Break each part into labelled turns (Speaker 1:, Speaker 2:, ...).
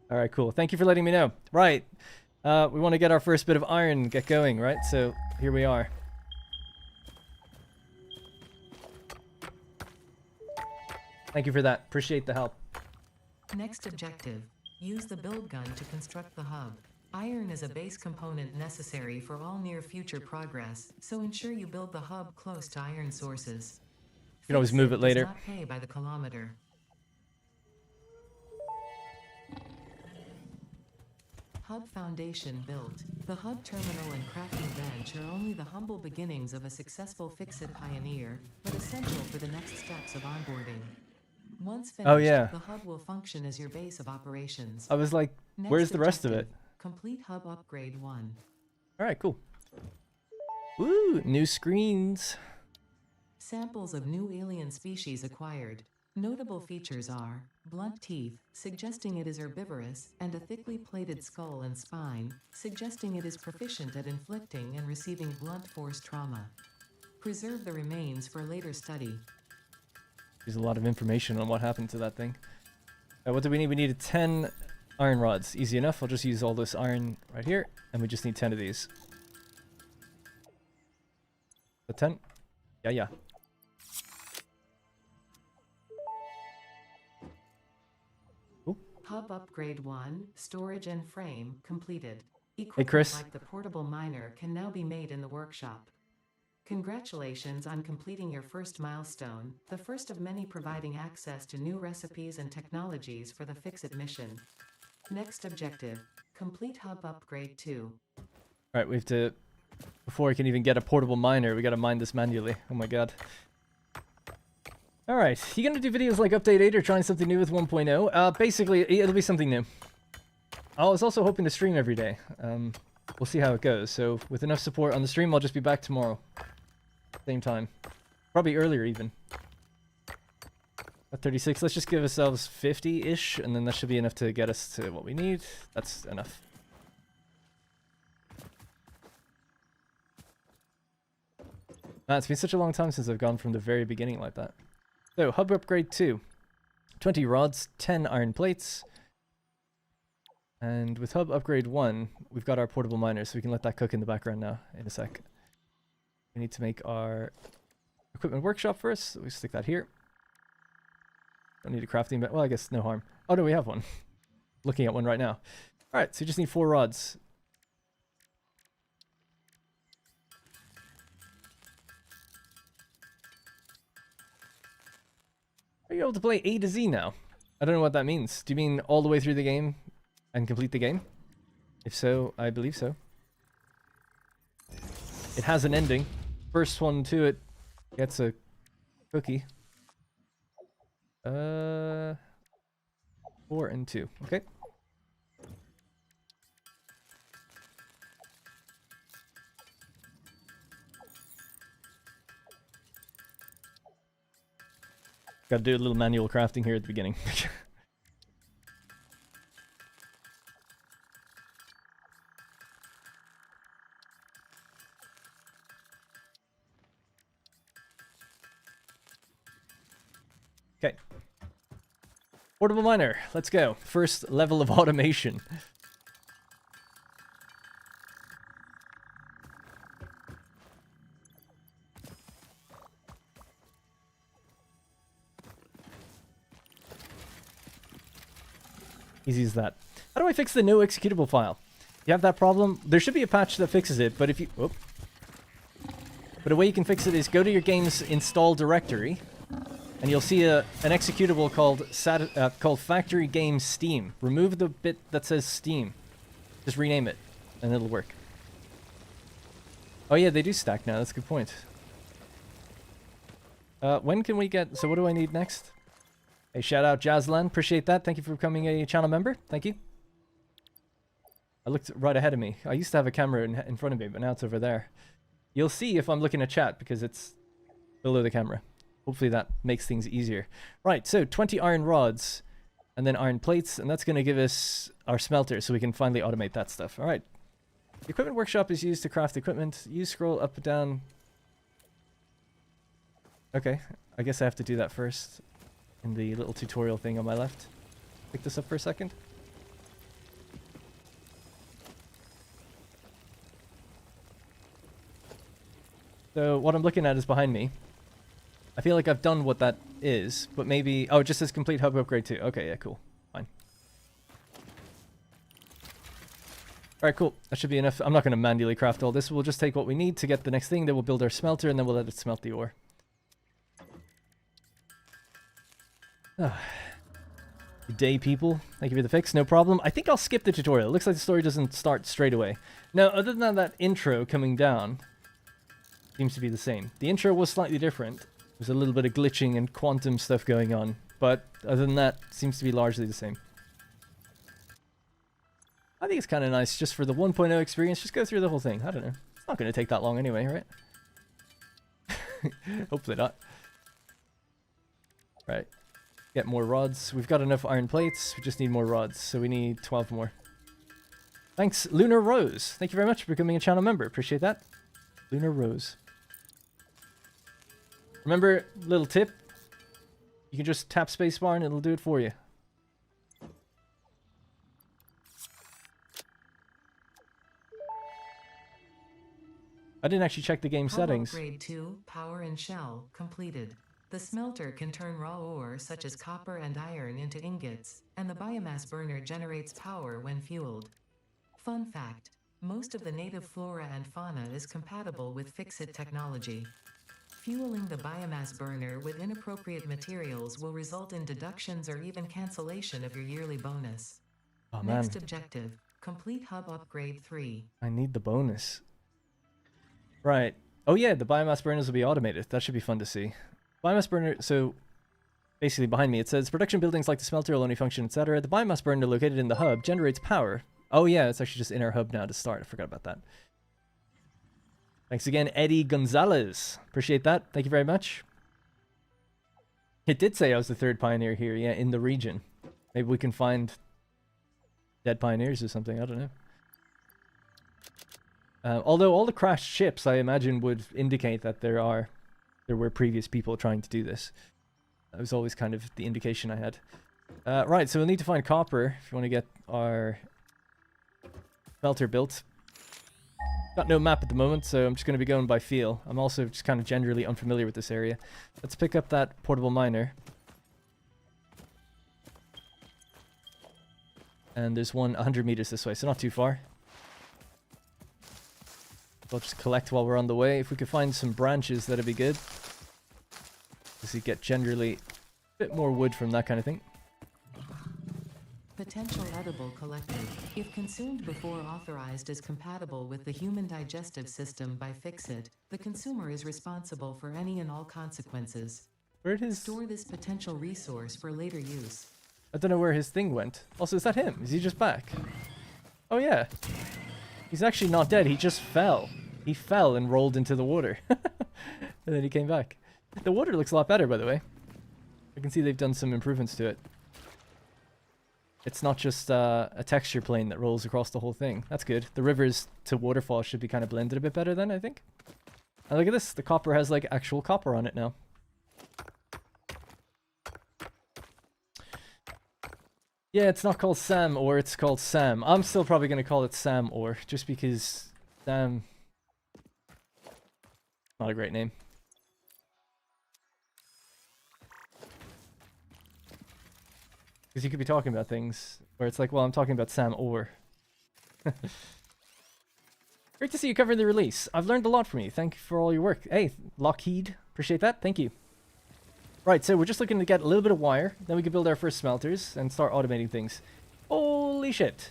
Speaker 1: All right, cool. Thank you for letting me know. Right. We want to get our first bit of iron, get going, right? So here we are. Thank you for that. Appreciate the help.
Speaker 2: Next objective, use the build gun to construct the hub. Iron is a base component necessary for all near future progress, so ensure you build the hub close to iron sources.
Speaker 1: You can always move it later.
Speaker 2: Does not pay by the kilometer. Hub foundation built. The hub terminal and crafting bench are only the humble beginnings of a successful Fix-It pioneer, but essential for the next steps of onboarding. Once finished, the hub will function as your base of operations.
Speaker 1: I was like, where's the rest of it?
Speaker 2: Complete hub upgrade 1.
Speaker 1: Alright, cool. Woo, new screens.
Speaker 2: Samples of new alien species acquired. Notable features are blunt teeth, suggesting it is herbivorous, and a thickly plated skull and spine, suggesting it is proficient at inflicting and receiving blunt force trauma. Preserve the remains for later study.
Speaker 1: There's a lot of information on what happened to that thing. What do we need? We needed 10 iron rods. Easy enough. I'll just use all this iron right here, and we just need 10 of these. The 10? Yeah.
Speaker 2: Hub upgrade 1, storage and frame, completed.
Speaker 1: Hey Chris.
Speaker 2: Like the portable miner can now be made in the workshop. Congratulations on completing your first milestone, the first of many providing access to new recipes and technologies for the Fix-It mission. Next objective, complete hub upgrade 2.
Speaker 1: Alright, we have to, before we can even get a portable miner, we gotta mine this manually. Oh my god. Alright, you gonna do videos like Update 8 or trying something new with 1.0? Basically, it'll be something new. I was also hoping to stream every day. We'll see how it goes. So, with enough support on the stream, I'll just be back tomorrow. Same time. Probably earlier, even. At 36, let's just give ourselves 50-ish, and then that should be enough to get us to what we need. That's enough. It's been such a long time since I've gone from the very beginning like that. So, hub upgrade 2. 20 rods, 10 iron plates. And with hub upgrade 1, we've got our portable miner, so we can let that cook in the background now, in a sec. We need to make our equipment workshop first, so we stick that here. Don't need a crafting, but well, I guess no harm. Oh no, we have one. Looking at one right now. Alright, so you just need 4 rods. Are you able to play A to Z now? I don't know what that means. Do you mean all the way through the game and complete the game? If so, I believe so. It has an ending. First one to it gets a cookie. 4 and 2. Okay. Gotta do a little manual crafting here at the beginning. Okay. Portable miner, let's go. First level of automation. Easy as that. How do I fix the no executable file? You have that problem? There should be a patch that fixes it, but if you... Oh. But a way you can fix it is go to your game's install directory, and you'll see an executable called Factory Game Steam. Remove the bit that says Steam. Just rename it, and it'll work. Oh yeah, they do stack now. That's a good point. When can we get... So what do I need next? Hey, shout out Jazlan. Appreciate that. Thank you for becoming a channel member. Thank you. I looked right ahead of me. I used to have a camera in front of me, but now it's over there. You'll see if I'm looking at chat because it's below the camera. Hopefully that makes things easier. Right, so 20 iron rods and then iron plates, and that's going to give us our smelter so we can finally automate that stuff. All right. The equipment workshop is used to craft equipment. Use scroll up and down. Okay, I guess I have to do that first in the little tutorial thing on my left. Pick this up for a second. So what I'm looking at is behind me. I feel like I've done what that is, but maybe... Oh, it just says complete hub upgrade too. Okay, yeah, cool. Fine. Alright, cool. That should be enough. I'm not going to manually craft all this. We'll just take what we need to get the next thing. Then we'll build our smelter, and then we'll let it smelt the ore. Good day, people. Thank you for the fix. No problem. I think I'll skip the tutorial. It looks like the story doesn't start straight away. Now, other than that intro coming down, seems to be the same. The intro was slightly different. There's a little bit of glitching and quantum stuff going on, but other than that, seems to be largely the same. I think it's kind of nice just for the 1.0 experience. Just go through the whole thing. I don't know. It's not going to take that long anyway, right? Hopefully not. Right. Get more rods. We've got enough iron plates. We just need more rods, so we need 12 more. Thanks, Lunar Rose. Thank you very much for becoming a channel member. Appreciate that. Lunar Rose. Remember, little tip, you can just tap spacebar and it'll do it for you. I didn't actually check the game settings.
Speaker 2: Upgrade 2, Power and Shell, completed. The smelter can turn raw ore such as copper and iron into ingots, and the biomass burner generates power when fueled. Fun fact, most of the native flora and fauna is compatible with Fixit technology. Fueling the biomass burner with inappropriate materials will result in deductions or even cancellation of your yearly bonus.
Speaker 1: Oh man.
Speaker 2: Next objective, complete hub upgrade 3.
Speaker 1: I need the bonus. Right. Oh yeah, the biomass burners will be automated. That should be fun to see. Biomass burner, so basically behind me it says production buildings like the smelter will only function, etc. The biomass burner located in the hub generates power. Oh yeah, it's actually just in our hub now to start. I forgot about that. Thanks again, Eddie Gonzalez. Appreciate that. Thank you very much. It did say I was the third pioneer here, yeah, in the region. Maybe we can find dead pioneers or something. I don't know. Although all the crashed ships, I imagine, would indicate that there were previous people trying to do this. That was always kind of the indication I had. Right, so we'll need to find copper if you want to get our smelter built. Got no map at the moment, so I'm just going to be going by feel. I'm also just kind of generally unfamiliar with this area. Let's pick up that portable miner. And there's one 100 meters this way, so not too far. I'll just collect while we're on the way. If we could find some branches, that'd be good. Because you get generally a bit more wood from that kind of thing.
Speaker 2: Potential edible collected. If consumed before authorized is compatible with the human digestive system by Fixit, the consumer is responsible for any and all consequences.
Speaker 1: Where did his...
Speaker 2: Store this potential resource for later use.
Speaker 1: I don't know where his thing went. Also, is that him? Is he just back? Oh yeah. He's actually not dead. He just fell. He fell and rolled into the water. And then he came back. The water looks a lot better, by the way. I can see they've done some improvements to it. It's not just a texture plane that rolls across the whole thing. That's good. The rivers to waterfall should be kind of blended a bit better then, I think. And look at this. The copper has like actual copper on it now. Yeah, it's not called SAM ore, it's called SAM. I'm still probably going to call it SAM ore, just because SAM... Not a great name. Because you could be talking about things where it's like, well, I'm talking about SAM ore. Great to see you covering the release. I've learned a lot from you. Thank you for all your work. Hey, Lockheed. Appreciate that. Thank you. Right, so we're just looking to get a little bit of wire. Then we can build our first smelters and start automating things. Holy shit.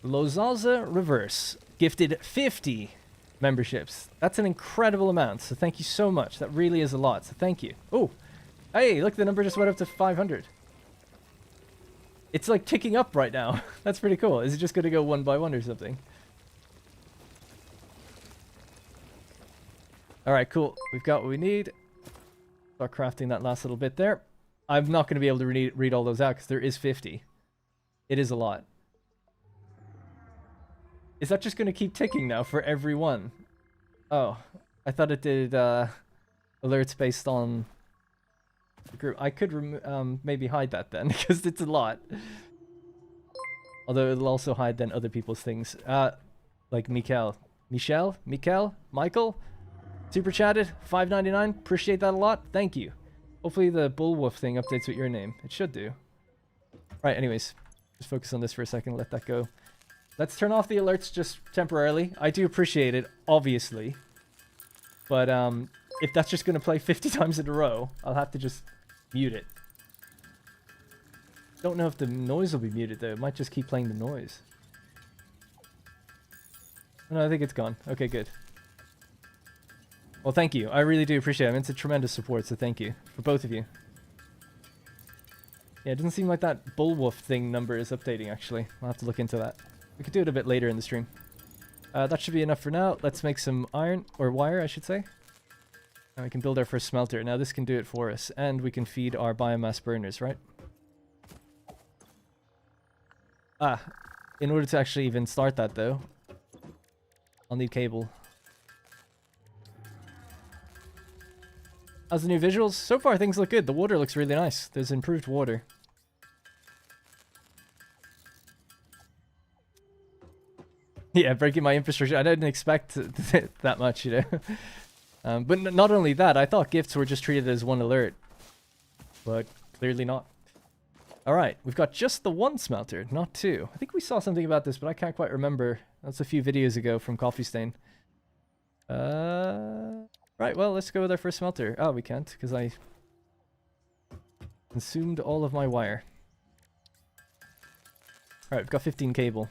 Speaker 1: Lozaza Reverse gifted 50 memberships. That's an incredible amount, so thank you so much. That really is a lot, so thank you. Oh, hey, look, the number just went up to 500. It's like ticking up right now. That's pretty cool. Is it just going to go one by one or something? Alright, cool. We've got what we need. Start crafting that last little bit there. I'm not going to be able to read all those out because there is 50. It is a lot. Is that just going to keep ticking now for every one? Oh, I thought it did alerts based on the group. I could maybe hide that then because it's a lot. Although it'll also hide then other people's things. Like Mikkel. Michael, super chatted, 5.99. Appreciate that a lot. Thank you. Hopefully the Bullwolf thing updates with your name. It should do. Right, anyways, just focus on this for a second. Let that go. Let's turn off the alerts just temporarily. I do appreciate it, obviously. But if that's just going to play 50 times in a row, I'll have to just mute it. Don't know if the noise will be muted, though. It might just keep playing the noise. No, I think it's gone. Okay, good. Well, thank you. I really do appreciate it. I mean, it's a tremendous support, so thank you for both of you. Yeah, it doesn't seem like that Bullwolf thing number is updating, actually. I'll have to look into that. We could do it a bit later in the stream. That should be enough for now. Let's make some iron, or wire, I should say. And we can build our first smelter. Now, this can do it for us. And we can feed our biomass burners, right? In order to actually even start that, though, I'll need cable. How's the new visuals? So far, things look good. The water looks really nice. There's improved water. Yeah, breaking my infrastructure. I didn't expect that much, you know. But not only that, I thought gifts were just treated as one alert. But clearly not. Alright, we've got just the one smelter, not two. I think we saw something about this, but I can't quite remember. That's a few videos ago from Coffee Stain. Right, well, let's go with our first smelter. Oh, we can't, because I consumed all of my wire. Alright, we've got 15 cable.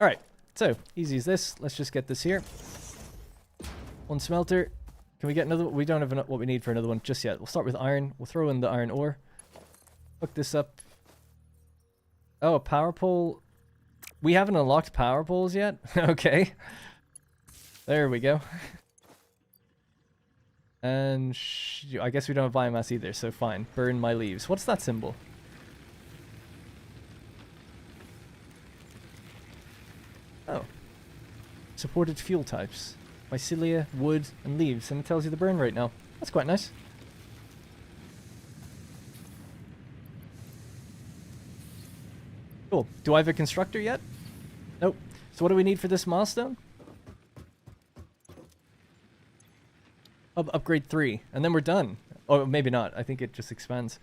Speaker 1: Alright, so, easy as this. Let's just get this here. One smelter. Can we get another? We don't have what we need for another one just yet. We'll start with iron. We'll throw in the iron ore. Hook this up. Oh, a power pole. We haven't unlocked power poles yet? Okay. There we go. And I guess we don't have biomass either, so fine. Burn my leaves. What's that symbol? Oh. Supported fuel types. Mycelia, wood, and leaves, and it tells you the burn rate now. That's quite nice. Cool. Do I have a constructor yet? Nope. So what do we need for this milestone? Upgrade 3, and then we're done. Or maybe not. I think it just expands.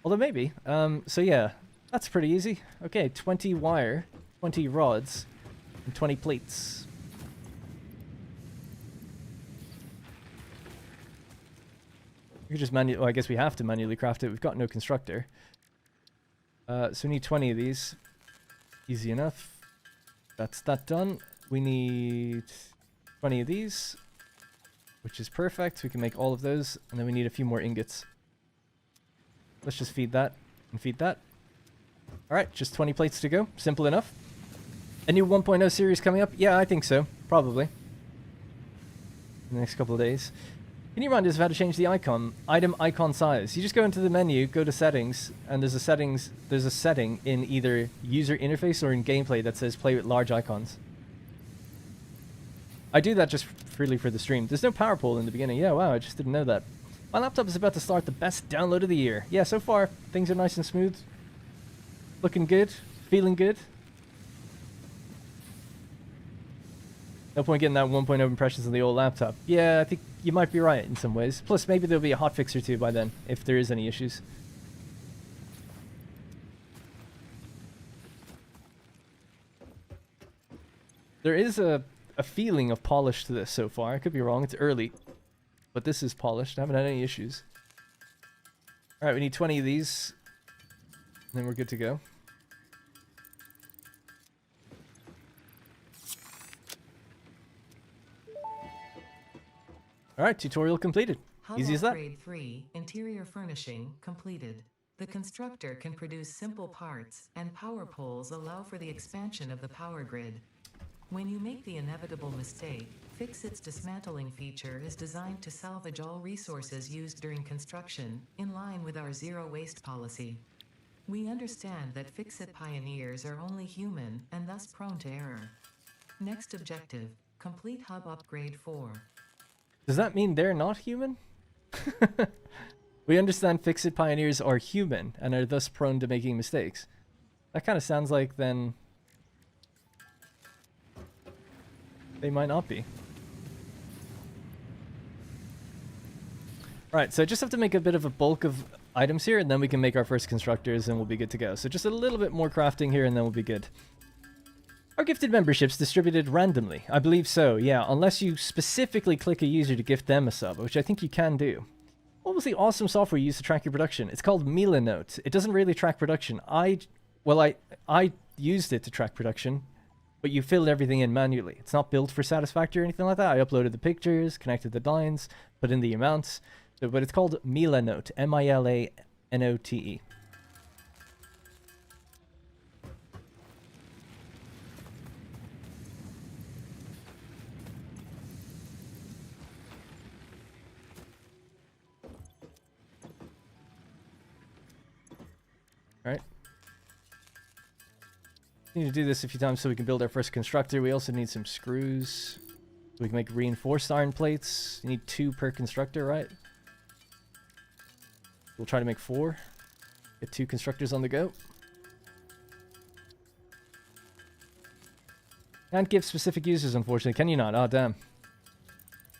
Speaker 1: Although maybe. So yeah, that's pretty easy. Okay, 20 wire, 20 rods, and 20 plates. We could just well, I guess we have to manually craft it. We've got no constructor. So we need 20 of these. Easy enough. That's that done. We need 20 of these, which is perfect. We can make all of those, and then we need a few more ingots. Let's just feed that and feed that. Alright, just 20 plates to go. Simple enough. A new 1.0 series coming up? Yeah, I think so. Probably. In the next couple of days. Can you remind us of how to change the item icon size? You just go into the menu, go to settings, and there's a setting in either user interface or in gameplay that says play with large icons. I do that just freely for the stream. There's no power pole in the beginning. Yeah, wow, I just didn't know that. My laptop is about to start the best download of the year. Yeah, so far, things are nice and smooth. Looking good. Feeling good. No point getting that 1.0 impressions on the old laptop. Yeah, I think you might be right in some ways. Plus, maybe there'll be a hotfix or two by then, if there is any issues. There is a feeling of polish to this so far. I could be wrong. It's early. But this is polished. I haven't had any issues. Alright, we need 20 of these. And then we're good to go. Alright, tutorial completed. Easy as that.
Speaker 2: Upgrade 3, interior furnishing, completed. The constructor can produce simple parts, and power poles allow for the expansion of the power grid. When you make the inevitable mistake, Fix-It's dismantling feature is designed to salvage all resources used during construction, in line with our zero waste policy. We understand that Fix-It pioneers are only human, and thus prone to error. Next objective, complete hub upgrade 4.
Speaker 1: Does that mean they're not human? We understand Fix-It pioneers are human and are thus prone to making mistakes. That kind of sounds like then they might not be. Right, so I just have to make a bit of a bulk of items here, and then we can make our first constructors, and we'll be good to go. So just a little bit more crafting here, and then we'll be good. Are gifted memberships distributed randomly? I believe so, yeah, unless you specifically click a user to gift them a sub, which I think you can do. What was the awesome software you used to track your production? It's called Milanote. It doesn't really track production. I used it to track production, but you filled everything in manually. It's not built for Satisfactory or anything like that. I uploaded the pictures, connected the lines, put in the amounts. But it's called Milanote, M-I-L-A-N-O-T-E. All right. Need to do this a few times so we can build our first constructor. We also need some screws. We can make reinforced iron plates. You need 2 per constructor, right? We'll try to make 4. Get 2 constructors on the go. Can't give specific users, unfortunately. Can you not? Oh, damn.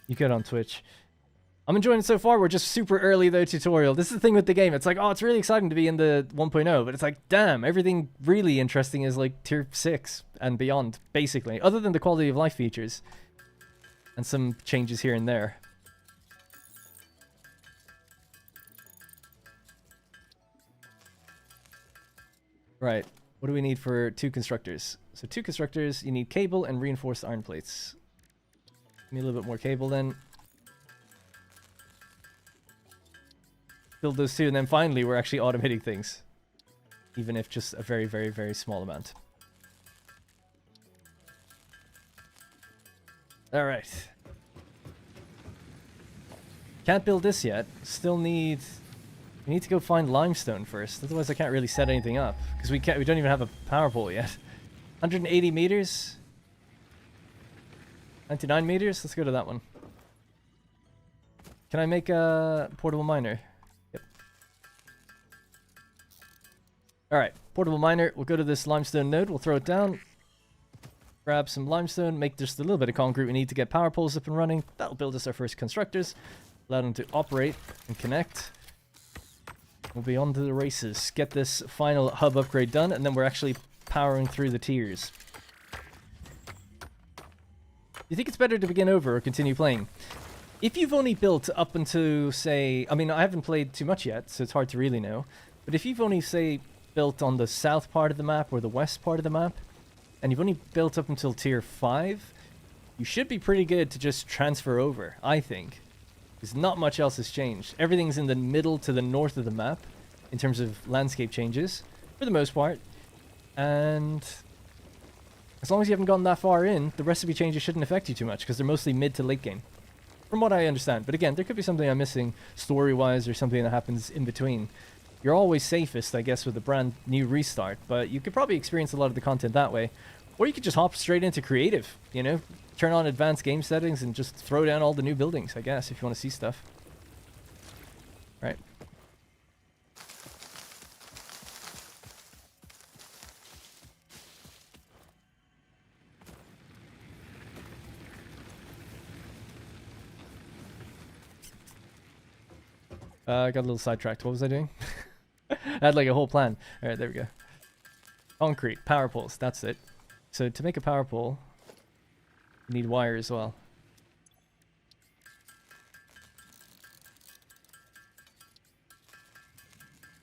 Speaker 1: You could on Twitch. I'm enjoying it so far. We're just super early, though, tutorial. This is the thing with the game. It's like, oh, it's really exciting to be in the 1.0, but it's like, damn, everything really interesting is like tier 6 and beyond, basically. Other than the quality of life features. And some changes here and there. Right, what do we need for 2 constructors? So 2 constructors, you need cable and reinforced iron plates. Give me a little bit more cable then. Build those 2, and then finally we're actually automating things. Even if just a very, very, very small amount. Alright. Can't build this yet. Still need... We need to go find limestone first, otherwise I can't really set anything up. Because we don't even have a power pole yet. 180 meters? 99 meters? Let's go to that one. Can I make a portable miner? Yep. Alright, portable miner. We'll go to this limestone node, we'll throw it down. Grab some limestone, make just a little bit of concrete we need to get power poles up and running. That'll build us our first constructors. Allow them to operate and connect. We'll be on to the races. Get this final hub upgrade done, and then we're actually powering through the tiers. You think it's better to begin over or continue playing? If you've only built up until, say... I mean, I haven't played too much yet, so it's hard to really know. But if you've only, say, built on the south part of the map or the west part of the map, and you've only built up until tier 5, you should be pretty good to just transfer over, I think. Because not much else has changed. Everything's in the middle to the north of the map in terms of landscape changes, for the most part. And as long as you haven't gone that far in, the recipe changes shouldn't affect you too much, because they're mostly mid to late game. From what I understand. But again, there could be something I'm missing story-wise or something that happens in between. You're always safest, I guess, with a brand new restart, but you could probably experience a lot of the content that way. Or you could just hop straight into creative, you know? Turn on advanced game settings and just throw down all the new buildings, I guess, if you want to see stuff. Right. I got a little sidetracked. What was I doing? I had like a whole plan. Alright, there we go. Concrete, power poles, that's it. So to make a power pole, you need wire as well.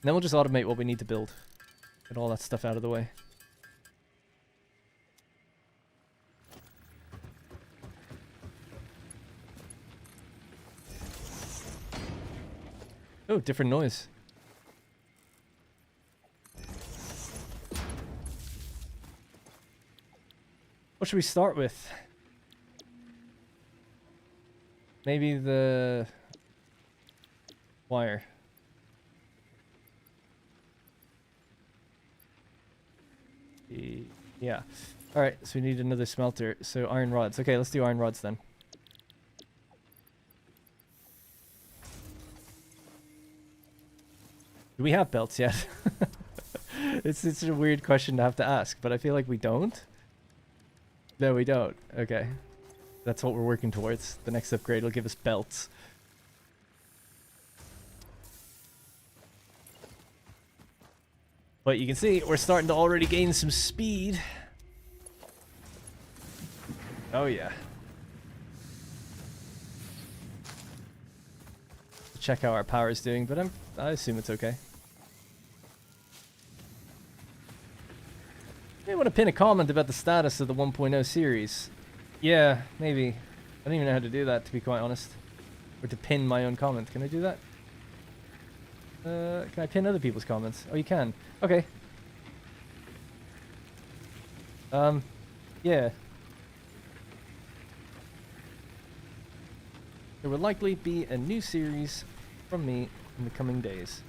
Speaker 1: And then we'll just automate what we need to build. Get all that stuff out of the way. Oh, different noise. What should we start with? Maybe the wire. Yeah. Alright, so we need another smelter. So iron rods. Okay, let's do iron rods then. Do we have belts yet? It's a weird question to have to ask, but I feel like we don't. No, we don't. Okay. That's what we're working towards. The next upgrade will give us belts. But you can see we're starting to already gain some speed. Oh yeah. Check how our power is doing, but I assume it's okay. I want to pin a comment about the status of the 1.0 series. Yeah, maybe. I don't even know how to do that, to be quite honest. Or to pin my own comment. Can I do that? Can I pin other people's comments? Oh, you can. Okay. Yeah. There will likely be a new series from me in the coming days.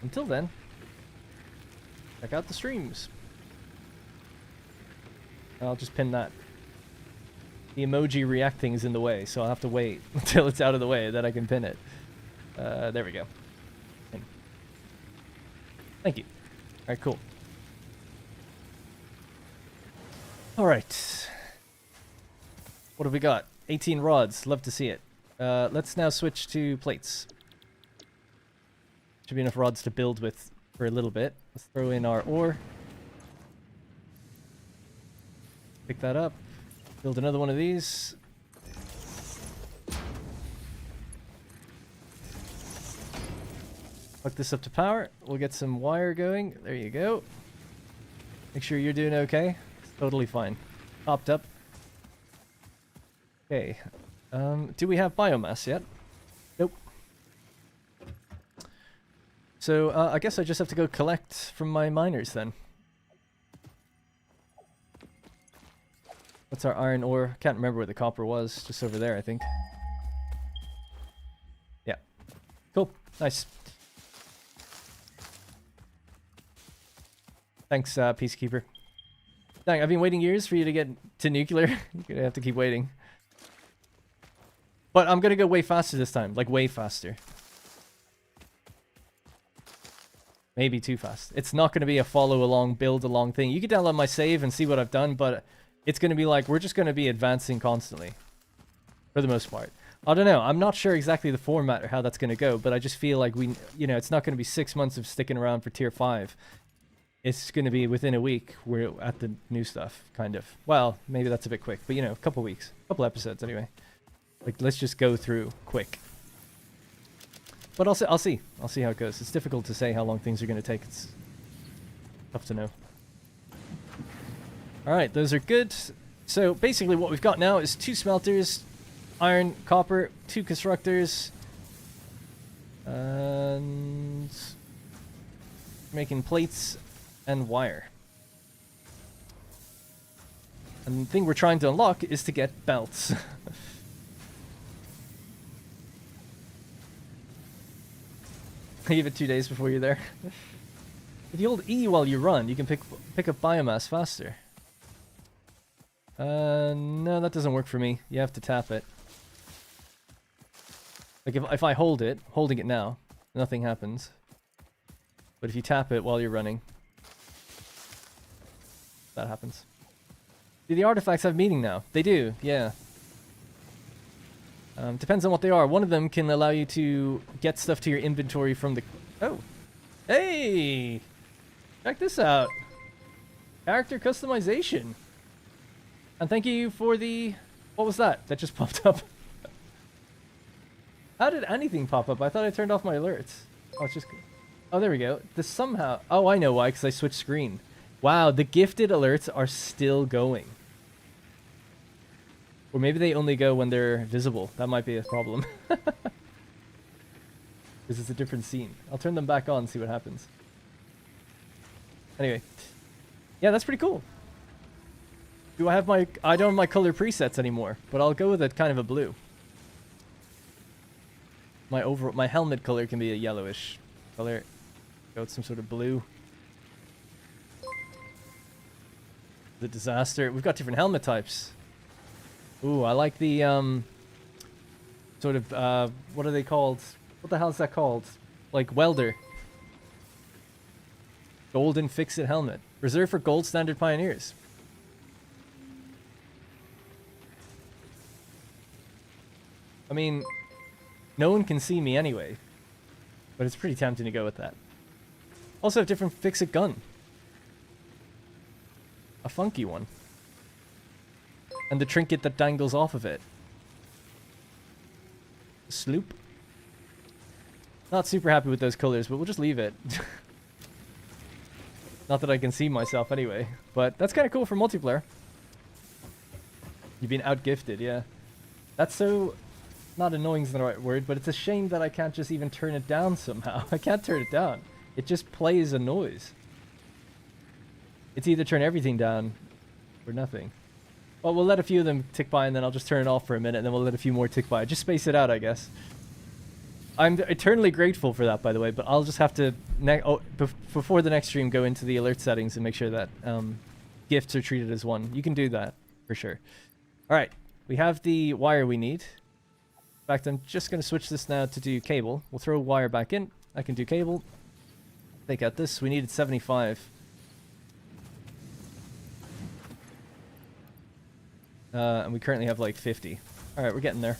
Speaker 1: Until then, check out the streams. I'll just pin that. The emoji reacting is in the way, so I'll have to wait until it's out of the way, then I can pin it. There we go. Pin. Thank you. Alright, cool. Alright. What have we got? 18 rods. Love to see it. Let's now switch to plates. Should be enough rods to build with for a little bit. Let's throw in our ore. Pick that up. Build another one of these. Hook this up to power. We'll get some wire going. There you go. Make sure you're doing okay. It's totally fine. Popped up. Okay. Do we have biomass yet? Nope. So, I guess I just have to go collect from my miners then. What's our iron ore? Can't remember where the copper was. Just over there, I think. Yeah. Cool. Nice. Thanks, Peacekeeper. Dang, I've been waiting years for you to get to nuclear. You're gonna have to keep waiting. But I'm gonna go way faster this time. Like, way faster. Maybe too fast. It's not gonna be a follow-along, build-along thing. You can download my save and see what I've done, but it's gonna be like, we're just gonna be advancing constantly. For the most part. I don't know. I'm not sure exactly the format or how that's gonna go, but I just feel like you know, it's not gonna be 6 months of sticking around for tier 5. It's gonna be within a week, we're at the new stuff, kind of. Well, maybe that's a bit quick, but you know, a couple weeks. A couple episodes, anyway. Like, let's just go through quick. But I'll see how it goes. It's difficult to say how long things are going to take. It's tough to know. Alright, those are good. So, basically what we've got now is 2 smelters, iron, copper, 2 constructors, and making plates and wire. And the thing we're trying to unlock is to get belts. Give it 2 days before you're there. If you hold E while you run, you can pick up biomass faster. No, that doesn't work for me. You have to tap it. Like if I hold it, holding it now, nothing happens. But if you tap it while you're running, that happens. Do the artifacts have meaning now? They do, yeah. Depends on what they are. One of them can allow you to get stuff to your inventory from the... Oh! Hey! Check this out! Character customization! And thank you for the... What was that? That just popped up. How did anything pop up? I thought I turned off my alerts. Oh, it's just... Oh, there we go. This somehow... Oh, I know why, because I switched screen. Wow, the gifted alerts are still going. Or maybe they only go when they're visible. That might be a problem. Because it's a different scene. I'll turn them back on and see what happens. Anyway. Yeah, that's pretty cool. Do I have my... I don't have my color presets anymore, but I'll go with a kind of a blue. My helmet color can be a yellowish color. Go with some sort of blue. The disaster. We've got different helmet types. Ooh, I like the, sort of, what are they called? What the hell is that called? Like, welder. Golden fix-it helmet. Reserved for gold standard pioneers. I mean, no one can see me anyway. But it's pretty tempting to go with that. Also, a different fix-it gun. A funky one. And the trinket that dangles off of it. Sloop. Not super happy with those colors, but we'll just leave it. Not that I can see myself anyway. But that's kind of cool for multiplayer. You've been out-gifted, yeah. That's so... Not annoying is the right word, but it's a shame that I can't just even turn it down somehow. I can't turn it down. It just plays a noise. It's either turn everything down or nothing. Well, we'll let a few of them tick by and then I'll just turn it off for a minute and then we'll let a few more tick by. Just space it out, I guess. I'm eternally grateful for that, by the way, but I'll just have to, before the next stream, go into the alert settings and make sure that gifts are treated as one. You can do that, for sure. Alright, we have the wire we need. In fact, I'm just going to switch this now to do cable. We'll throw wire back in. I can do cable. Take out this. We needed 75. And we currently have like 50. Alright, we're getting there.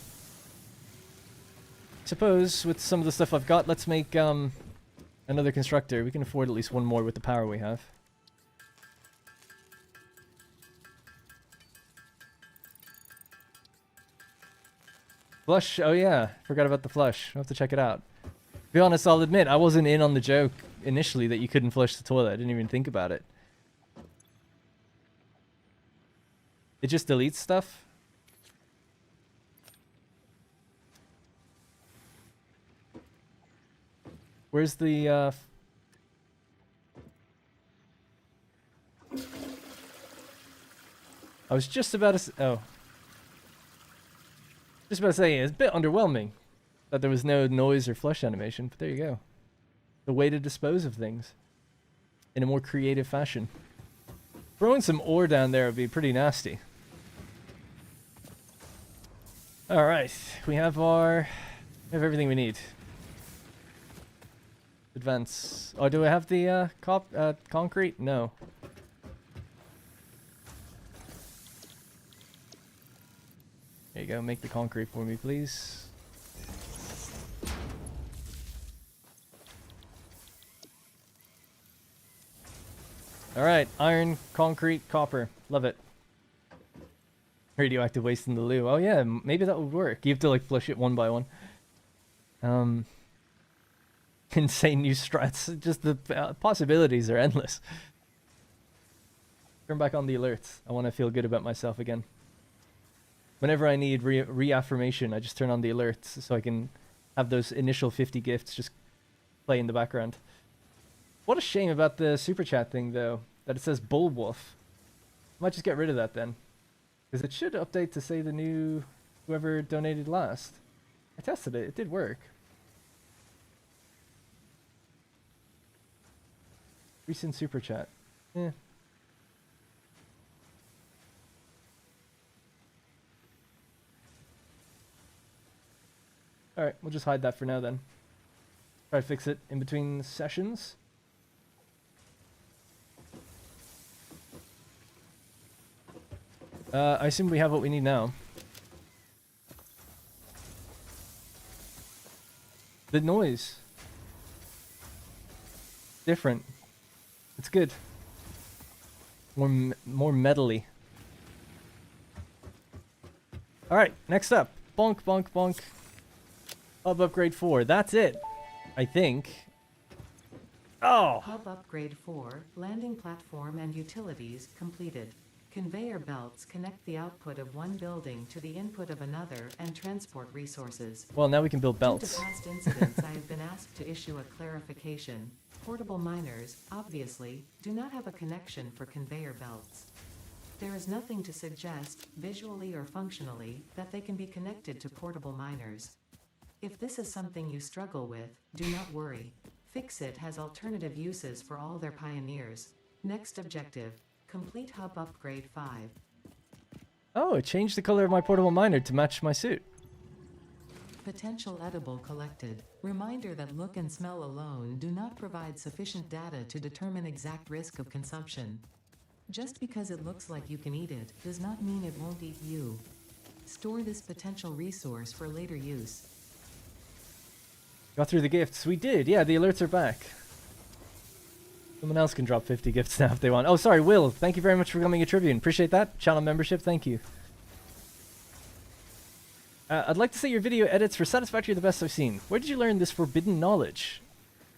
Speaker 1: Suppose with some of the stuff I've got, let's make another constructor. We can afford at least one more with the power we have. Flush, oh yeah, forgot about the flush. I'll have to check it out. To be honest, I'll admit, I wasn't in on the joke initially that you couldn't flush the toilet. I didn't even think about it. It just deletes stuff? Where's the, I was just about to oh. Just about to say, it's a bit underwhelming that there was no noise or flush animation, but there you go. The way to dispose of things in a more creative fashion. Throwing some ore down there would be pretty nasty. Alright, we have everything we need. Advance. Oh, do I have the concrete? No. There you go, make the concrete for me, please. Alright, iron, concrete, copper. Love it. Radioactive waste in the loo. Oh yeah, maybe that would work. You have to like flush it one by one. Insane new strats. Just the possibilities are endless. Turn back on the alerts. I want to feel good about myself again. Whenever I need reaffirmation, I just turn on the alerts so I can have those initial 50 gifts just play in the background. What a shame about the super chat thing, though, that it says Bullwolf. I might just get rid of that then. Because it should update to say the new whoever donated last. I tested it. It did work. Recent super chat. Eh. Alright, we'll just hide that for now then. Try to fix it in between sessions. I assume we have what we need now. The noise. Different. It's good. More metally. Alright, next up. Bonk, bonk, bonk. Hub upgrade 4. That's it. I think. Oh!
Speaker 2: Hub upgrade 4, landing platform and utilities completed. Conveyor belts connect the output of one building to the input of another and transport resources.
Speaker 1: Well, now we can build
Speaker 2: Due
Speaker 1: belts.
Speaker 2: to past incidents, I have been asked to issue a clarification. Portable miners, obviously, do not have a connection for conveyor belts. There is nothing to suggest, visually or functionally, that they can be connected to portable miners. If this is something you struggle with, do not worry. Fixit has alternative uses for all their pioneers. Next objective. Complete hub upgrade 5.
Speaker 1: Oh, it changed the color of my portable miner to match my suit.
Speaker 2: Potential edible collected. Reminder that look and smell alone do not provide sufficient data to determine exact risk of consumption. Just because it looks like you can eat it, does not mean it won't eat you. Store this potential resource for later use.
Speaker 1: Got through the gifts. We did. Yeah, the alerts are back. Someone else can drop 50 gifts now if they want. Oh, sorry, Will. Thank you very much for becoming a Tribune. Appreciate that. Channel membership. Thank you. I'd like to say your video edits for Satisfactory are the best I've seen. Where did you learn this forbidden knowledge?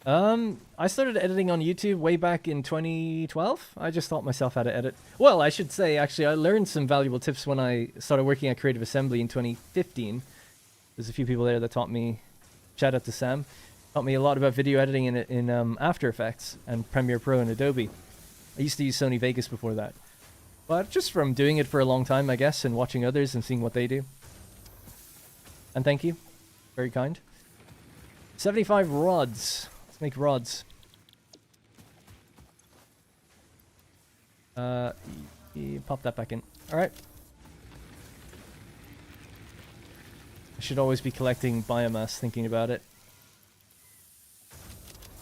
Speaker 1: I started editing on YouTube way back in 2012. I just taught myself how to edit. Well, I should say, actually, I learned some valuable tips when I started working at Creative Assembly in 2015. There's a few people there that taught me, shout out to Sam, taught me a lot about video editing in After Effects and Premiere Pro and Adobe. I used to use Sony Vegas before that. But just from doing it for a long time, I guess, and watching others and seeing what they do. And thank you. Very kind. 75 rods. Let's make rods. Pop that back in. Alright. I should always be collecting biomass, thinking about it.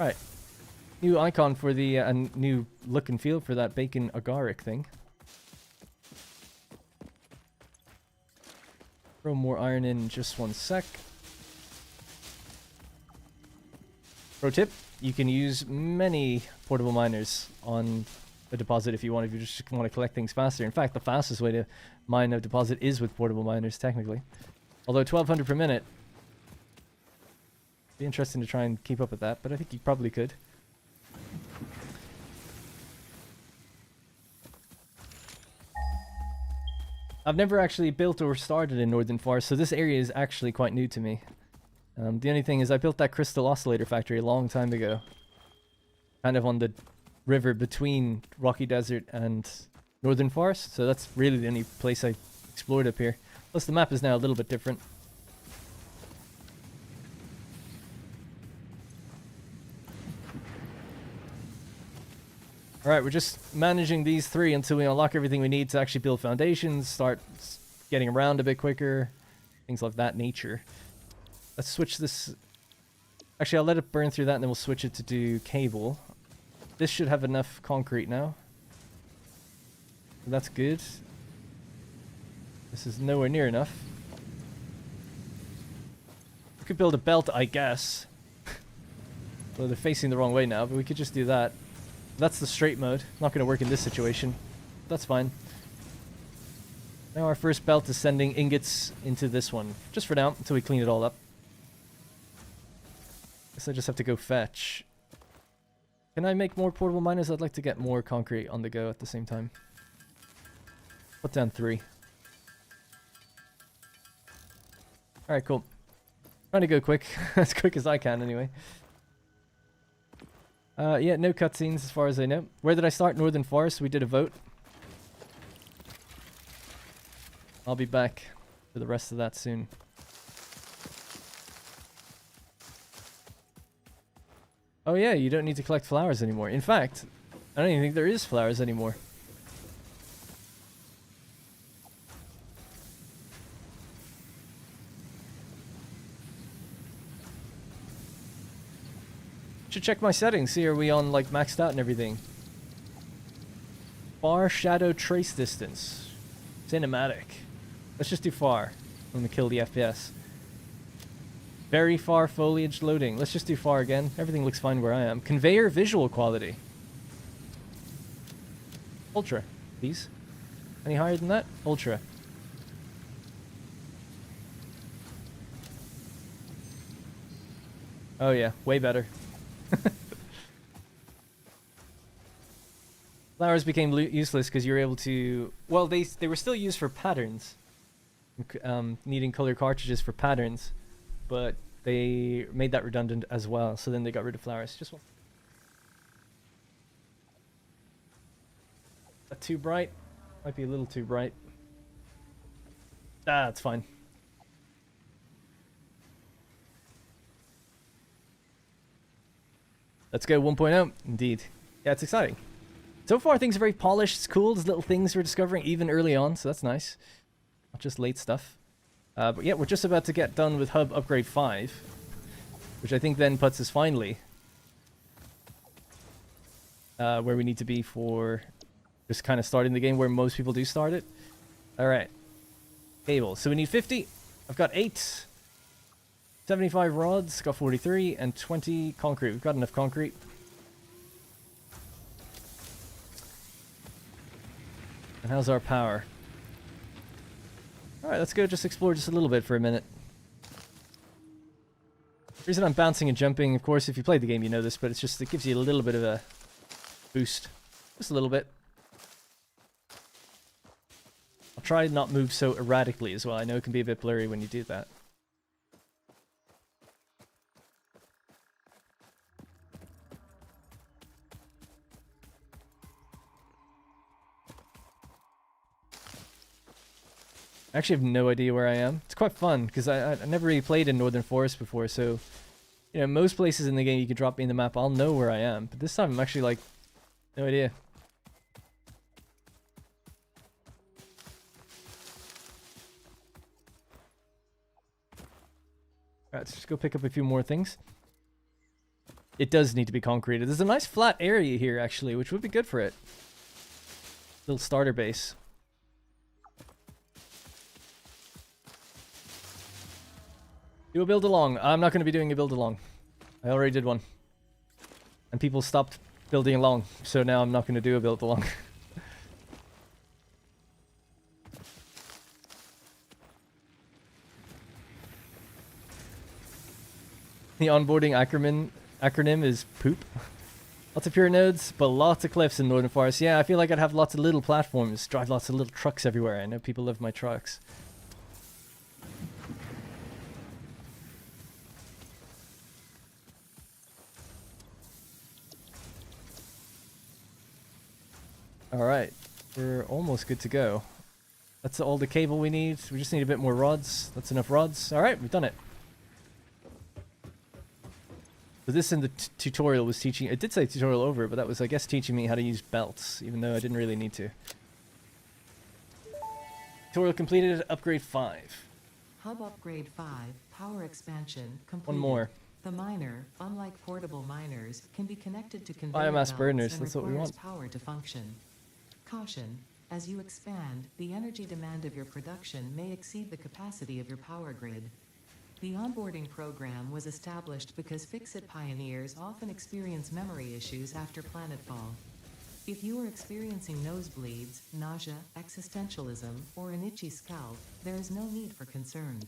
Speaker 1: Alright. New icon for the, new look and feel for that bacon agaric thing. Throw more iron in just one sec. Pro tip, you can use many portable miners on a deposit if you want, if you just want to collect things faster. In fact, the fastest way to mine a deposit is with portable miners, technically. Although 1200 per minute, be interesting to try and keep up with that, but I think you probably could. I've never actually built or started in Northern Forest, so this area is actually quite new to me. The only thing is I built that crystal oscillator factory a long time ago. Kind of on the river between Rocky Desert and Northern Forest, so that's really the only place I explored up here. Plus the map is now a little bit different. Alright, we're just managing these three until we unlock everything we need to actually build foundations, start getting around a bit quicker, things of that nature. Let's switch this. Actually, I'll let it burn through that and then we'll switch it to do cable. This should have enough concrete now. That's good. This is nowhere near enough. We could build a belt, I guess. Well, they're facing the wrong way now, but we could just do that. That's the straight mode. Not going to work in this situation. That's fine. Now our first belt is sending ingots into this one. Just for now, until we clean it all up. Guess I just have to go fetch. Can I make more portable miners? I'd like to get more concrete on the go at the same time. Put down 3. Alright, cool. Trying to go quick. As quick as I can, anyway. Yeah, no cutscenes as far as I know. Where did I start? Northern Forest. We did a vote. I'll be back for the rest of that soon. Oh yeah, you don't need to collect flowers anymore. In fact, I don't even think there is flowers anymore. Should check my settings, see are we on like maxed out and everything. Far shadow trace distance. Cinematic. Let's just do far. I'm gonna kill the FPS. Very far foliage loading. Let's just do far again. Everything looks fine where I am. Conveyor visual quality. Ultra, please. Any higher than that? Ultra. Oh yeah, way better. Flowers became useless because you were able to... Well, they were still used for patterns. Needing color cartridges for patterns. But they made that redundant as well. So then they got rid of flowers. Just one. That too bright? Might be a little too bright. Ah, it's fine. Let's go 1.0. Indeed. Yeah, it's exciting. So far, things are very polished. It's cool. There's little things we're discovering even early on, so that's nice. Not just late stuff. But yeah, we're just about to get done with Hub Upgrade 5, which I think then puts us finally where we need to be for just kind of starting the game where most people do start it. Alright. Cable. So we need 50. I've got 8. 75 rods, got 43, and 20 concrete. We've got enough concrete. And how's our power? Alright, let's go just explore just a little bit for a minute. The reason I'm bouncing and jumping, of course, if you played the game you know this, but it's just, it gives you a little bit of a boost. Just a little bit. I'll try not move so erratically as well. I know it can be a bit blurry when you do that. I actually have no idea where I am. It's quite fun, because I never really played in Northern Forest before, so... You know, most places in the game you can drop me in the map, I'll know where I am. But this time I'm actually like, no idea. Alright, let's just go pick up a few more things. It does need to be concreted. There's a nice flat area here, actually, which would be good for it. Little starter base. Do a build-along. I'm not going to be doing a build-along. I already did one. And people stopped building along, so now I'm not going to do a build-along. The onboarding acronym is POOP. Lots of pure nodes, but lots of cliffs in Northern Forest. Yeah, I feel like I'd have lots of little platforms, drive lots of little trucks everywhere. I know people love my trucks. Alright, we're almost good to go. That's all the cable we need. We just need a bit more rods. That's enough rods. Alright, we've done it. So this in the tutorial was teaching... It did say tutorial over, but that was, I guess, teaching me how to use belts, even though I didn't really need to. Tutorial completed, upgrade 5.
Speaker 2: Hub upgrade 5, power expansion completed.
Speaker 1: One more.
Speaker 2: The miner, unlike portable miners, can be connected to conveyor
Speaker 1: Biomass
Speaker 2: belts
Speaker 1: burners,
Speaker 2: and
Speaker 1: that's what we
Speaker 2: requires
Speaker 1: want.
Speaker 2: power to function. Caution: as you expand, the energy demand of your production may exceed the capacity of your power grid. The onboarding program was established because Fix-It pioneers often experience memory issues after planetfall. If you are experiencing nosebleeds, nausea, existentialism, or an itchy scalp, there is no need for concern.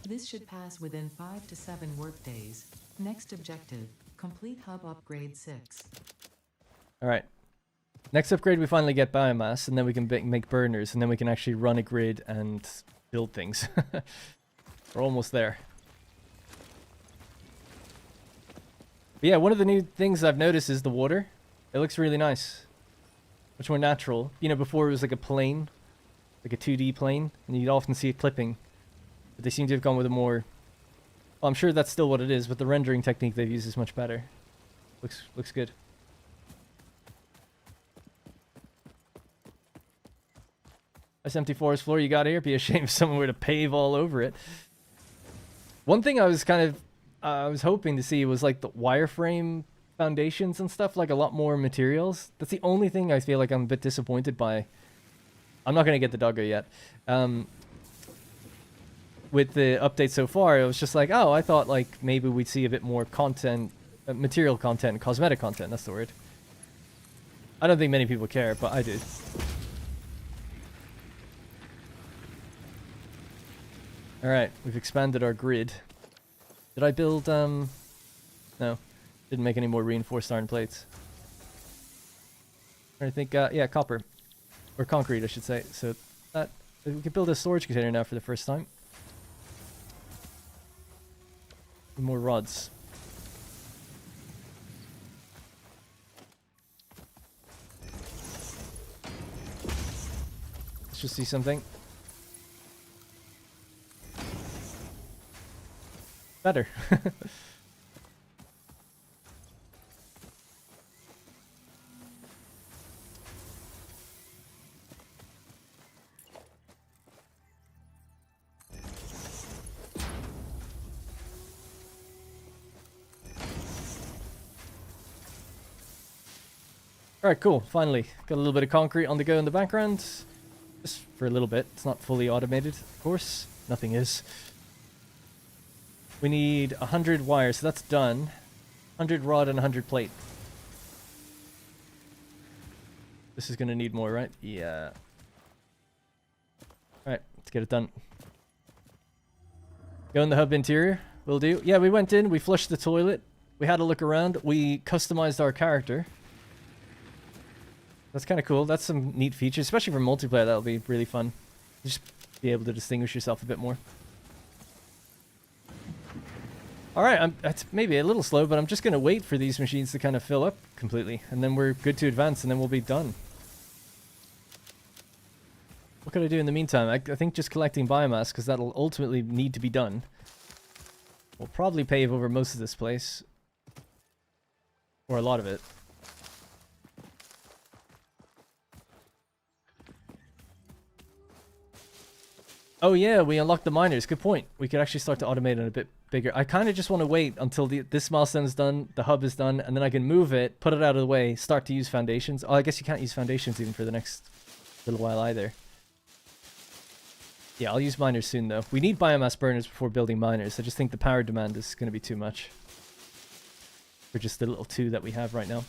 Speaker 2: This should pass within 5 to 7 workdays. Next objective, complete Hub Upgrade 6.
Speaker 1: Alright. Next upgrade we finally get biomass, and then we can make burners, and then we can actually run a grid and build things. We're almost there. But yeah, one of the new things I've noticed is the water. It looks really nice. Much more natural. You know, before it was like a plane. Like a 2D plane, and you'd often see it clipping. But they seem to have gone with a more... Well, I'm sure that's still what it is, but the rendering technique they've used is much better. Looks good. Nice empty forest floor you got here. Be a shame if someone were to pave all over it. One thing I was kind of... I was hoping to see was like the wireframe foundations and stuff, like a lot more materials. That's the only thing I feel like I'm a bit disappointed by. I'm not going to get the doggo yet. With the update so far, it was just like, oh, I thought like maybe we'd see a bit more content, material content, cosmetic content, that's the word. I don't think many people care, but I did. Alright, we've expanded our grid. Did I build, no. Didn't make any more reinforced iron plates. I think, yeah, copper. Or concrete, I should say. So, that, we can build a storage container now for the first time. More rods. Let's just see something. Better. Alright, cool. Finally. Got a little bit of concrete on the go in the background. Just for a little bit. It's not fully automated, of course. Nothing is. We need 100 wires, so that's done. 100 rod and 100 plate. This is going to need more, right? Yeah. Alright, let's get it done. Go in the hub interior. Will do. Yeah, we went in, we flushed the toilet. We had a look around. We customized our character. That's kind of cool. That's some neat features, especially for multiplayer. That'll be really fun. Just be able to distinguish yourself a bit more. Alright, that's maybe a little slow, but I'm just going to wait for these machines to kind of fill up completely. And then we're good to advance, and then we'll be done. What can I do in the meantime? I think just collecting biomass, because that'll ultimately need to be done. We'll probably pave over most of this place. Or a lot of it. Oh yeah, we unlocked the miners. Good point. We could actually start to automate it a bit bigger. I kind of just want to wait until this milestone is done, the hub is done, and then I can move it, put it out of the way, start to use foundations. Oh, I guess you can't use foundations even for the next little while either. Yeah, I'll use miners soon though. We need biomass burners before building miners. I just think the power demand is going to be too much. For just the little 2 that we have right now.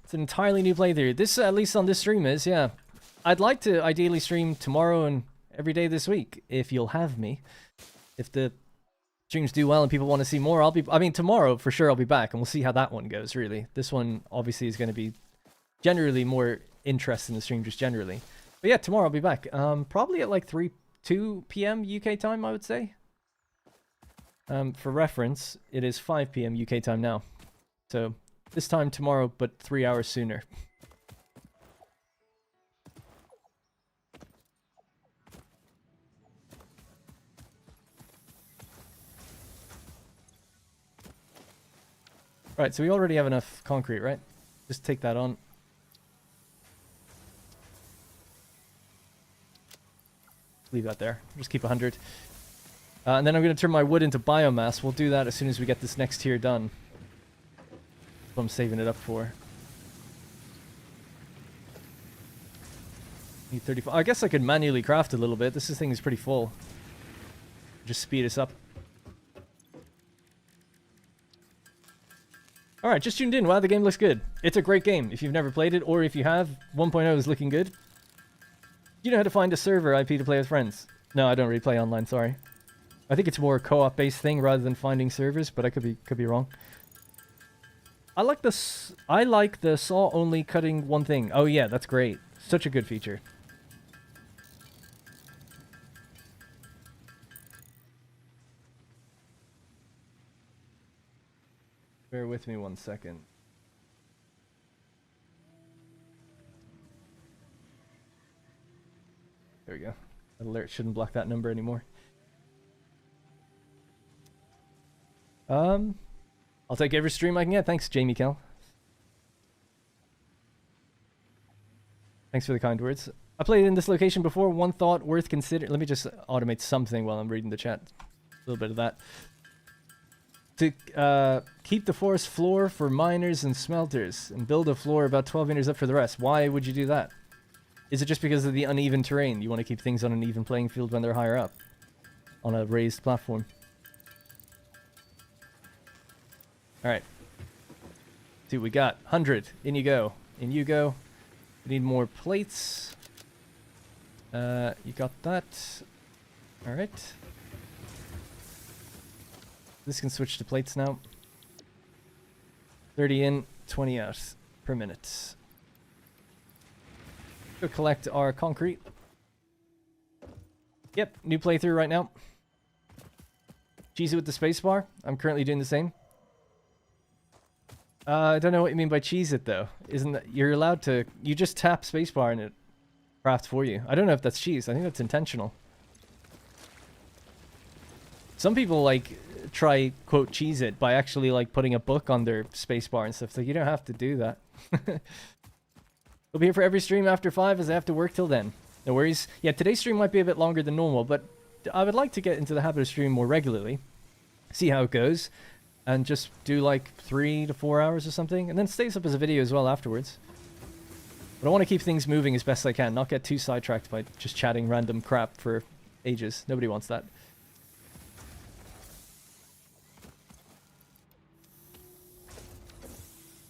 Speaker 1: It's an entirely new playthrough. This, at least on this stream, is, yeah. I'd like to ideally stream tomorrow and every day this week, if you'll have me. If the streams do well and people want to see more, I mean, tomorrow, for sure, I'll be back, and we'll see how that one goes, really. This one, obviously, is going to be generally more interest in the stream, just generally. But yeah, tomorrow I'll be back. Probably at like 2 p.m. UK time, I would say. For reference, it is 5 p.m. UK time now. So... this time tomorrow, but 3 hours sooner. Right, so we already have enough concrete, right? Just take that on. Leave that there. Just keep 100. And then I'm going to turn my wood into biomass. We'll do that as soon as we get this next tier done. I'm saving it up for. Need 35. I guess I could manually craft a little bit. This thing is pretty full. Just speed us up. Alright, just tuned in. Wow, the game looks good. It's a great game. If you've never played it, or if you have, 1.0 is looking good. You know how to find a server IP to play with friends? No, I don't really play online, sorry. I think it's more a co-op based thing rather than finding servers, but I could be wrong. I like the saw only cutting one thing. Oh yeah, that's great. Such a good feature. Bear with me 1 second. There we go. That alert shouldn't block that number anymore. I'll take every stream I can get. Thanks, Jamie Kell. Thanks for the kind words. I played in this location before. One thought worth considering. Let me just automate something while I'm reading the chat. A little bit of that. To keep the forest floor for miners and smelters, and build a floor about 12 meters up for the rest. Why would you do that? Is it just because of the uneven terrain? You want to keep things on an even playing field when they're higher up? On a raised platform. Alright. See what we got. 100. In you go. In you go. We need more plates. You got that. Alright. This can switch to plates now. 30 in, 20 out per minute. Go collect our concrete. Yep, new playthrough right now. Cheese it with the spacebar. I'm currently doing the same. I don't know what you mean by cheese it though. Isn't that you're allowed to? You just tap spacebar and it crafts for you. I don't know if that's cheese. I think that's intentional. Some people like try quote cheese it by actually like putting a book on their spacebar and stuff. So you don't have to do that. We'll be here for every stream after 5 as I have to work till then. No worries. Yeah, today's stream might be a bit longer than normal, but I would like to get into the habit of streaming more regularly. See how it goes. and just do like 3 to 4 hours or something, and then it stays up as a video as well afterwards. But I want to keep things moving as best I can, not get too sidetracked by just chatting random crap for ages. Nobody wants that.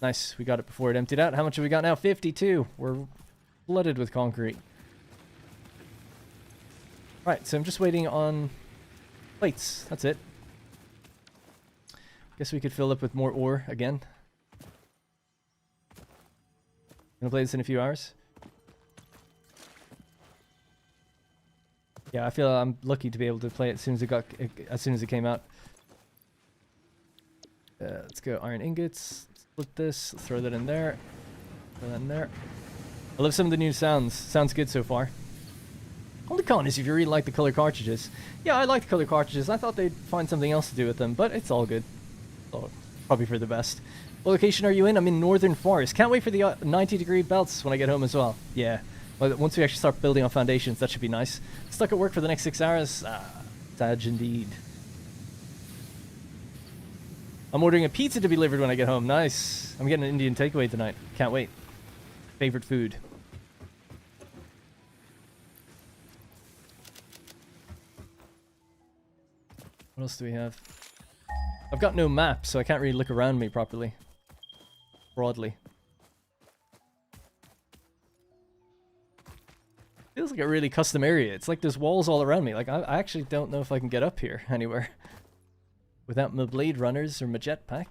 Speaker 1: Nice, we got it before it emptied out. How much have we got now? 52. We're flooded with concrete. Right, so I'm just waiting on plates. That's it. Guess we could fill up with more ore again. Gonna play this in a few hours. Yeah, I feel I'm lucky to be able to play it as soon as it came out. Let's go iron ingots. Split this. Throw that in there. Throw that in there. I love some of the new sounds. Sounds good so far. Only con is if you really like the color cartridges. Yeah, I like the color cartridges. I thought they'd find something else to do with them, but it's all good. So, probably for the best. What location are you in? I'm in Northern Forest. Can't wait for the 90-degree belts when I get home as well. Yeah. Well, once we actually start building on foundations, that should be nice. Stuck at work for the next 6 hours. Sad indeed. I'm ordering a pizza to be delivered when I get home. Nice. I'm getting an Indian takeaway tonight. Can't wait. Favorite food. What else do we have? I've got no map, so I can't really look around me properly. Broadly. Feels like a really custom area. It's like there's walls all around me. Like, I actually don't know if I can get up here anywhere. Without my blade runners or my jetpack.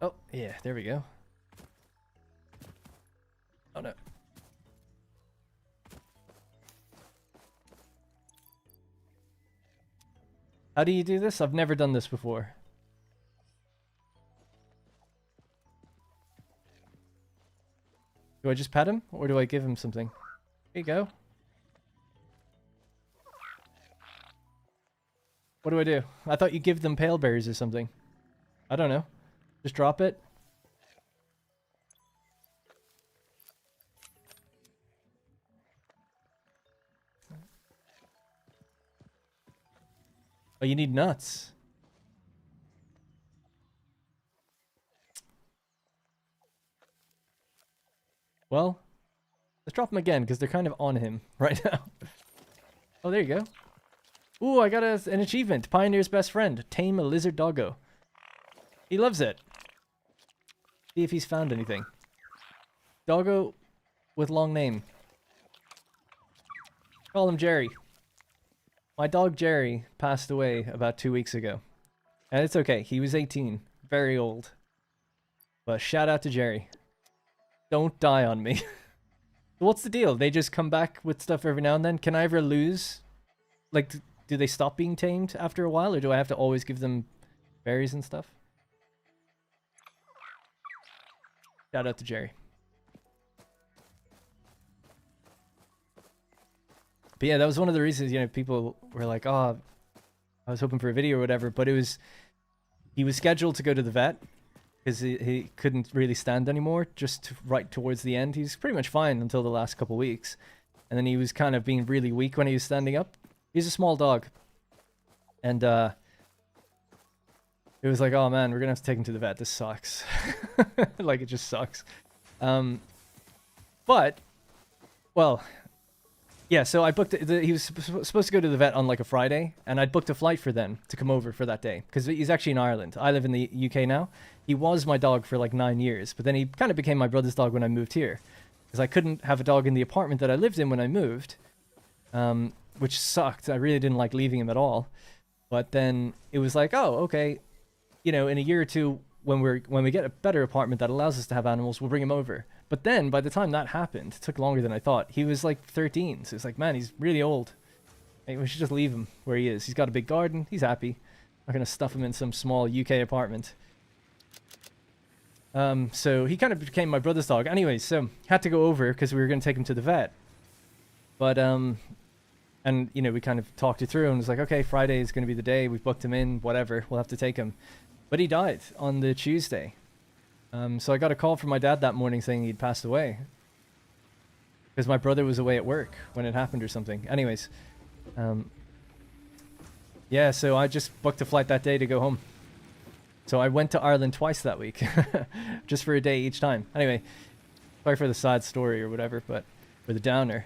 Speaker 1: Oh, yeah, there we go. Oh no. How do you do this? I've never done this before. Do I just pet him, or do I give him something? Here you go. What do I do? I thought you give them pale berries or something. I don't know. Just drop it. Oh, you need nuts. Well, let's drop them again, because they're kind of on him right now. Oh, there you go. Ooh, I got an achievement. Pioneer's best friend. Tame a lizard doggo. He loves it. See if he's found anything. Doggo with long name. Call him Jerry. My dog Jerry passed away about 2 weeks ago. And it's okay. He was 18. Very old. But shout out to Jerry. Don't die on me. What's the deal? They just come back with stuff every now and then? Can I ever lose? Like, do they stop being tamed after a while? Or do I have to always give them berries and stuff? Shout out to Jerry. But yeah, that was one of the reasons, you know, people were like, oh, I was hoping for a video or whatever, but he was scheduled to go to the vet because he couldn't really stand anymore, just right towards the end. He's pretty much fine until the last couple weeks. And then he was kind of being really weak when he was standing up. He's a small dog. And it was like, oh man, we're going to have to take him to the vet. This sucks. Like, it just sucks. But, well... yeah, so I booked he was supposed to go to the vet on like a Friday, and I'd booked a flight for them to come over for that day because he's actually in Ireland. I live in the UK now. He was my dog for like 9 years, but then he kind of became my brother's dog when I moved here because I couldn't have a dog in the apartment that I lived in when I moved, which sucked. I really didn't like leaving him at all. But then it was like, oh, okay, you know, in a year or two when we get a better apartment that allows us to have animals, we'll bring him over. But then, by the time that happened, it took longer than I thought. He was like 13, so it's like, man, he's really old. Maybe we should just leave him where he is. He's got a big garden. He's happy. I'm not going to stuff him in some small UK apartment. So he kind of became my brother's dog. Anyways, so had to go over because we were going to take him to the vet. But, and, you know, we kind of talked it through and was like, okay, Friday is going to be the day. We've booked him in, whatever. We'll have to take him. But he died on the Tuesday. So I got a call from my dad that morning saying he'd passed away. Because my brother was away at work when it happened or something. Anyways. Yeah, Yeah, so I just booked a flight that day to go home. So I went to Ireland twice that week, just for a day each time. Anyway, sorry for the sad story or whatever, but for the downer.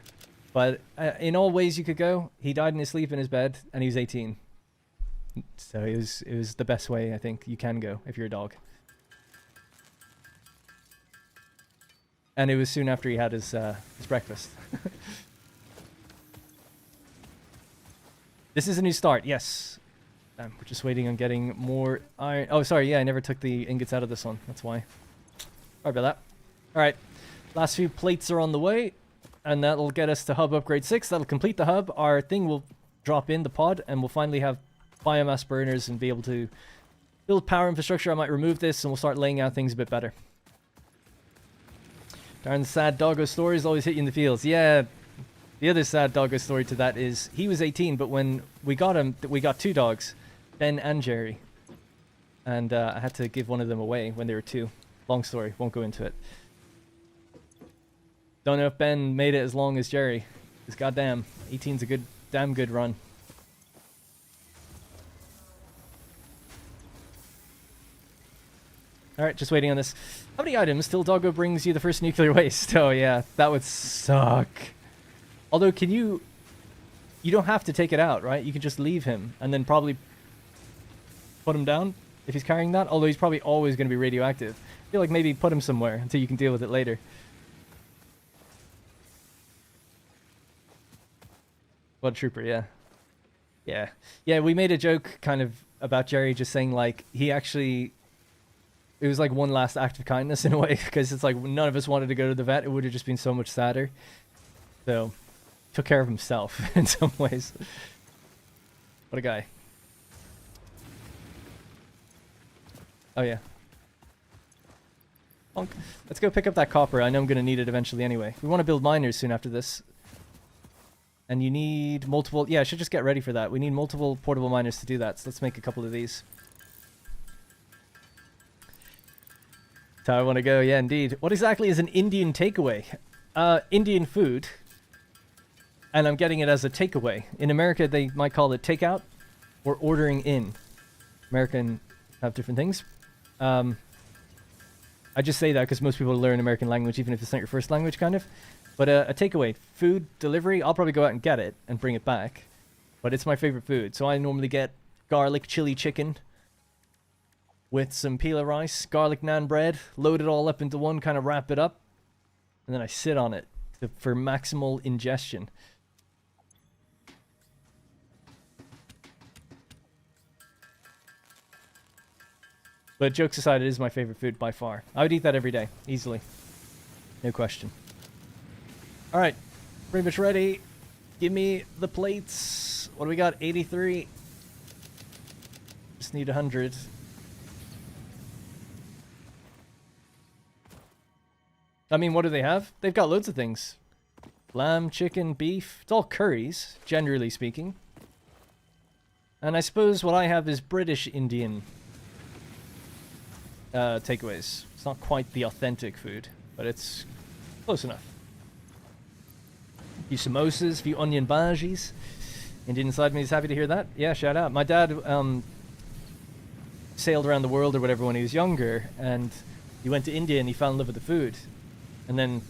Speaker 1: But in all ways you could go, he died in his sleep in his bed, and he was 18. So it was the best way I think you can go if you're a dog. And it was soon after he had his breakfast. This is a new start, yes. We're just waiting on getting more iron. Oh, sorry, yeah, I never took the ingots out of this one. That's why. Sorry about that. All right, last few plates are on the way, and that'll get us to hub upgrade 6. That'll complete the hub. Our thing will drop in the pod, and we'll finally have biomass burners and be able to build power infrastructure. I might remove this, and we'll start laying out things a bit better. Darn sad doggo stories always hit you in the feels. Yeah, the other sad doggo story to that is he was 18, but when we got him, we got 2 dogs, Ben and Jerry. And I had to give one of them away when they were 2. Long story, won't go into it. Don't know if Ben made it as long as Jerry. Because goddamn, 18's a damn good run. Alright, just waiting on this. How many items till Doggo brings you the first nuclear waste? Oh yeah, that would suck. Although, can you... You don't have to take it out, right? You can just leave him and then probably put him down if he's carrying that. Although he's probably always going to be radioactive. I feel like maybe put him somewhere until you can deal with it later. Blood Trooper, yeah. Yeah. Yeah, we made a joke kind of about Jerry just saying like, he actually... It was like one last act of kindness in a way, because it's like none of us wanted to go to the vet. It would have just been so much sadder. So, took care of himself in some ways. What a guy. Oh yeah. Bonk. Let's go pick up that copper. I know I'm going to need it eventually anyway. We want to build miners soon after this. And you need multiple... Yeah, I should just get ready for that. We need multiple portable miners to do that. So let's make a couple of these. That's how I want to go. Yeah, indeed. What exactly is an Indian takeaway? Indian food. And I'm getting it as a takeaway. In America, they might call it takeout or ordering in. American have different things. I just say that because most people learn American language, even if it's not your first language, kind of. But a takeaway, food delivery, I'll probably go out and get it and bring it back. But it's my favorite food. So I normally get garlic chili chicken with some pila rice, garlic naan bread, load it all up into one, kind of wrap it up, and then I sit on it for maximal ingestion. But jokes aside, it is my favorite food by far. I would eat that every day, easily. No question. Alright, pretty much ready. Give me the plates. What do we got? 83. Just need 100. I mean, what do they have? They've got loads of things. Lamb, chicken, beef. It's all curries, generally speaking. And I suppose what I have is British Indian takeaways. It's not quite the authentic food, but it's close enough. A few samosas, a few onion bhajis. Indian inside me is happy to hear that. Yeah, shout out. My dad sailed around the world or whatever when he was younger, and he went to India and he fell in love with the food. And then,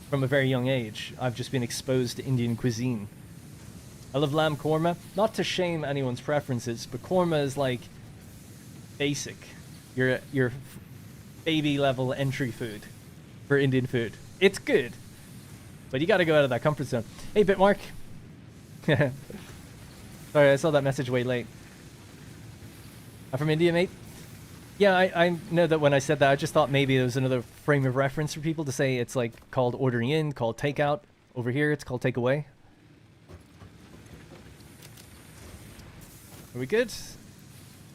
Speaker 1: from a very young age, I've just been exposed to Indian cuisine. I love lamb korma. Not to shame anyone's preferences, but korma is like basic. Your baby level entry food for Indian food. It's good, but you got to go out of that comfort zone. Hey, Bitmark. Sorry, I saw that message way late. I'm from India, mate. Yeah, I know that when I said that, I just thought maybe there was another frame of reference for people to say it's like called ordering in, called takeout. Over here, it's called takeaway. Are we good?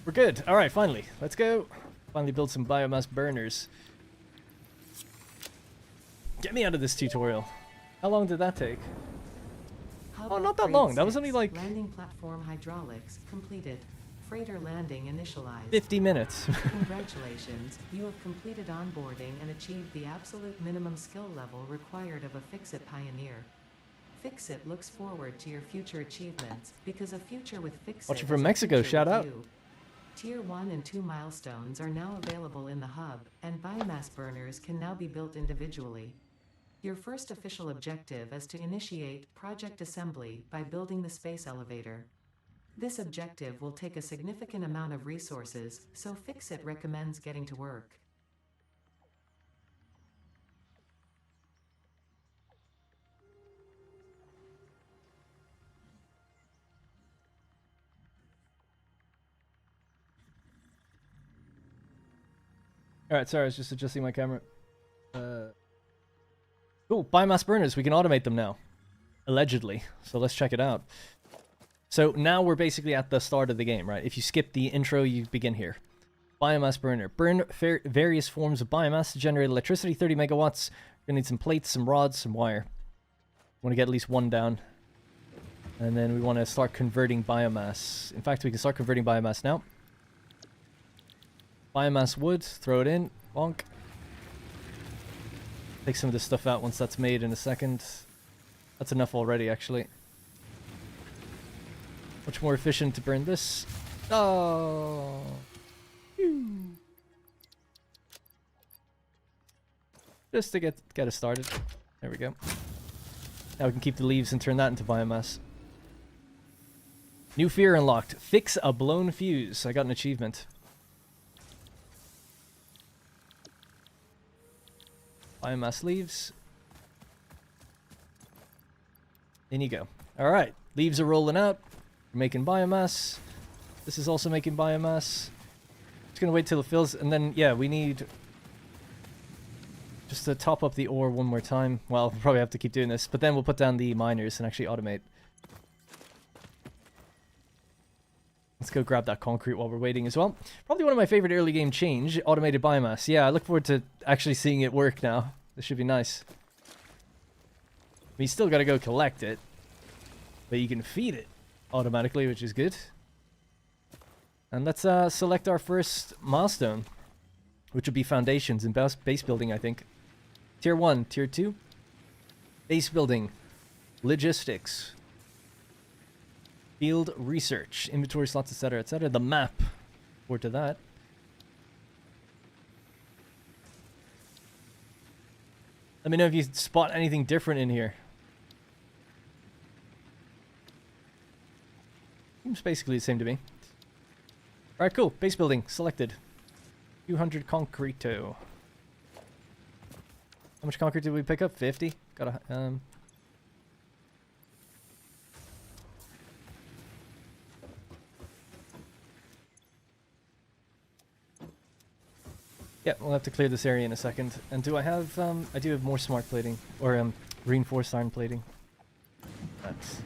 Speaker 1: We're good. All right, finally. Let's go. Finally build some biomass burners. Get me out of this tutorial. How long did that take? Oh, not that long. That was only like...
Speaker 2: Landing platform hydraulics completed. Freighter landing initialized.
Speaker 1: 50 minutes.
Speaker 2: Congratulations, you have completed onboarding and achieved the absolute minimum skill level required of a Fix-It pioneer. Fixit looks forward to your future achievements, because a future with Fixit
Speaker 1: Watching
Speaker 2: is
Speaker 1: from
Speaker 2: a
Speaker 1: Mexico,
Speaker 2: future
Speaker 1: shout
Speaker 2: with
Speaker 1: out.
Speaker 2: you. Tier 1 and 2 milestones are now available in the hub, and biomass burners can now be built individually. Your first official objective is to initiate project assembly by building the space elevator. This objective will take a significant amount of resources, so Fixit recommends getting to work.
Speaker 1: Alright, sorry, I was just adjusting my camera. Cool, biomass burners, we can automate them now. Allegedly. So let's check it out. So now we're basically at the start of the game, right? If you skip the intro, you begin here. Biomass burner. Burn various forms of biomass to generate electricity, 30 megawatts. We're gonna need some plates, some rods, some wire. Want to get at least one down. And then we want to start converting biomass. In fact, we can start converting biomass now. Biomass wood, throw it in, bonk. Take some of this stuff out once that's made in a second. That's enough already, actually. Much more efficient to burn this. Oh. Just to get us started. There we go. Now we can keep the leaves and turn that into biomass. New fear unlocked. Fix a blown fuse. I got an achievement. Biomass leaves. In you go. Alright. Leaves are rolling out. We're making biomass. This is also making biomass. Just gonna wait till it fills, and then, yeah, we need just to top up the ore one more time. Well, we'll probably have to keep doing this, but then we'll put down the miners and actually automate. Let's go grab that concrete while we're waiting as well. Probably one of my favorite early game change, automated biomass. Yeah, I look forward to actually seeing it work now. This should be nice. We still gotta go collect it, but you can feed it automatically, which is good. And let's select our first milestone, which would be foundations and base building, I think. Tier 1, Tier 2. Base building. Logistics. Field research, inventory slots, etc., etc. The map. Forward to that. Let me know if you spot anything different in here. Seems basically the same to me. Alright, cool. Base building selected. 200 concreto. How much concrete did we pick up? 50? Got a yeah, we'll have to clear this area in a second. And do I have, I do have more smart plating, or reinforced iron plating. That's...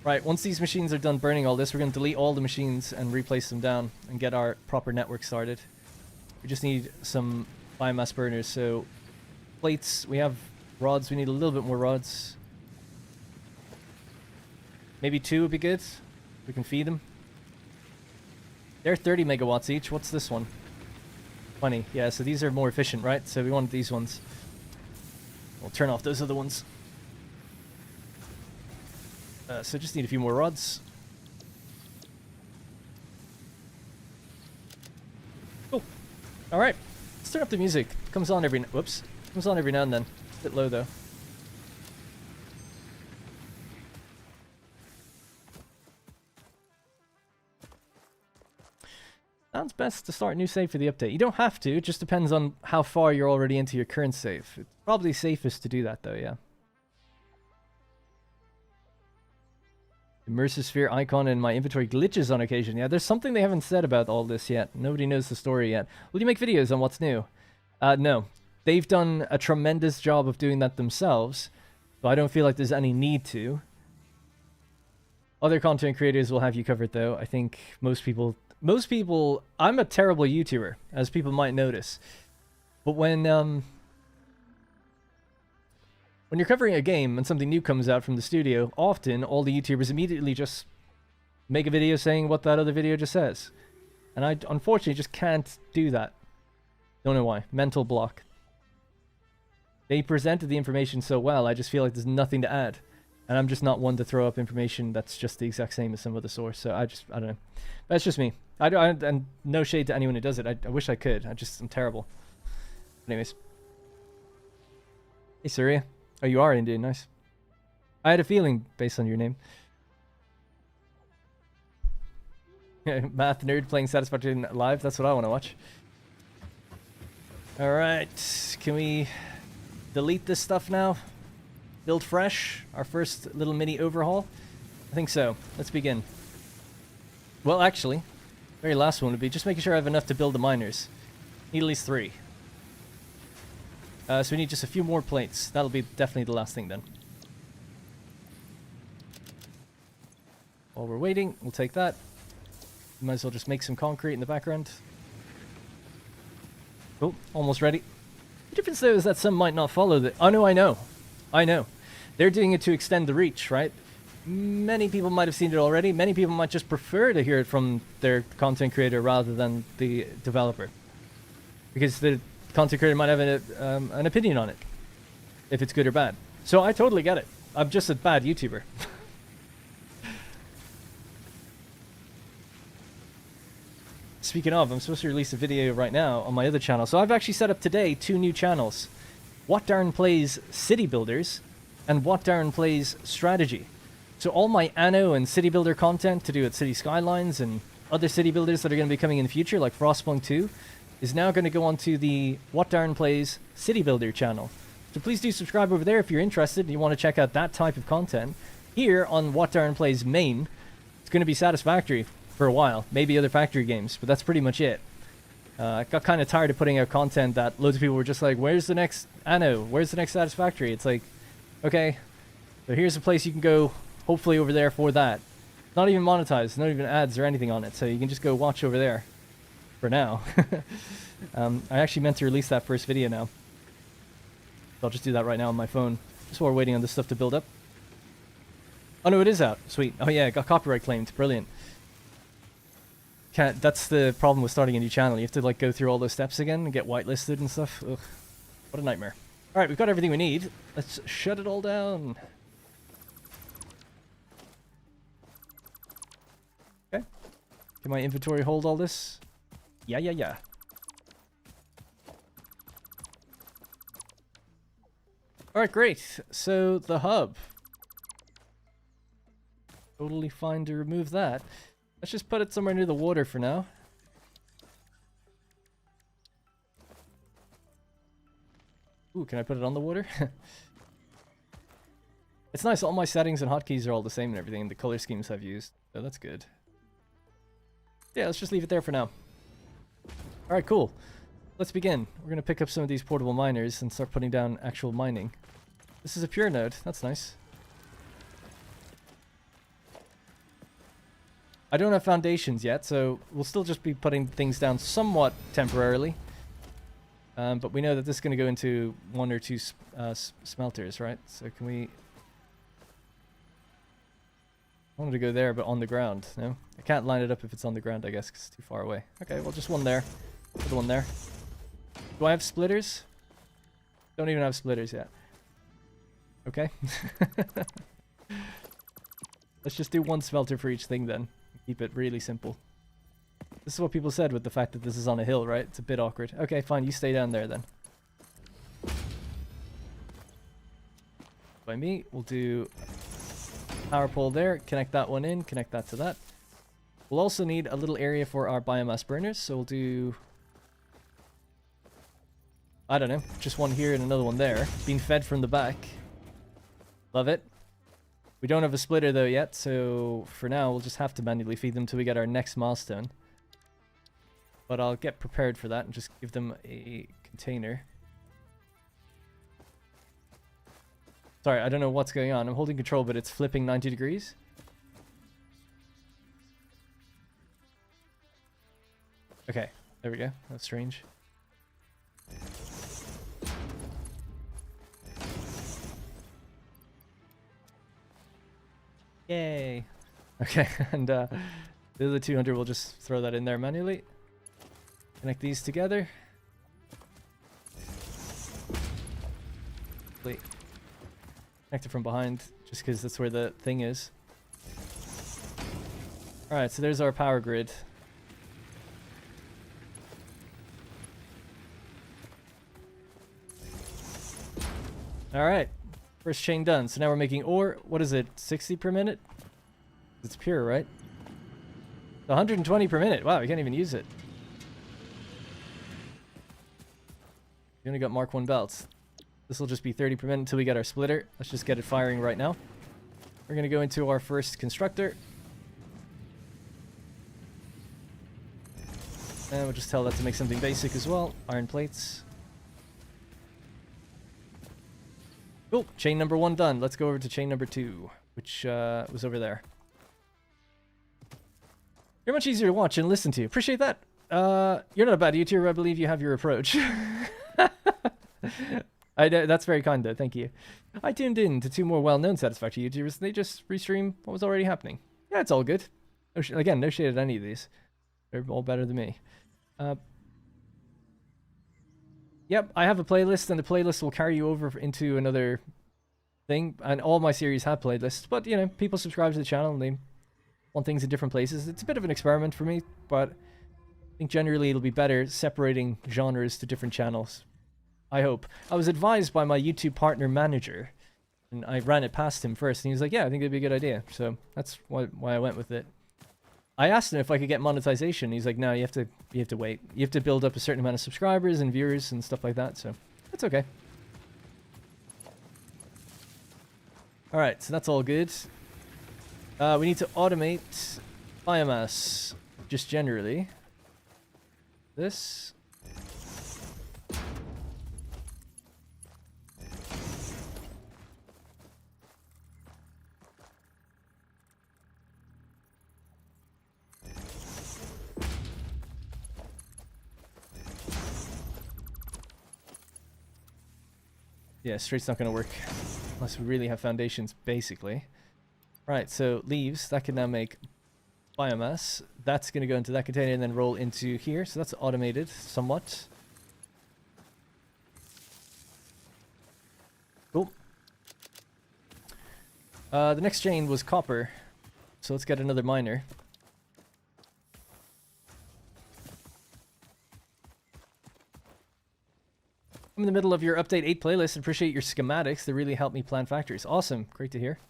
Speaker 1: Right, once these machines are done burning all this, we're going to delete all the machines and replace them down and get our proper network started. We just need some biomass burners, so plates, we have rods, we need a little bit more rods. Maybe 2 would be good. We can feed them. They're 30 megawatts each. What's this one? 20. Yeah, so these are more efficient, right? So we want these ones. We'll turn off those other ones. So just need a few more rods. Cool. All right. Let's turn up the music. It comes on every... Whoops. It comes on every now and then. It's a bit low, though. Sounds best to start a new save for the update. You don't have to. It just depends on how far you're already into your current save. It's probably safest to do that, though, yeah. The Mercer Sphere icon in my inventory glitches on occasion. Yeah, there's something they haven't said about all this yet. Nobody knows the story yet. Will you make videos on what's new? No. They've done a tremendous job of doing that themselves, so I don't feel like there's any need to. Other content creators will have you covered, though. I think most people, I'm a terrible YouTuber, as people might notice. But when you're covering a game and something new comes out from the studio, often all the YouTubers immediately just make a video saying what that other video just says. And I unfortunately just can't do that. Don't know why. Mental block. They presented the information so well, I just feel like there's nothing to add. And I'm just not one to throw up information that's just the exact same as some other source. So I don't know. That's just me. And no shade to anyone who does it. I wish I could. I'm terrible. Anyways. Hey, Surya. Oh, you are Indian. Nice. I had a feeling based on your name. Math nerd playing Satisfactory live. That's what I want to watch. Alright. Can we delete this stuff now? Build fresh? Our first little mini overhaul? I think so. Let's begin. Well, actually, very last one would be just making sure I have enough to build the miners. Need at least 3. So we need just a few more plates. That'll be definitely the last thing then. While we're waiting, we'll take that. Might as well just make some concrete in the background. Oh, almost ready. The difference though is that some might not follow the... Oh no, I know. They're doing it to extend the reach, right? Many people might have seen it already. Many people might just prefer to hear it from their content creator rather than the developer. Because the content creator might have an opinion on it. If it's good or bad. So I totally get it. I'm just a bad YouTuber. Speaking of, I'm supposed to release a video right now on my other channel. So I've actually set up today 2 new channels. What Darren Plays City Builders and What Darren Plays Strategy. So all my Anno and City Builder content to do with City Skylines and other city builders that are going to be coming in the future, like Frostpunk 2, is now going to go onto the What Darren Plays City Builder channel. So please do subscribe over there if you're interested and you want to check out that type of content. Here on What Darren Plays Main, it's going to be Satisfactory for a while, maybe other factory games, but that's pretty much it. I got kind of tired of putting out content that loads of people were just like, where's the next Anno? Where's the next Satisfactory? It's like, okay, so here's a place you can go, hopefully over there for that. Not even monetized, not even ads or anything on it, so you can just go watch over there for now. I actually meant to release that first video now. So I'll just do that right now on my phone, just while we're waiting on this stuff to build up. Oh no, it is out. Sweet. Oh yeah, it got copyright claimed. Brilliant. That's the problem with starting a new channel. You have to like go through all those steps again and get whitelisted and stuff. Ugh. What a nightmare. Alright, we've got everything we need. Let's shut it all down. Okay. Can my inventory hold all this? Yeah. Alright, great. So, the hub. Totally fine to remove that. Let's just put it somewhere near the water for now. Ooh, can I put it on the water? It's nice, all my settings and hotkeys are all the same and everything, and the color schemes I've used. So that's good. Yeah, let's just leave it there for now. Alright, cool. Let's begin. We're going to pick up some of these portable miners and start putting down actual mining. This is a pure node. That's nice. I don't have foundations yet, so we'll still just be putting things down somewhat temporarily. But we know that this is going to go into 1 or 2 smelters, right? So can we... I wanted to go there, but on the ground, no? I can't line it up if it's on the ground, I guess, because it's too far away. Okay, well, just one there. Put one there. Do I have splitters? Don't even have splitters yet. Okay. Let's just do 1 smelter for each thing then. Keep it really simple. This is what people said with the fact that this is on a hill, right? It's a bit awkward. Okay, fine. You stay down there then. By me, we'll do power pole there. Connect that one in. Connect that to that. We'll also need a little area for our biomass burners. So we'll do... I don't know. Just one here and another one there. Being fed from the back. Love it. We don't have a splitter though yet, so for now we'll just have to manually feed them till we get our next milestone. But I'll get prepared for that and just give them a container. Sorry, I don't know what's going on. I'm holding control, but it's flipping 90 degrees. Okay, there we go. That's strange. Yay. Okay, and the other 200, we'll just throw that in there manually. Connect these together. quickly connect it from behind, just because that's where the thing is. Alright, so there's our power grid. Alright, first chain done. So now we're making ore. What is it, 60 per minute? It's pure, right? 120 per minute. Wow, we can't even use it. We only got Mark 1 belts. This will just be 30 per minute until we get our splitter. Let's just get it firing right now. We're going to go into our first constructor. And we'll just tell that to make something basic as well. Iron plates. Cool. Chain number 1 done. Let's go over to chain number 2, which was over there. You're much easier to watch and listen to. Appreciate that. You're not a bad YouTuber. I believe you have your approach. I know, that's very kind though. Thank you. I tuned in to 2 more well-known Satisfactory YouTubers. And they just restream what was already happening. Yeah, it's all good. No again, no shade at any of these. They're all better than me. Yep, I have a playlist, and the playlist will carry you over into another thing. And all my series have playlists, but you know, people subscribe to the channel and they want things in different places. It's a bit of an experiment for me, but I think generally it'll be better separating genres to different channels. I hope. I was advised by my YouTube partner manager, and I ran it past him first, and he was like, yeah, I think it'd be a good idea. So that's why I went with it. I asked him if I could get monetization. He's like, no, you have to wait. You have to build up a certain amount of subscribers and viewers and stuff like that, so that's okay. Alright, so that's all good. We need to automate biomass, just generally. This. Yeah, straight's not going to work unless we really have foundations, basically. Right, so leaves, that can now make biomass. That's going to go into that container and then roll into here. So that's automated somewhat. Cool. The next chain was copper. So let's get another miner. I'm in the middle of your Update 8 playlist. Appreciate your schematics. They really help me plan factories. Awesome. Great to hear.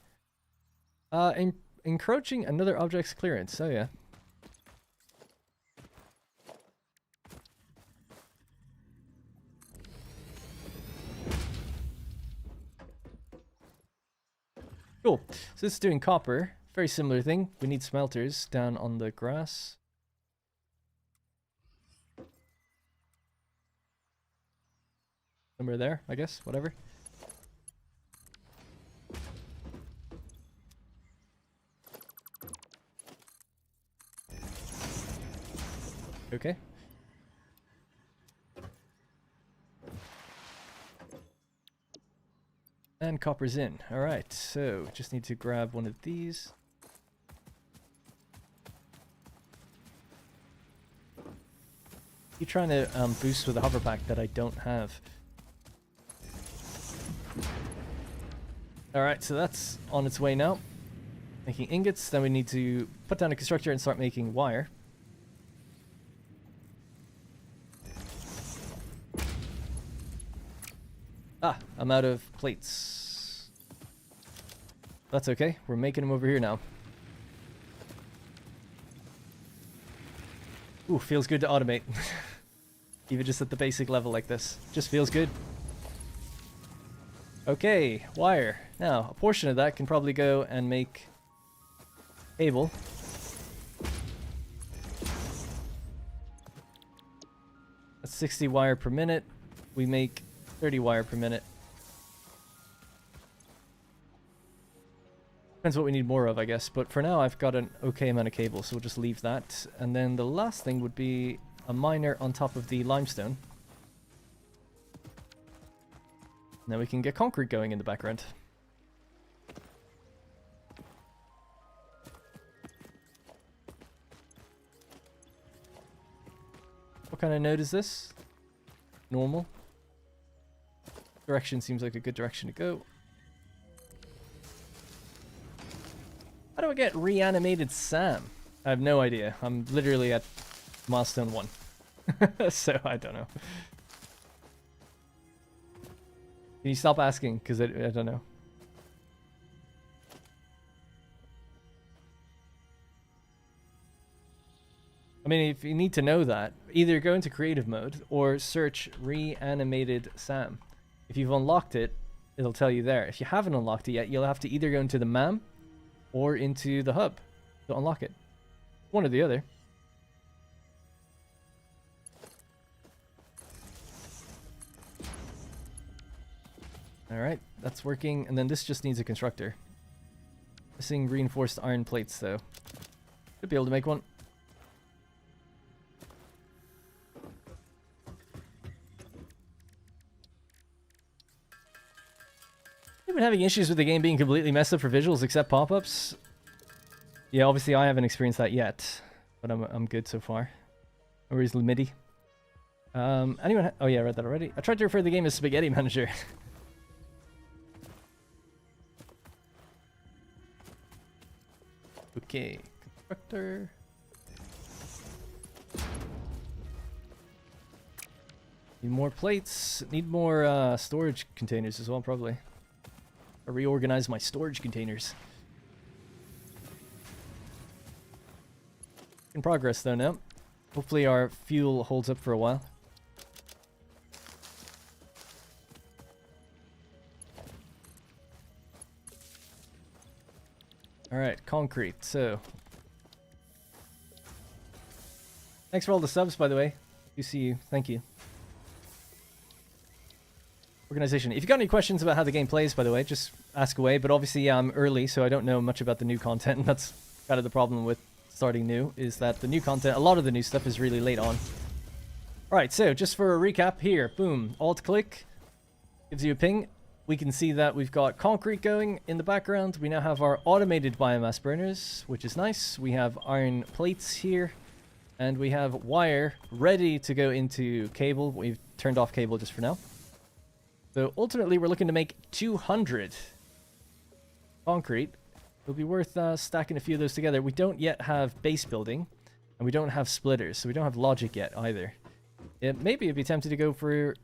Speaker 1: Encroaching another object's clearance. Oh, yeah. Cool. So this is doing copper. Very similar thing. We need smelters down on the grass. Somewhere there, I guess. Whatever. Okay. And copper's in. Alright, so just need to grab one of these. You're trying to boost with a hover pack that I don't have. Alright, so that's on its way now. Making ingots, then we need to put down a constructor and start making wire. Ah, I'm out of plates. That's okay, we're making them over here now. Ooh, feels good to automate. Even just at the basic level like this. Just feels good. Okay, wire. Now, a portion of that can probably go and make cable. That's 60 wire per minute. We make 30 wire per minute. Depends what we need more of, I guess. But for now, I've got an okay amount of cable, so we'll just leave that. And then the last thing would be a miner on top of the limestone. Now we can get concrete going in the background. What kind of node is this? Normal. direction seems like a good direction to go. How do I get reanimated SAM? I have no idea. I'm literally at milestone 1. So I don't know. Can you stop asking? Because I don't know. I mean, if you need to know that, either go into creative mode or search reanimated SAM. If you've unlocked it, it'll tell you there. If you haven't unlocked it yet, you'll have to either go into the MAM or into the hub to unlock it. One or the other. Alright, that's working. And then this just needs a constructor. Missing reinforced iron plates, though. Should be able to make one. I've been having issues with the game being completely messed up for visuals except pop-ups. Yeah, obviously I haven't experienced that yet, but I'm good so far. Or is MIDI? Anyone? Oh yeah, I read that already. I tried to refer to the game as Spaghetti Manager. Okay, constructor. Need more plates. Need more storage containers as well, probably. Or reorganize my storage containers. In progress though now. Hopefully our fuel holds up for a while. Alright, concrete, so. Thanks for all the subs, by the way. You see you. Thank you. Organization. If you got any questions about how the game plays, by the way, just ask away. But obviously, yeah, I'm early, so I don't know much about the new content. And that's kind of the problem with starting new, is that the new content, a lot of the new stuff is really late on. Alright, so just for a recap here. Boom. Alt-click. Gives you a ping. We can see that we've got concrete going in the background. We now have our automated biomass burners, which is nice. We have iron plates here. And we have wire ready to go into cable. We've turned off cable just for now. So ultimately, we're looking to make 200 concrete. It'll be worth stacking a few of those together. We don't yet have base building, and we don't have splitters, so we don't have logic yet either. Maybe it'd be tempted to go for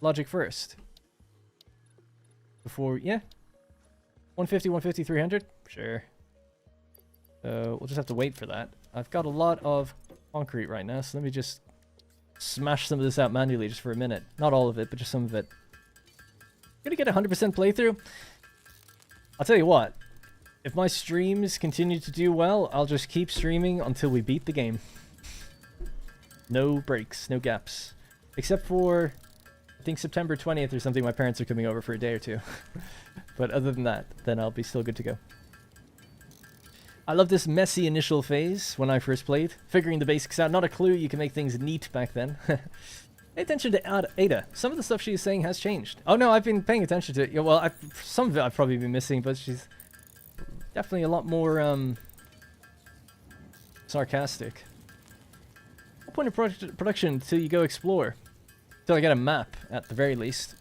Speaker 1: logic first. Before, yeah. 150, 150, 300? Sure. So we'll just have to wait for that. I've got a lot of concrete right now, so let me just smash some of this out manually just for a minute. Not all of it, but just some of it. Gonna get a 100% playthrough. I'll tell you what, if my streams continue to do well, I'll just keep streaming until we beat the game. No breaks, no gaps. Except for, I think September 20th or something, my parents are coming over for a day or two. But other than that, then I'll be still good to go. I love this messy initial phase when I first played. Figuring the basics out, not a clue you can make things neat back then. Pay attention to Ada. Some of the stuff she's saying has changed. Oh no, I've been paying attention to it. Yeah, well, some of it I've probably been missing, but she's definitely a lot more sarcastic. No point of production until you go explore. Until I get a map, at the very least.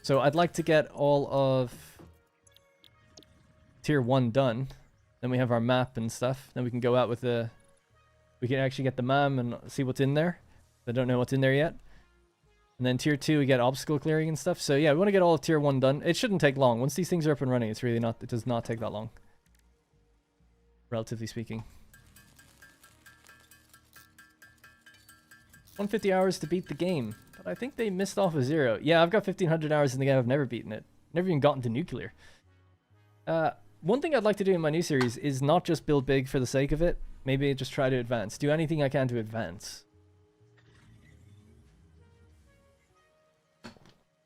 Speaker 1: So I'd like to get all of Tier 1 done. Then we have our map and stuff. Then we can go out with the... We can actually get the MAM and see what's in there. I don't know what's in there yet. And then Tier 2, we get obstacle clearing and stuff. So yeah, we want to get all of Tier 1 done. It shouldn't take long. Once these things are up and running, it's really not... It does not take that long. Relatively speaking. 150 hours to beat the game. But I think they missed off a 0. Yeah, I've got 1500 hours in the game. I've never beaten it. Never even gotten to nuclear. One thing I'd like to do in my new series is not just build big for the sake of it. Maybe just try to advance. Do anything I can to advance.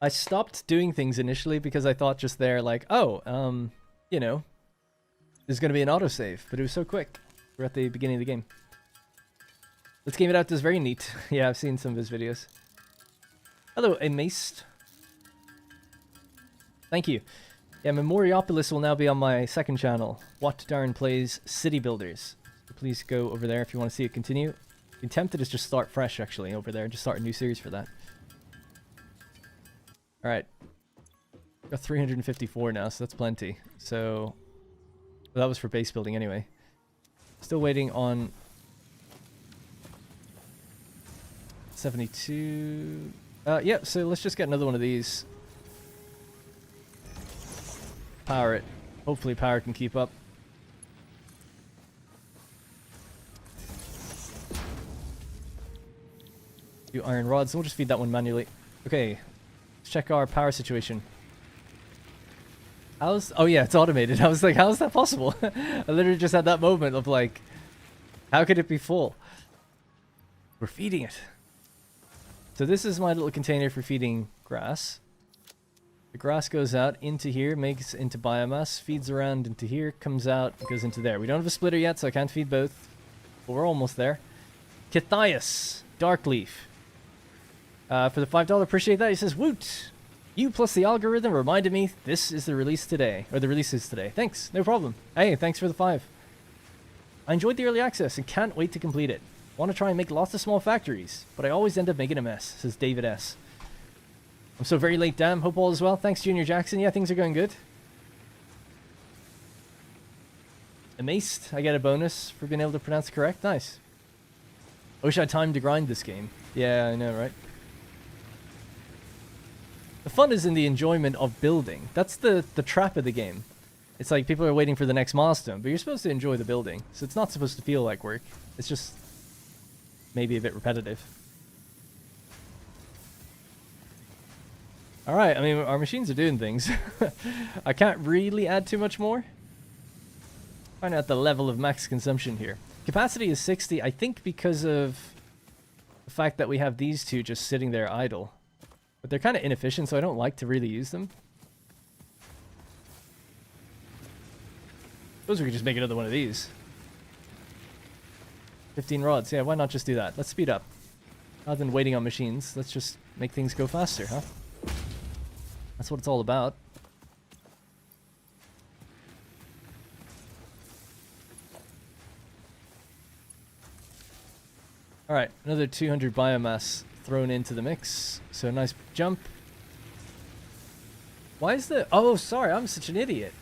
Speaker 1: I stopped doing things initially because I thought just there like, oh, you know, there's going to be an autosave. But it was so quick. We're at the beginning of the game. Let's game it out. This is very neat. Yeah, I've seen some of his videos. Hello, Amaced. Thank you. Yeah, Memoriopolis will now be on my second channel. What Darren Plays City Builders. So please go over there if you want to see it continue. I'm tempted to just start fresh, actually, over there. Just start a new series for that. Alright. Got 354 now, so that's plenty. So that was for base building anyway. Still waiting on 72. Yeah, so let's just get another one of these. Power it. Hopefully power can keep up. Do iron rods. We'll just feed that one manually. Okay. Let's check our power situation. How's... Oh yeah, it's automated. I was like, how is that possible? I literally just had that moment of like, how could it be full? We're feeding it. So this is my little container for feeding grass. The grass goes out into here, makes into biomass, feeds around into here, comes out, goes into there. We don't have a splitter yet, so I can't feed both. But we're almost there. Kithias, Darkleaf. For the $5, appreciate that. He says, woot! You plus the algorithm reminded me this is the release today. Or the release is today. Thanks, no problem. Hey, thanks for the 5. I enjoyed the early access and can't wait to complete it. Want to try and make lots of small factories, but I always end up making a mess, says David S. I'm so very late, damn. Hope all is well. Thanks, Junior Jackson. Yeah, things are going good. Amazed. I get a bonus for being able to pronounce it correct. Nice. I wish I had time to grind this game. Yeah, I know, right? The fun is in the enjoyment of building. That's the trap of the game. It's like people are waiting for the next milestone, but you're supposed to enjoy the building. So it's not supposed to feel like work. It's just maybe a bit repetitive. Alright, I mean, our machines are doing things. I can't really add too much more. Find out the level of max consumption here. Capacity is 60, I think because of the fact that we have these two just sitting there idle. But they're kind of inefficient, so I don't like to really use them. Suppose we could just make another one of these. 15 rods, yeah, why not just do that? Let's speed up. Rather than waiting on machines, let's just make things go faster, huh? That's what it's all about. Alright, another 200 biomass thrown into the mix. So a nice jump. Why is the... Oh, sorry, I'm such an idiot.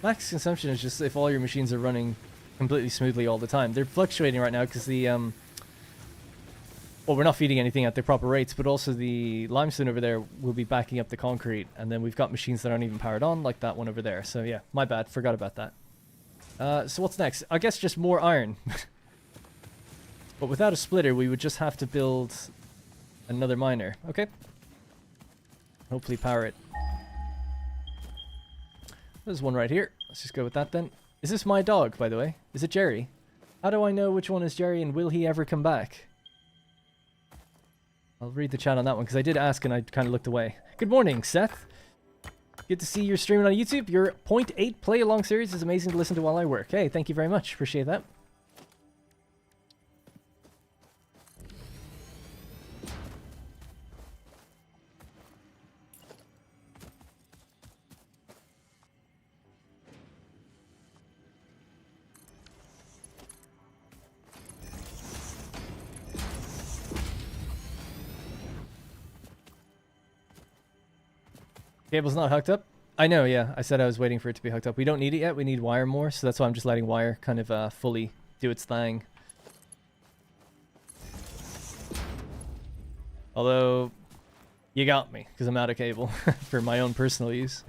Speaker 1: Max consumption is just if all your machines are running completely smoothly all the time. They're fluctuating right now because the... Well, we're not feeding anything at their proper rates, but also the limestone over there will be backing up the concrete. And then we've got machines that aren't even powered on, like that one over there. So yeah, my bad. Forgot about that. So what's next? I guess just more iron. But without a splitter, we would just have to build another miner. Okay. Hopefully power it. There's one right here. Let's just go with that then. Is this my dog, by the way? Is it Jerry? How do I know which one is Jerry and will he ever come back? I'll read the chat on that one because I did ask and I kind of looked away. Good morning, Seth. Good to see you're streaming on YouTube. Your 0.8 play-along series is amazing to listen to while I work. Hey, thank you very much. Appreciate that. Cable's not hooked up? I know, yeah. I said I was waiting for it to be hooked up. We don't need it yet. We need wire more, so that's why I'm just letting wire kind of fully do its thing. Although, you got me, because I'm out of cable for my own personal use.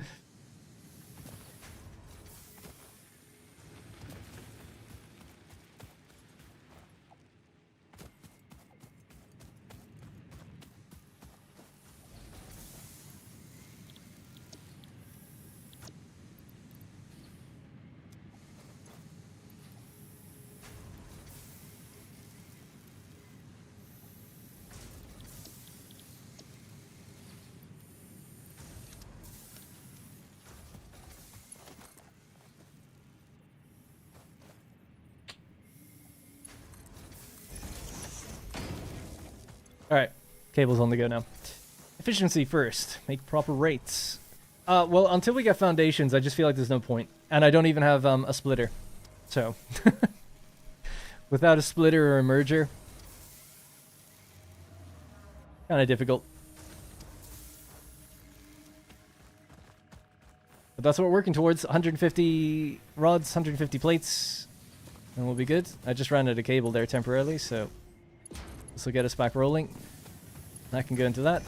Speaker 1: Alright, cable's on the go now. Efficiency first. Make proper rates. Well, until we get foundations, I just feel like there's no point. And I don't even have a splitter. So, without a splitter or a merger, kind of difficult. But that's what we're working towards. 150 rods, 150 plates, and we'll be good. I just ran out of cable there temporarily, so this will get us back rolling. That can go into that.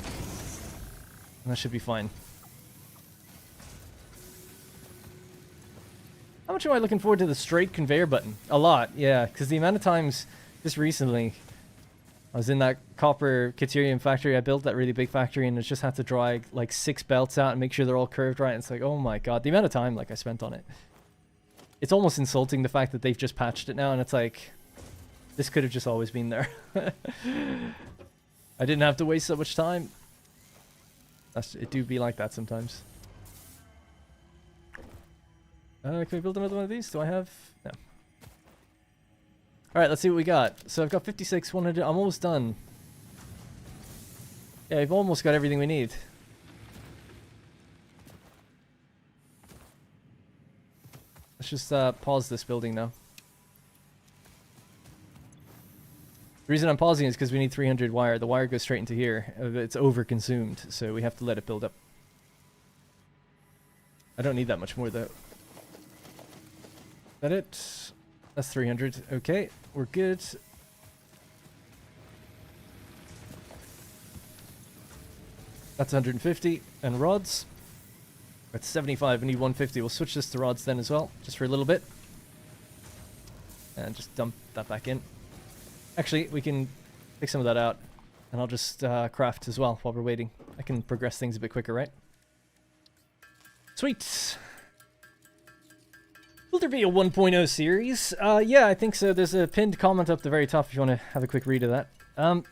Speaker 1: And that should be fine. How much am I looking forward to the straight conveyor button? A lot, yeah, because the amount of times just recently I was in that copper Caterium factory I built, that really big factory, and I just had to drag like 6 belts out and make sure they're all curved right. And it's like, oh my god, the amount of time like I spent on it. It's almost insulting the fact that they've just patched it now, and it's like, this could have just always been there. I didn't have to waste so much time. It do be like that sometimes. Can we build another one of these? Do I have? No. Alright, let's see what we got. So I've got 56, 100. I'm almost done. Yeah, I've almost got everything we need. Let's just pause this building now. The reason I'm pausing is because we need 300 wire. The wire goes straight into here. It's over-consumed, so we have to let it build up. I don't need that much more, though. Is that it? That's 300. Okay, we're good. That's 150. And rods. That's 75. We need 150. We'll switch this to rods then as well, just for a little bit. And just dump that back in. Actually, we can take some of that out. And I'll just craft as well while we're waiting. I can progress things a bit quicker, right? Sweet. Will there be a 1.0 series? Yeah, I think so. There's a pinned comment up the very top if you want to have a quick read of that.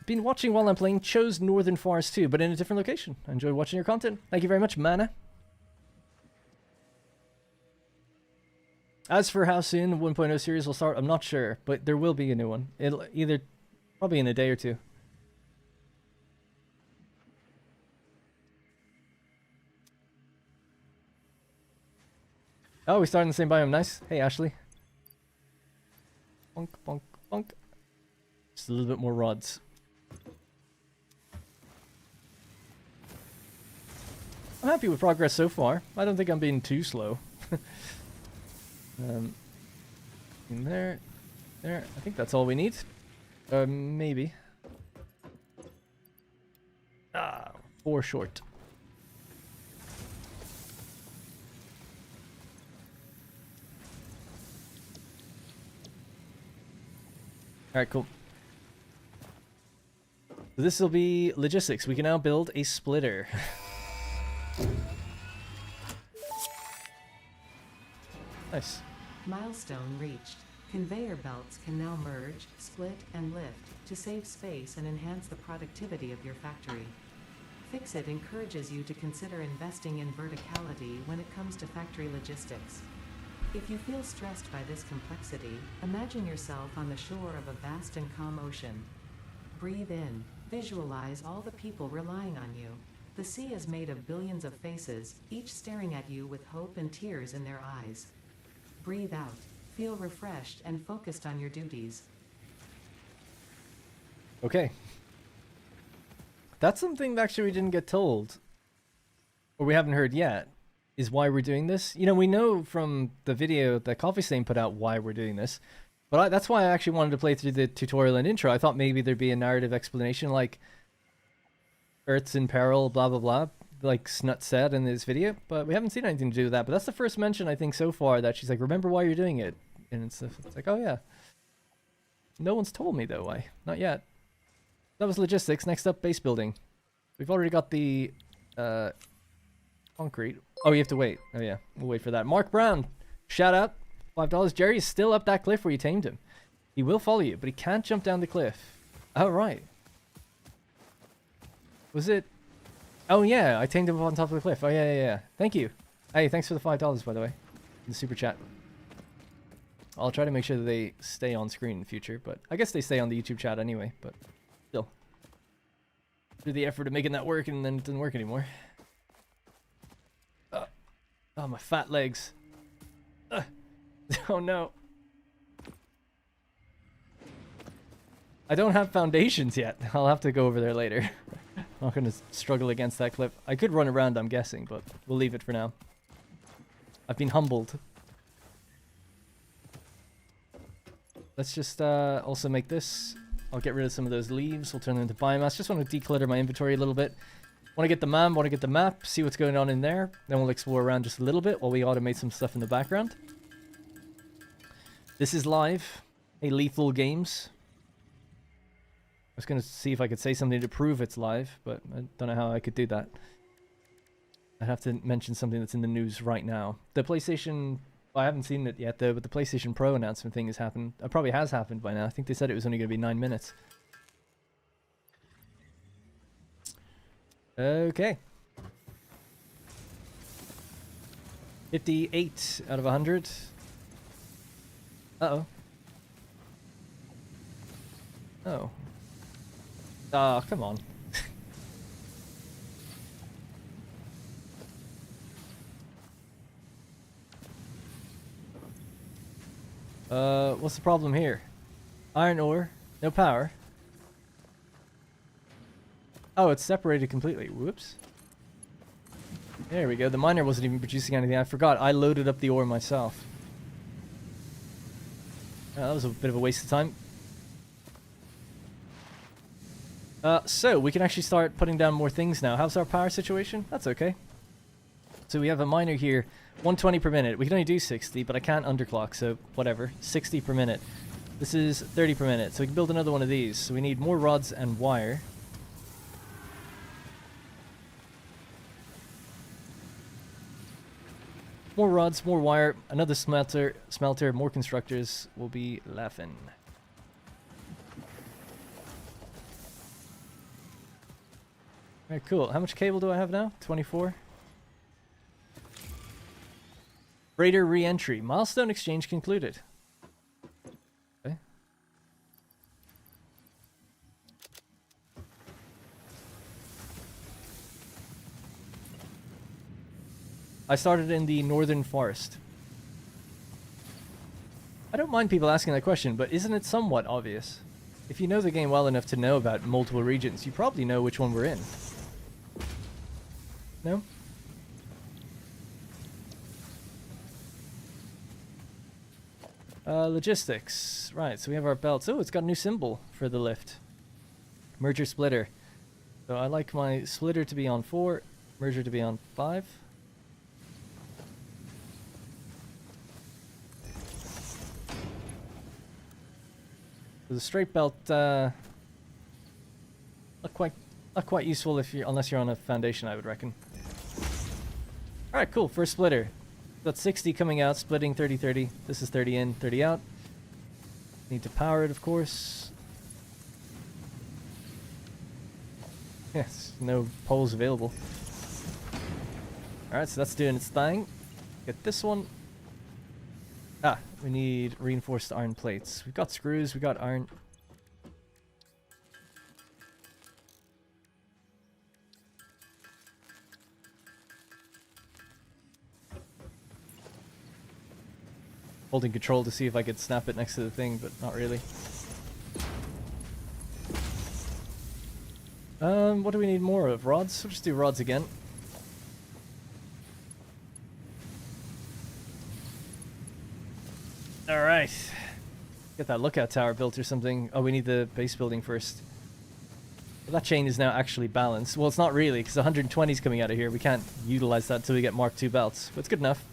Speaker 1: Been watching while I'm playing. Chose Northern Forest 2, but in a different location. I enjoyed watching your content. Thank you very much, Mana. As for how soon the 1.0 series will start, I'm not sure, but there will be a new one. It'll either probably in a day or two. Oh, we started in the same biome. Nice. Hey, Ashley. Bonk, bonk, bonk. Just a little bit more rods. I'm happy with progress so far. I don't think I'm being too slow. In there. There. I think that's all we need. Maybe. Ah, 4 short. Alright, cool. So this will be logistics. We can now build a splitter. Nice.
Speaker 2: Milestone reached. Conveyor belts can now merge, split, and lift to save space and enhance the productivity of your factory. Fixit encourages you to consider investing in verticality when it comes to factory logistics. If you feel stressed by this complexity, imagine yourself on the shore of a vast and calm ocean. Breathe in. Visualize all the people relying on you. The sea is made of billions of faces, each staring at you with hope and tears in their eyes. Breathe out. Feel refreshed and focused on your duties.
Speaker 1: Okay. That's something that actually we didn't get told, or we haven't heard yet, is why we're doing this. You know, we know from the video that Coffee Stain put out why we're doing this, but that's why I actually wanted to play through the tutorial and intro. I thought maybe there'd be a narrative explanation like Earth's in peril, blah, blah, blah, like Snut said in his video, but we haven't seen anything to do with that. But that's the first mention, I think, so far that she's like, remember why you're doing it. And it's like, oh yeah. No one's told me though why. Not yet. That was logistics. Next up, base building. We've already got the concrete. Oh, you have to wait. Oh yeah, we'll wait for that. Mark Brown, shout out. $5. Jerry is still up that cliff where you tamed him. He will follow you, but he can't jump down the cliff. Oh, right. Was it? Oh yeah, I tamed him up on top of the cliff. Oh yeah, yeah, yeah. Thank you. Hey, thanks for the $5, by the way. In the super chat. I'll try to make sure that they stay on screen in the future, but I guess they stay on the YouTube chat anyway, but still. Through the effort of making that work, and then it didn't work anymore. Oh, my fat legs. Oh no. I don't have foundations yet. I'll have to go over there later. I'm not going to struggle against that cliff. I could run around, I'm guessing, but we'll leave it for now. I've been humbled. Let's just also make this. I'll get rid of some of those leaves. We'll turn them into biomass. Just want to declutter my inventory a little bit. Want to get the MAM, want to get the map, see what's going on in there. Then we'll explore around just a little bit while we automate some stuff in the background. This is live. Hey, Lethal Games. I was going to see if I could say something to prove it's live, but I don't know how I could do that. I'd have to mention something that's in the news right now. The PlayStation... Well, I haven't seen it yet, though, but the PlayStation Pro announcement thing has happened. It probably has happened by now. I think they said it was only going to be 9 minutes. Okay. 58 out of 100. Uh-oh. Oh. Ah, come on. What's the problem here? Iron ore, no power. Oh, it's separated completely. Whoops. There we go. The miner wasn't even producing anything. I forgot. I loaded up the ore myself. Oh, that was a bit of a waste of time. So we can actually start putting down more things now. How's our power situation? That's okay. So we have a miner here. 120 per minute. We can only do 60, but I can't underclock, so whatever. 60 per minute. This is 30 per minute, so we can build another one of these. So we need more rods and wire. More rods, more wire, another smelter, more constructors. Will be laughing. Alright, cool. How much cable do I have now? 24. Raider re-entry. Milestone exchange concluded. Okay. I started in the northern forest. I don't mind people asking that question, but isn't it somewhat obvious? If you know the game well enough to know about multiple regions, you probably know which one we're in. No? Logistics. Right, so we have our belts. Oh, it's got a new symbol for the lift. Merger splitter. So I like my splitter to be on 4, merger to be on 5. So the straight belt, not quite useful if unless you're on a foundation, I would reckon. All right, cool. First splitter. Got 60 coming out, splitting 30-30. This is 30 in, 30 out. Need to power it, of course. Yes, no poles available. Alright, so that's doing its thing. Get this one. Ah, we need reinforced iron plates. We've got screws, we got iron. Holding control to see if I could snap it next to the thing, but not really. What do we need more of? Rods? We'll just do rods again. Alright. Get that lookout tower built or something. Oh, we need the base building first. Well, that chain is now actually balanced. Well, it's not really, because 120 is coming out of here. We can't utilize that until we get Mark II belts, but it's good enough.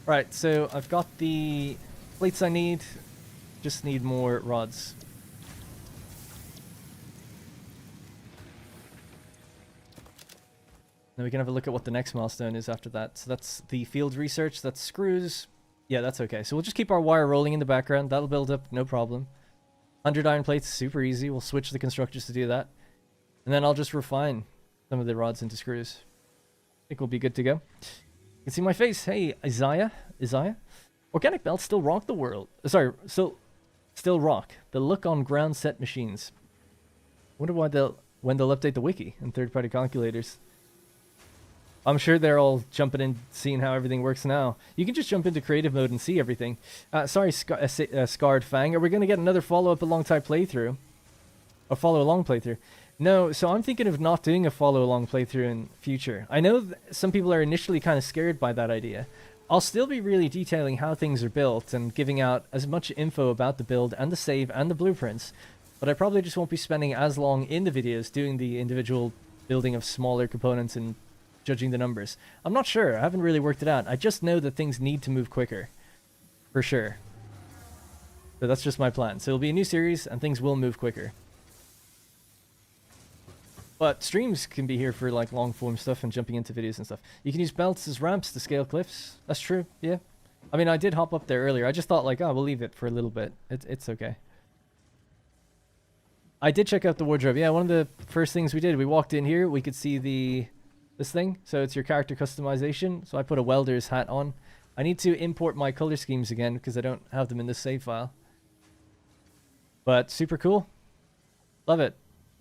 Speaker 1: Right, so I've got the plates I need. Just need more rods. Then we can have a look at what the next milestone is after that. So that's the field research. That's screws. Yeah, that's okay. So we'll just keep our wire rolling in the background. That'll build up, no problem. 100 iron plates, super easy. We'll switch the constructors to do that. And then I'll just refine some of the rods into screws. I think we'll be good to go. You can see my face. Hey, Isaiah. Organic belts still rock the world. Sorry, still rock. The look on ground set machines. Wonder when they'll update the wiki and third-party calculators. I'm sure they're all jumping in, seeing how everything works now. You can just jump into creative mode and see everything. Sorry, Scarred Fang. Are we going to get another follow-up alongside playthrough? Or follow-along playthrough? No, so I'm thinking of not doing a follow-along playthrough in future. I know some people are initially kind of scared by that idea. I'll still be really detailing how things are built and giving out as much info about the build and the save and the blueprints, but I probably just won't be spending as long in the videos doing the individual building of smaller components and judging the numbers. I'm not sure. I haven't really worked it out. I just know that things need to move quicker. For sure. So that's just my plan. So it'll be a new series and things will move quicker. But streams can be here for like long form stuff and jumping into videos and stuff. You can use belts as ramps to scale cliffs. That's true, yeah. I mean, I did hop up there earlier. I just thought like, oh, we'll leave it for a little bit. It's okay. I did check out the wardrobe. Yeah, one of the first things we did, we walked in here, we could see this thing. So it's your character customization. So I put a welder's hat on. I need to import my color schemes again because I don't have them in this save file. But super cool. Love it.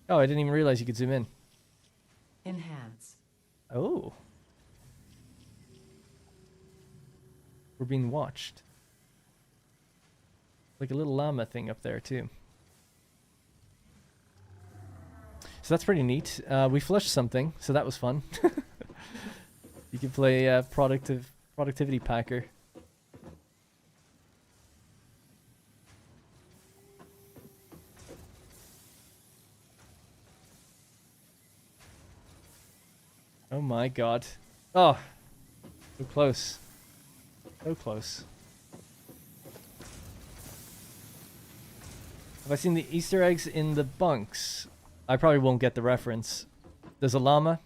Speaker 1: Oh, I didn't even realize you could zoom in.
Speaker 2: Enhance.
Speaker 1: Oh. We're being watched. Like a little llama thing up there too. So that's pretty neat. We flushed something, so that was fun. You can play productivity packer. Oh my god. Oh! So close. So close. Have I seen the Easter eggs in the bunks? I probably won't get the reference. There's a llama.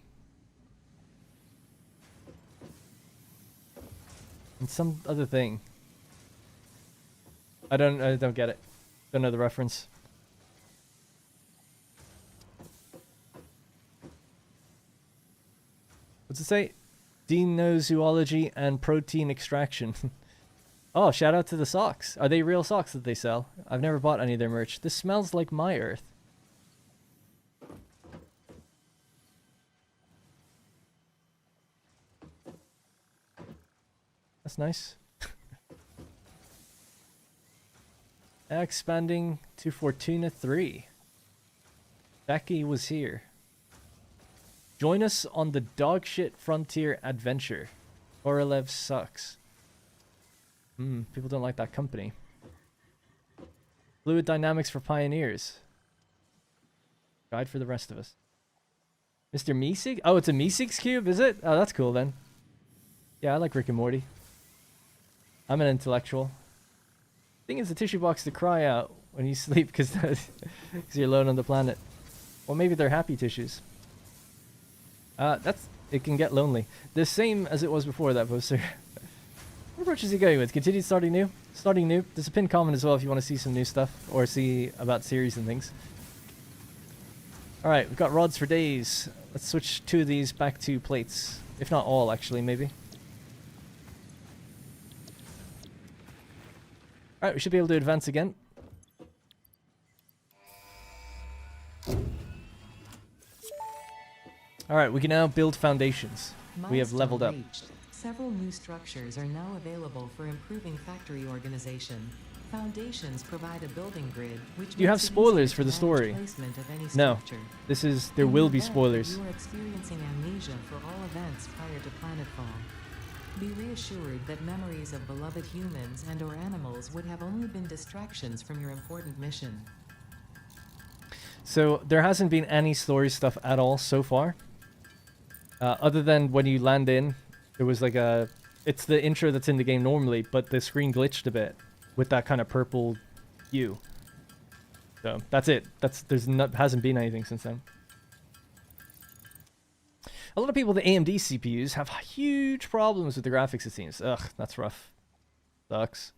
Speaker 1: And some other thing. I don't get it. Don't know the reference. What's it say? Dinozoology and protein extraction. Oh, shout out to the socks. Are they real socks that they sell? I've never bought any of their merch. This smells like my earth. That's nice. Expanding to Fortuna 3. Becky was here. Join us on the dogshit frontier adventure. Korolev sucks. People don't like that company. Fluid dynamics for pioneers. Guide for the rest of us. Mr. Meesig? Oh, it's a Meesig's cube, is it? Oh, that's cool then. Yeah, I like Rick and Morty. I'm an intellectual. Thing is a tissue box to cry out when you sleep because you're alone on the planet. Well, maybe they're happy tissues. It can get lonely. The same as it was before that poster. What approach is he going with? Continued starting new? Starting new. There's a pinned comment as well if you want to see some new stuff or see about series and things. Alright, we've got rods for days. Let's switch two of these back to plates. If not all, actually, maybe. Alright, we should be able to advance again. Alright, we can now build foundations. We have leveled up.
Speaker 2: Reached. Several new structures are now available for improving factory organization. Foundations provide a building grid, which
Speaker 1: Do you have
Speaker 2: makes it
Speaker 1: spoilers
Speaker 2: easier
Speaker 1: for the
Speaker 2: to
Speaker 1: story?
Speaker 2: manage placement of any
Speaker 1: No.
Speaker 2: structure.
Speaker 1: This is... There
Speaker 2: In
Speaker 1: will
Speaker 2: the
Speaker 1: be
Speaker 2: event
Speaker 1: spoilers.
Speaker 2: You are experiencing amnesia for all events prior to planetfall. Be reassured that memories of beloved humans and or animals would have only been distractions from your important mission.
Speaker 1: So, there hasn't been any story stuff at all so far. Other than when you land in, there was like a... It's the intro that's in the game normally, but the screen glitched a bit with that kind of purple hue. So, that's it. Hasn't been anything since then. A lot of people with the AMD CPUs have huge problems with the graphics, it seems. Ugh, that's rough. Sucks.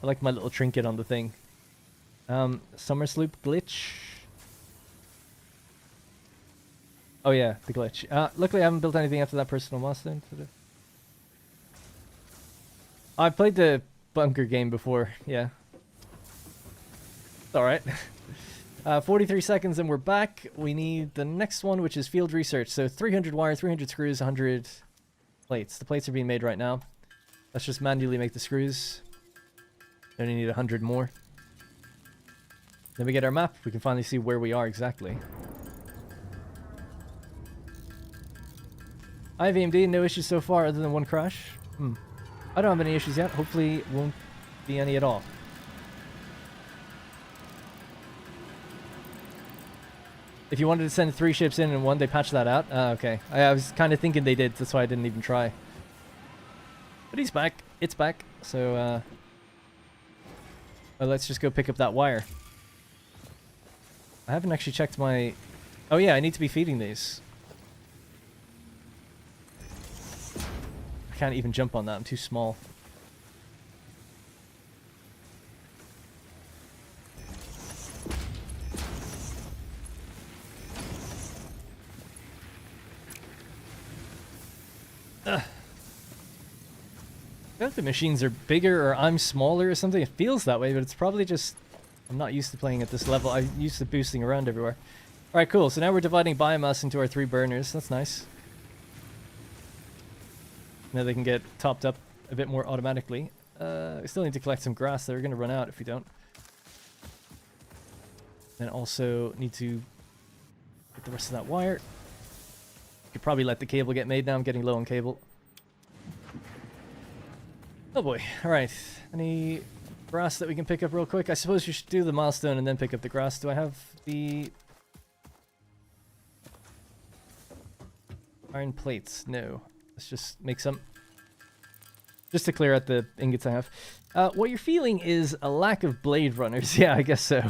Speaker 1: I like my little trinket on the thing. Summer Sloop glitch. Oh yeah, the glitch. Luckily I haven't built anything after that personal milestone. I played the bunker game before, yeah. It's alright. 43 seconds and we're back. We need the next one, which is field research. So 300 wire, 300 screws, 100 plates. The plates are being made right now. Let's just manually make the screws. Only need 100 more. Then we get our map. We can finally see where we are exactly. I have AMD, no issues so far other than one crash. I don't have any issues yet. Hopefully won't be any at all. If you wanted to send 3 ships in one, they patched that out. Okay. I was kind of thinking they did. That's why I didn't even try. But he's back. It's back. So, well, let's just go pick up that wire. I haven't actually checked my... Oh yeah, I need to be feeding these. I can't even jump on that. I'm too small. Ugh. I feel like the machines are bigger or I'm smaller or something. It feels that way, but it's probably just... I'm not used to playing at this level. I'm used to boosting around everywhere. Alright, cool. So now we're dividing biomass into our 3 burners. That's nice. Now they can get topped up a bit more automatically. We still need to collect some grass. They're going to run out if we don't. And also need to get the rest of that wire. Could probably let the cable get made now. I'm getting low on cable. Oh boy. Alright. Any grass that we can pick up real quick? I suppose you should do the milestone and then pick up the grass. Do I have the... iron plates? No. Let's just make some. Just to clear out the ingots I have. What you're feeling is a lack of blade runners. Yeah, I guess so.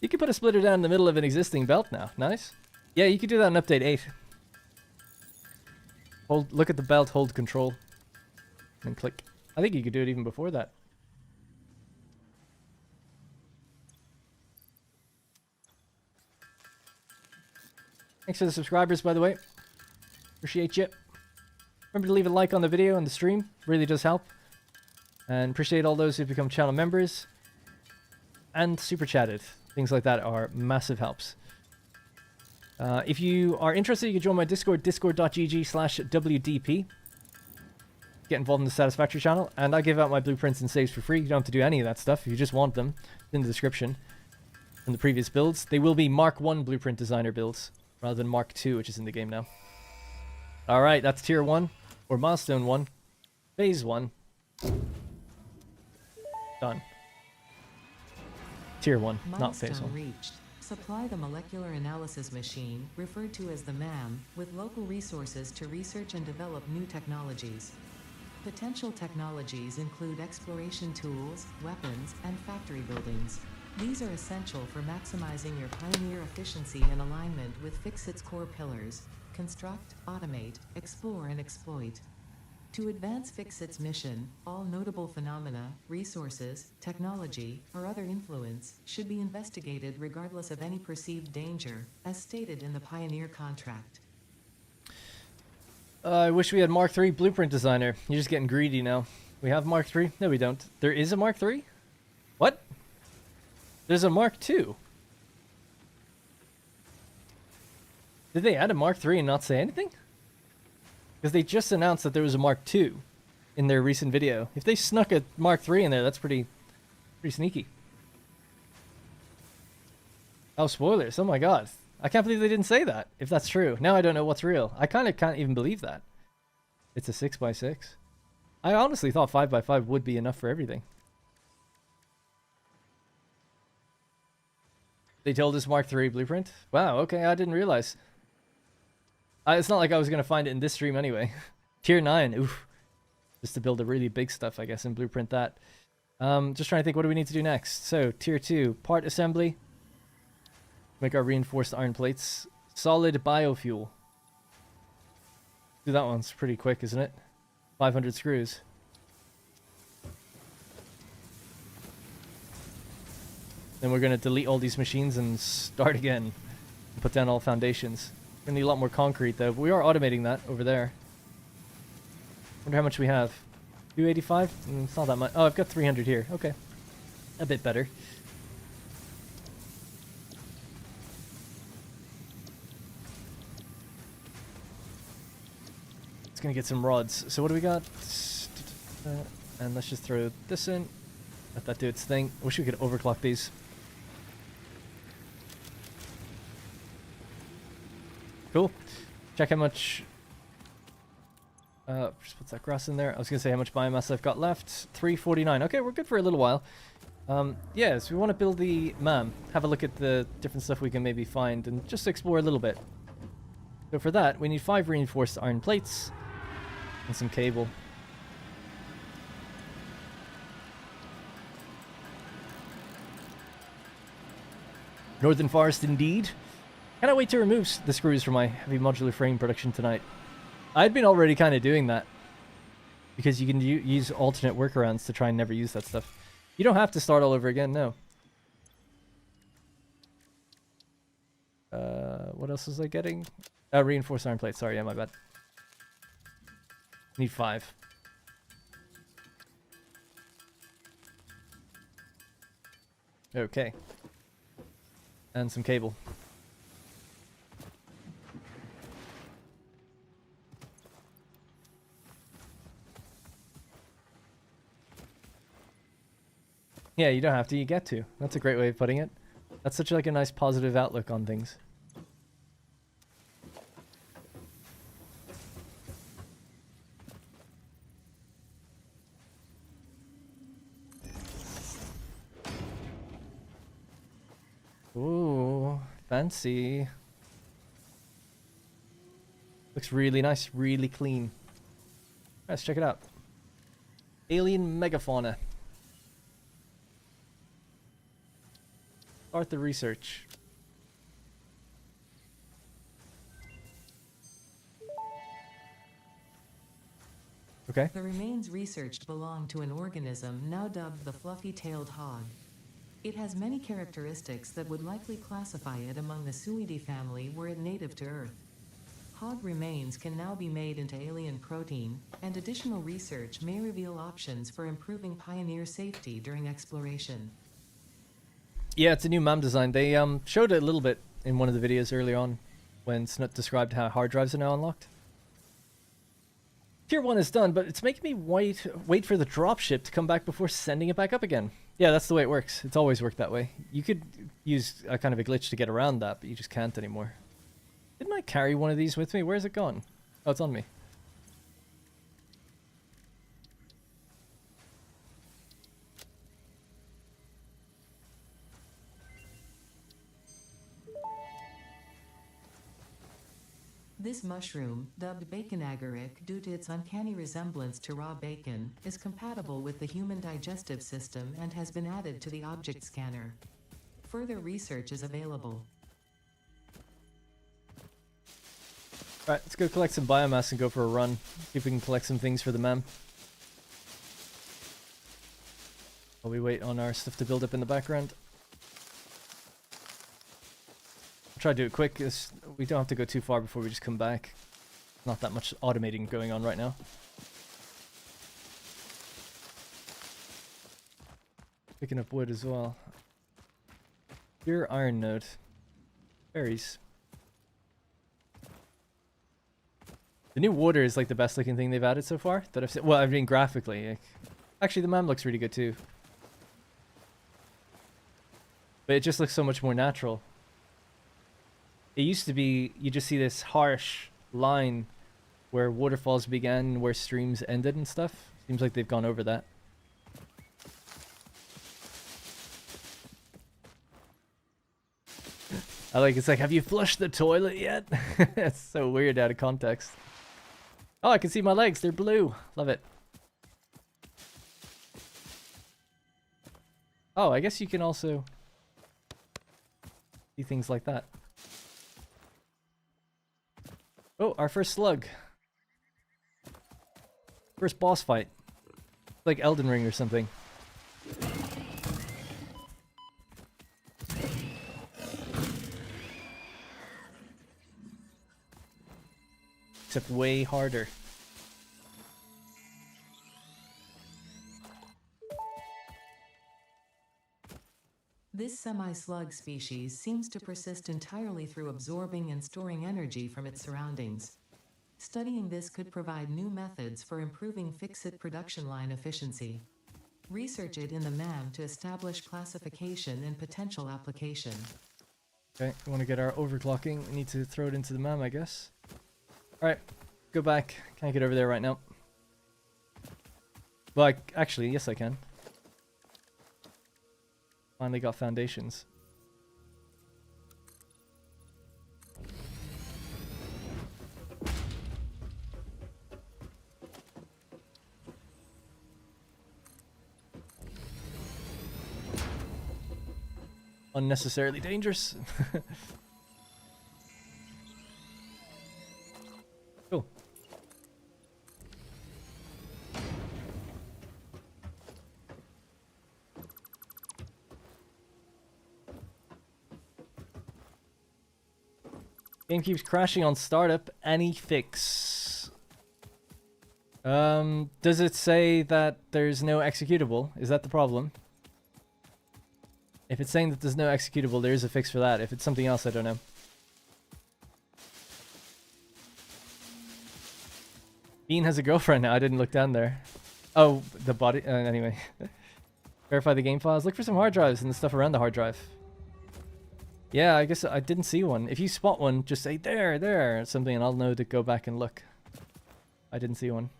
Speaker 1: You can put a splitter down in the middle of an existing belt now. Nice. Yeah, you could do that in update 8. Look at the belt, hold control, and click. I think you could do it even before that. Thanks for the subscribers, by the way. Appreciate you. Remember to leave a like on the video and the stream. Really does help. And appreciate all those who've become channel members. And super chatted. Things like that are massive helps. If you are interested, you can join my Discord, discord.gg/WDP. Get involved in the Satisfactory channel. And I give out my blueprints and saves for free. You don't have to do any of that stuff. If you just want them, it's in the description. From the previous builds. They will be Mark 1 blueprint designer builds, rather than Mark 2, which is in the game now. Alright, that's tier 1, or milestone 1, phase 1. Done. Tier 1, not phase 1.
Speaker 2: Reached. Supply the molecular analysis machine, referred to as the MAM, with local resources to research and develop new technologies. Potential technologies include exploration tools, weapons, and factory buildings. These are essential for maximizing your Pioneer efficiency in alignment with Fixit's core pillars: construct, automate, explore, and exploit. To advance Fixit's mission, all notable phenomena, resources, technology, or other influence should be investigated regardless of any perceived danger, as stated in the Pioneer contract.
Speaker 1: I wish we had Mark 3 blueprint designer. You're just getting greedy now. We have Mark 3? No, we don't. There is a Mark 3? What? There's a Mark 2. Did they add a Mark 3 and not say anything? Because they just announced that there was a Mark 2 in their recent video. If they snuck a Mark 3 in there, that's pretty sneaky. Oh, spoilers. Oh my god. I can't believe they didn't say that, if that's true. Now I don't know what's real. I kind of can't even believe that. It's a 6x6. I honestly thought 5x5 would be enough for everything. They told us Mark 3 blueprint? Wow, okay, I didn't realize. It's not like I was going to find it in this stream anyway. Tier 9, oof. Just to build the really big stuff, I guess, and blueprint that. Just trying to think, what do we need to do next? So, tier 2, part assembly. Make our reinforced iron plates. Solid biofuel. Do that one's pretty quick, isn't it? 500 screws. Then we're going to delete all these machines and start again. And put down all foundations. We're going to need a lot more concrete, though. But we are automating that over there. Wonder how much we have. 285? It's not that much. Oh, I've got 300 here. Okay. A bit better. It's going to get some rods. So what do we got? And let's just throw this in. Let that do its thing. I wish we could overclock these. Cool. Check how much... just put that grass in there. I was going to say how much biomass I've got left. 349. Okay, we're good for a little while. Yeah, so we want to build the MAM. Have a look at the different stuff we can maybe find and just explore a little bit. So for that, we need 5 reinforced iron plates and some cable. Northern Forest indeed. Cannot wait to remove the screws from my heavy modular frame production tonight. I'd been already kind of doing that. Because you can use alternate workarounds to try and never use that stuff. You don't have to start all over again, no. What else was I getting? Reinforced iron plate, sorry, yeah, my bad. Need 5. Okay. And some cable. Yeah, you don't have to, you get to. That's a great way of putting it. That's such like a nice positive outlook on things. Ooh, fancy. Looks really nice, really clean. Let's check it out. Alien megafauna. Start the research. Okay.
Speaker 2: The remains researched belong to an organism now dubbed the fluffy-tailed hog. It has many characteristics that would likely classify it among the Suidae family were it native to Earth. Hog remains can now be made into alien protein, and additional research may reveal options for improving pioneer safety during exploration.
Speaker 1: Yeah, it's a new MAM design. They showed it a little bit in one of the videos earlier on when Snut described how hard drives are now unlocked. Tier 1 is done, but it's making me wait for the dropship to come back before sending it back up again. Yeah, that's the way it works. It's always worked that way. You could use a kind of a glitch to get around that, but you just can't anymore. Didn't I carry one of these with me? Where's it gone? Oh, it's on me.
Speaker 2: This mushroom, dubbed bacon agaric due to its uncanny resemblance to raw bacon, is compatible with the human digestive system and has been added to the object scanner. Further research is available.
Speaker 1: Alright, let's go collect some biomass and go for a run. See if we can collect some things for the MAM. While we wait on our stuff to build up in the background. Try to do it quick, because we don't have to go too far before we just come back. Not that much automating going on right now. Picking up wood as well. Pure iron node. Berries. The new water is like the best looking thing they've added so far that I've seen. Well, I mean graphically. Like, actually, the MAM looks really good too. But it just looks so much more natural. It used to be, you just see this harsh line where waterfalls began and where streams ended and stuff. Seems like they've gone over that. It's like, have you flushed the toilet yet? It's so weird out of context. Oh, I can see my legs. They're blue. Love it. Oh, I guess you can also see things like that. Oh, our first slug. First boss fight. Like Elden Ring or something. Except way harder.
Speaker 2: This semi-slug species seems to persist entirely through absorbing and storing energy from its surroundings. Studying this could provide new methods for improving fix-it production line efficiency. Research it in the MAM to establish classification and potential application.
Speaker 1: Okay, we want to get our overclocking. We need to throw it into the MAM, I guess. Alright, go back. Can't get over there right now. Well, actually, yes I can. Finally got foundations. Unnecessarily dangerous. Cool. Game keeps crashing on startup. Any fix? Does it say that there's no executable? Is that the problem? If it's saying that there's no executable, there is a fix for that. If it's something else, I don't know. Bean has a girlfriend now. I didn't look down there. Oh, the body. Anyway. Verify the game files. Look for some hard drives and the stuff around the hard drive. Yeah, I guess I didn't see one. If you spot one, just say there, or something, and I'll know to go back and look. I didn't see one.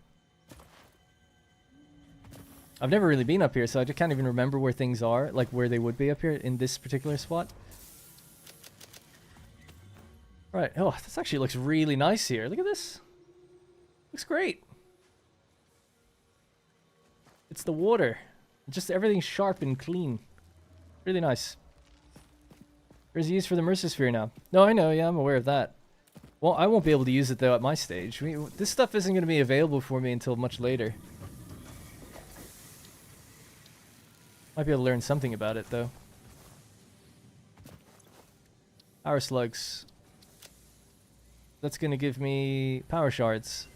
Speaker 1: I've never really been up here, so I just can't even remember where things are, like where they would be up here in this particular spot. Right. Oh, this actually looks really nice here. Look at this. Looks great. It's the water. Just everything's sharp and clean. Really nice. There's a use for the Mercer Sphere now. No, I know. Yeah, I'm aware of that. Well, I won't be able to use it, though, at my stage. This stuff isn't going to be available for me until much later. Might be able to learn something about it, though. Power slugs. That's going to give me power shards.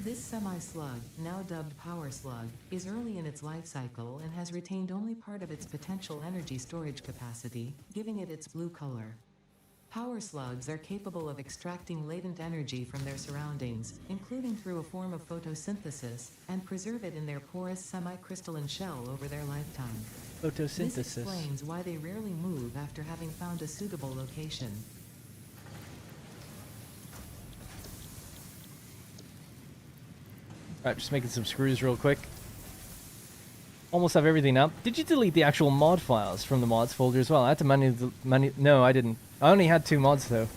Speaker 2: This semi-slug, now dubbed Power Slug, is early in its life cycle and has retained only part of its potential energy storage capacity, giving it its blue color. Power slugs are capable of extracting latent energy from their surroundings, including through a form of photosynthesis, and preserve it in their porous semi-crystalline shell over their lifetime.
Speaker 1: Photosynthesis.
Speaker 2: This explains why they rarely move after having found a suitable location.
Speaker 1: Alright, just making some screws real quick. Almost have everything now. Did you delete the actual mod files from the mods folder as well? I had to No, I didn't. I only had 2 mods though.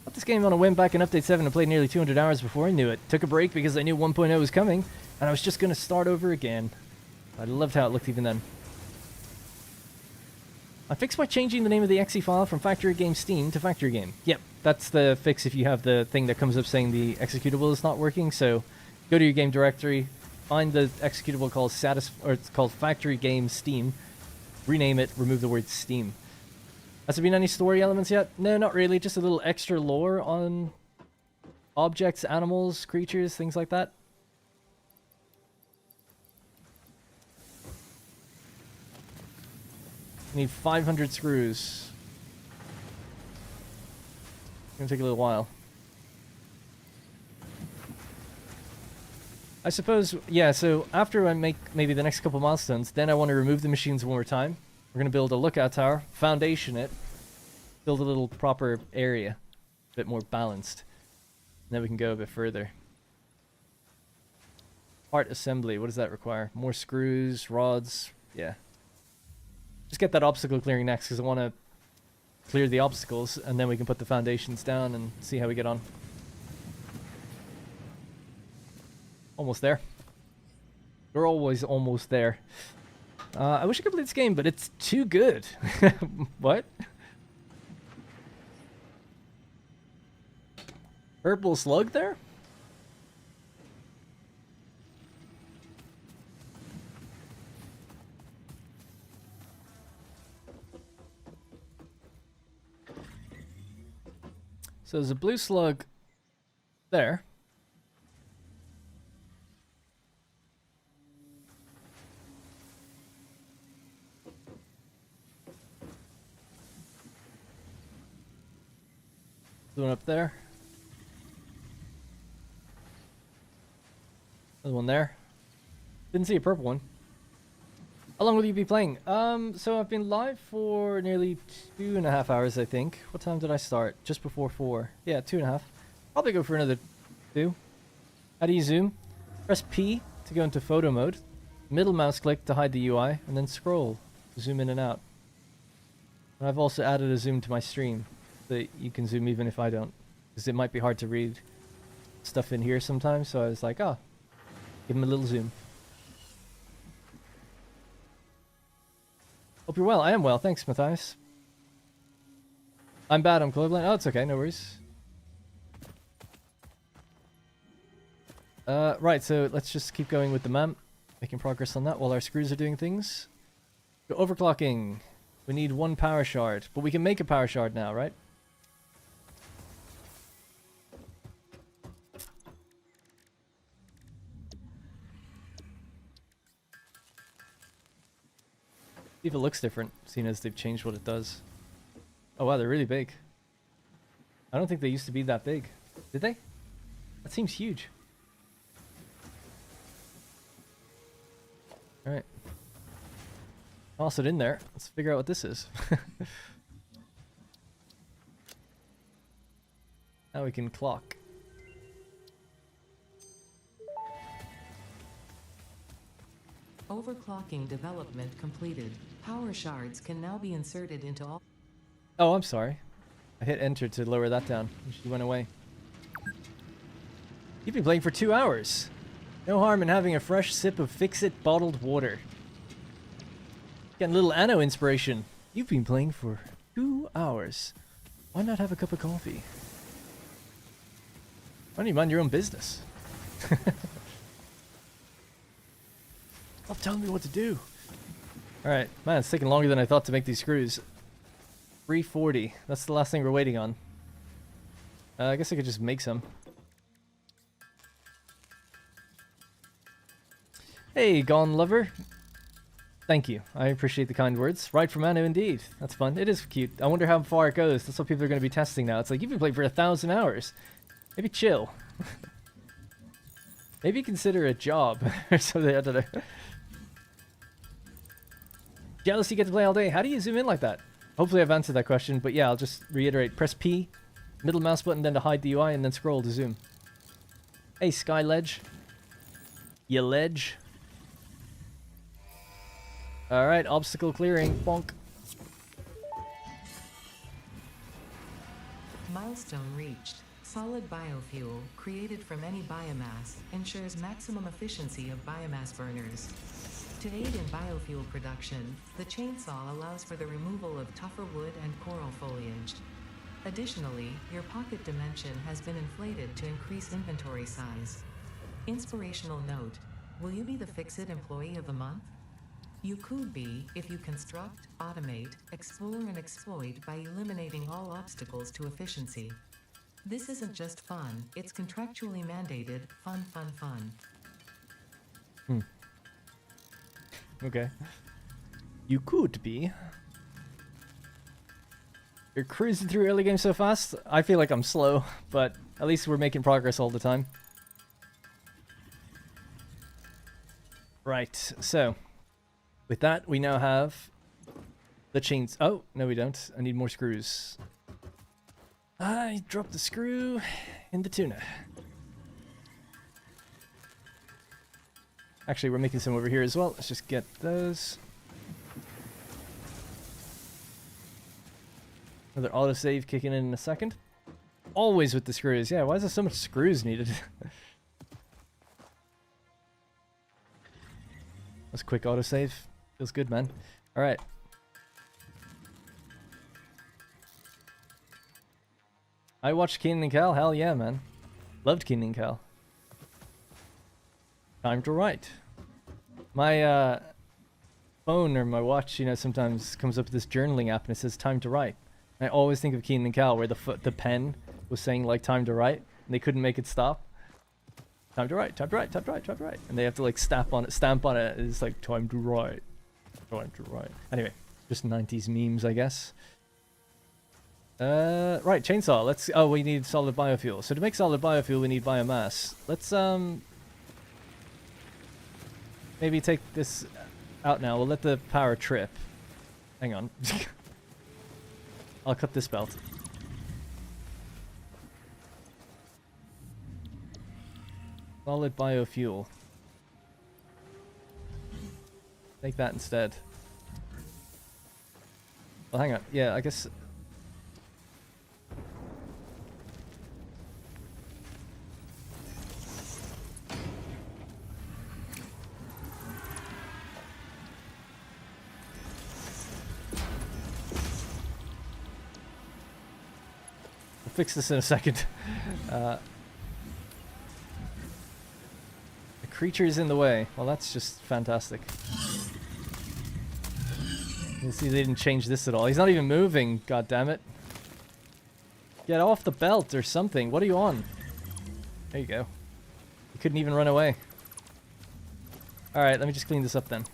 Speaker 1: Got this game on a whim back in Update 7 and played nearly 200 hours before I knew it. Took a break because I knew 1.0 was coming, and I was just going to start over again. I loved how it looked even then. I fixed by changing the name of the exe file from Factory Game Steam to Factory Game. Yep, that's the fix if you have the thing that comes up saying the executable is not working. So go to your game directory, find the executable called it's called Factory Game Steam, rename it, remove the word Steam. Has there been any story elements yet? No, not really. Just a little extra lore on objects, animals, creatures, things like that. Need 500 screws. It's gonna take a little while. I suppose, yeah, so after I make maybe the next couple milestones, then I want to remove the machines one more time. We're gonna build a lookout tower, foundation it, build a little proper area, a bit more balanced. And then we can go a bit further. Part assembly, what does that require? More screws, rods, yeah. Just get that obstacle clearing next, because I want to clear the obstacles, and then we can put the foundations down and see how we get on. Almost there. We're always almost there. I wish I could play this game, but it's too good. What? Purple slug there? So there's a blue slug there. There's one up there. There's one there. Didn't see a purple one. How long will you be playing? So I've been live for nearly 2.5 hours, I think. What time did I start? Just before 4. Yeah, 2.5. Probably go for another 2. How do you zoom? Press P to go into photo mode. Middle mouse click to hide the UI, and then scroll to zoom in and out. And I've also added a zoom to my stream, so that you can zoom even if I don't. Because it might be hard to read stuff in here sometimes, so I was like, oh, give him a little zoom. Hope you're well. I am well. Thanks, Matthias. I'm bad. I'm colorblind. Oh, it's okay. No worries. Right, so let's just keep going with the MAM. Making progress on that while our screws are doing things. So overclocking. We need 1 power shard. But we can make a power shard now, right? See if it looks different, seeing as they've changed what it does. Oh wow, they're really big. I don't think they used to be that big. Did they? That seems huge. Alright. Toss it in there. Let's figure out what this is. Now we can clock.
Speaker 2: Overclocking development completed. Power shards can now be inserted into all.
Speaker 1: Oh, I'm sorry. I hit enter to lower that down. She went away. You've been playing for 2 hours. No harm in having a fresh sip of Fix-It bottled water. Getting a little Anno inspiration. You've been playing for 2 hours. Why not have a cup of coffee? Why don't you mind your own business? Stop telling me what to do. Alright, man, it's taking longer than I thought to make these screws. 340. That's the last thing we're waiting on. I guess I could just make some. Hey, Gone Lover. Thank you. I appreciate the kind words. Right from Manu, indeed. That's fun. It is cute. I wonder how far it goes. That's what people are going to be testing now. It's like, you've been playing for 1,000 hours. Maybe chill. Maybe consider a job or something. I don't know. Jealous you get to play all day. How do you zoom in like that? Hopefully I've answered that question, but yeah, I'll just reiterate. Press P, middle mouse button, then to hide the UI, and then scroll to zoom. Hey, Sky Ledge. You ledge. Alright, obstacle clearing. Bonk.
Speaker 2: Milestone reached. Solid biofuel, created from any biomass, ensures maximum efficiency of biomass burners. To aid in biofuel production, the chainsaw allows for the removal of tougher wood and coral foliage. Additionally, your pocket dimension has been inflated to increase inventory size. Inspirational note: will you be the Fix-It Employee of the Month? You could be if you construct, automate, explore and exploit by eliminating all obstacles to efficiency. This isn't just fun, it's contractually mandated fun, fun, fun.
Speaker 1: Okay. You could be. You're cruising through early game so fast. I feel like I'm slow, but at least we're making progress all the time. Right, so with that, we now have the chains. Oh, no, we don't. I need more screws. I dropped the screw in the tuna. Actually, we're making some over here as well. Let's just get those. Another autosave kicking in a second. Always with the screws. Yeah, why is there so much screws needed? That's a quick autosave. Feels good, man. Alright. I watched Keenan and Cal. Hell yeah, man. Loved Keenan and Cal. Time to write. My phone or my watch, you know, sometimes comes up with this journaling app and it says time to write. I always think of Keenan and Cal where the pen was saying like time to write and they couldn't make it stop. Time to write, time to write, time to write, time to write. And they have to like stamp on it. It's like time to write. Time to write. Anyway, just 90s memes, I guess. Right, chainsaw. Oh, we need solid biofuel. So to make solid biofuel, we need biomass. Let's maybe take this out now. We'll let the power trip. Hang on. I'll cut this belt. Solid biofuel. Take that instead. Well, hang on. Yeah, I guess... We'll fix this in a second. The creature's in the way. Well, that's just fantastic. You see, they didn't change this at all. He's not even moving, god damn it. Get off the belt or something. What are you on? There you go. You couldn't even run away. Alright, let me just clean this up then.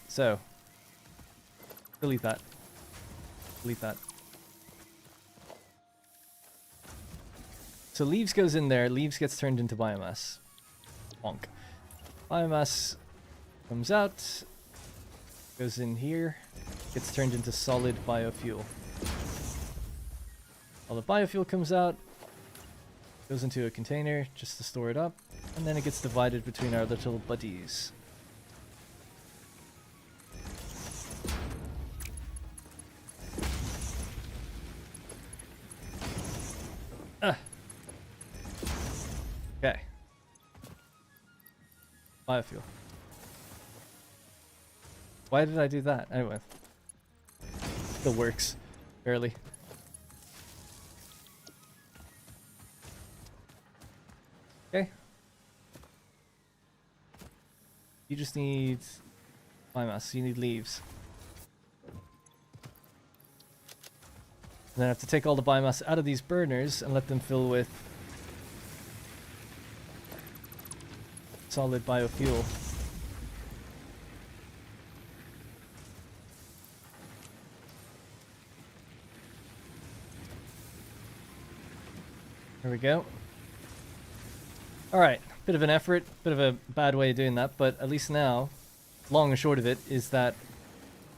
Speaker 1: So. Delete that. Delete that. So leaves goes in there. Leaves gets turned into biomass. Bonk. Biomass comes out. Goes in here, gets turned into solid biofuel. All the biofuel comes out, goes into a container just to store it up, and then it gets divided between our little buddies. Okay. Biofuel. Why did I do that? Anyway. Still works. Barely. Okay. You just need biomass. You need leaves. And then I have to take all the biomass out of these burners and let them fill with solid biofuel. There we go. Alright, bit of an effort, bit of a bad way of doing that, but at least now, long and short of it, is that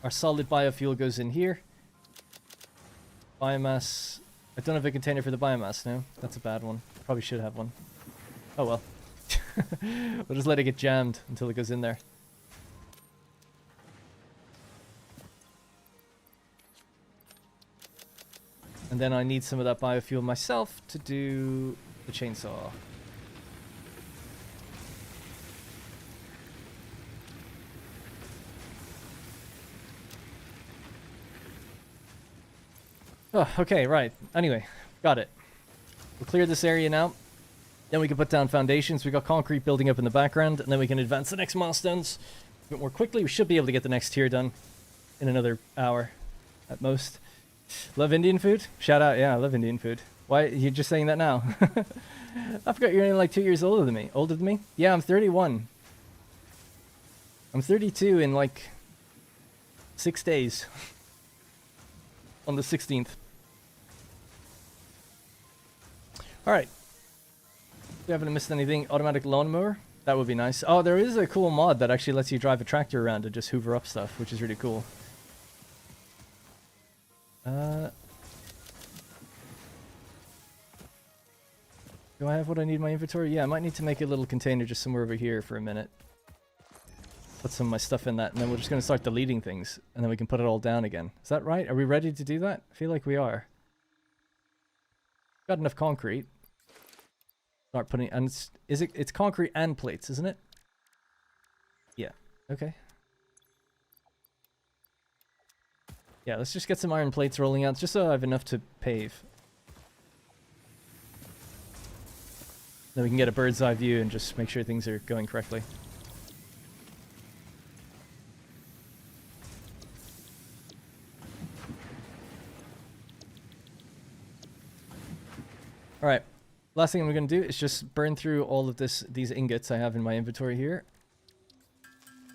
Speaker 1: our solid biofuel goes in here. Biomass... I don't have a container for the biomass now. That's a bad one. Probably should have one. Oh well. We'll just let it get jammed until it goes in there. And then I need some of that biofuel myself to do the chainsaw. Oh, okay, right. Anyway, got it. We'll clear this area now. Then we can put down foundations. We got concrete building up in the background, and then we can advance the next milestones a bit more quickly. We should be able to get the next tier done in another hour at most. Love Indian food? Shout out, yeah, I love Indian food. Why, you're just saying that now? I forgot you're only like 2 years older than me. Older than me? Yeah, I'm 31. I'm 32 in like 6 days. On the 16th. Alright. We haven't missed anything. Automatic lawnmower? That would be nice. Oh, there is a cool mod that actually lets you drive a tractor around and just hoover up stuff, which is really cool. Do I have what I need in my inventory? Yeah, I might need to make a little container just somewhere over here for a minute. Put some of my stuff in that, and then we're just going to start deleting things, and then we can put it all down again. Is that right? Are we ready to do that? I feel like we are. Got enough concrete. Start putting, and it's concrete and plates, isn't it? Yeah. Okay. Yeah, let's just get some iron plates rolling out, just so I have enough to pave. Then we can get a bird's eye view and just make sure things are going correctly. Alright, last thing I'm going to do is just burn through all of these ingots I have in my inventory here.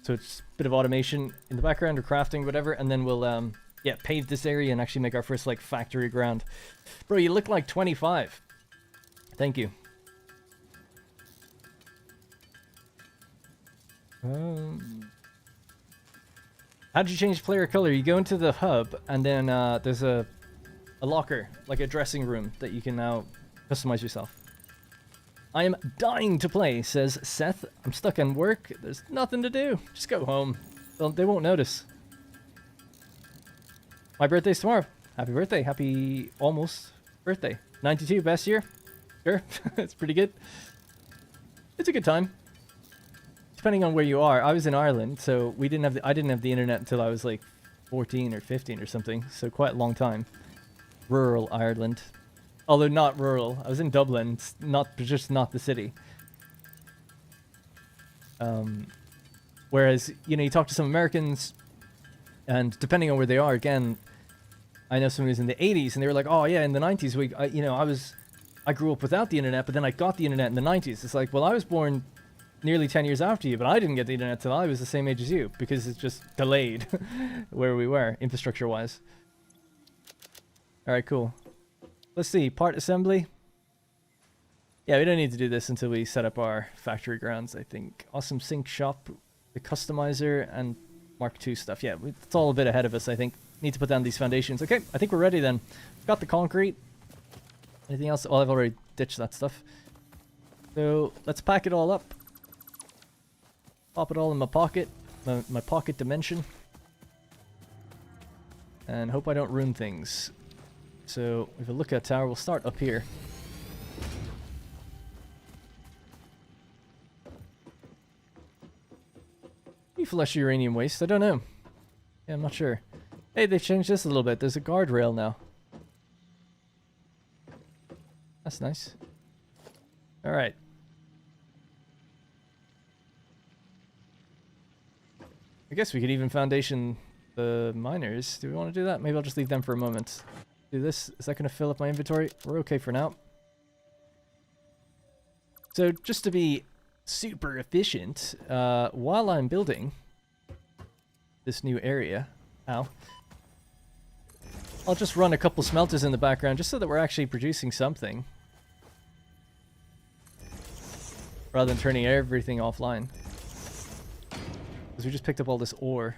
Speaker 1: So it's a bit of automation in the background or crafting, whatever, and then we'll yeah, pave this area and actually make our first like factory ground. Bro, you look like 25. Thank you. How'd you change player color? You go into the hub, and then there's a locker, like a dressing room, that you can now customize yourself. I am dying to play, says Seth. I'm stuck in work. There's nothing to do. Just go home. They won't notice. My birthday's tomorrow. Happy birthday. Happy almost birthday. 92, best year? Sure. It's pretty good. It's a good time. Depending on where you are. I was in Ireland, so I didn't have the internet until I was like 14 or 15 or something. So quite a long time. Rural Ireland. Although not rural. I was in Dublin, just not the city. Whereas, you know, you talk to some Americans, and depending on where they are, again, I know someone who's in the 80s, and they were like, oh yeah, in the 90s, I grew up without the internet, but then I got the internet in the 90s. It's like, well, I was born nearly 10 years after you, but I didn't get the internet till I was the same age as you, because it's just delayed where we were, infrastructure-wise. Alright, cool. Let's see, part assembly. Yeah, we don't need to do this until we set up our factory grounds, I think. Awesome sync shop, the customizer, and Mark II stuff. Yeah, it's all a bit ahead of us, I think. Need to put down these foundations. Okay, I think we're ready then. Got the concrete. Anything else? Well, I've already ditched that stuff. So, let's pack it all up. Pop it all in my pocket. My pocket dimension. And hope I don't ruin things. So, we have a lookout tower. We'll start up here. Can you flush uranium waste? I don't know. Yeah, I'm not sure. Hey, they've changed this a little bit. There's a guardrail now. That's nice. Alright. I guess we could even foundation the miners. Do we want to do that? Maybe I'll just leave them for a moment. Do this. Is that going to fill up my inventory? We're okay for now. So just to be super efficient, while I'm building this new area, I'll just run a couple smelters in the background just so that we're actually producing something. Rather than turning everything offline. Because we just picked up all this ore.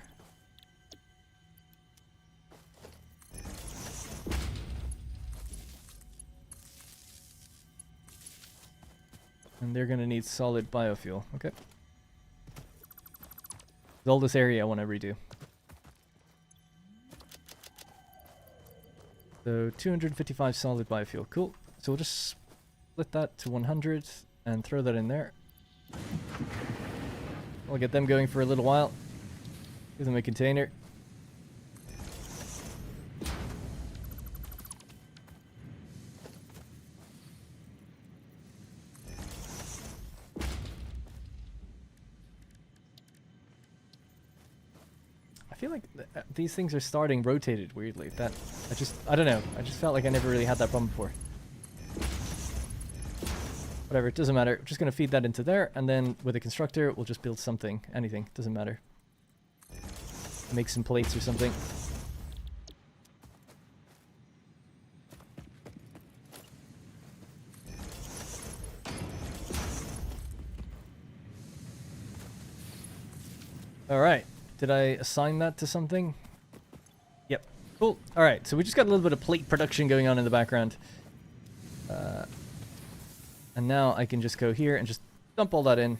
Speaker 1: And they're going to need solid biofuel. Okay. All this area I want to redo. So 255 solid biofuel. Cool. So we'll just split that to 100 and throw that in there. We'll get them going for a little while. Give them a container. I feel like these things are starting rotated weirdly. I don't know. I just felt like I never really had that problem before. Whatever, it doesn't matter. We're just going to feed that into there, and then with a constructor, we'll just build something. Anything, doesn't matter. Make some plates or something. Alright. Did I assign that to something? Yep. Cool. Alright, so we just got a little bit of plate production going on in the background. And now I can just go here and just dump all that in.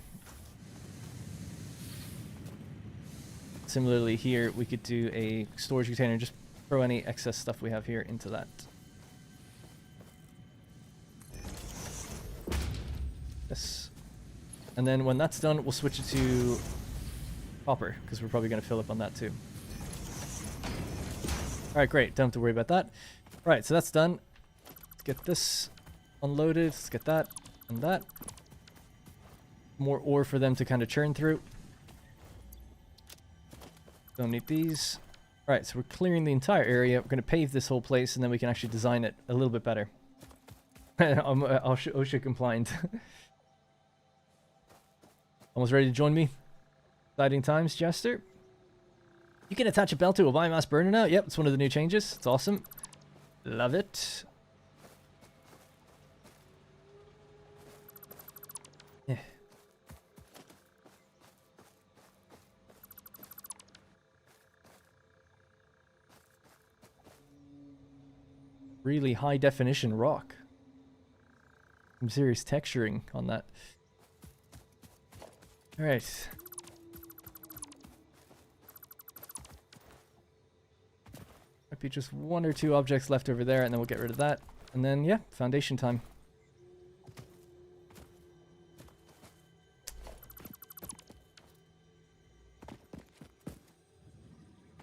Speaker 1: Similarly here, we could do a storage container and just throw any excess stuff we have here into that. Yes. And then when that's done, we'll switch it to copper, because we're probably going to fill up on that too. Alright, great. Don't have to worry about that. Alright, so that's done. Let's get this unloaded. Let's get that and that. More ore for them to kind of churn through. Don't need these. Alright, so we're clearing the entire area. We're going to pave this whole place, and then we can actually design it a little bit better. I'm OSHA compliant. Almost ready to join me? Exciting times, Jester. You can attach a belt to a biomass burner now. Yep, it's one of the new changes. It's awesome. Love it. Yeah. really high definition rock. Some serious texturing on that. Alright. Might be just one or two objects left over there, and then we'll get rid of that. And then, yeah, foundation time.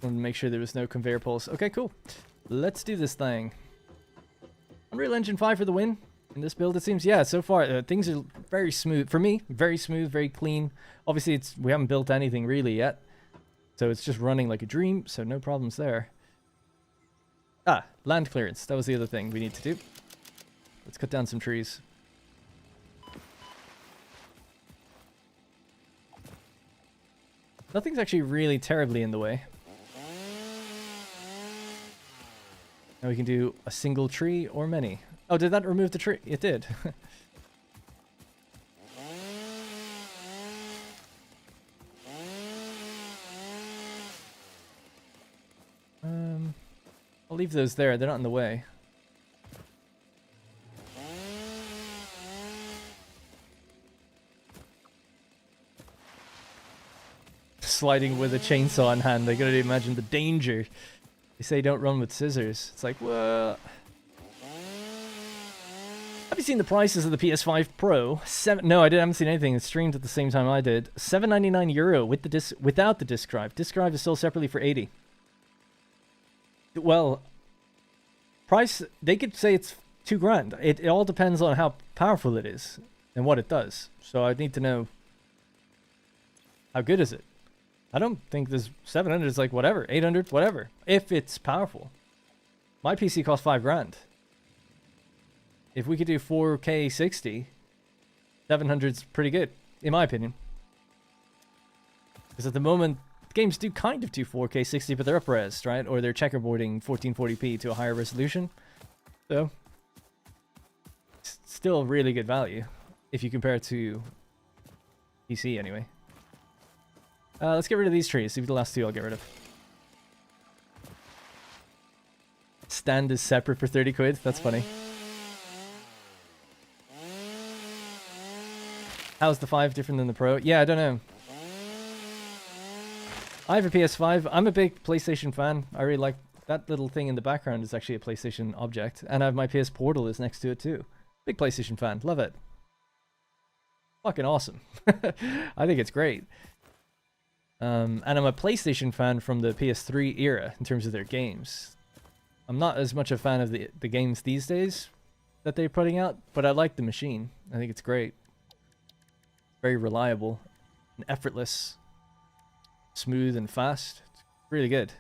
Speaker 1: Want to make sure there was no conveyor pulse. Okay, cool. Let's do this thing. Unreal Engine 5 for the win in this build, it seems. Yeah, so far things are very smooth. For me, very smooth, very clean. Obviously, we haven't built anything really yet. So it's just running like a dream, so no problems there. Ah, land clearance. That was the other thing we need to do. Let's cut down some trees. Nothing's actually really terribly in the way. Now we can do a single tree or many. Oh, did that remove the tree? It did. I'll leave those there. They're not in the way. Sliding with a chainsaw in hand. I gotta imagine the danger. They say don't run with scissors. It's like, what? Have you seen the prices of the PS5 Pro? No, I haven't seen anything. It streamed at the same time I did. €7.99 with the disc, without the disc drive. Disc drive is sold separately for 80. Well, price, they could say it's $2,000. It all depends on how powerful it is and what it does. So I need to know, how good is it? I don't think this 700 is like whatever, 800, whatever, if it's powerful. My PC costs $5,000. If we could do 4K 60, 700's pretty good, in my opinion. Because at the moment, games do kind of do 4K 60, but they're up-res, right? Or they're checkerboarding 1440p to a higher resolution. So, it's still really good value, if you compare it to PC anyway. Let's get rid of these trees. See if the last two I'll get rid of. Stand is separate for 30 quid. That's funny. How's the 5 different than the Pro? Yeah, I don't know. I have a PS5. I'm a big PlayStation fan. I really like that little thing in the background is actually a PlayStation object. And I have my PS Portal is next to it too. Big PlayStation fan. Love it. Fucking awesome. I think it's great. And I'm a PlayStation fan from the PS3 era in terms of their games. I'm not as much a fan of the games these days that they're putting out, but I like the machine. I think it's great. Very reliable and effortless. Smooth and fast. It's really good.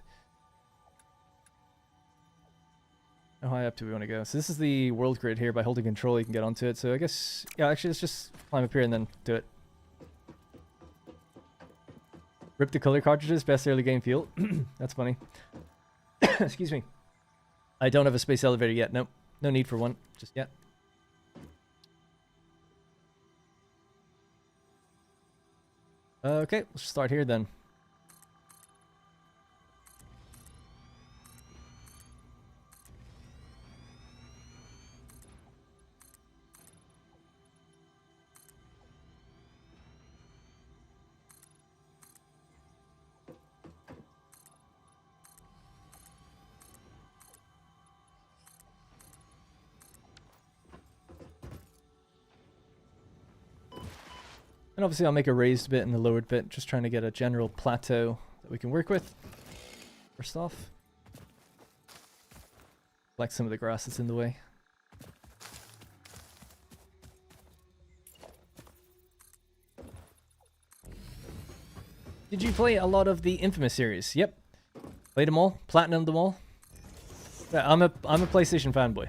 Speaker 1: How high up do we want to go? So this is the world grid here. By holding control you can get onto it. So I guess, yeah, actually let's just climb up here and then do it. Rip the color cartridges, best early game feel. That's funny. Excuse me. I don't have a space elevator yet. Nope. No need for one just yet. Okay, let's start here then. And obviously I'll make a raised bit and a lowered bit, just trying to get a general plateau that we can work with. First off. Like some of the grass that's in the way. Did you play a lot of the Infamous series? Yep. Played them all, platinumed them all. Yeah, I'm a PlayStation fanboy.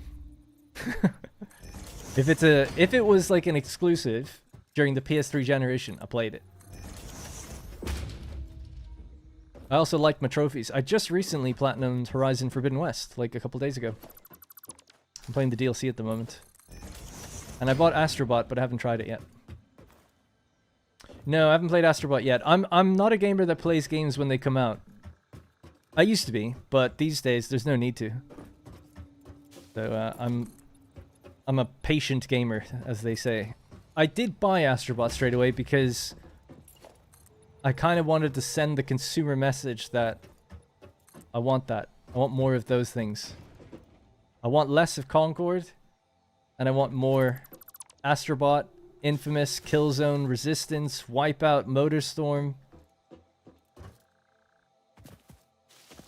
Speaker 1: If it was like an exclusive during the PS3 generation, I played it. I also liked my trophies. I just recently platinumed Horizon Forbidden West, like a couple days ago. I'm playing the DLC at the moment. And I bought Astrobot, but I haven't tried it yet. No, I haven't played Astrobot yet. I'm not a gamer that plays games when they come out. I used to be, but these days there's no need to. So I'm a patient gamer, as they say. I did buy Astrobot straight away because I kind of wanted to send the consumer message that I want that. I want more of those things. I want less of Concord, and I want more Astrobot, Infamous, Killzone, Resistance, Wipeout, Motorstorm,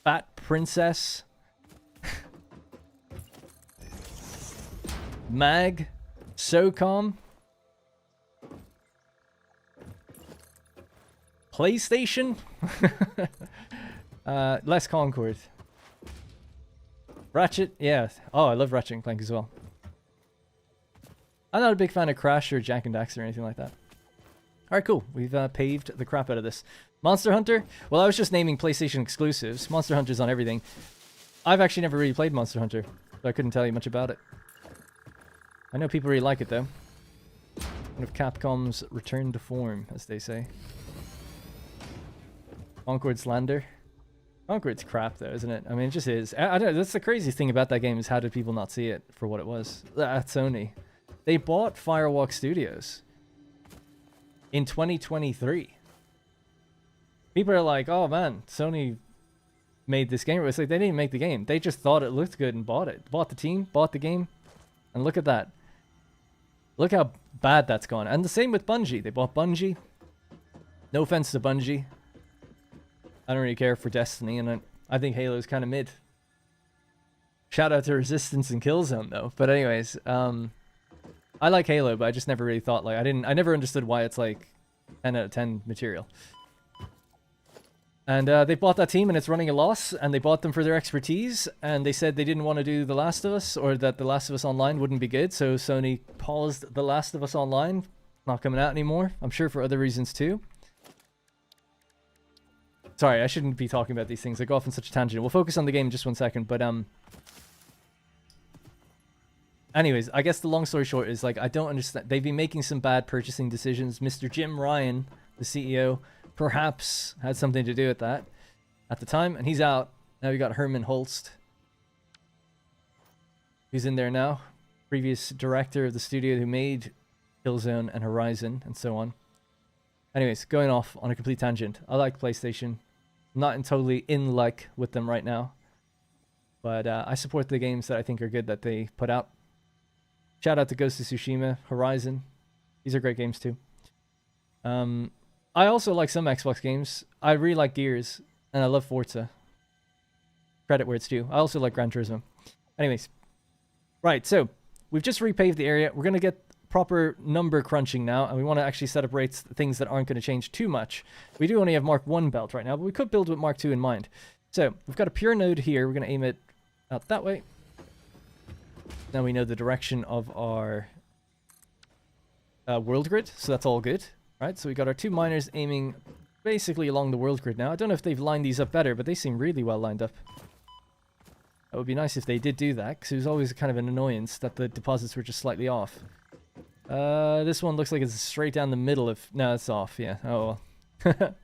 Speaker 1: Fat Princess, Mag, SOCOM, PlayStation, less Concord. Ratchet, yeah. Oh, I love Ratchet and Clank as well. I'm not a big fan of Crash or Jak and Daxter or anything like that. Alright, cool. We've paved the crap out of this. Monster Hunter? Well, I was just naming PlayStation exclusives. Monster Hunter's on everything. I've actually never really played Monster Hunter, so I couldn't tell you much about it. I know people really like it, though. One of Capcom's return to form, as they say. Concord's Lander. Concord's crap, though, isn't it? I mean, it just is. I don't know. That's the craziest thing about that game is how did people not see it for what it was? At Sony. They bought Firewalk Studios in 2023. People are like, oh man, Sony made this game. It's like they didn't make the game. They just thought it looked good and bought it. Bought the team, bought the game. And look at that. Look how bad that's gone. And the same with Bungie. They bought Bungie. No offense to Bungie. I don't really care for Destiny, and I think Halo's kind of mid. Shout out to Resistance and Killzone, though. But anyways, I like Halo, but I just never really thought, like, I never understood why it's, like, 10 out of 10 material. And they bought that team, and it's running a loss, and they bought them for their expertise, and they said they didn't want to do The Last of Us, or that The Last of Us Online wouldn't be good, so Sony paused The Last of Us Online. Not coming out anymore. I'm sure for other reasons, too. Sorry, I shouldn't be talking about these things. I go off on such a tangent. We'll focus on the game in just one second, but anyways, I guess the long story short is, like, I don't understand. They've been making some bad purchasing decisions. Mr. Jim Ryan, the CEO, perhaps had something to do with that at the time, and he's out. Now we got Herman Holst, who's in there now. Previous director of the studio who made Killzone and Horizon and so on. Anyways, going off on a complete tangent. I like PlayStation. I'm not totally in like with them right now. But I support the games that I think are good that they put out. Shout out to Ghost of Tsushima, Horizon. These are great games too. I also like some Xbox games. I really like Gears, and I love Forza. Credit where it's due. I also like Gran Turismo. Anyways. Right, so we've just repaved the area. We're going to get proper number crunching now, and we want to actually set up rates, things that aren't going to change too much. We do only have Mark 1 belt right now, but we could build with Mark 2 in mind. So we've got a pure node here. We're going to aim it out that way. Now we know the direction of our world grid, so that's all good. Right, so we got our two miners aiming basically along the world grid now. I don't know if they've lined these up better, but they seem really well lined up. That would be nice if they did do that, because it was always kind of an annoyance that the deposits were just slightly off. This one looks like it's straight down the middle of... No, it's off, yeah. Oh, well.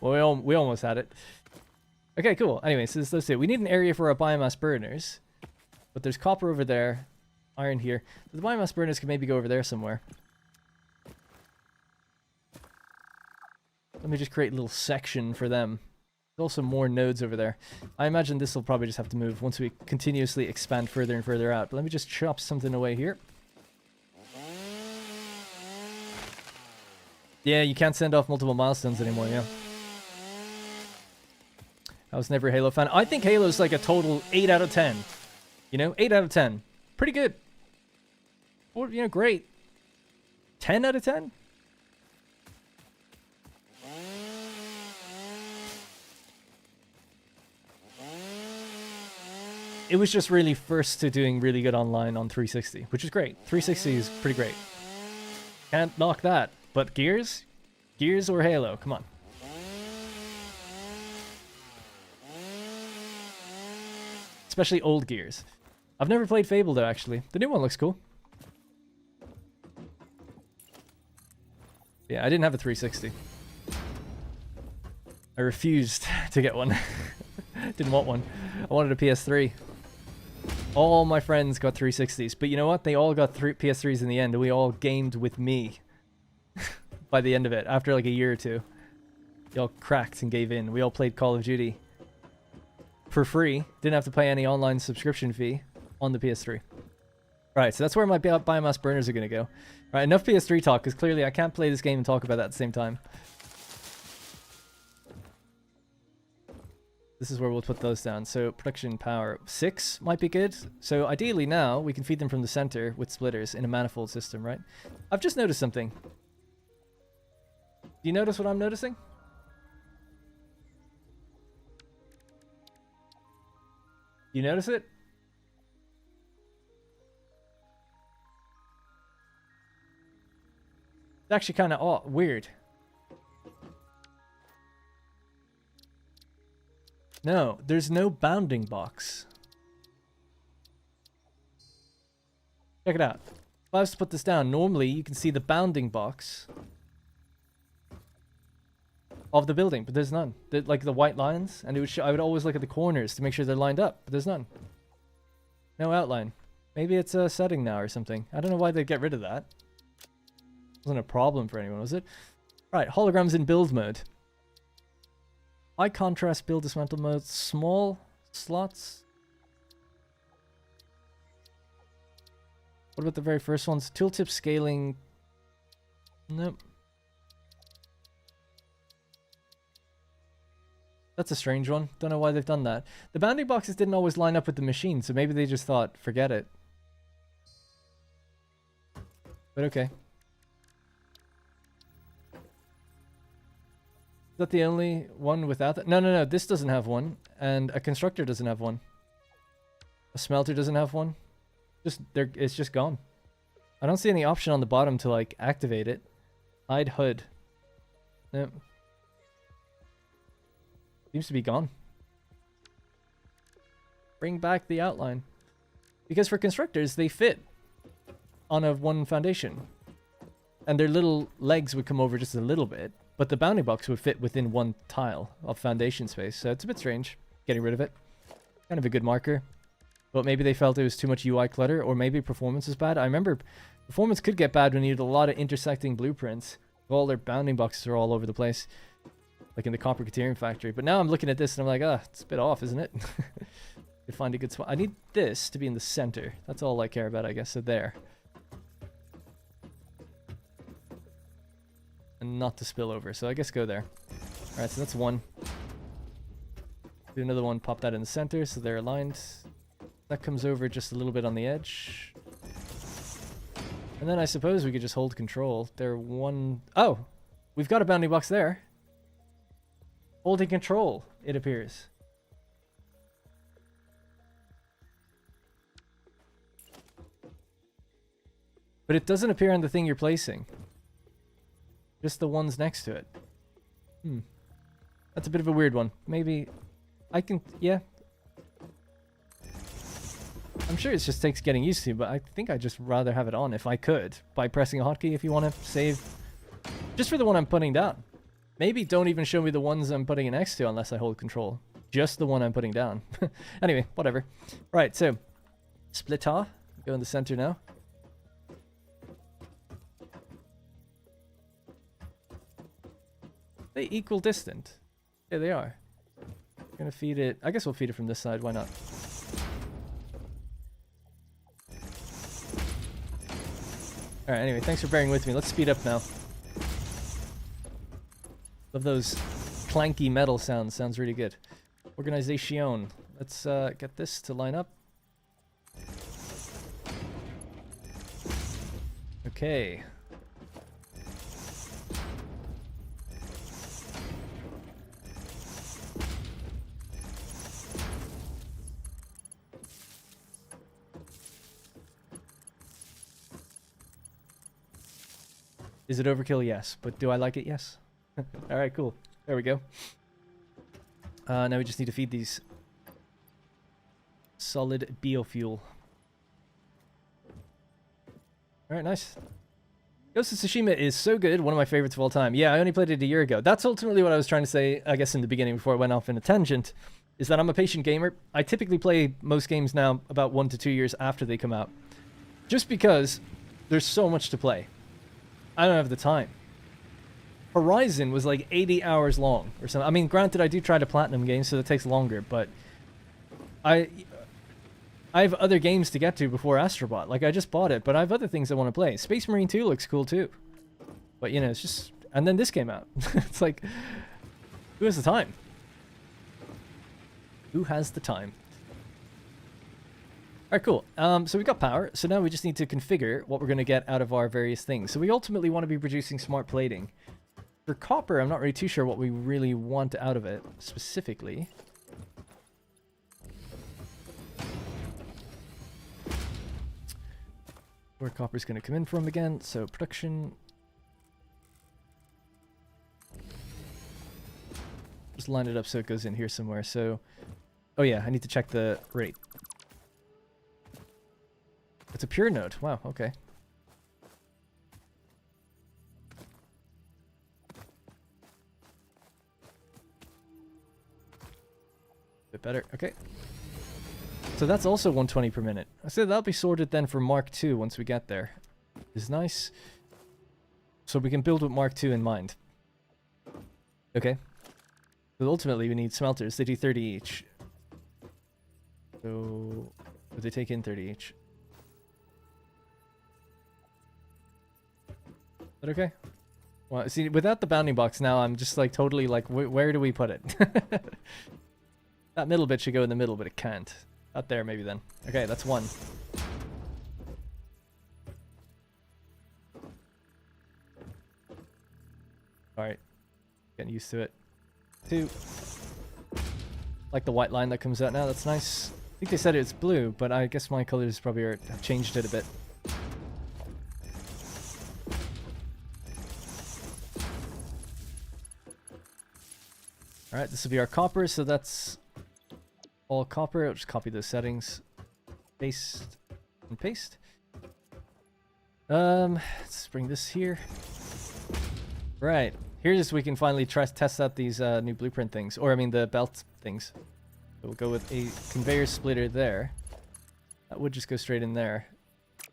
Speaker 1: Well, we almost had it. Okay, cool. Anyway, so let's see. We need an area for our biomass burners. But there's copper over there. Iron here. The biomass burners can maybe go over there somewhere. Let me just create a little section for them. There's also more nodes over there. I imagine this will probably just have to move once we continuously expand further and further out. But let me just chop something away here. Yeah, you can't send off multiple milestones anymore, yeah. I was never a Halo fan. I think Halo's like a total 8 out of 10. You know, 8 out of 10. Pretty good. Or, you know, great. 10 out of 10? It was just really first to doing really good online on 360, which is great. 360 is pretty great. Can't knock that. But Gears? Gears or Halo? Come on. Especially old Gears. I've never played Fable though, actually. The new one looks cool. Yeah, I didn't have a 360. I refused to get one. Didn't want one. I wanted a PS3. All my friends got 360s, but you know what? They all got PS3s in the end, and we all gamed with me by the end of it. After like a year or two, they all cracked and gave in. We all played Call of Duty for free. Didn't have to pay any online subscription fee on the PS3. Right, so that's where my biomass burners are going to go. Right, enough PS3 talk, because clearly I can't play this game and talk about that at the same time. This is where we'll put those down. So production power 6 might be good. So ideally now we can feed them from the center with splitters in a manifold system, right? I've just noticed something. Do you notice what I'm noticing? You notice it? It's actually kind of weird. No, there's no bounding box. Check it out. If I was to put this down, normally you can see the bounding box of the building, but there's none. Like the white lines, and it would I would always look at the corners to make sure they're lined up, but there's none. No outline. Maybe it's a setting now or something. I don't know why they get rid of that. Wasn't a problem for anyone, was it? Right, holograms in build mode. High contrast build dismantle mode, small slots. What about the very first ones? Tooltip scaling. Nope. That's a strange one. Don't know why they've done that. The bounding boxes didn't always line up with the machine, so maybe they just thought, forget it. But okay. Is that the only one without that? No, no, no. This doesn't have one. And a constructor doesn't have one. A smelter doesn't have one. It's just gone. I don't see any option on the bottom to like activate it. Hide HUD. Nope. Seems to be gone. Bring back the outline. Because for constructors, they fit on a one foundation. And their little legs would come over just a little bit. But the bounding box would fit within one tile of foundation space. So it's a bit strange getting rid of it. Kind of a good marker. But maybe they felt it was too much UI clutter. Or maybe performance is bad. I remember performance could get bad when you had a lot of intersecting blueprints. All their bounding boxes are all over the place. Like in the copper Caterium factory. But now I'm looking at this and I'm like, ah, it's a bit off, isn't it? To find a good spot. I need this to be in the center. That's all I care about, I guess. So there. And not to spill over. So I guess go there. Alright, so that's one. Do another one, pop that in the center so they're aligned. That comes over just a little bit on the edge. And then I suppose we could just hold control. They're one... Oh! We've got a bounding box there. Holding control, it appears. But it doesn't appear on the thing you're placing. Just the ones next to it. That's a bit of a weird one. Maybe I can... Yeah. I'm sure it just takes getting used to, but I think I'd just rather have it on if I could. By pressing a hotkey if you want to save. Just for the one I'm putting down. Maybe don't even show me the ones I'm putting it next to unless I hold control. Just the one I'm putting down. Anyway, whatever. Right, so. Splitter. Go in the center now. They equal distant. Yeah, they are. We're gonna feed it. I guess we'll feed it from this side. Why not? Alright, anyway, thanks for bearing with me. Let's speed up now. Love those clanky metal sounds. Sounds really good. Organization. Let's get this to line up. Okay. Is it overkill? Yes. But do I like it? Yes. Alright, cool. There we go. Now we just need to feed these solid biofuel. Alright, nice. Ghost of Tsushima is so good, one of my favorites of all time. Yeah, I only played it a year ago. That's ultimately what I was trying to say, I guess, in the beginning before I went off in a tangent. is that I'm a patient gamer. I typically play most games now about 1 to 2 years after they come out. Just because there's so much to play. I don't have the time. Horizon was like 80 hours long or something. I mean, granted, I do try to platinum games, so it takes longer, but I have other games to get to before Astrobot. Like, I just bought it, but I have other things I want to play. Space Marine 2 looks cool too. But, you know, it's just... And then this came out. It's like, who has the time? Who has the time? Alright, cool. So we got power, so now we just need to configure what we're going to get out of our various things. So we ultimately want to be producing smart plating. For copper, I'm not really too sure what we really want out of it, specifically. Where copper's going to come in from again, so production... Just line it up so it goes in here somewhere, so... Oh yeah, I need to check the rate. It's a pure node. Wow, okay. Bit better. Okay. So that's also 120 per minute. I said that'll be sorted then for Mark II once we get there. Is nice. So we can build with Mark II in mind. Okay. So ultimately we need smelters. They do 30 each. So would they take in 30 each? But okay. Well, see, without the bounding box now, I'm just like totally like, where do we put it? That middle bit should go in the middle, but it can't. Out there, maybe then. Okay, that's one. Alright. Getting used to it. Two. Like the white line that comes out now, that's nice. I think they said it's blue, but I guess my colors probably have changed it a bit. Alright, this will be our copper, so that's all copper. I'll just copy those settings. Paste and paste. Let's bring this here. Right. Here's we can finally test out these new blueprint things. Or, I mean, the belt things. So we'll go with a conveyor splitter there. That would just go straight in there.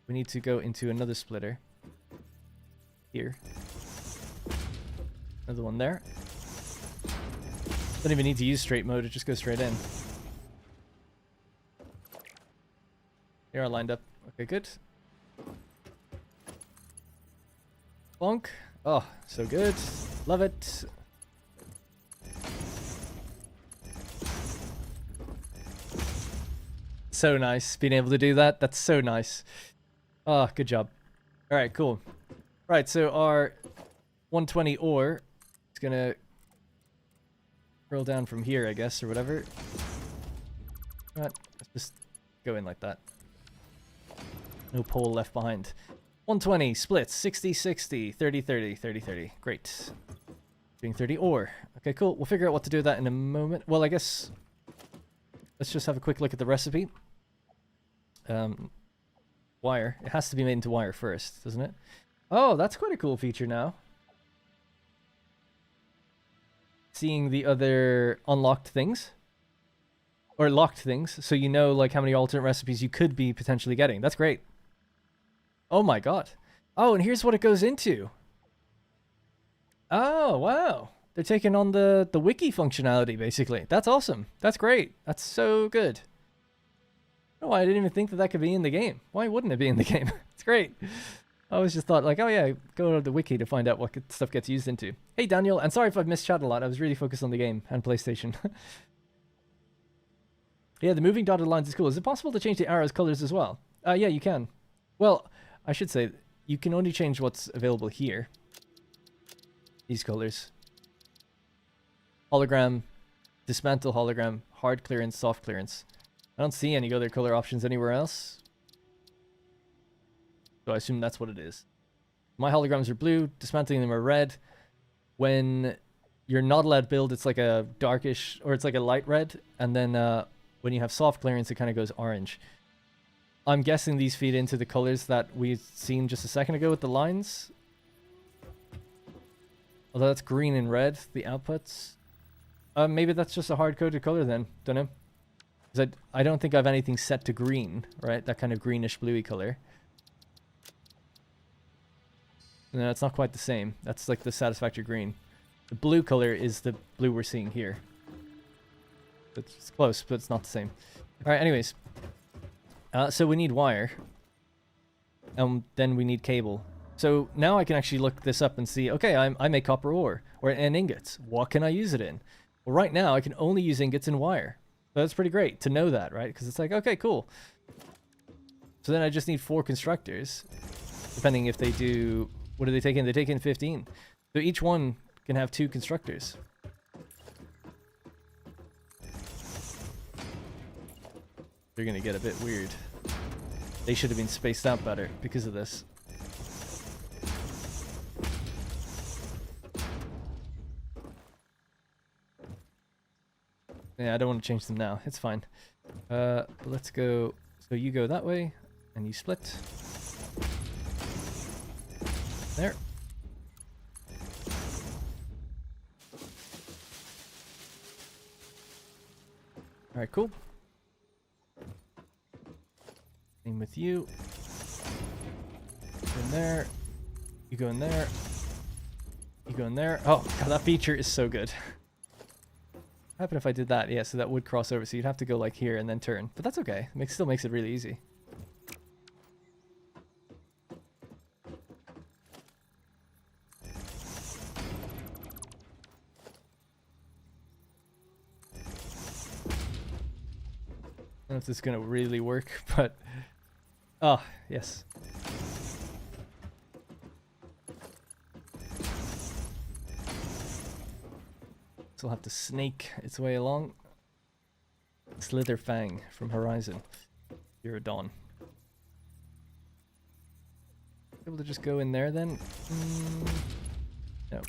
Speaker 1: We need to go into another splitter. Here. Another one there. Don't even need to use straight mode, it just goes straight in. They are lined up. Okay, good. Bonk. Oh, so good. Love it. So nice being able to do that. That's so nice. Oh, good job. Alright, cool. Right, so our 120 ore is gonna roll down from here, I guess, or whatever. Right, let's just go in like that. No pole left behind. 120 splits, 60-60, 30-30, 30-30. Great. Doing 30 ore. Okay, cool. We'll figure out what to do with that in a moment. Well, I guess let's just have a quick look at the recipe. Wire. It has to be made into wire first, doesn't it? Oh, that's quite a cool feature now. Seeing the other unlocked things. Or locked things, so you know like how many alternate recipes you could be potentially getting. That's great. Oh my god. Oh, and here's what it goes into. Oh, wow. They're taking on the wiki functionality, basically. That's awesome. That's great. That's so good. Oh, I didn't even think that could be in the game. Why wouldn't it be in the game? It's great. I always just thought like, oh yeah, go to the wiki to find out what stuff gets used into. Hey, Daniel, and sorry if I've missed chat a lot. I was really focused on the game and PlayStation. Yeah, the moving dotted lines is cool. Is it possible to change the arrows colors as well? Yeah, you can. Well, I should say, you can only change what's available here. These colors. Hologram, dismantle hologram, hard clearance, soft clearance. I don't see any other color options anywhere else. So I assume that's what it is. My holograms are blue, dismantling them are red. When you're not allowed build, it's like a darkish, or it's like a light red. And then when you have soft clearance, it kind of goes orange. I'm guessing these feed into the colors that we've seen just a second ago with the lines. Although that's green and red, the outputs. Maybe that's just a hard-coded color then. Don't know. 'Cause I don't think I have anything set to green, right? That kind of greenish bluey color. No, it's not quite the same. That's like the satisfactory green. The blue color is the blue we're seeing here. It's close, but it's not the same. Alright, anyways. So we need wire. Then we need cable. So now I can actually look this up and see, okay, I make copper ore and ingots. What can I use it in? Well, right now I can only use ingots and wire. So that's pretty great to know that, right? Because it's like, okay, cool. So then I just need 4 constructors, depending if they do... What do they take in? They take in 15. So each one can have 2 constructors. They're going to get a bit weird. They should have been spaced out better because of this. Yeah, I don't want to change them now. It's fine. Let's go... So you go that way, and you split. There. Alright, cool. Same with you. Go in there. You go in there. You go in there. Oh, God, that feature is so good. What happened if I did that? Yeah, so that would cross over, so you'd have to go like here and then turn. But that's okay. Still makes it really easy. I don't know if this is going to really work, but... Oh, yes. Still have to snake its way along. Slither Fang from Horizon. You're a Dawn. Able to just go in there then? No.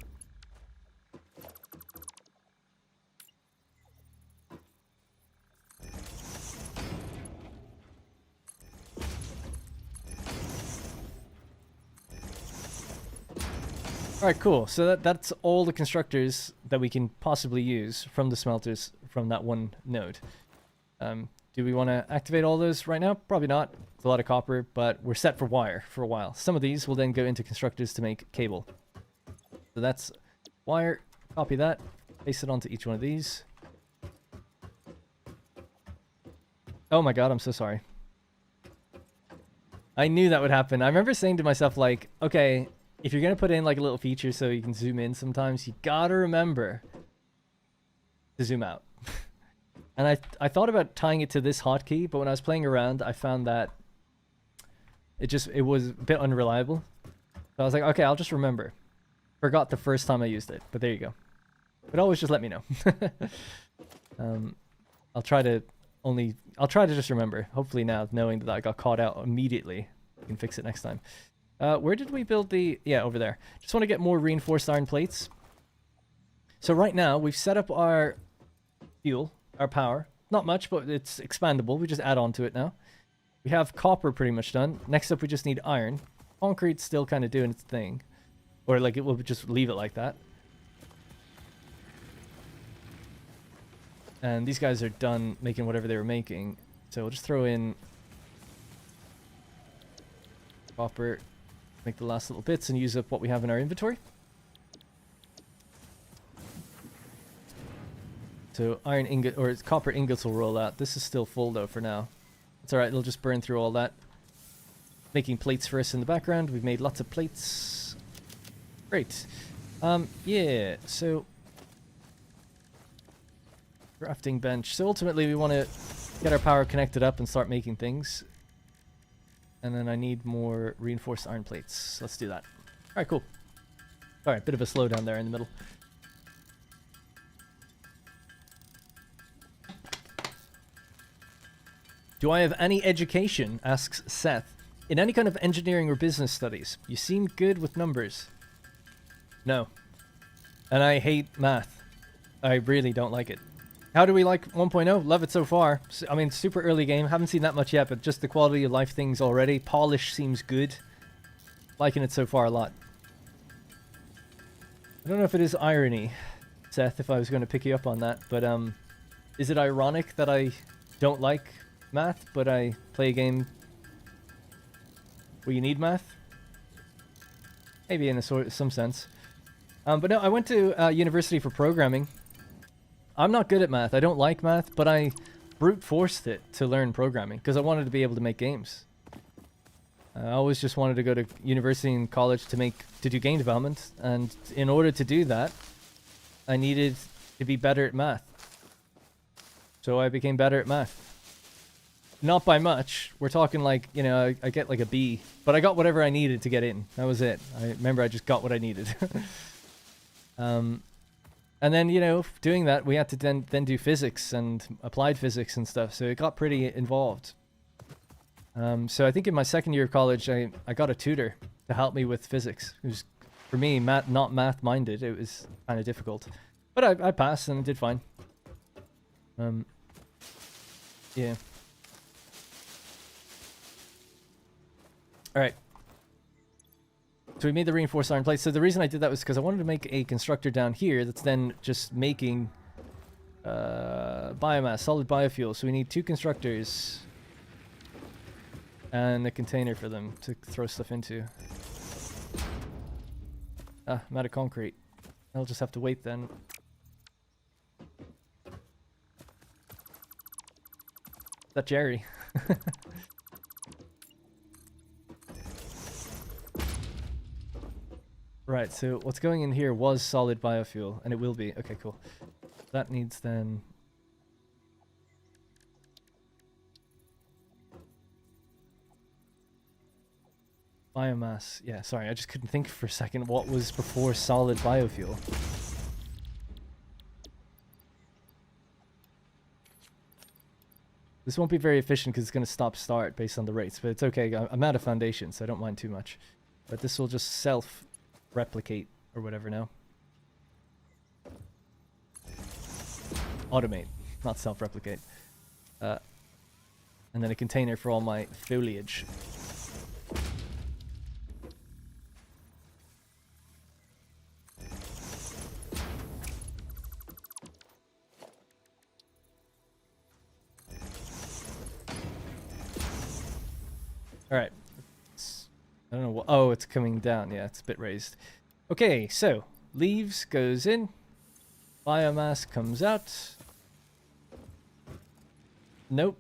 Speaker 1: Alright, cool. So that's all the constructors that we can possibly use from the smelters from that one node. Do we want to activate all those right now? Probably not. It's a lot of copper, but we're set for wire for a while. Some of these will then go into constructors to make cable. So that's wire. Copy that. Paste it onto each one of these. Oh my god, I'm so sorry. I knew that would happen. I remember saying to myself, like, okay... If you're going to put in like a little feature so you can zoom in sometimes, you gotta remember to zoom out. And I thought about tying it to this hotkey, but when I was playing around, I found that it was a bit unreliable. So I was like, okay, I'll just remember. Forgot the first time I used it, but there you go. But always just let me know. I'll try to just remember. Hopefully now, knowing that I got caught out immediately, I can fix it next time. Where did we build the... Yeah, over there. Just want to get more reinforced iron plates. So right now, we've set up our fuel, our power. Not much, but it's expandable. We just add on to it now. We have copper pretty much done. Next up, we just need iron. Concrete's still kind of doing its thing. Or like, we'll just leave it like that. And these guys are done making whatever they were making. So we'll just throw in copper. Make the last little bits and use up what we have in our inventory. So iron ingot, or copper ingots will roll out. This is still full though for now. It's alright, it'll just burn through all that. Making plates for us in the background. We've made lots of plates. Great. Yeah, so... Crafting bench. So ultimately we want to get our power connected up and start making things. And then I need more reinforced iron plates. Let's do that. Alright, cool. Alright, bit of a slowdown there in the middle. Do I have any education? Asks Seth. In any kind of engineering or business studies? You seem good with numbers. No. And I hate math. I really don't like it. How do we like 1.0? Love it so far. I mean, super early game. Haven't seen that much yet, but just the quality of life things already. Polish seems good. Liking it so far a lot. I don't know if it is irony Seth, if I was going to pick you up on that. But is it ironic that I don't like math, but I play a game where you need math? Maybe in some sense. But no, I went to university for programming. I'm not good at math. I don't like math, but I brute forced it to learn programming because I wanted to be able to make games. I always just wanted to go to university and college to do game development, and in order to do that, I needed to be better at math. So I became better at math. Not by much. We're talking like, you know, I get like a B, but I got whatever I needed to get in. That was it. I remember I just got what I needed. And then, you know, doing that, we had to then do physics and applied physics and stuff, so it got pretty involved. So I think in my second year of college, I got a tutor to help me with physics. It was, for me, not math-minded. It was kind of difficult. But I passed and did fine. Yeah. Alright. So we made the reinforced iron plate. So the reason I did that was because I wanted to make a constructor down here that's then just making biomass, solid biofuel. So we need 2 constructors and a container for them to throw stuff into. Ah, I'm out of concrete. I'll just have to wait then. Is that Jerry? Right, so what's going in here was solid biofuel, and it will be. Okay, cool. That needs then... biomass. Yeah, sorry, I just couldn't think for a second what was before solid biofuel. This won't be very efficient because it's going to stop-start based on the rates, but it's okay. I'm out of foundation, so I don't mind too much. But this will just self-replicate or whatever now. Automate, not self-replicate. And then a container for all my foliage. Alright. I don't know what... Oh, it's coming down. Yeah, it's a bit raised. Okay, so leaves goes in. Biomass comes out. Nope.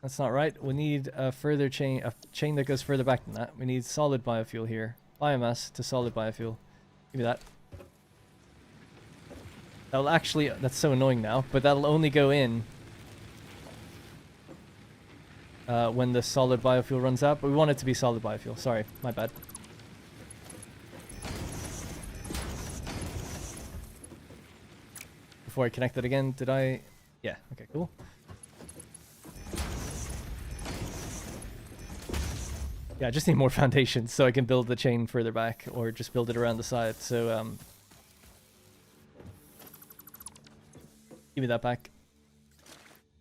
Speaker 1: That's not right. We need a further chain, a chain that goes further back than that. We need solid biofuel here. Biomass to solid biofuel. Give me that. That'll actually... That's so annoying now, but that'll only go in when the solid biofuel runs out, but we want it to be solid biofuel. Sorry, my bad. Before I connect that again, did I... Yeah, okay, cool. Yeah, I just need more foundations so I can build the chain further back, or just build it around the side. So, give me that back.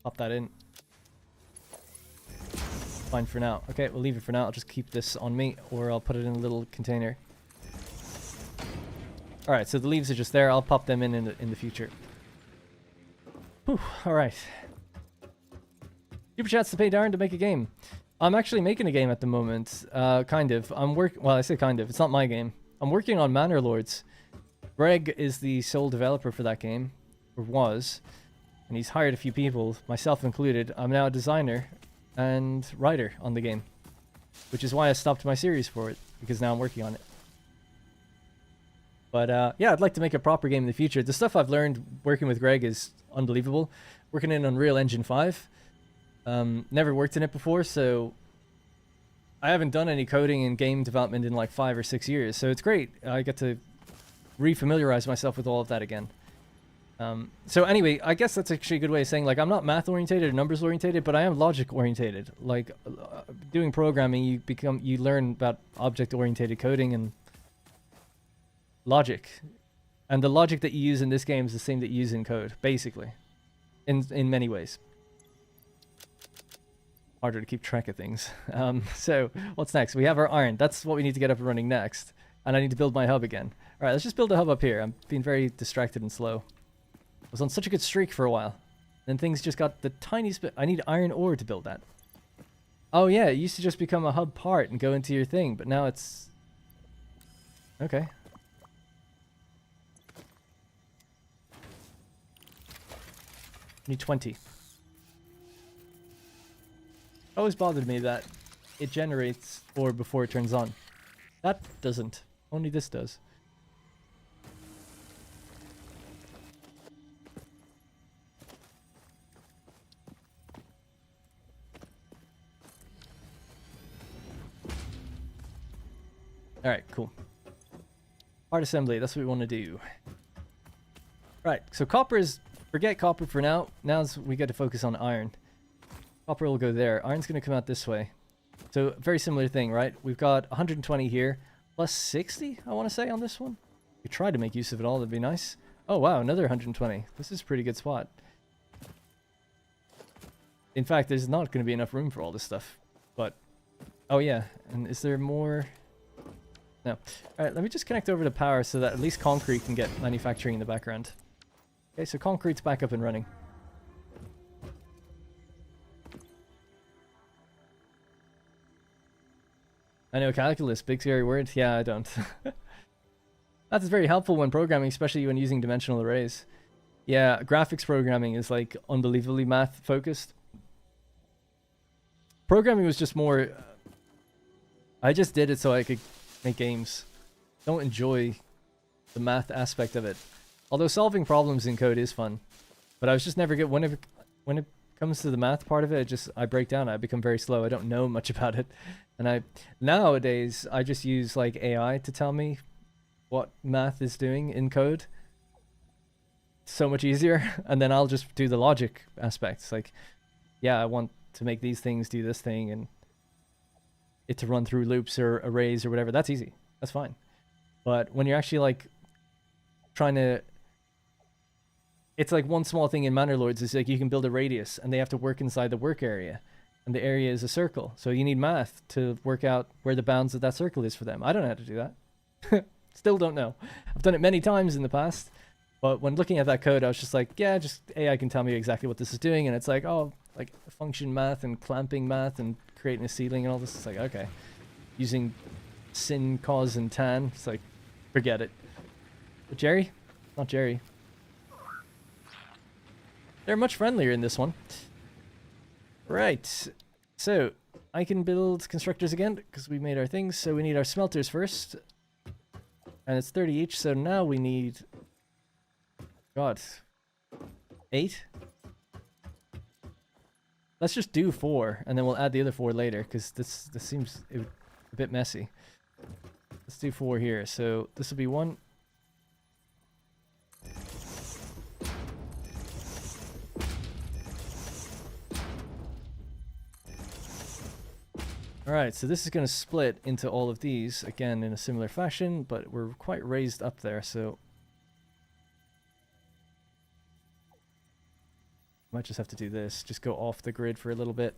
Speaker 1: Pop that in. Fine for now. Okay, we'll leave it for now. I'll just keep this on me, or I'll put it in a little container. Alright, so the leaves are just there. I'll pop them in the future. Whew, alright. Super chats to pay Darren to make a game. I'm actually making a game at the moment. Kind of. Well, I say kind of. It's not my game. I'm working on Manor Lords. Greg is the sole developer for that game. Or was. And he's hired a few people, myself included. I'm now a designer and writer on the game, which is why I stopped my series for it, because now I'm working on it. But yeah, I'd like to make a proper game in the future. The stuff I've learned working with Greg is unbelievable. Working in Unreal Engine 5. Never worked in it before, so I haven't done any coding and game development in like 5 or 6 years, so it's great. I get to refamiliarize myself with all of that again. So anyway, I guess that's actually a good way of saying, like, I'm not math-orientated or numbers-orientated, but I am logic-orientated. Like, doing programming, you learn about object-orientated coding and logic. And the logic that you use in this game is the same that you use in code, basically. In many ways. Harder to keep track of things. So, what's next? We have our iron. That's what we need to get up and running next. And I need to build my hub again. Alright, let's just build a hub up here. I'm being very distracted and slow. I was on such a good streak for a while. Then things just got the tiniest bit. I need iron ore to build that. Oh yeah, it used to just become a hub part and go into your thing, but now it's... Okay. Need 20. Always bothered me that it generates ore before it turns on. That doesn't. Only this does. Alright, cool. Part assembly, that's what we want to do. Right, so copper is... Forget copper for now. Now we got to focus on iron. Copper will go there. Iron's going to come out this way. So, very similar thing, right? We've got 120 here, plus 60, I want to say, on this one. We try to make use of it all, that'd be nice. Oh, wow, another 120. This is a pretty good spot. In fact, there's not going to be enough room for all this stuff. But, oh yeah, and is there more... No. Alright, let me just connect over to power so that at least concrete can get manufacturing in the background. Okay, so concrete's back up and running. I know, calculus, big scary word. Yeah, I don't. That's very helpful when programming, especially when using dimensional arrays. Yeah, graphics programming is like unbelievably math focused. Programming was just more... I just did it so I could make games. Don't enjoy the math aspect of it. Although solving problems in code is fun. But I was just never good. When it comes to the math part of it, I break down. I become very slow. I don't know much about it. And nowadays, I just use like AI to tell me what math is doing in code. So much easier. And then I'll just do the logic aspects. Like, yeah, I want to make these things do this thing and it to run through loops or arrays or whatever. That's easy. That's fine. But when you're actually like trying to... It's like one small thing in Manor Lords is like you can build a radius and they have to work inside the work area. And the area is a circle. So you need math to work out where the bounds of that circle is for them. I don't know how to do that. Still don't know. I've done it many times in the past. But when looking at that code, I was just like, yeah, just AI can tell me exactly what this is doing. And it's like, oh, like function math and clamping math and creating a ceiling and all this. It's like, okay. Using sin, cos, and tan. It's like, forget it. But Jerry? Not Jerry. They're much friendlier in this one. Right. So, I can build constructors again because we made our things. So we need our smelters first. And it's 30 each. So now we need... God. 8? Let's just do 4. And then we'll add the other 4 later. Because this seems a bit messy. Let's do 4 here. So this will be 1. Alright, so this is going to split into all of these, again, in a similar fashion, but we're quite raised up there, so... Might just have to do this, just go off the grid for a little bit.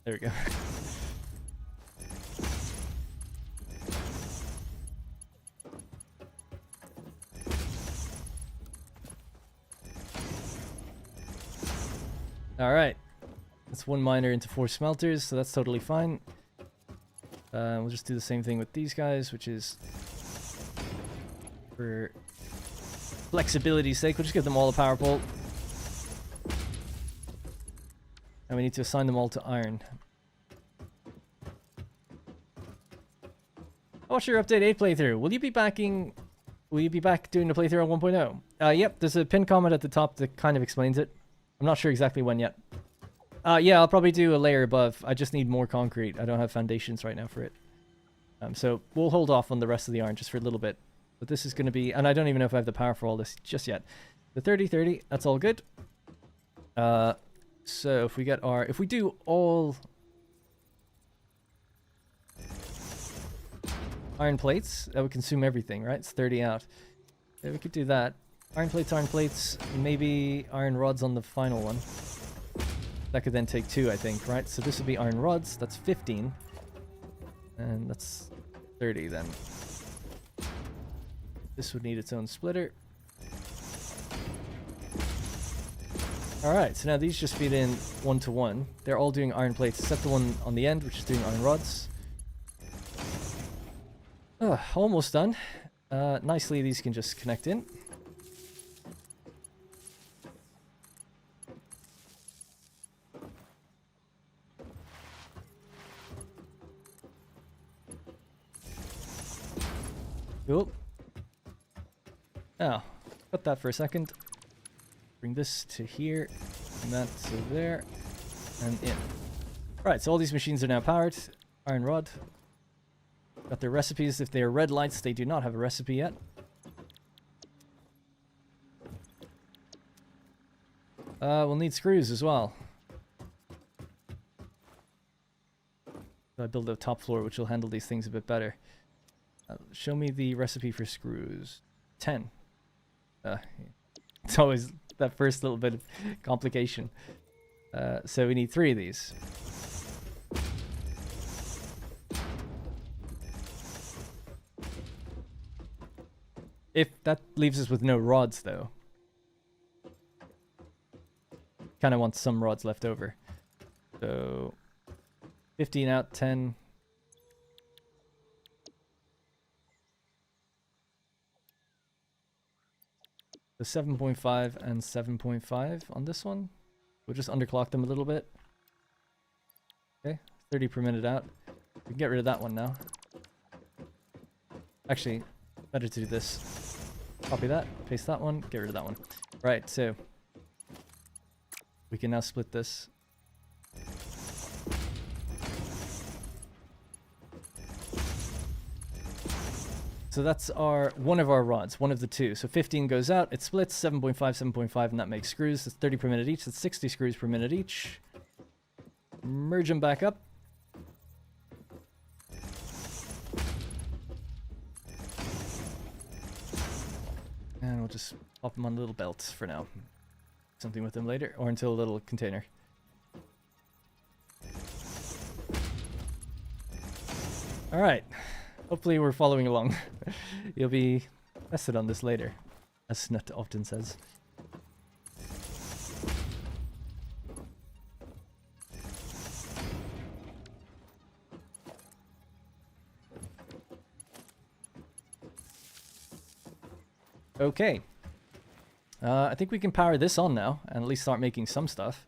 Speaker 1: There we go. Alright, that's 1 miner into 4 smelters, so that's totally fine. We'll just do the same thing with these guys, which is for flexibility's sake, we'll just give them all a power pole. And we need to assign them all to iron. What's your update 8 playthrough? Will you be back doing the playthrough on 1.0? Yep, there's a pinned comment at the top that kind of explains it. I'm not sure exactly when yet. Yeah, I'll probably do a layer above. I just need more concrete. I don't have foundations right now for it. So we'll hold off on the rest of the iron just for a little bit. But this is going to be... And I don't even know if I have the power for all this just yet. The 30-30, that's all good. So if we get our... If we do all... iron plates. That would consume everything, right? It's 30 out. Yeah, we could do that. Iron plates, maybe iron rods on the final one. That could then take 2, I think, right? So this would be iron rods. That's 15. And that's 30 then. This would need its own splitter. Alright, so now these just feed in 1 to 1. They're all doing iron plates, except the one on the end, which is doing iron rods. Almost done. Nicely, these can just connect in. Cool. Now, cut that for a second. Bring this to here, and that to there, and in. Right, so all these machines are now powered. Iron rod. Got their recipes. If they are red lights, they do not have a recipe yet. We'll need screws as well. So I build a top floor, which will handle these things a bit better. Show me the recipe for screws. 10. It's always that first little bit of complication. So we need 3 of these. If that leaves us with no rods, though. Kind of want some rods left over. So 15 out, 10. The 7.5 and 7.5 on this one. We'll just underclock them a little bit. Okay, 30 per minute out. We can get rid of that one now. Actually, better to do this. Copy that, paste that one, get rid of that one. Right, so we can now split this. So that's one of our rods, one of the 2. So 15 goes out, it splits, 7.5, 7.5, and that makes screws. That's 30 per minute each, that's 60 screws per minute each. Merge them back up. And we'll just pop them on little belts for now. Something with them later, or into a little container. Alright. Hopefully we're following along. You'll be tested on this later, as Snut often says. Okay. I think we can power this on now, and at least start making some stuff.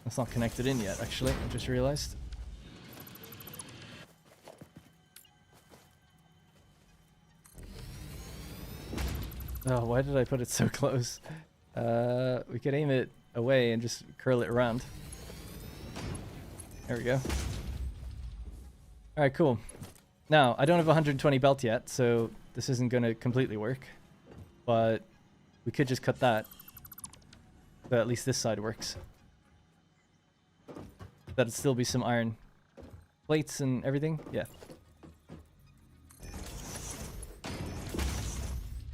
Speaker 1: It's not connected in yet, actually. I just realized. Oh, why did I put it so close? We could aim it away and just curl it around. There we go. Alright, cool. Now, I don't have 120 belt yet, so this isn't going to completely work. But we could just cut that. But at least this side works. That'd still be some iron plates and everything. Yeah.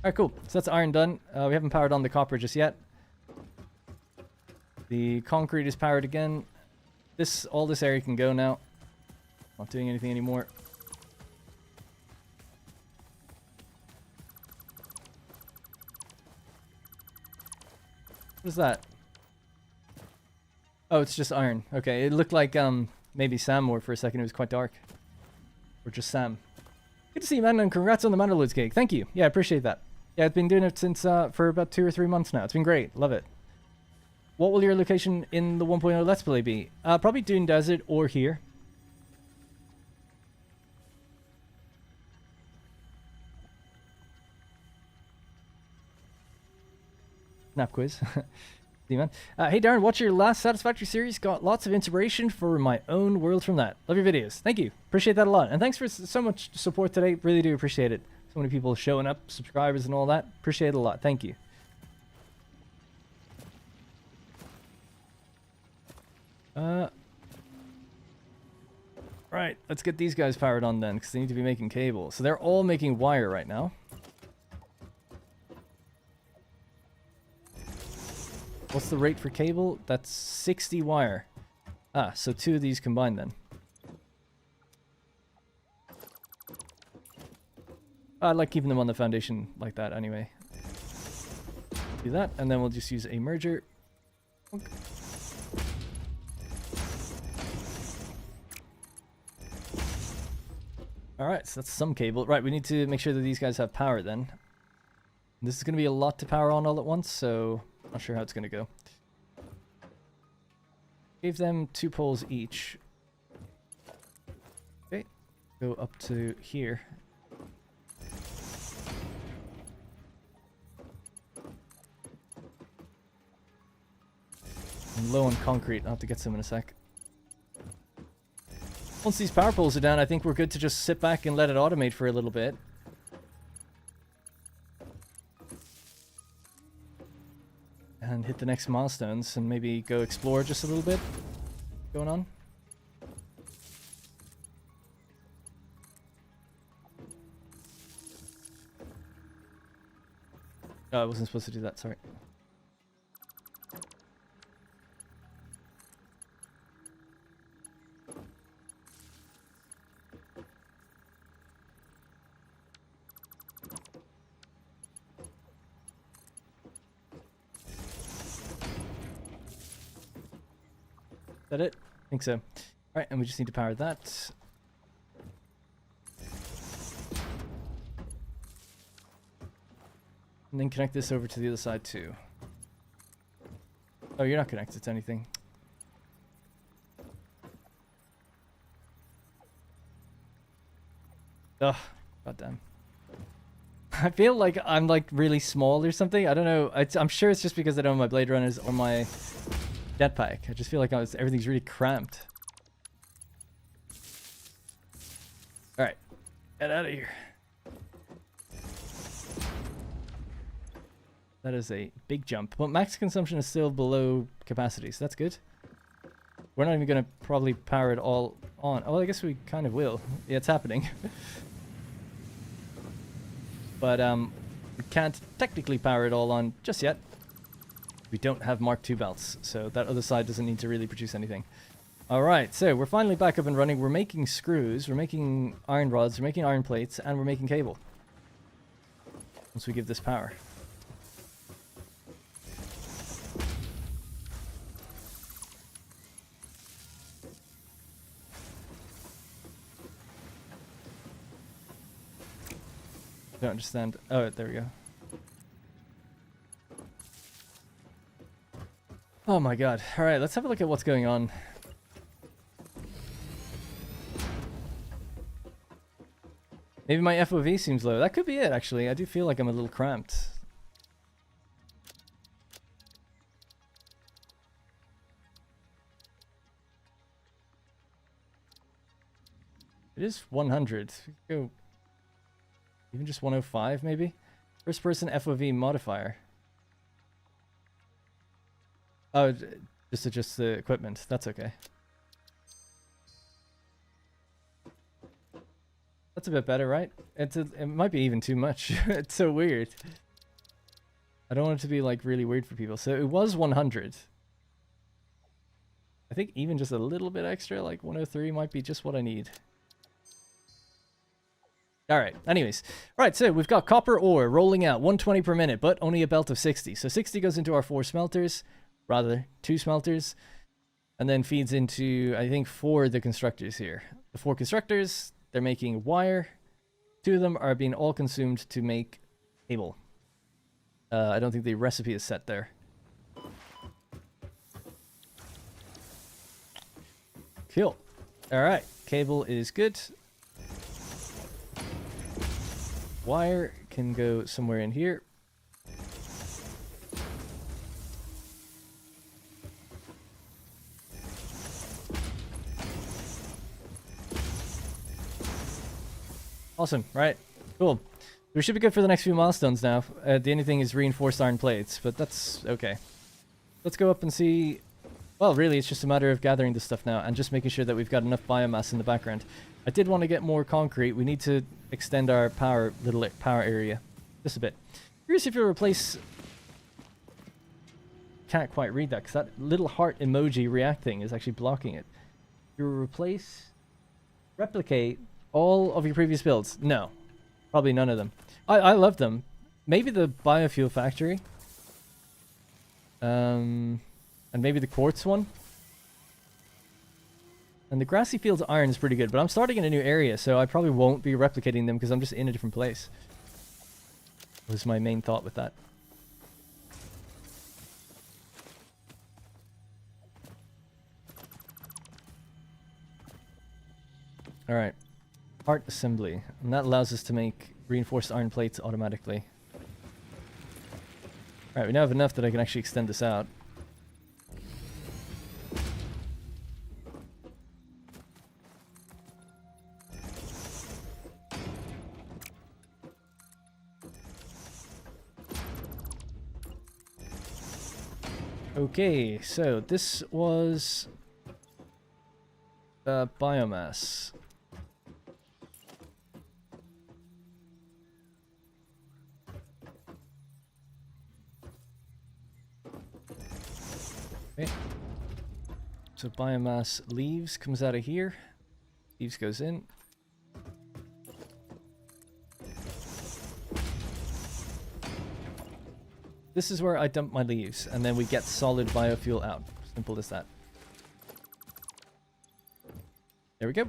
Speaker 1: Alright, cool. So that's iron done. We haven't powered on the copper just yet. The concrete is powered again. All this area can go now. Not doing anything anymore. What is that? Oh, it's just iron. Okay, it looked like maybe Sam ore for a second. It was quite dark. Or just Sam. Good to see you, man, and congrats on the Mandalorian cake. Thank you. Yeah, I appreciate that. Yeah, I've been doing it since for about 2 or 3 months now. It's been great. Love it. What will your location in the 1.0 Let's Play be? Probably Dune Desert or here. Snap quiz. See, man. Hey, Darren, watch your last Satisfactory series. Got lots of inspiration for my own world from that. Love your videos. Thank you. Appreciate that a lot. And thanks for so much support today. Really do appreciate it. So many people showing up, subscribers and all that. Appreciate it a lot. Thank you. Right, let's get these guys powered on then, because they need to be making cable. So they're all making wire right now. What's the rate for cable? That's 60 wire. Ah, so 2 of these combined then. I like keeping them on the foundation like that anyway. Do that, and then we'll just use a merger. Okay. Alright, so that's some cable. Right, we need to make sure that these guys have power then. This is going to be a lot to power on all at once, so not sure how it's going to go. Gave them 2 poles each. Okay, go up to here. I'm low on concrete, I'll have to get some in a sec. Once these power poles are down, I think we're good to just sit back and let it automate for a little bit. And hit the next milestones and maybe go explore just a little bit. Going on. Oh, I wasn't supposed to do that, sorry. Is that it? I think so. Alright, and we just need to power that. And then connect this over to the other side too. Oh, you're not connected to anything. Ugh, goddamn. I feel like I'm like really small or something. I don't know. I'm sure it's just because I don't have my Blade Runners or my jetpack. I just feel like everything's really cramped. Alright, get out of here. That is a big jump. But max consumption is still below capacity, so that's good. We're not even going to probably power it all on. Oh, well, I guess we kind of will. Yeah, it's happening. But we can't technically power it all on just yet. We don't have Mark II belts, so that other side doesn't need to really produce anything. Alright, so we're finally back up and running. We're making screws, we're making iron rods, we're making iron plates, and we're making cable. Once we give this power. I don't understand. Oh, there we go. Oh my god. Alright, let's have a look at what's going on. Maybe my FOV seems low. That could be it, actually. I do feel like I'm a little cramped. It is 100. We could go even just 105, maybe? First person FOV modifier. Oh, just adjust the equipment. That's okay. That's a bit better, right? It might be even too much. It's so weird. I don't want it to be like really weird for people. So it was 100. I think even just a little bit extra, like 103 might be just what I need. Alright, anyways. Right, so we've got copper ore rolling out, 120 per minute, but only a belt of 60. So 60 goes into our 4 smelters. Rather, 2 smelters, and then feeds into, I think, 4 of the constructors here. The 4 constructors, they're making wire. 2 of them are being all consumed to make cable. I don't think the recipe is set there. Cool. Alright, cable is good. Wire can go somewhere in here. Awesome. Right. Cool. We should be good for the next few milestones now. The only thing is reinforced iron plates, but that's okay. Let's go up and see. Well, really, it's just a matter of gathering this stuff now and just making sure that we've got enough biomass in the background. I did want to get more concrete. We need to extend our little power area just a bit. Curious if you replace. Can't quite read that because that little heart emoji reacting is actually blocking it. You replace, replicate all of your previous builds. No, probably none of them. I love them. Maybe the biofuel factory. And maybe the quartz one. And the grassy fields iron is pretty good, but I'm starting in a new area, so I probably won't be replicating them because I'm just in a different place. Was my main thought with that. Alright. Part assembly. And that allows us to make reinforced iron plates automatically. Alright, we now have enough that I can actually extend this out. Okay, so this was biomass. Okay. So biomass leaves comes out of here. Leaves goes in. This is where I dump my leaves, and then we get solid biofuel out. Simple as that. There we go.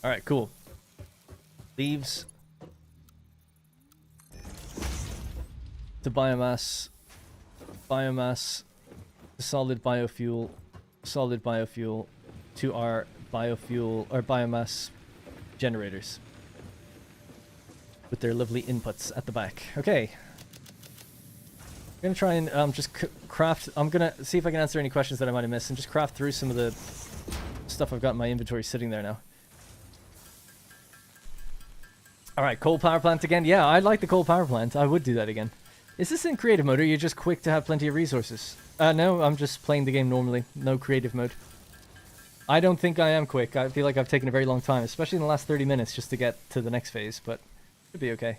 Speaker 1: Alright, cool. Leaves to biomass. Biomass to solid biofuel. Solid biofuel to our biofuel or biomass generators with their lovely inputs at the back. Okay. I'm gonna try and just craft. I'm gonna see if I can answer any questions that I might have missed and just craft through some of the stuff I've got in my inventory sitting there now. Alright, coal power plant again. Yeah, I like the coal power plant. I would do that again. Is this in creative mode or you're just quick to have plenty of resources? No, I'm just playing the game normally. No creative mode. I don't think I am quick. I feel like I've taken a very long time, especially in the last 30 minutes just to get to the next phase, but should be okay.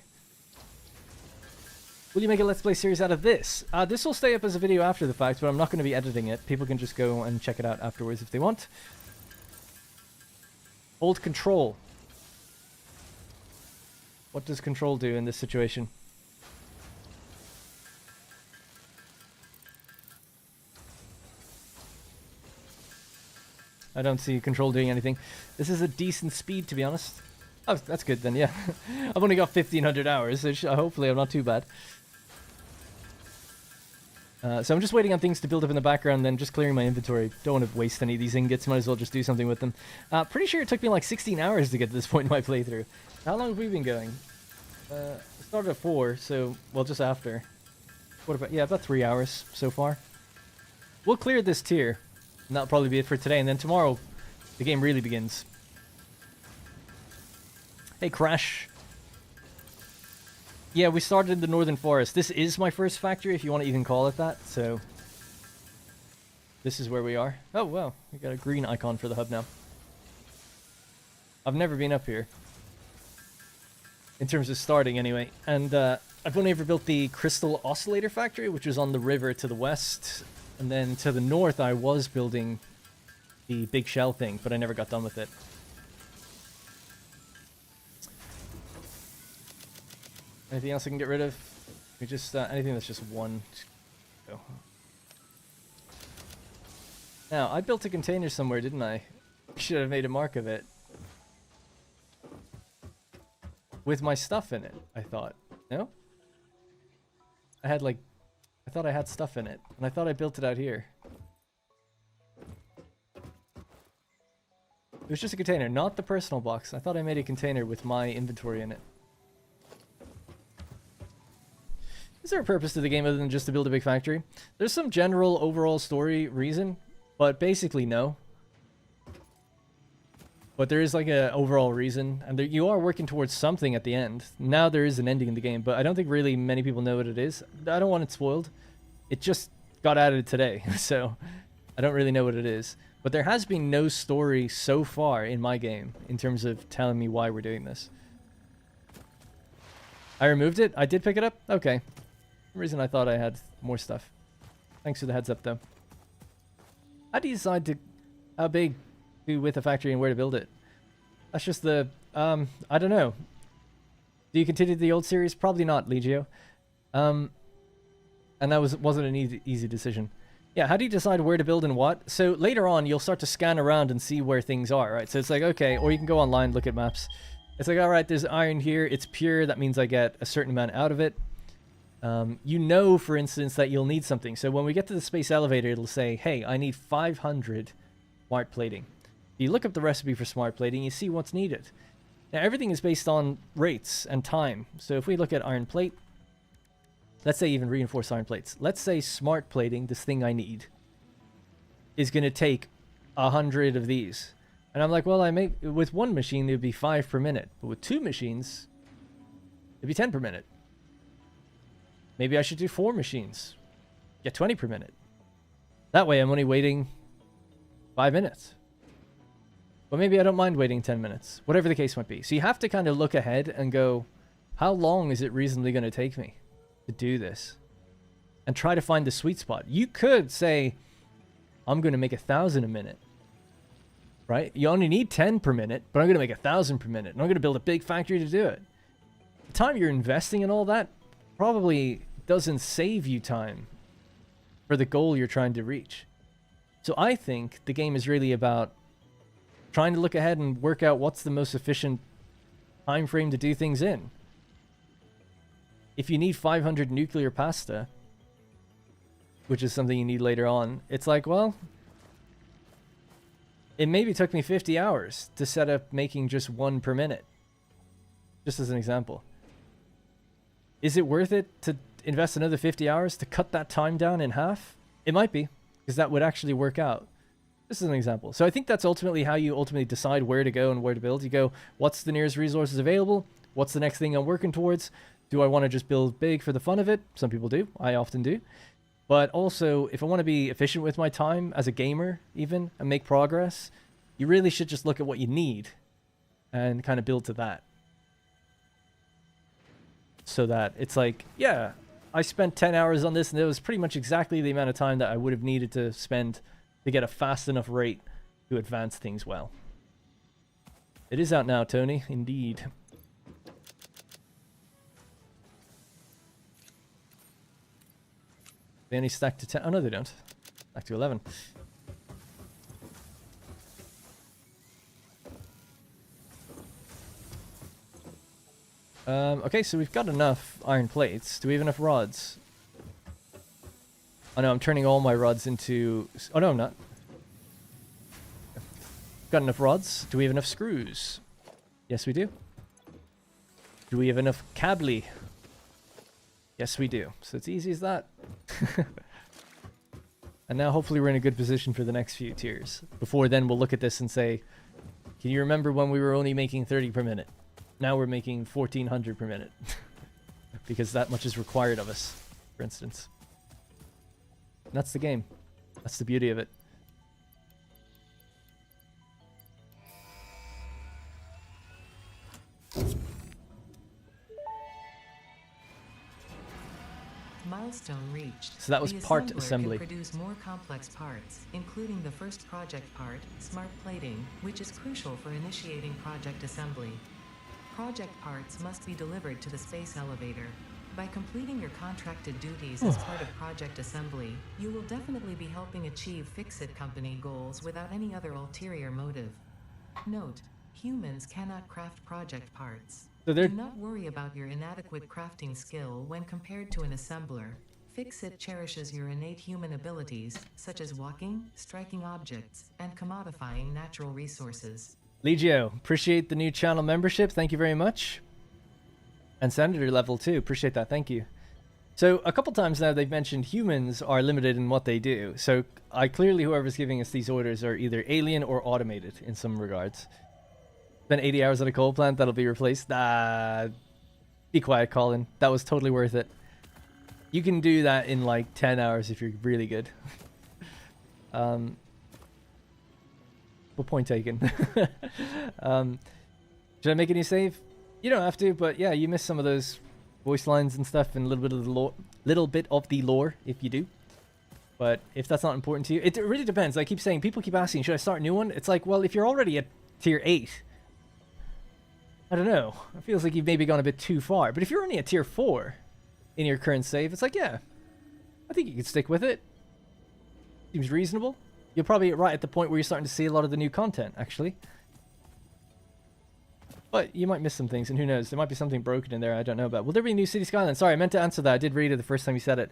Speaker 1: Will you make a Let's Play series out of this? This will stay up as a video after the fact, but I'm not going to be editing it. People can just go and check it out afterwards if they want. Hold control. What does control do in this situation? I don't see control doing anything. This is a decent speed, to be honest. Oh, that's good then, yeah. I've only got 1,500 hours, so hopefully I'm not too bad. So I'm just waiting on things to build up in the background, then just clearing my inventory. Don't want to waste any of these ingots, might as well just do something with them. Pretty sure it took me like 16 hours to get to this point in my playthrough. How long have we been going? Started at 4, so, well, just after. What about, yeah, about 3 hours so far. We'll clear this tier. And that'll probably be it for today, and then tomorrow, the game really begins. Hey, Crash. Yeah, we started in the Northern Forest. This is my first factory, if you want to even call it that, so... This is where we are. Oh, wow. We got a green icon for the hub now. I've never been up here. In terms of starting, anyway. And I've only ever built the Crystal Oscillator Factory, which was on the river to the west. And then to the north, I was building the big shell thing, but I never got done with it. Anything else I can get rid of? We just anything that's just one. Go. Now, I built a container somewhere, didn't I? Should have made a mark of it. With my stuff in it, I thought. No? I had like... I thought I had stuff in it, and I thought I built it out here. It was just a container, not the personal box. I thought I made a container with my inventory in it. Is there a purpose to the game other than just to build a big factory? There's some general overall story reason, but basically no. But there is like a overall reason, and you are working towards something at the end. Now there is an ending in the game, but I don't think really many people know what it is. I don't want it spoiled. It just got added today, so I don't really know what it is. But there has been no story so far in my game in terms of telling me why we're doing this. I removed it? I did pick it up? Okay. For some reason I thought I had more stuff. Thanks for the heads up, though. How do you decide to how big to with a factory and where to build it? That's just the I don't know. Do you continue the old series? Probably not, Legio. And that wasn't an easy decision. Yeah, how do you decide where to build and what? So later on, you'll start to scan around and see where things are, right? So it's like, okay, or you can go online, look at maps. It's like, all right, there's iron here. It's pure. That means I get a certain amount out of it. You know, for instance, that you'll need something. So when we get to the space elevator, it'll say, hey, I need 500 smart plating. You look up the recipe for smart plating, you see what's needed. Now, everything is based on rates and time. So if we look at iron plate, let's say even reinforced iron plates. Let's say smart plating, this thing I need, is going to take 100 of these. And I'm like, well, with one machine, it would be 5 per minute. But with 2 machines, it'd be 10 per minute. Maybe I should do 4 machines. Get 20 per minute. That way I'm only waiting 5 minutes. But maybe I don't mind waiting 10 minutes. Whatever the case might be. So you have to kind of look ahead and go, how long is it reasonably going to take me to do this? And try to find the sweet spot. You could say, I'm going to make 1,000 a minute. Right? You only need 10 per minute, but I'm going to make 1,000 per minute. And I'm going to build a big factory to do it. The time you're investing in all that probably doesn't save you time for the goal you're trying to reach. So I think the game is really about trying to look ahead and work out what's the most efficient time frame to do things in. If you need 500 nuclear pasta, which is something you need later on, it's like, well, it maybe took me 50 hours to set up making just 1 per minute. Just as an example. Is it worth it to invest another 50 hours to cut that time down in half? It might be, because that would actually work out. This is an example. So I think that's ultimately how you ultimately decide where to go and where to build. You go, what's the nearest resources available? What's the next thing I'm working towards? Do I want to just build big for the fun of it? Some people do. I often do. But also, if I want to be efficient with my time as a gamer, even, and make progress, you really should just look at what you need and kind of build to that. So that it's like, yeah, I spent 10 hours on this, and it was pretty much exactly the amount of time that I would have needed to spend to get a fast enough rate to advance things well. It is out now, Tony. Indeed. They only stack to 10. Oh, no, they don't. Stack to 11. Okay, so we've got enough iron plates. Do we have enough rods? Oh no, I'm turning all my rods into... Oh no, I'm not. Got enough rods. Do we have enough screws? Yes, we do. Do we have enough cably? Yes, we do. So it's easy as that. And now hopefully we're in a good position for the next few tiers. Before then, we'll look at this and say, can you remember when we were only making 30 per minute? Now we're making 1,400 per minute. Because that much is required of us, for instance. And that's the game. That's the beauty of it.
Speaker 2: Milestone reached.
Speaker 1: So that was
Speaker 2: The
Speaker 1: part
Speaker 2: assembler
Speaker 1: assembly.
Speaker 2: can produce more complex parts, including the first project part, smart plating, which is crucial for initiating project assembly. Project parts must be delivered to the space elevator. By completing your contracted duties as part of project assembly, you will definitely be helping achieve Fix-It Company goals without any other ulterior motive. Note, humans cannot craft project parts.
Speaker 1: So
Speaker 2: Do not worry about your inadequate crafting skill when compared to an assembler. Fix-It cherishes your innate human abilities, such as walking, striking objects, and commodifying natural resources.
Speaker 1: Legio, appreciate the new channel membership. Thank you very much. And Senator level too. Appreciate that. Thank you. So a couple times now they've mentioned humans are limited in what they do. So clearly whoever's giving us these orders are either alien or automated in some regards. Spend 80 hours at a coal plant, that'll be replaced. Be quiet, Colin. That was totally worth it. You can do that in like 10 hours if you're really good. Well, point taken. Should I make any save? You don't have to, but yeah, you miss some of those voice lines and stuff and a little bit of the lore, if you do. But if that's not important to you, it really depends. I keep saying, people keep asking, should I start a new one? It's like, well, if you're already at tier 8, I don't know. It feels like you've maybe gone a bit too far. But if you're only at tier 4 in your current save, it's like, yeah, I think you can stick with it. Seems reasonable. You're probably right at the point where you're starting to see a lot of the new content, actually. But you might miss some things, and who knows? There might be something broken in there I don't know about. Will there be a new City Skyline? Sorry, I meant to answer that. I did read it the first time you said it.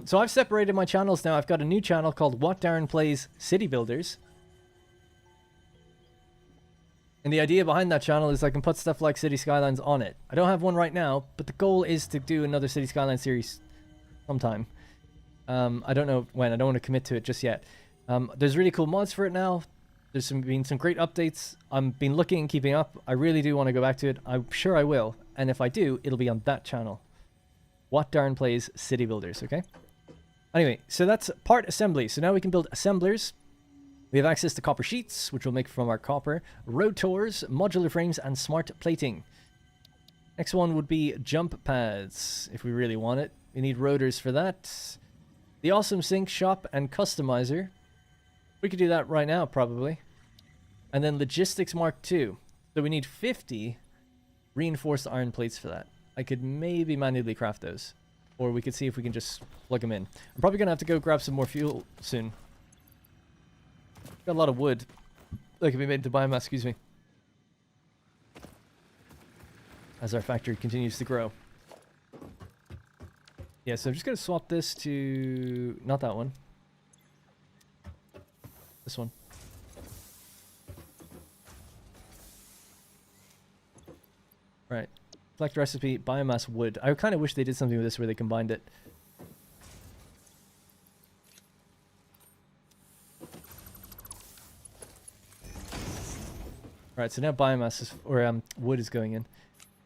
Speaker 1: So I've separated my channels now. I've got a new channel called What Darren Plays City Builders. And the idea behind that channel is I can put stuff like City Skylines on it. I don't have one right now, but the goal is to do another City Skyline series sometime. I don't know when. I don't want to commit to it just yet. There's really cool mods for it now. There's been some great updates. I've been looking and keeping up. I really do want to go back to it. I'm sure I will. And if I do, it'll be on that channel. What Darren Plays City Builders, okay? Anyway, so that's part assembly. So now we can build assemblers. We have access to copper sheets, which we'll make from our copper, road tours, modular frames, and smart plating. Next one would be jump pads, if we really want it. We need rotors for that. The awesome sink, shop, and customizer. We could do that right now, probably. And then logistics mark II. So we need 50 reinforced iron plates for that. I could maybe manually craft those. Or we could see if we can just plug them in. I'm probably going to have to go grab some more fuel soon. Got a lot of wood that can be made into biomass, excuse me. As our factory continues to grow. Yeah, so I'm just going to swap this to... not that one. This one. Right. Select recipe, biomass wood. I kind of wish they did something with this where they combined it. Alright, so now biomass is, or wood is going in.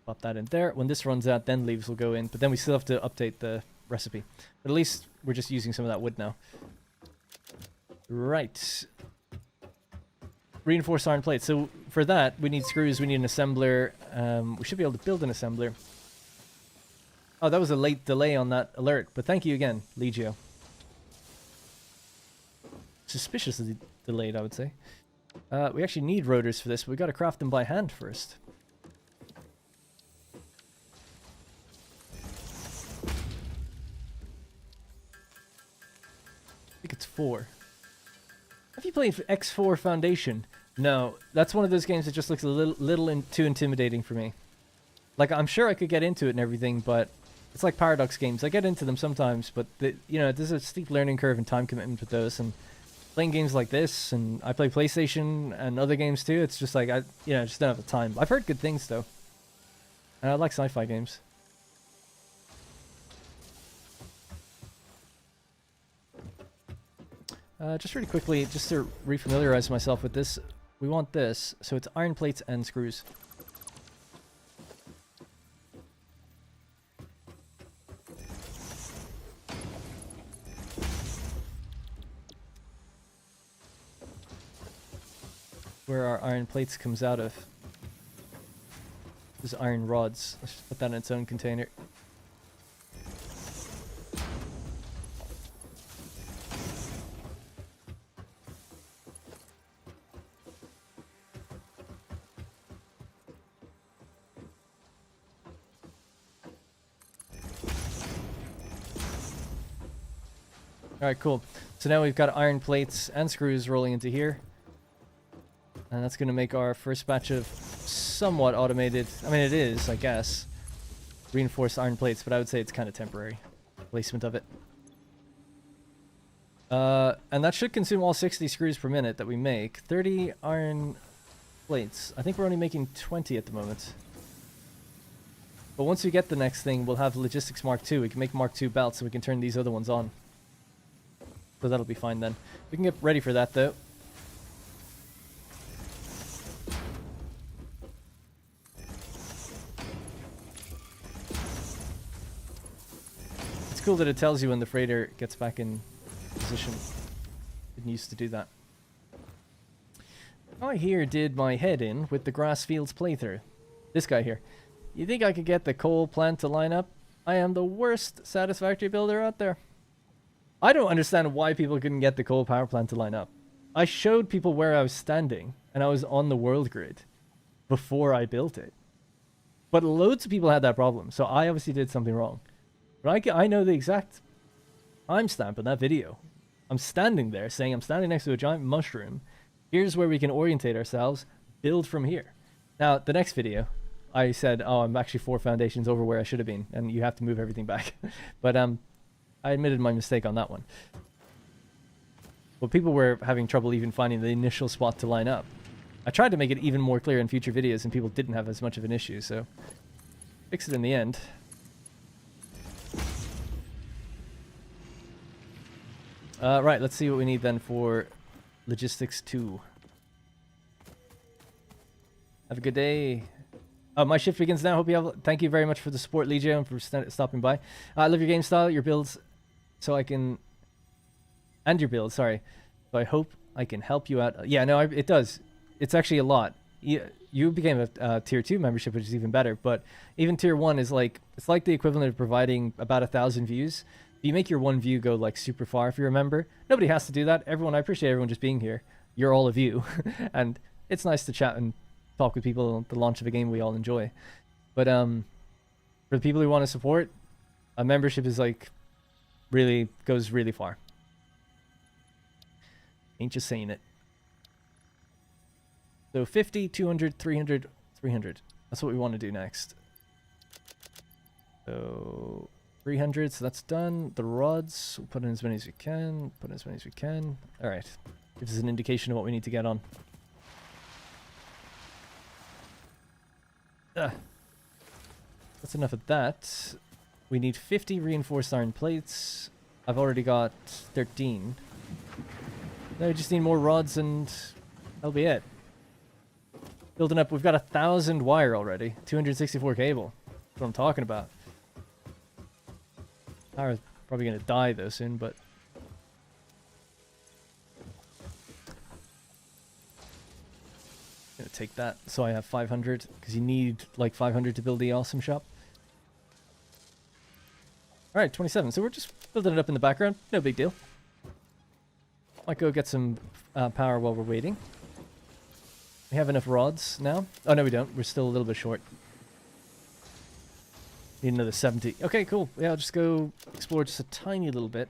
Speaker 1: Pop that in there. When this runs out, then leaves will go in. But then we still have to update the recipe. But at least we're just using some of that wood now. Right. Reinforced iron plates. So for that, we need screws, we need an assembler. We should be able to build an assembler. Oh, that was a late delay on that alert. But thank you again, Legio. Suspiciously delayed, I would say. We actually need rotors for this, but we got to craft them by hand first. I think it's 4. Have you played X4 Foundation? No, that's one of those games that just looks a little too intimidating for me. Like, I'm sure I could get into it and everything, but it's like Paradox games. I get into them sometimes, but you know, there's a steep learning curve and time commitment with those. And playing games like this, and I play PlayStation and other games too. It's just like I just don't have the time. I've heard good things though, and I like sci-fi games. Just really quickly, just to refamiliarize myself with this, we want this, so it's iron plates and screws. Where our iron plates comes out of. This iron rods. Let's just put that in its own container. Alright, cool. So now we've got iron plates and screws rolling into here. And that's going to make our first batch of somewhat automated... I mean, it is, I guess. Reinforced iron plates, but I would say it's kind of temporary placement of it. And that should consume all 60 screws per minute that we make. 30 iron plates. I think we're only making 20 at the moment. But once we get the next thing, we'll have Logistics Mark II. We can make Mark II belts, and we can turn these other ones on. So that'll be fine then. We can get ready for that, though. It's cool that it tells you when the freighter gets back in position. Didn't used to do that. I here did my head in with the Grass Fields playthrough. This guy here. You think I could get the coal plant to line up? I am the worst Satisfactory builder out there. I don't understand why people couldn't get the coal power plant to line up. I showed people where I was standing, and I was on the world grid before I built it. But loads of people had that problem, so I obviously did something wrong. But I know the exact timestamp in that video. I'm standing there saying I'm standing next to a giant mushroom. Here's where we can orientate ourselves, build from here. Now, the next video, I said, oh, I'm actually 4 foundations over where I should have been, and you have to move everything back. But I admitted my mistake on that one. But people were having trouble even finding the initial spot to line up. I tried to make it even more clear in future videos, and people didn't have as much of an issue, so fix it in the end. Right, let's see what we need then for Logistics 2. Have a good day. My shift begins now. Hope you have. Thank you very much for the support, Legio, and for stopping by. I love your game style, your builds, so I can, and your build. Sorry, so I hope I can help you out. Yeah, no, it does. It's actually a lot. You became a tier 2 membership, which is even better. But even tier 1 is like, it's like the equivalent of providing about 1,000 views. You make your one view go like super far if you're a member. Nobody has to do that. Everyone, I appreciate everyone just being here. You're all of you, and it's nice to chat and talk with people at the launch of a game we all enjoy. But for the people who want to support, a membership is like really goes really far. Ain't just saying it. So 50, 200, 300, 300. That's what we want to do next. So 300, so that's done. The rods, we'll put in as many as we can. Put in as many as we can. All right. Gives us an indication of what we need to get on. That's enough of that. We need 50 reinforced iron plates. I've already got 13. Now we just need more rods and that'll be it. Building up, we've got 1,000 wire already. 264 cable. That's what I'm talking about. Power's probably going to die though soon, but... I'm gonna take that so I have 500, because you need like 500 to build the awesome shop. Alright, 27. So we're just building it up in the background. No big deal. Might go get some power while we're waiting. We have enough rods now. Oh, no, we don't. We're still a little bit short. Need another 70. Okay, cool. Yeah, I'll just go explore just a tiny little bit.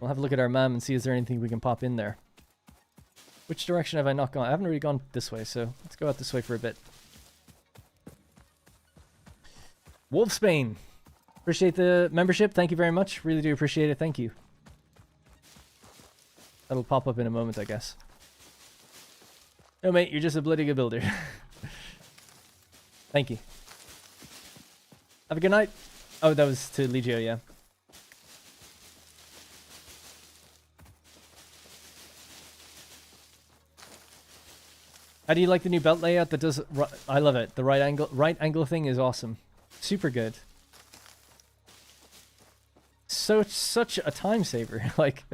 Speaker 1: We'll have a look at our map and see is there anything we can pop in there. Which direction have I not gone? I haven't really gone this way, so let's go out this way for a bit. Wolfsbane. Appreciate the membership. Thank you very much. Really do appreciate it. Thank you. That'll pop up in a moment, I guess. No, mate, you're just a bloody good builder. Thank you. Have a good night. Oh, that was to Legio, yeah. How do you like the new belt layout that does... I love it. The right angle thing is awesome. Super good. So such a time saver, like,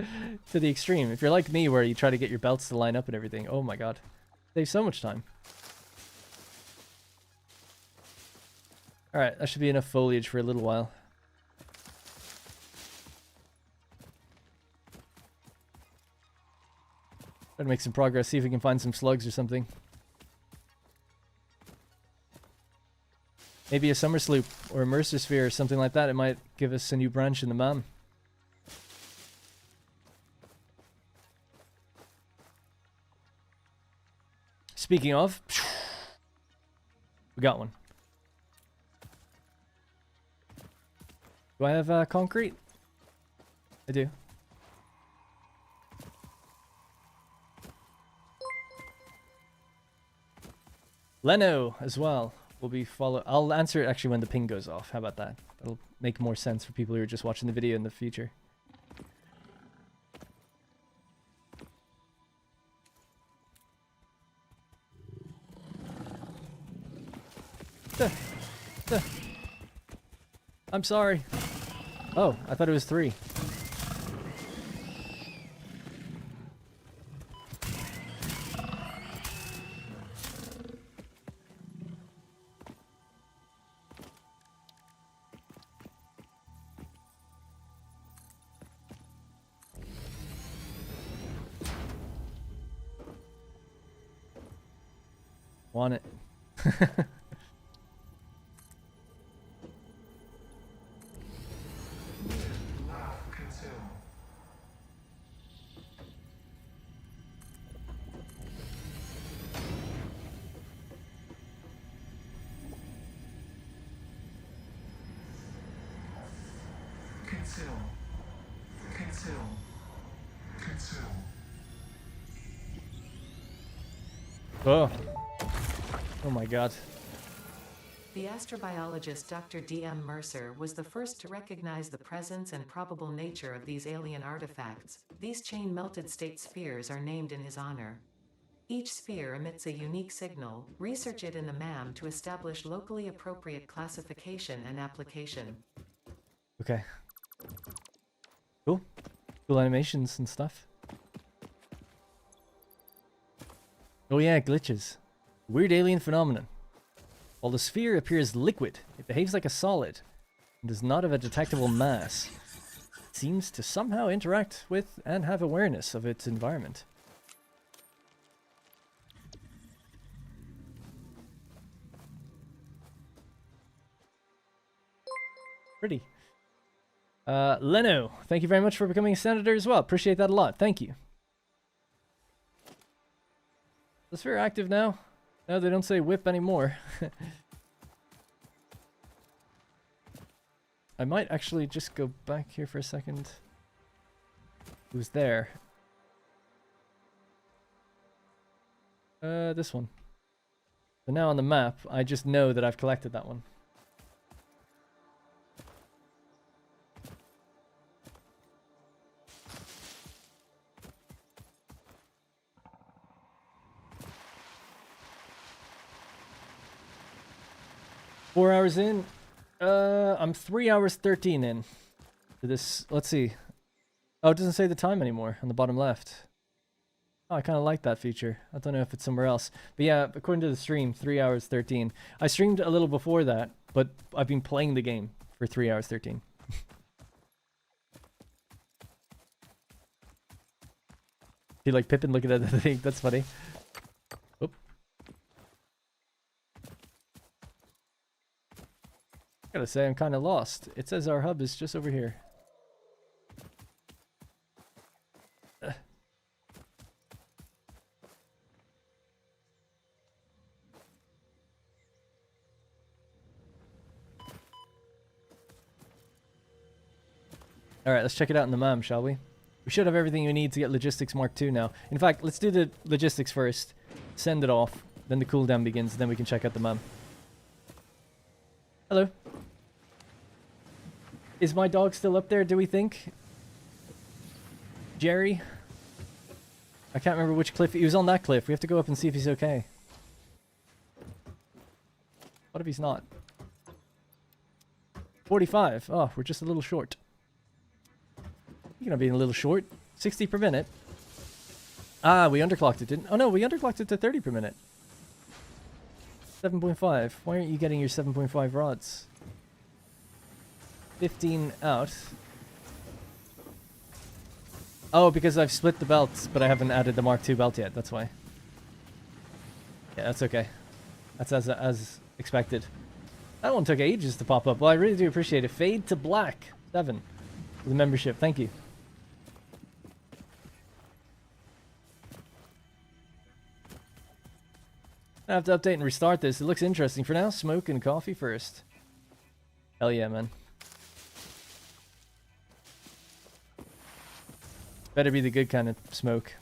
Speaker 1: to the extreme. If you're like me, where you try to get your belts to line up and everything, oh my god. Saves so much time. Alright, that should be enough foliage for a little while. Try to make some progress, see if we can find some slugs or something. Maybe a summer sloop or a Mercer Sphere or something like that. It might give us a new branch in the MAM. Speaking of, we got one. Do I have concrete? I do. Leno as well. will be follow. I'll answer it actually when the ping goes off. How about that? That'll make more sense for people who are just watching the video in the future. I'm sorry. Oh, I thought it was 3. Want it. Oh. Oh my god.
Speaker 2: The astrobiologist Dr. D.M. Mercer was the first to recognize the presence and probable nature of these alien artifacts. These chain-melted state spheres are named in his honor. Each sphere emits a unique signal. Research it in the MAM to establish locally appropriate classification and application.
Speaker 1: Okay. Cool. Cool animations and stuff. Oh yeah, glitches. Weird alien phenomenon. While the sphere appears liquid, it behaves like a solid and does not have a detectable mass. It seems to somehow interact with and have awareness of its environment. Pretty. Leno, thank you very much for becoming a senator as well. Appreciate that a lot. Thank you. The sphere active now? No, they don't say whip anymore. I might actually just go back here for a second. Who's there? This one. So now on the map, I just know that I've collected that one. Four hours in. I'm 3 hours 13 in to this. Let's see. Oh, it doesn't say the time anymore on the bottom left. Oh, I kind of like that feature. I don't know if it's somewhere else. But yeah, according to the stream, 3 hours 13. I streamed a little before that, but I've been playing the game for 3 hours 13. You like Pippin looking at the thing? That's funny. Oop. Gotta say, I'm kind of lost. It says our hub is just over here. Alright, let's check it out in the MAM, shall we? We should have everything we need to get Logistics Mark II now. In fact, let's do the Logistics first. Send it off. Then the cooldown begins, then we can check out the MAM. Hello. Is my dog still up there, do we think? Jerry? I can't remember which cliff. He was on that cliff. We have to go up and see if he's okay. What if he's not? 45. Oh, we're just a little short. You're gonna be a little short. 60 per minute. Ah, we underclocked it, didn't? Oh no, we underclocked it to 30 per minute. 7.5. Why aren't you getting your 7.5 rods? 15 out. Oh, because I've split the belts, but I haven't added the Mark II belt yet. That's why. Yeah, that's okay. That's as expected. That one took ages to pop up. Well, I really do appreciate it. Fade to Black 7 for the membership. Thank you. I have to update and restart this. It looks interesting. For now, smoke and coffee first. Hell yeah, man. Better be the good kind of smoke.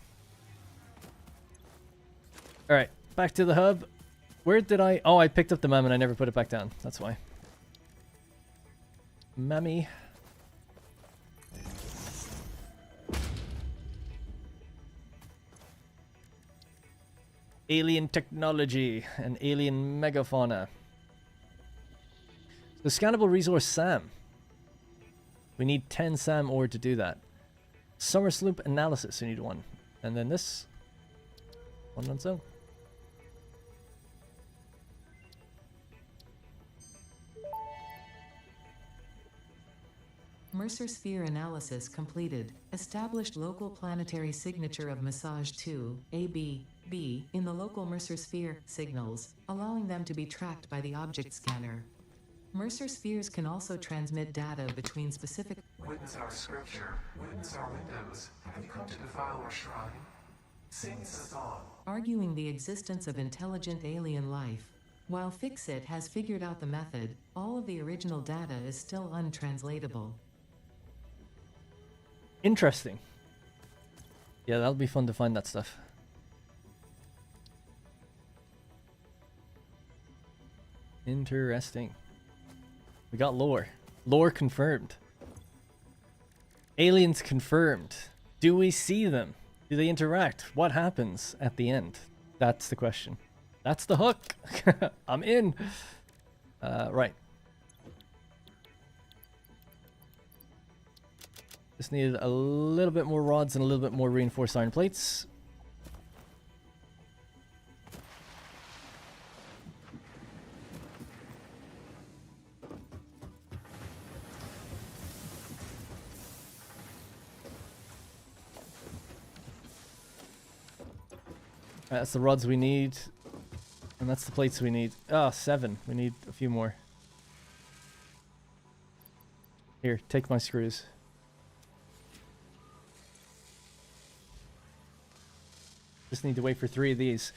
Speaker 1: Alright, back to the hub. Where did I... Oh, I picked up the map and I never put it back down. That's why. Mammy. Alien technology and alien megafauna. The scannable resource SAM. We need 10 SAM ore to do that. Summer sloop analysis, we need one. And then this. One on so.
Speaker 2: Mercer Sphere analysis completed. Established local planetary signature of massage 2, AB, B, in the local Mercer Sphere signals, allowing them to be tracked by the object scanner. Mercer Spheres can also transmit data between specific...
Speaker 3: Witness our scripture, witness our windows. Have you come to defile our shrine? Sing us on.
Speaker 2: Arguing the existence of intelligent alien life. While Fixit has figured out the method, all of the original data is still untranslatable.
Speaker 1: Interesting. Yeah, that'll be fun to find that stuff. Interesting. We got lore. Lore confirmed. Aliens confirmed. Do we see them? Do they interact? What happens at the end? That's the question. That's the hook. I'm in. Right. Just needed a little bit more rods and a little bit more reinforced iron plates. That's the rods we need. And that's the plates we need. Oh, 7. We need a few more. Here, take my screws. Just need to wait for 3 of these.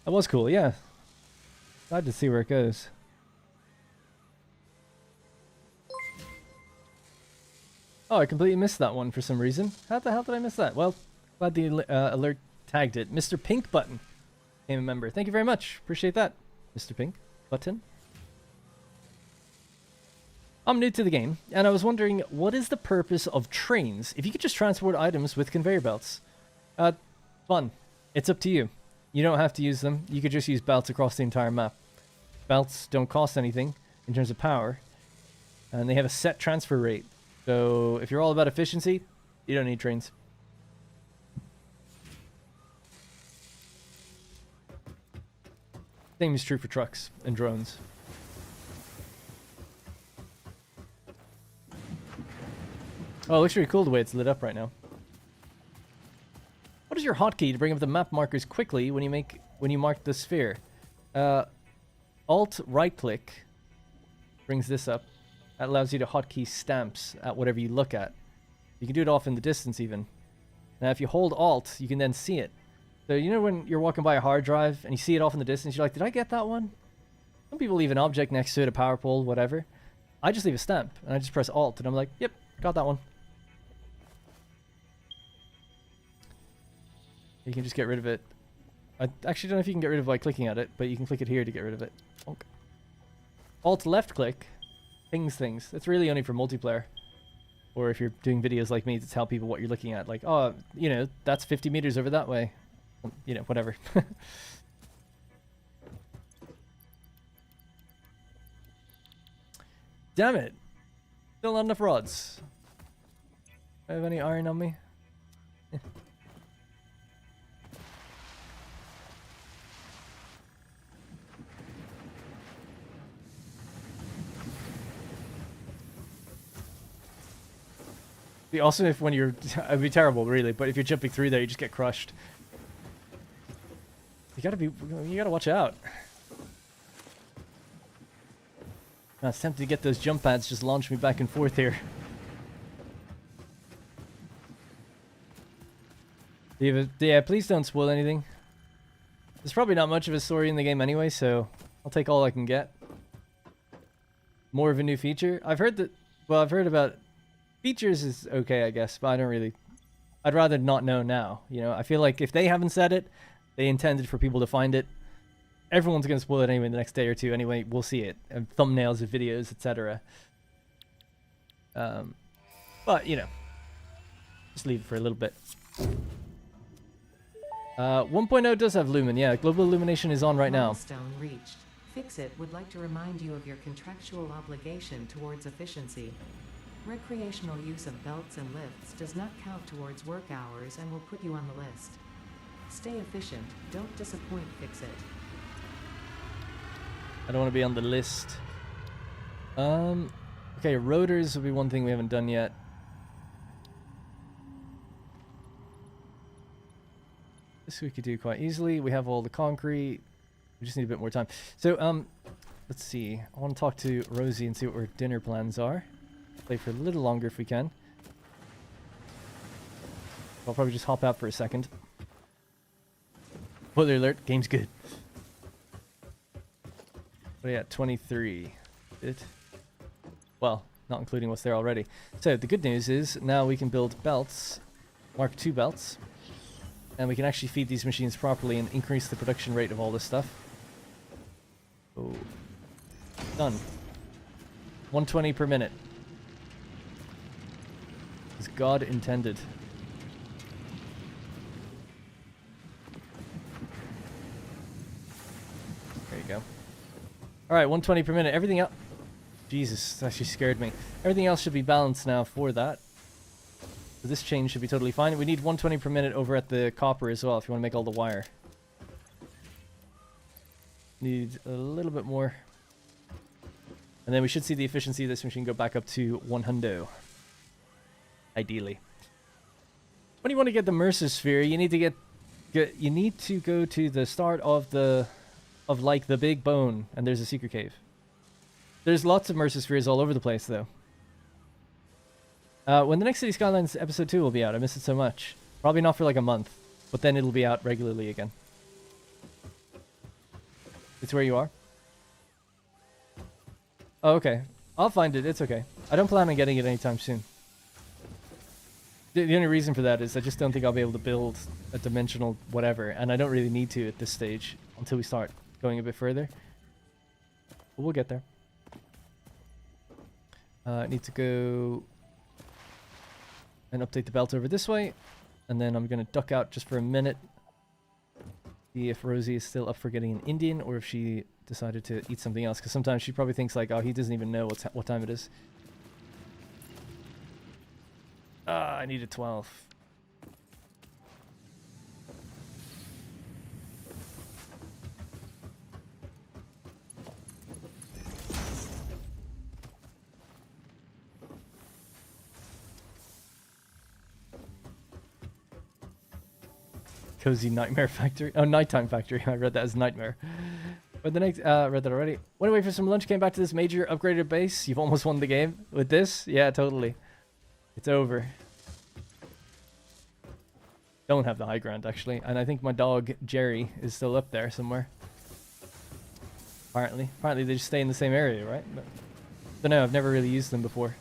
Speaker 1: That was cool, yeah. Glad to see where it goes. Oh, I completely missed that one for some reason. How the hell did I miss that? Well, glad the alert tagged it. Mr. Pink Button became a member. Thank you very much. Appreciate that, Mr. Pink Button. I'm new to the game, and I was wondering, what is the purpose of trains if you could just transport items with conveyor belts? Fun. It's up to you. You don't have to use them. You could just use belts across the entire map. Belts don't cost anything in terms of power, and they have a set transfer rate. So if you're all about efficiency, you don't need trains. Same is true for trucks and drones. Oh, it looks really cool the way it's lit up right now. What is your hotkey to bring up the map markers quickly when you mark the sphere? Alt right click brings this up. That allows you to hotkey stamps at whatever you look at. You can do it off in the distance even. Now if you hold Alt, you can then see it. So you know when you're walking by a hard drive and you see it off in the distance, you're like, did I get that one? Some people leave an object next to it, a power pole, whatever. I just leave a stamp and I just press Alt and I'm like, yep, got that one. You can just get rid of it. I actually don't know if you can get rid of it by clicking at it, but you can click it here to get rid of it. Bonk. Alt left click pings things. It's really only for multiplayer. Or if you're doing videos like me to tell people what you're looking at. Like, oh, you know, that's 50 meters over that way. You know, whatever. Damn it. Still not enough rods. Do I have any iron on me? Be awesome if when you're... It'd be terrible, really, but if you're jumping through there, you just get crushed. You gotta watch out. I was tempted to get those jump pads, just launch me back and forth here. Yeah, please don't spoil anything. There's probably not much of a story in the game anyway, so I'll take all I can get. More of a new feature. I've heard that... Well, I've heard about... Features is okay, I guess, but I don't really... I'd rather not know now, you know? I feel like if they haven't said it, they intended for people to find it. everyone's going to spoil it anyway the next day or two anyway. We'll see it. And thumbnails of videos, etc. But, you know, just leave it for a little bit. 1.0 does have lumen. Yeah, global illumination is on right now.
Speaker 2: Milestone reached. Fixit would like to remind you of your contractual obligation towards efficiency. Recreational use of belts and lifts does not count towards work hours and will put you on the list. Stay efficient. Don't disappoint Fixit.
Speaker 1: I don't want to be on the list. Okay, rotors will be one thing we haven't done yet. This we could do quite easily. We have all the concrete. We just need a bit more time. So, let's see. I want to talk to Rosie and see what our dinner plans are. Play for a little longer if we can. I'll probably just hop out for a second. Spoiler alert, game's good. What are you at? 23. It. Well, not including what's there already. So the good news is now we can build belts, Mark II belts, and we can actually feed these machines properly and increase the production rate of all this stuff. Oh, done. 120 per minute. As God intended. There you go. Alright, 120 per minute. Everything else... Jesus, that actually scared me. Everything else should be balanced now for that. So this chain should be totally fine. We need 120 per minute over at the copper as well if you want to make all the wire. Need a little bit more. And then we should see the efficiency of this machine go back up to 100. Ideally. When you want to get the Mercer Sphere, you need to you need to go to the start of like the big bone, and there's a secret cave. There's lots of Mercer Spheres all over the place, though. When the next City Skylines episode 2 will be out, I miss it so much. Probably not for like a month, but then it'll be out regularly again. It's where you are? Oh, okay. I'll find it. It's okay. I don't plan on getting it anytime soon. The only reason for that is I just don't think I'll be able to build a dimensional whatever, and I don't really need to at this stage until we start going a bit further. But we'll get there. I need to go and update the belt over this way, and then I'm going to duck out just for a minute. See if Rosie is still up for getting an Indian, or if she decided to eat something else, because sometimes she probably thinks like, oh, he doesn't even know what time it is. I needed 12. Cozy Nightmare Factory. Oh, Nighttime Factory. I read that as Nightmare. But the next, read that already. Went away for some lunch, came back to this major upgraded base. You've almost won the game with this? Yeah, totally. It's over. Don't have the high ground, actually. And I think my dog, Jerry, is still up there somewhere. Apparently. Apparently they just stay in the same area, right? But, don't know, I've never really used them before.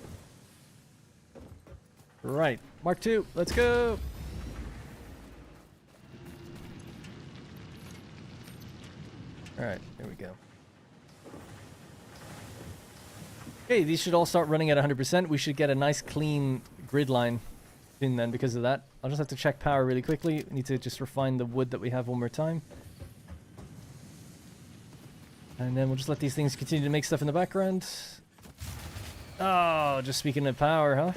Speaker 1: Right. Mark II, let's go! Alright, there we go. Okay, these should all start running at 100%. We should get a nice clean grid line soon then because of that. I'll just have to check power really quickly. We need to just refine the wood that we have one more time. And then we'll just let these things continue to make stuff in the background. Oh, just speaking of power, huh?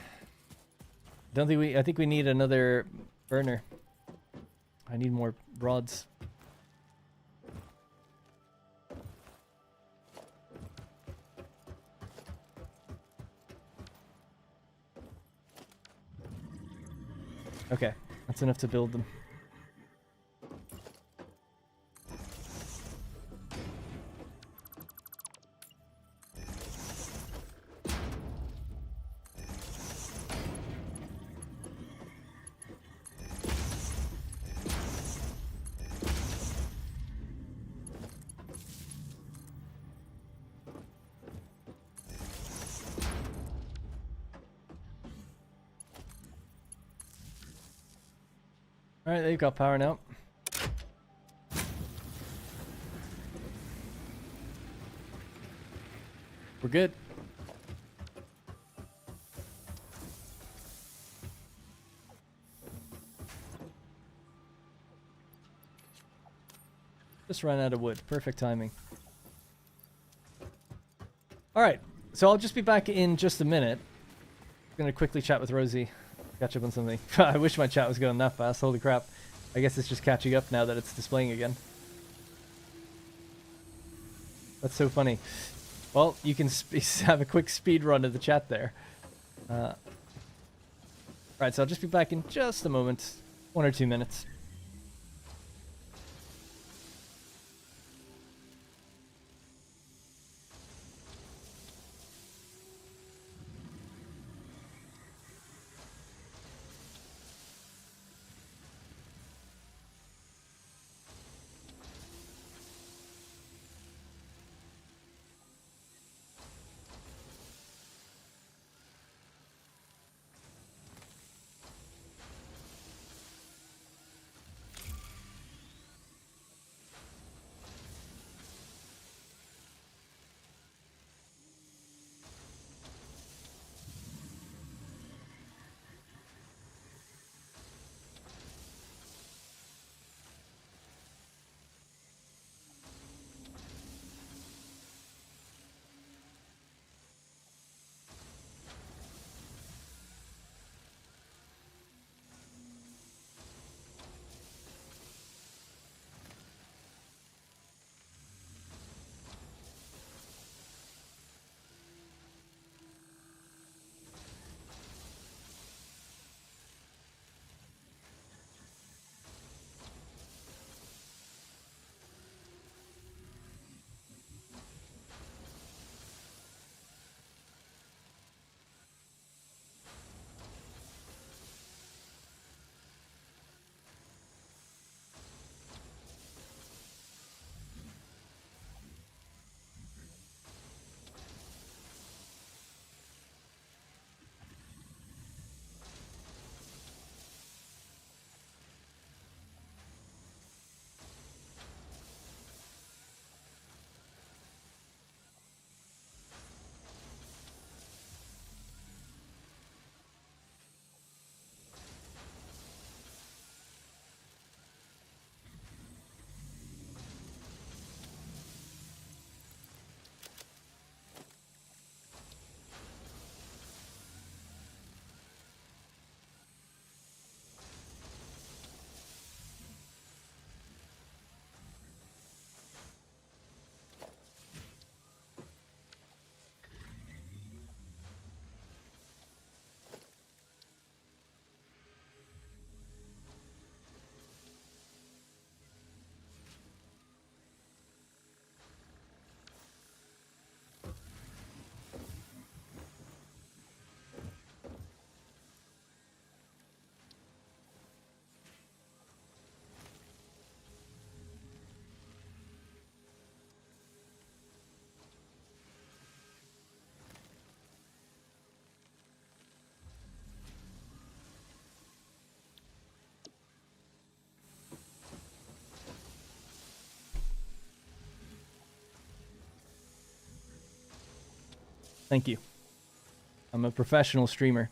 Speaker 1: I think we need another burner. I need more rods. Okay, that's enough to build them. Alright, they've got power now. We're good. Just ran out of wood. Perfect timing. Alright, so I'll just be back in just a minute. I'm gonna quickly chat with Rosie. Catch up on something. I wish my chat was going that fast. Holy crap. I guess it's just catching up now that it's displaying again. That's so funny. Well, you can have a quick speed run of the chat there. Right, so I'll just be back in just a moment. 1 or 2 minutes. Thank you. I'm a professional streamer.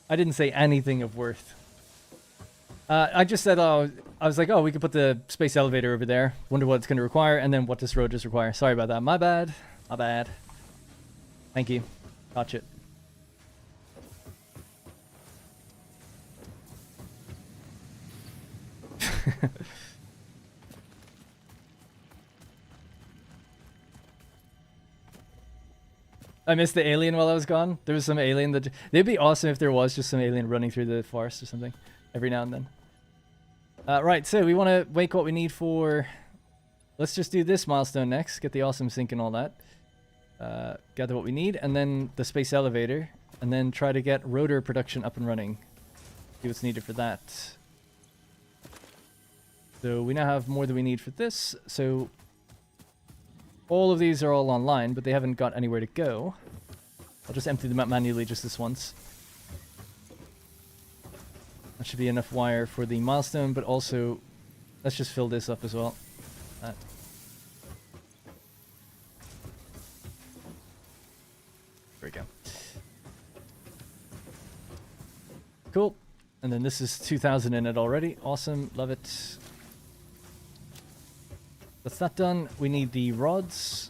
Speaker 1: I didn't say anything of worth. I just said, I was like, oh, we could put the space elevator over there. Wonder what it's going to require, and then what this road just require. Sorry about that. My bad. My bad. Thank you. Gotcha. I missed the alien while I was gone. There was some alien that... It'd be awesome if there was just some alien running through the forest or something every now and then. Right, so we want to make what we need for... Let's just do this milestone next. Get the awesome sync and all that. Gather what we need, and then the space elevator. And then try to get rotor production up and running. See what's needed for that. So we now have more than we need for this. So... all of these are all online, but they haven't got anywhere to go. I'll just empty them out manually just this once. That should be enough wire for the milestone, but also let's just fill this up as well. And then this is 2,000 in it already. Awesome. Love it. That's that done. We need the rods,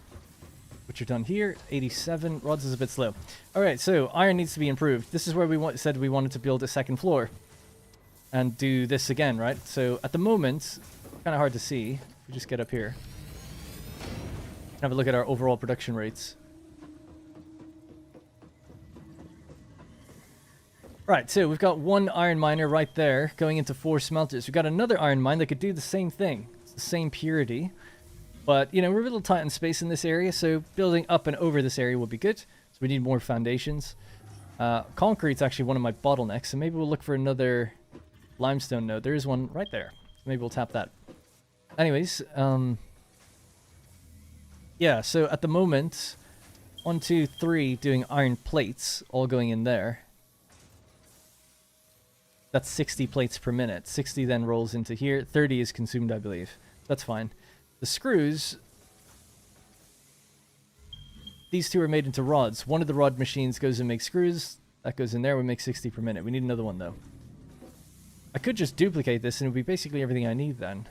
Speaker 1: which are done here. 87. Rods is a bit slow. All right, so iron needs to be improved. This is where we said we wanted to build a second floor and do this again, right? So at the moment, kind of hard to see. We just get up here. Have a look at our overall production rates. Right, so we've got one iron miner right there going into 4 smelters. We've got another iron mine that could do the same thing. It's the same purity. But, you know, we're a little tight on space in this area, so building up and over this area will be good. So we need more foundations. Concrete's actually one of my bottlenecks, so maybe we'll look for another limestone node. There is one right there. So maybe we'll tap that. Anyways, yeah, so at the moment, 1, 2, 3 doing iron plates, all going in there. That's 60 plates per minute. 60 then rolls into here. 30 is consumed, I believe. That's fine. The screws, these 2 are made into rods. One of the rod machines goes and makes screws. That goes in there. We make 60 per minute. We need another one, though. I could just duplicate this, and it would be basically everything I need then.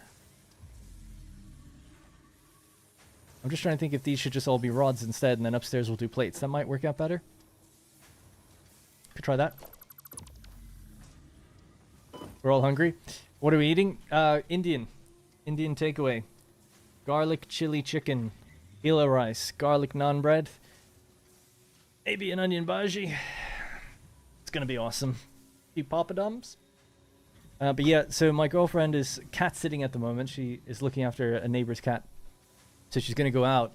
Speaker 1: I'm just trying to think if these should just all be rods instead, and then upstairs we'll do plates. That might work out better. Could try that. We're all hungry. What are we eating? Indian takeaway. Garlic chili chicken. Gila rice. Garlic naan bread. Maybe an onion bhaji. It's gonna be awesome. Few papadums. But yeah, so my girlfriend is cat sitting at the moment. She is looking after a neighbor's cat. So she's gonna go out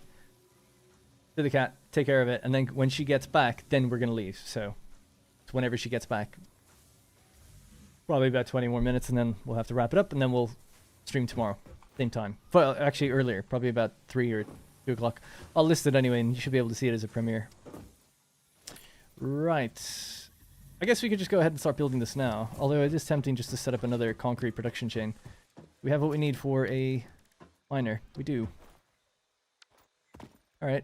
Speaker 1: to the cat, take care of it, and then when she gets back, then we're gonna leave. So it's whenever she gets back. Probably about 20 more minutes, and then we'll have to wrap it up, and then we'll stream tomorrow. Same time. Well, actually earlier. Probably about 3 or 2 o'clock. I'll list it anyway, and you should be able to see it as a premiere. Right. I guess we could just go ahead and start building this now. Although it is tempting just to set up another concrete production chain. We have what we need for a miner. We do. Alright.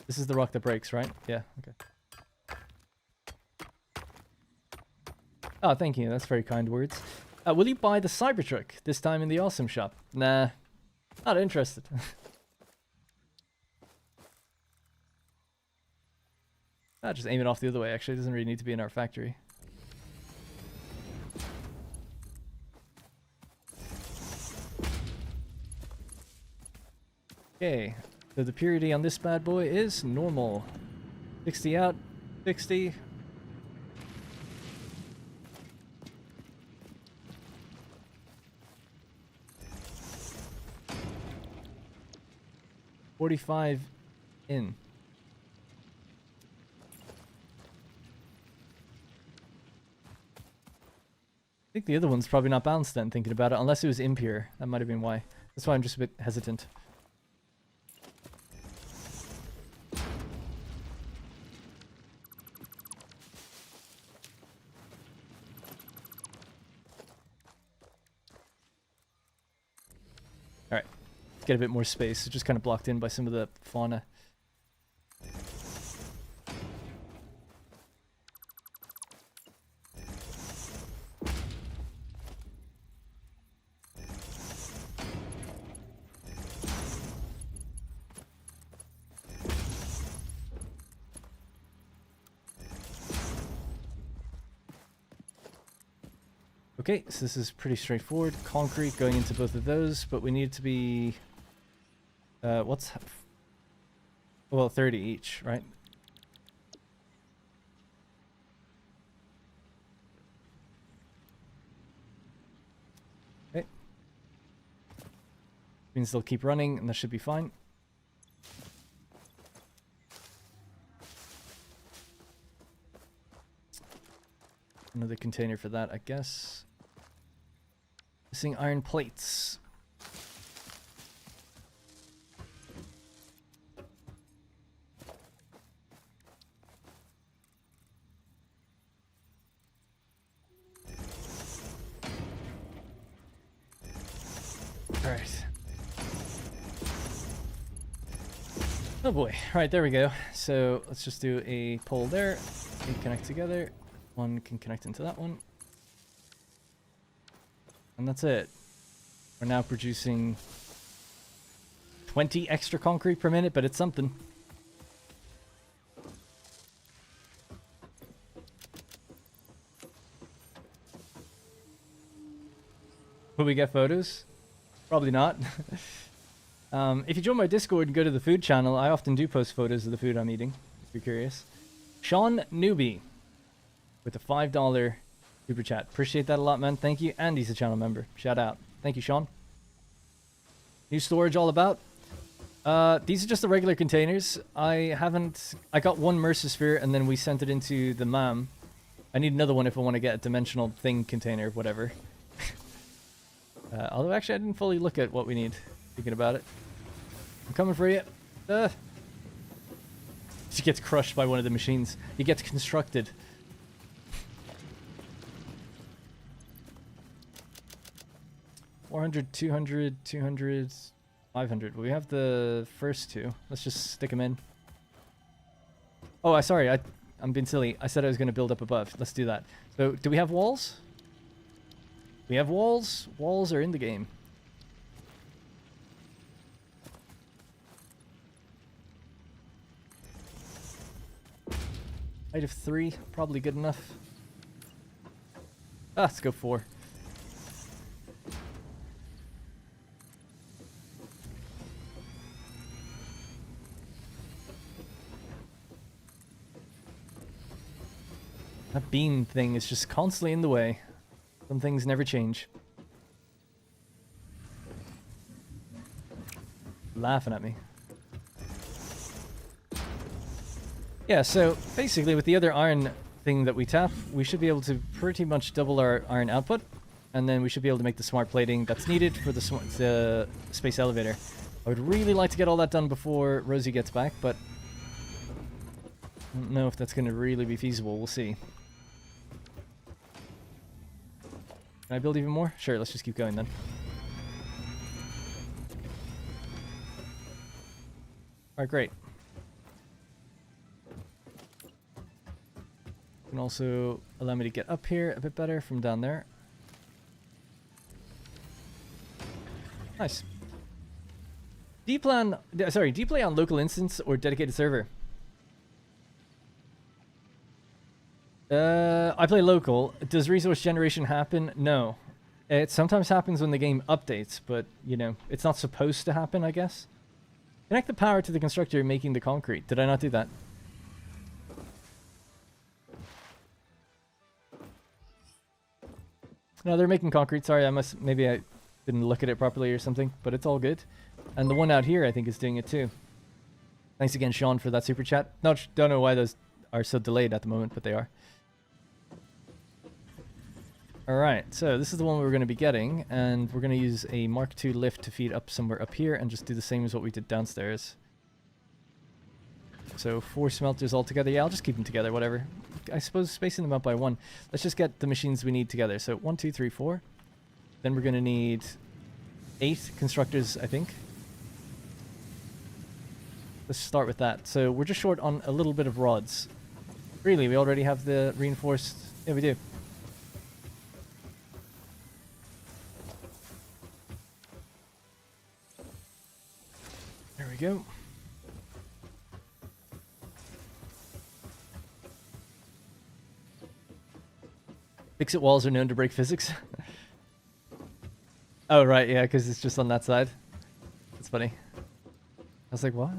Speaker 1: This is the rock that breaks, right? Yeah, okay. Oh, thank you. That's very kind words. Will you buy the Cybertruck this time in the Awesome Shop? Nah. Not interested. Just aim it off the other way, actually. It doesn't really need to be in our factory. Okay. So the purity on this bad boy is normal. 60 out, 60. $45 in. I think the other one's probably not balanced then, thinking about it, unless it was impure. That might have been why. That's why I'm just a bit hesitant. Alright, let's get a bit more space. It's just kind of blocked in by some of the fauna. Okay, so this is pretty straightforward. Concrete going into both of those, but we need to be... what's... Well, 30 each, right? Okay. Means they'll keep running, and that should be fine. Another container for that, I guess. Missing iron plates. All right. Oh boy. Right, there we go. So let's just do a pole there. They connect together. One can connect into that one. And that's it. We're now producing 20 extra concrete per minute, but it's something. Will we get photos? Probably not. If you join my Discord and go to the food channel, I often do post photos of the food I'm eating, if you're curious. Sean Newbie with a $5 super chat. Appreciate that a lot, man. Thank you. And he's a channel member. Shout out. Thank you, Sean. New storage all about? These are just the regular containers. I got one Mercer Sphere and then we sent it into the MAM. I need another one if I want to get a dimensional thing container, whatever. Although actually I didn't fully look at what we need, thinking about it. I'm coming for you. He gets crushed by one of the machines. He gets constructed. $400, $200, $200, $500. We have the first two. Let's just stick them in. Oh, sorry. I'm being silly. I said I was going to build up above. Let's do that. So, do we have walls? We have walls. Walls are in the game. Height of 3, probably good enough. Let's go 4. That beam thing is just constantly in the way. Some things never change. Laughing at me. Yeah, so basically with the other iron thing that we tap, we should be able to pretty much double our iron output. And then we should be able to make the smart plating that's needed for the space elevator. I would really like to get all that done before Rosie gets back, but I don't know if that's going to really be feasible. We'll see. Can I build even more? Sure, let's just keep going then. Alright, great. Can also allow me to get up here a bit better from down there. Nice. Do you play on local instance or dedicated server? I play local. Does resource generation happen? No. It sometimes happens when the game updates, but, you know, it's not supposed to happen, I guess. Connect the power to the constructor making the concrete. Did I not do that? No, they're making concrete. Sorry, maybe I didn't look at it properly or something, but it's all good. And the one out here, I think, is doing it too. Thanks again, Sean, for that super chat. Don't know why those are so delayed at the moment, but they are. Alright, so this is the one we're going to be getting, and we're going to use a Mark II lift to feed up somewhere up here and just do the same as what we did downstairs. So 4 smelters all together. Yeah, I'll just keep them together, whatever. I suppose spacing them out by 1. Let's just get the machines we need together. So 1, 2, 3, 4. Then we're going to need 8 constructors, I think. Let's start with that. So we're just short on a little bit of rods. Really, we already have the reinforced... Yeah, we do. There we go. Fix-it walls are known to break physics. Oh, right, yeah, because it's just on that side. That's funny. I was like, what?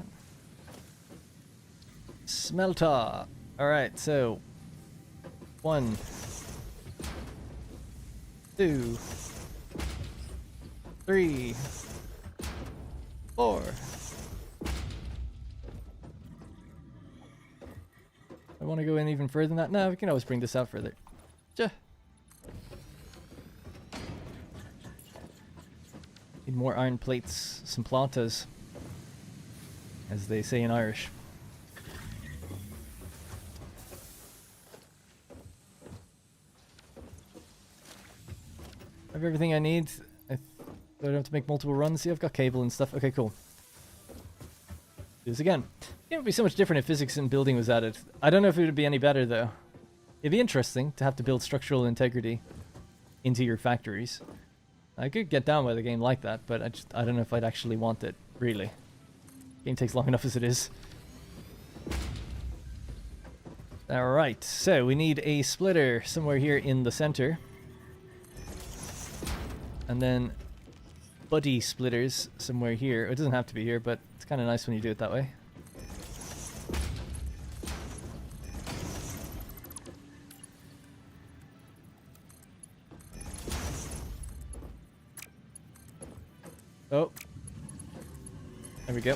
Speaker 1: Smelter. Alright, so 1, 2, 3, 4. I want to go in even further than that. No, we can always bring this out further. Need more iron plates, some plantas, as they say in Irish. I have everything I need. I don't have to make multiple runs. See, I've got cable and stuff. Okay, cool. Do this again. It would be so much different if physics and building was added. I don't know if it would be any better though. It'd be interesting to have to build structural integrity into your factories. I could get down with a game like that, but I don't know if I'd actually want it, really. Game takes long enough as it is. Alright, so we need a splitter somewhere here in the center. And then buddy splitters somewhere here. It doesn't have to be here, but it's kind of nice when you do it that way. Oh. There we go.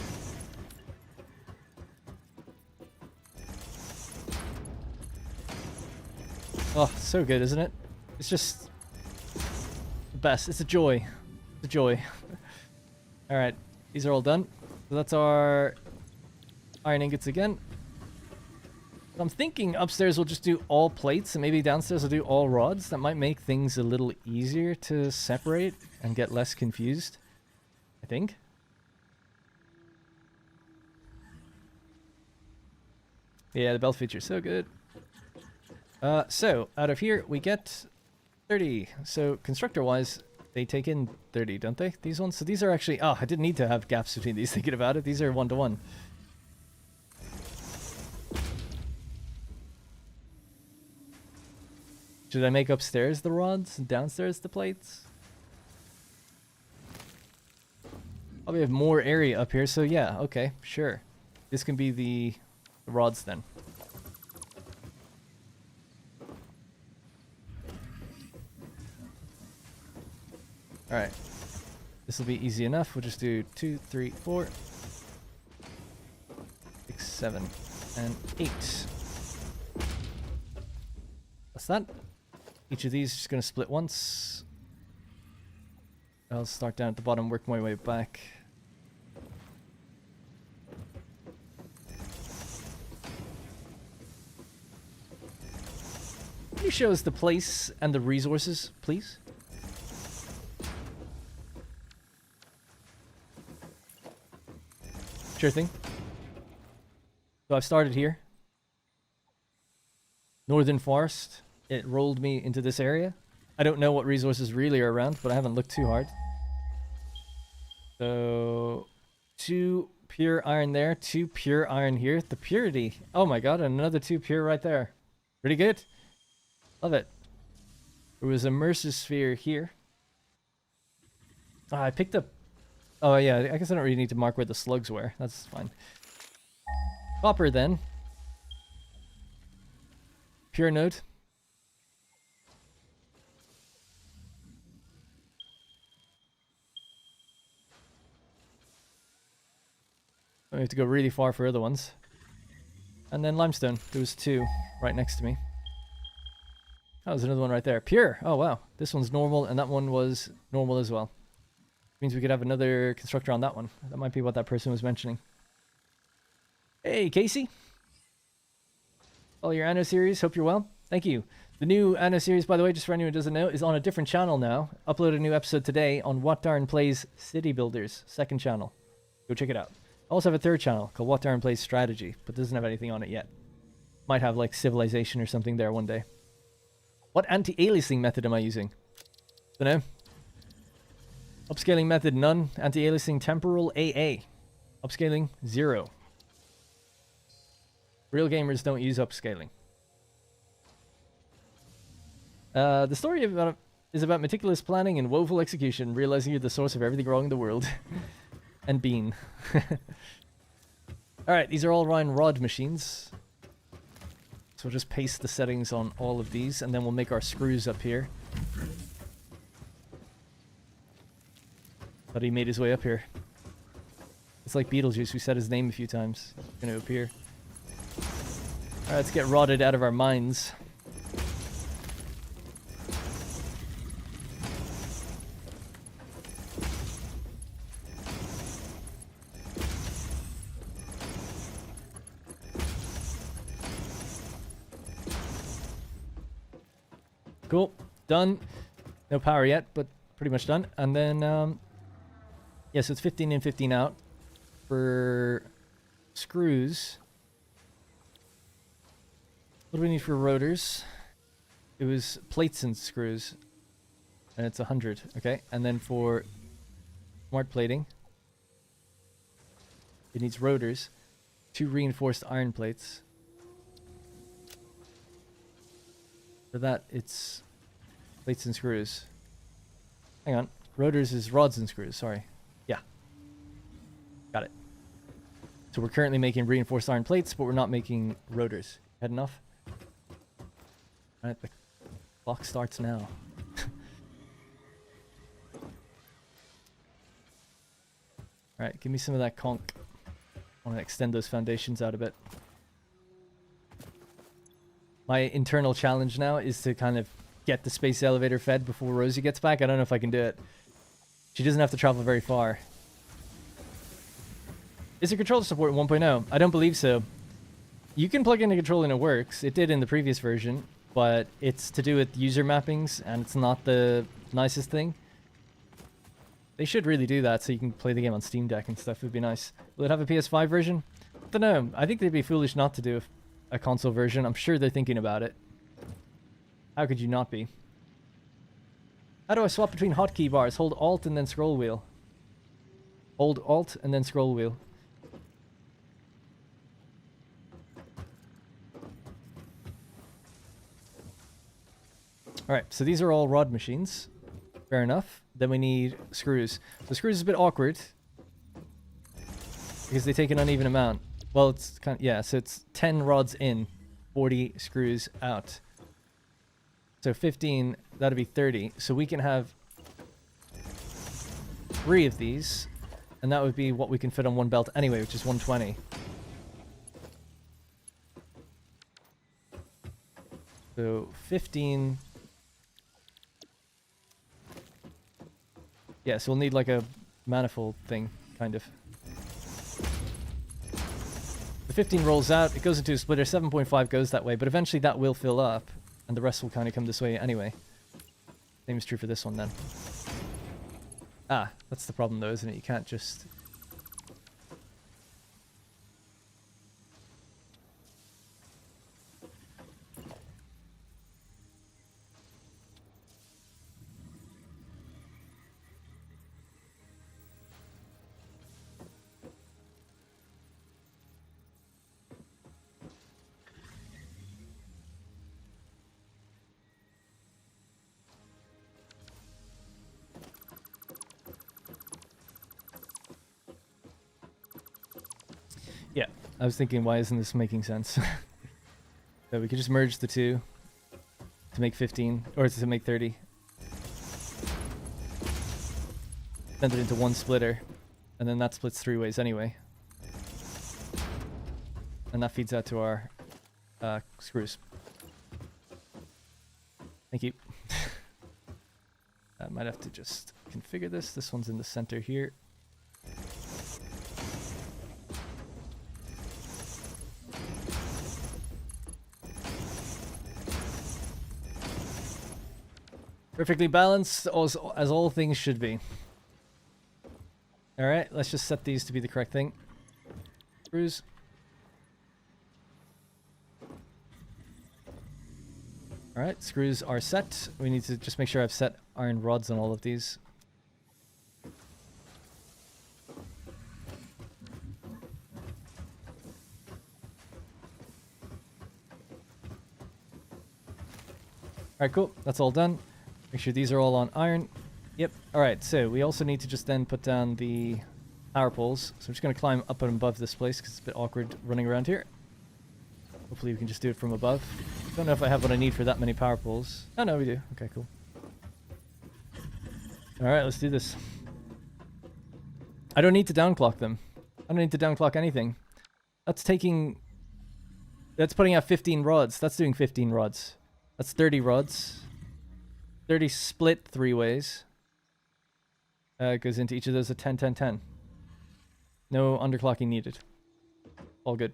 Speaker 1: Oh, so good, isn't it? It's just the best. It's a joy. It's a joy. Alright, these are all done. So that's our iron ingots again. I'm thinking upstairs we'll just do all plates, and maybe downstairs we'll do all rods. That might make things a little easier to separate and get less confused, I think. Yeah, the belt feature is so good. So, out of here, we get 30. So, constructor-wise, they take in 30, don't they? These ones? So these are actually... Oh, I didn't need to have gaps between these thinking about it. These are 1-to-1. Should I make upstairs the rods and downstairs the plates? Probably have more area up here, so yeah, okay, sure. This can be the rods then. Alright. This will be easy enough. We'll just do 2, 3, 4, 6, 7, and 8. What's that? Each of these is just going to split once. I'll start down at the bottom, work my way back. Can you show us the place and the resources, please? Sure thing. So I've started here. Northern Forest. It rolled me into this area. I don't know what resources really are around, but I haven't looked too hard. So 2 pure iron there, 2 pure iron here. The purity. Oh my god, and another 2 pure right there. Pretty good. Love it. There was a Mercer Sphere here. I picked up... Oh yeah, I guess I don't really need to mark where the slugs were. That's fine. Copper then. Pure node. I have to go really far for other ones. And then limestone. There was 2 right next to me. Oh, there's another one right there. Pure! Oh wow. This one's normal and that one was normal as well. Means we could have another constructor on that one. That might be what that person was mentioning. Hey, Casey. All your Anno series. Hope you're well. Thank you. The new Anno series, by the way, just for anyone who doesn't know, is on a different channel now. Uploaded a new episode today on What Darn Plays City Builders, 2nd channel. Go check it out. I also have a 3rd channel called What Darn Plays Strategy, but doesn't have anything on it yet. Might have like Civilization or something there one day. What anti-aliasing method am I using? Dunno. Upscaling method none. Anti-aliasing temporal AA. Upscaling 0. Real gamers don't use upscaling. The story is about meticulous planning and woeful execution, realizing you're the source of everything wrong in the world. And Bean. Alright, these are all Ryan rod machines. So we'll just paste the settings on all of these, and then we'll make our screws up here. But he made his way up here. It's like Beetlejuice, we said his name a few times. He's gonna appear. Alright, let's get rotted out of our minds. Cool. Done. No power yet, but pretty much done. And then, yeah, so it's 15 in, 15 out for screws. What do we need for rotors? It was plates and screws. And it's 100. Okay. And then for smart plating, it needs rotors. 2 reinforced iron plates. For that, it's plates and screws. Hang on. Rotors is rods and screws. Sorry. Yeah. Got it. So we're currently making reinforced iron plates, but we're not making rotors. Had enough? Alright, the clock starts now. Alright, give me some of that conch. I want to extend those foundations out a bit. My internal challenge now is to kind of get the space elevator fed before Rosie gets back. I don't know if I can do it. She doesn't have to travel very far. Is it controller support 1.0? I don't believe so. You can plug in a controller and it works. It did in the previous version, but it's to do with user mappings and it's not the nicest thing. They should really do that so you can play the game on Steam Deck and stuff. It would be nice. Will it have a PS5 version? I don't know. I think they'd be foolish not to do a console version. I'm sure they're thinking about it. How could you not be? How do I swap between hotkey bars? Hold Alt and then scroll wheel. Hold Alt and then scroll wheel. Alright, so these are all rod machines. Fair enough. Then we need screws. So screws is a bit awkward because they take an uneven amount. Well, it's kind of, yeah, so it's 10 rods in, 40 screws out. So 15, that'd be 30. So we can have 3 of these, and that would be what we can fit on one belt anyway, which is 120. So 15. Yeah, so we'll need like a manifold thing, kind of. The 15 rolls out, it goes into a splitter, 7.5 goes that way, but eventually that will fill up, and the rest will kind of come this way anyway. Same is true for this one then. Ah, that's the problem though, isn't it? You can't just... Yeah, I was thinking, why isn't this making sense? So we could just merge the two to make 15, or to make 30. Send it into one splitter, and then that splits 3 ways anyway. And that feeds out to our screws. Thank you. I might have to just configure this. This one's in the center here. Perfectly balanced, as all things should be. Alright, let's just set these to be the correct thing. Screws. Alright, screws are set. We need to just make sure I've set iron rods on all of these. Alright, cool. That's all done. Make sure these are all on iron. Yep. Alright, so we also need to just then put down the power poles. So I'm just going to climb up and above this place because it's a bit awkward running around here. Hopefully we can just do it from above. Don't know if I have what I need for that many power poles. Oh no, we do. Okay, cool. Alright, let's do this. I don't need to downclock them. I don't need to downclock anything. That's taking... That's putting out 15 rods. That's doing 15 rods. That's 30 rods. 30 split 3 ways. It goes into each of those at 10, 10, 10. No underclocking needed. All good.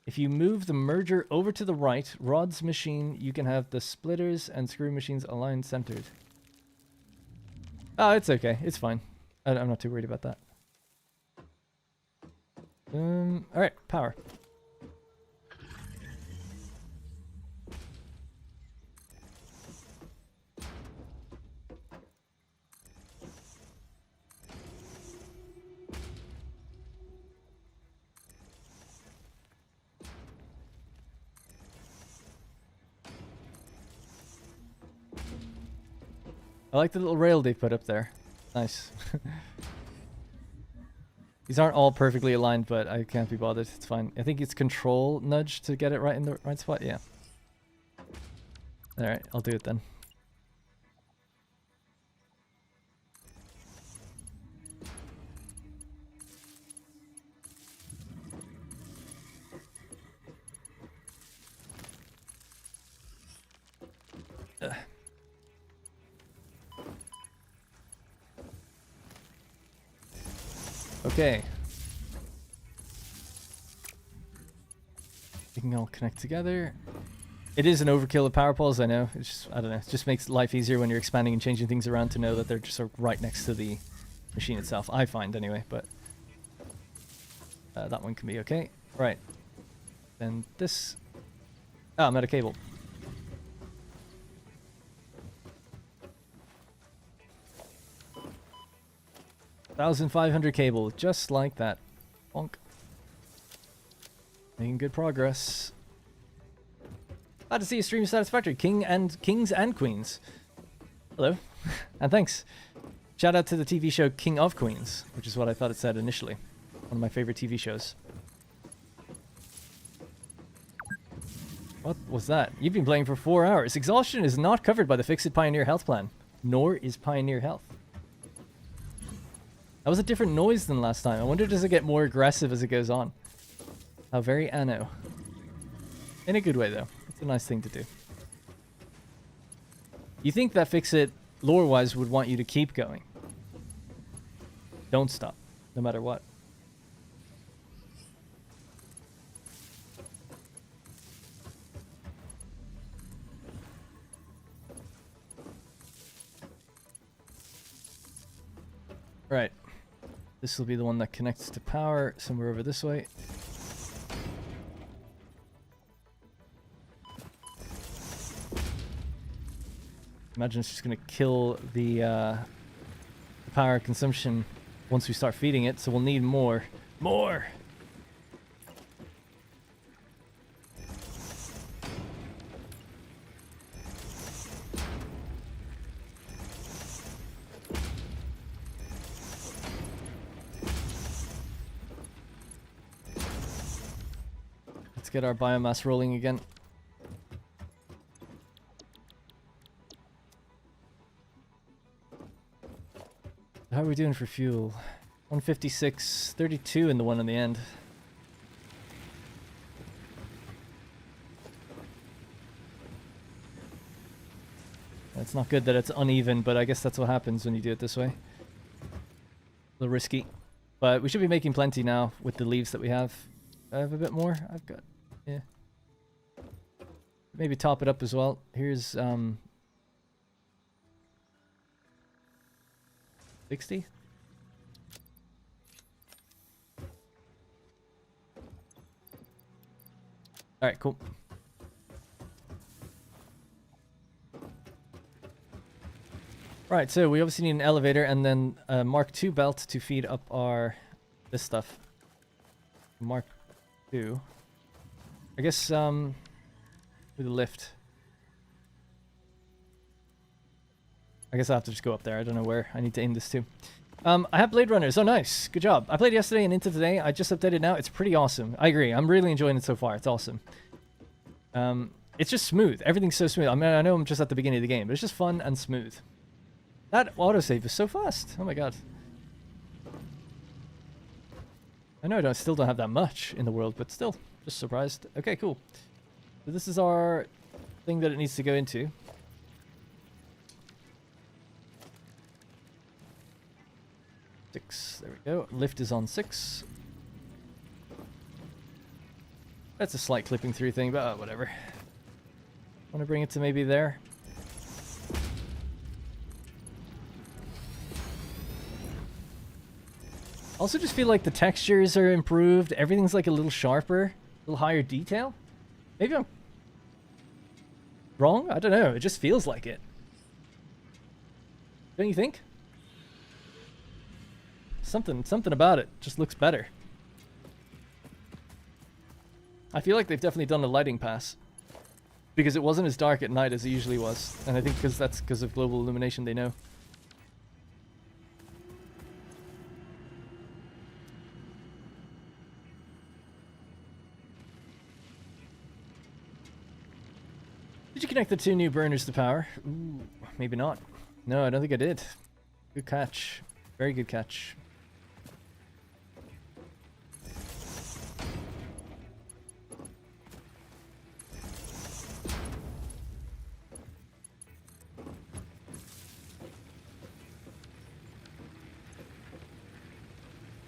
Speaker 1: If you move the merger over to the right, Rod's machine, you can have the splitters and screw machines aligned centered. Oh, it's okay. It's fine. I'm not too worried about that. Alright, power. I like the little rail they put up there. Nice. These aren't all perfectly aligned, but I can't be bothered. It's fine. I think it's control nudge to get it right in the right spot. Yeah. Alright, I'll do it then. Okay. You can all connect together. It is an overkill of power poles, I know. It's just, I don't know. It just makes life easier when you're expanding and changing things around to know that they're just sort of right next to the machine itself. I find, anyway, but that one can be okay. Right. Then this... Oh, I'm out of cable. $1,500 cable, just like that. Bonk. Making good progress. Glad to see you stream Satisfactory, Kings and Queens. Hello, and thanks. Shout out to the TV show King of Queens, which is what I thought it said initially. One of my favorite TV shows. What was that? You've been playing for 4 hours. Exhaustion is not covered by the Fix-It Pioneer Health Plan, nor is Pioneer Health. That was a different noise than last time. I wonder, does it get more aggressive as it goes on? How very anno. In a good way, though. It's a nice thing to do. You think that Fix-It, lore-wise, would want you to keep going. Don't stop, no matter what. Right. This will be the one that connects to power somewhere over this way. Imagine it's just going to kill the power consumption once we start feeding it, so we'll need more. More! Let's get our biomass rolling again. How are we doing for fuel? 156, 32 in the one in the end. It's not good that it's uneven, but I guess that's what happens when you do it this way. A little risky. But we should be making plenty now with the leaves that we have. I have a bit more. I've got... yeah. Maybe top it up as well. Here's 60. All right, cool. Right, so we obviously need an elevator and then a Mark II belt to feed up our this stuff. Mark II. I guess with a lift. I guess I'll have to just go up there. I don't know where I need to aim this to. I have Blade Runners. Oh, nice. Good job. I played yesterday and into today. I just updated now. It's pretty awesome. I agree. I'm really enjoying it so far. It's awesome. It's just smooth. Everything's so smooth. I mean, I know I'm just at the beginning of the game, but it's just fun and smooth. That autosave is so fast. Oh my god. I know I still don't have that much in the world, but still, just surprised. Okay, cool. So this is our thing that it needs to go into. There we go. Lift is on 6. That's a slight clipping through thing, but whatever. Want to bring it to maybe there. Also just feel like the textures are improved. Everything's like a little sharper, a little higher detail. Maybe I'm wrong? I don't know. It just feels like it. Don't you think? Something about it just looks better. I feel like they've definitely done a lighting pass. Because it wasn't as dark at night as it usually was. And I think that's because of global illumination, they know. Did you connect the 2 new burners to power? Ooh, maybe not. No, I don't think I did. Good catch. Very good catch.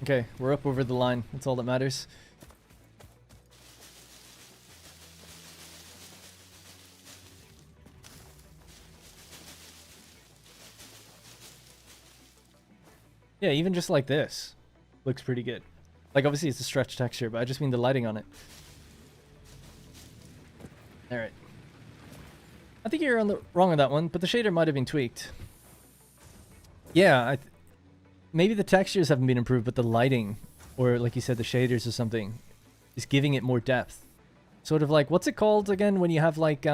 Speaker 1: Okay, we're up over the line. That's all that matters. Yeah, even just like this looks pretty good. Like, obviously it's a stretch texture, but I just mean the lighting on it. Alright. I think you're wrong on that one, but the shader might have been tweaked. Yeah, maybe the textures haven't been improved, but the lighting, or like you said, the shaders or something, is giving it more depth. Sort of like, what's it called again when you have like,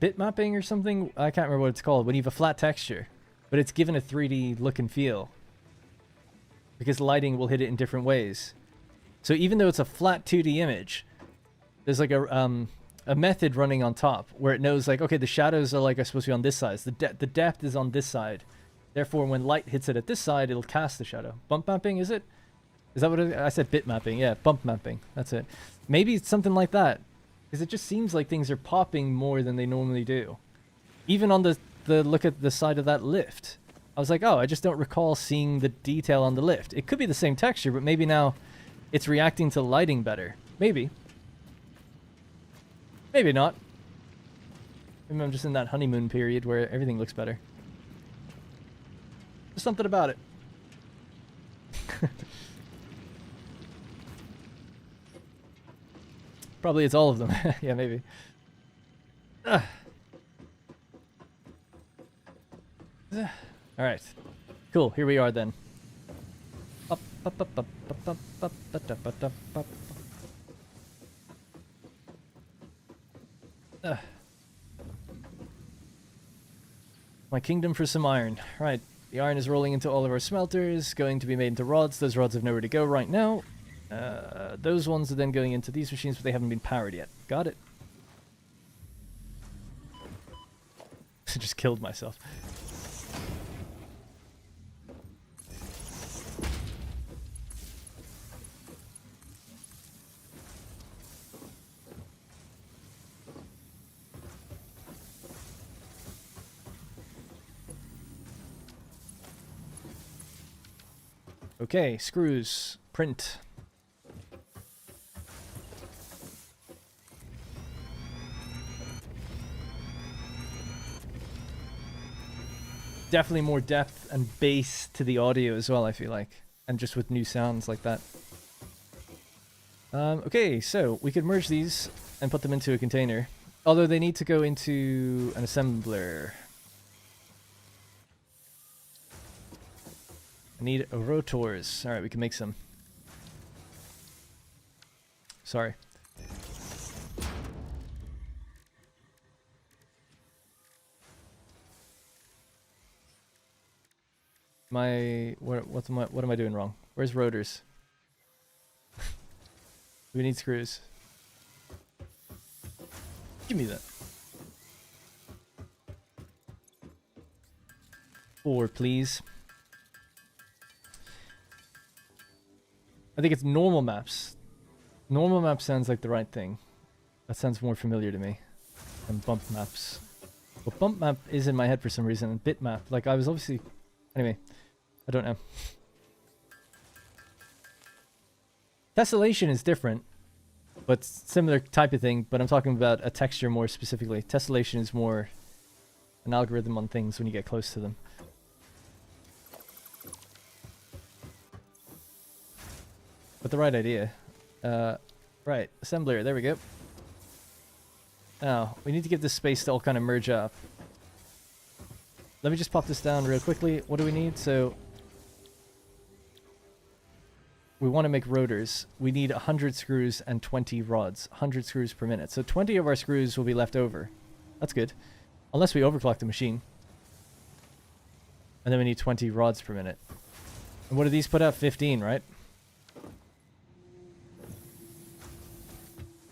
Speaker 1: bit mapping or something? I can't remember what it's called. When you have a flat texture, but it's given a 3D look and feel. Because lighting will hit it in different ways. So even though it's a flat 2D image, there's like a method running on top where it knows like, okay, the shadows are like are supposed to be on this side. So the depth is on this side. Therefore, when light hits it at this side, it'll cast the shadow. Bump mapping, is it? Is that what I said? Bit mapping. Yeah, bump mapping. That's it. Maybe it's something like that. Because it just seems like things are popping more than they normally do. Even on the look at the side of that lift. I was like, oh, I just don't recall seeing the detail on the lift. It could be the same texture, but maybe now it's reacting to lighting better. Maybe. Maybe not. Maybe I'm just in that honeymoon period where everything looks better. There's something about it. Probably it's all of them. Yeah, maybe. Alright. Cool, here we are then. My kingdom for some iron. Right. The iron is rolling into all of our smelters, going to be made into rods. Those rods have nowhere to go right now. Those ones are then going into these machines, but they haven't been powered yet. Got it. Just killed myself. Okay, screws, print. Definitely more depth and bass to the audio as well, I feel like. And just with new sounds like that. Okay, so we could merge these and put them into a container. Although they need to go into an assembler. I need rotors. Alright, we can make some. Sorry. What am I doing wrong? Where's rotors? We need screws. Give me that. 4, please. I think it's normal maps. Normal map sounds like the right thing. That sounds more familiar to me than bump maps. But bump map is in my head for some reason, and bit map, like I was obviously... Anyway, I don't know. Tessellation is different, but similar type of thing, but I'm talking about a texture more specifically. Tessellation is more an algorithm on things when you get close to them. with the right idea. Right, assembler, there we go. Now, we need to give this space to all kind of merge up. Let me just pop this down real quickly. What do we need? So, we want to make rotors. We need 100 screws and 20 rods. 100 screws per minute. So 20 of our screws will be left over. That's good. Unless we overclock the machine. And then we need 20 rods per minute. And what do these put out? 15, right?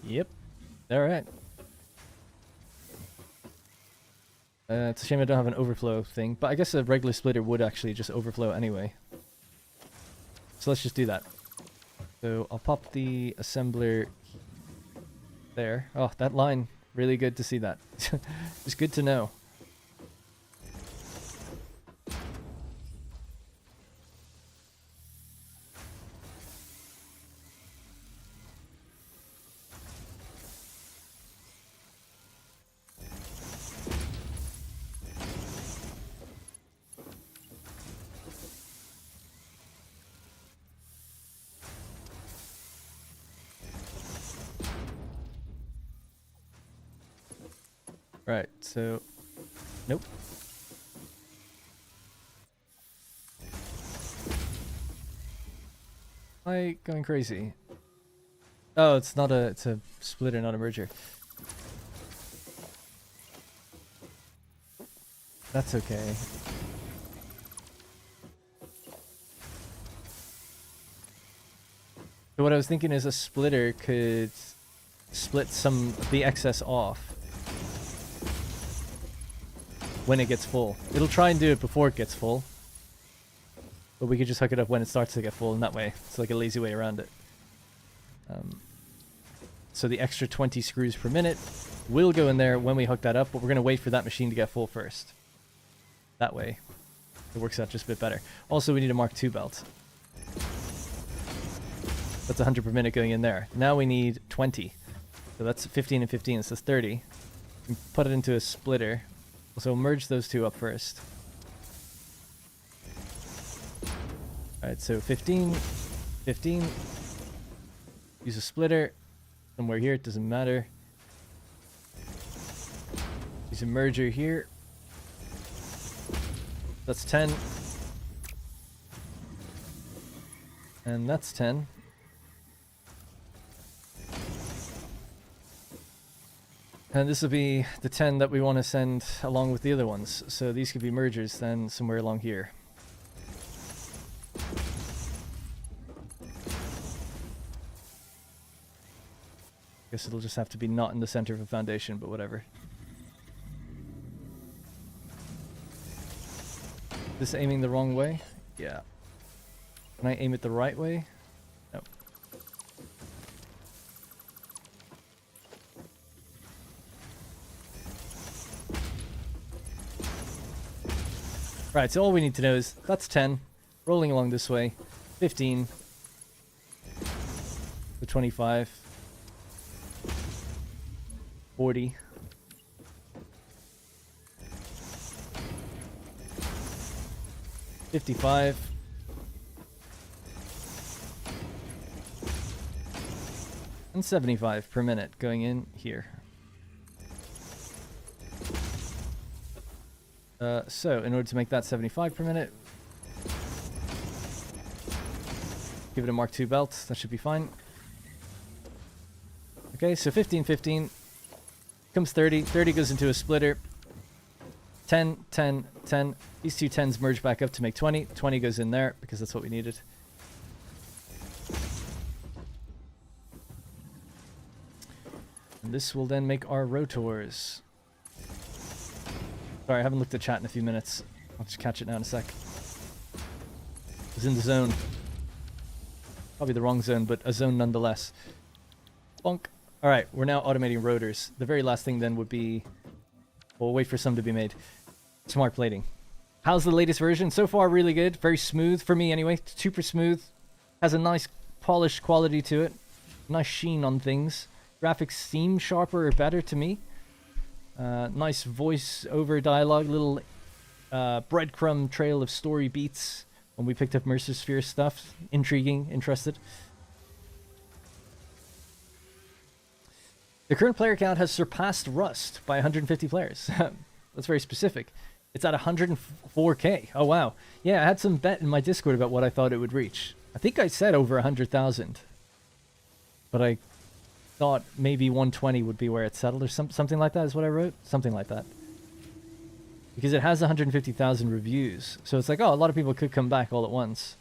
Speaker 1: Yep. Alright. It's a shame I don't have an overflow thing, but I guess a regular splitter would actually just overflow anyway. So let's just do that. So I'll pop the assembler there. Oh, that line. Really good to see that. It's good to know. Right, so... Nope. Am I going crazy? Oh, it's not a... It's a splitter, not a merger. That's okay. So what I was thinking is a splitter could split some of the excess off when it gets full. It'll try and do it before it gets full, but we could just hook it up when it starts to get full, and that way it's like a lazy way around it. So the extra 20 screws per minute will go in there when we hook that up, but we're going to wait for that machine to get full first. That way it works out just a bit better. Also, we need a Mark II belt. That's 100 per minute going in there. Now we need 20. So that's 15 and 15, so that's 30. We put it into a splitter. So merge those two up first. Alright, so 15, 15. Use a splitter. Somewhere here, it doesn't matter. Use a merger here. That's 10. And that's 10. And this will be the 10 that we want to send along with the other ones. So these could be mergers then somewhere along here. Guess it'll just have to be not in the center of a foundation, but whatever. Is this aiming the wrong way? Yeah. Can I aim it the right way? No. Right, so all we need to know is that's 10, rolling along this way, 15, to 25, 40, 55, and 75 per minute going in here. So, in order to make that 75 per minute, give it a Mark II belt. That should be fine. Okay, so 15, 15. Comes 30. 30 goes into a splitter. 10, 10, 10. These two 10s merge back up to make 20. 20 goes in there, because that's what we needed. And this will then make our rotors. Sorry, I haven't looked at chat in a few minutes. I'll just catch it now in a sec. I was in the zone. Probably the wrong zone, but a zone nonetheless. Bonk. Alright, we're now automating rotors. The very last thing then would be... We'll wait for some to be made. Smart plating. How's the latest version? So far, really good. Very smooth, for me anyway. Super smooth. Has a nice polished quality to it. Nice sheen on things. Graphics seem sharper or better to me. Nice voice over dialogue, little breadcrumb trail of story beats when we picked up Mercer Sphere stuff. Intriguing, interested. The current player count has surpassed Rust by 150 players. That's very specific. It's at 104k. Oh, wow. Yeah, I had some bet in my Discord about what I thought it would reach. I think I said over 100,000. But I thought maybe 120 would be where it settled or something like that is what I wrote. Something like that. Because it has 150,000 reviews. So it's like, oh, a lot of people could come back all at once.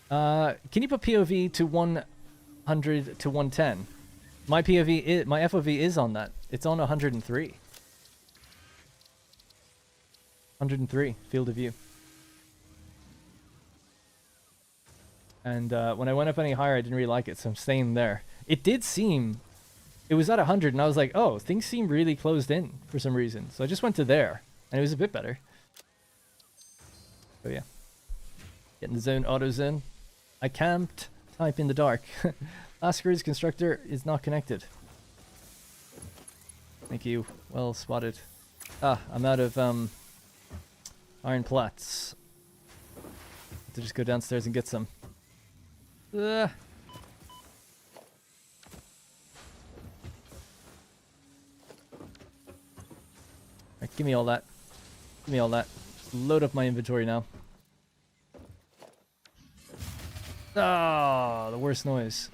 Speaker 1: Can you put POV to 100 to 110? My POV, my FOV is on that. It's on 103. 103 field of view. And when I went up any higher, I didn't really like it, so I'm staying there. It did seem... It was at 100, and I was like, oh, things seem really closed in for some reason. So I just went to there, and it was a bit better. So yeah. Get in the zone, auto zone. I camped, type in the dark. Asker's constructor is not connected. Thank you. Well spotted. Ah, I'm out of iron plats. Have to just go downstairs and get some. Right, give me all that. Give me all that. Load up my inventory now. Ah, the worst noise.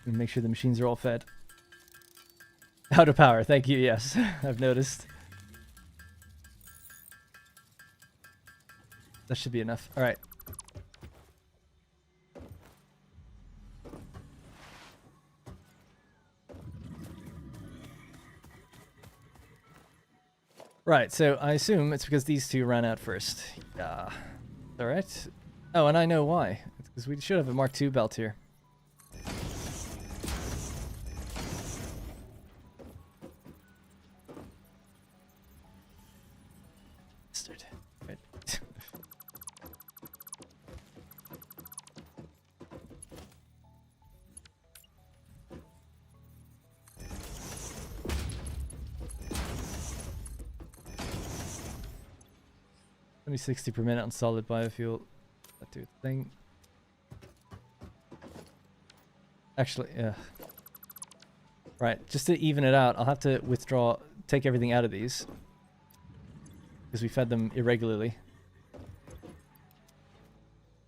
Speaker 1: And make sure the machines are all fed. Out of power, thank you, yes. I've noticed. That should be enough. Alright. Right, so I assume it's because these two ran out first. Yeah. Alright. Oh, and I know why. It's because we should have a Mark II belt here. Right. Only 60 per minute on solid biofuel. That do a thing. Actually, yeah. Right, just to even it out, I'll have to withdraw, take everything out of these. Because we fed them irregularly.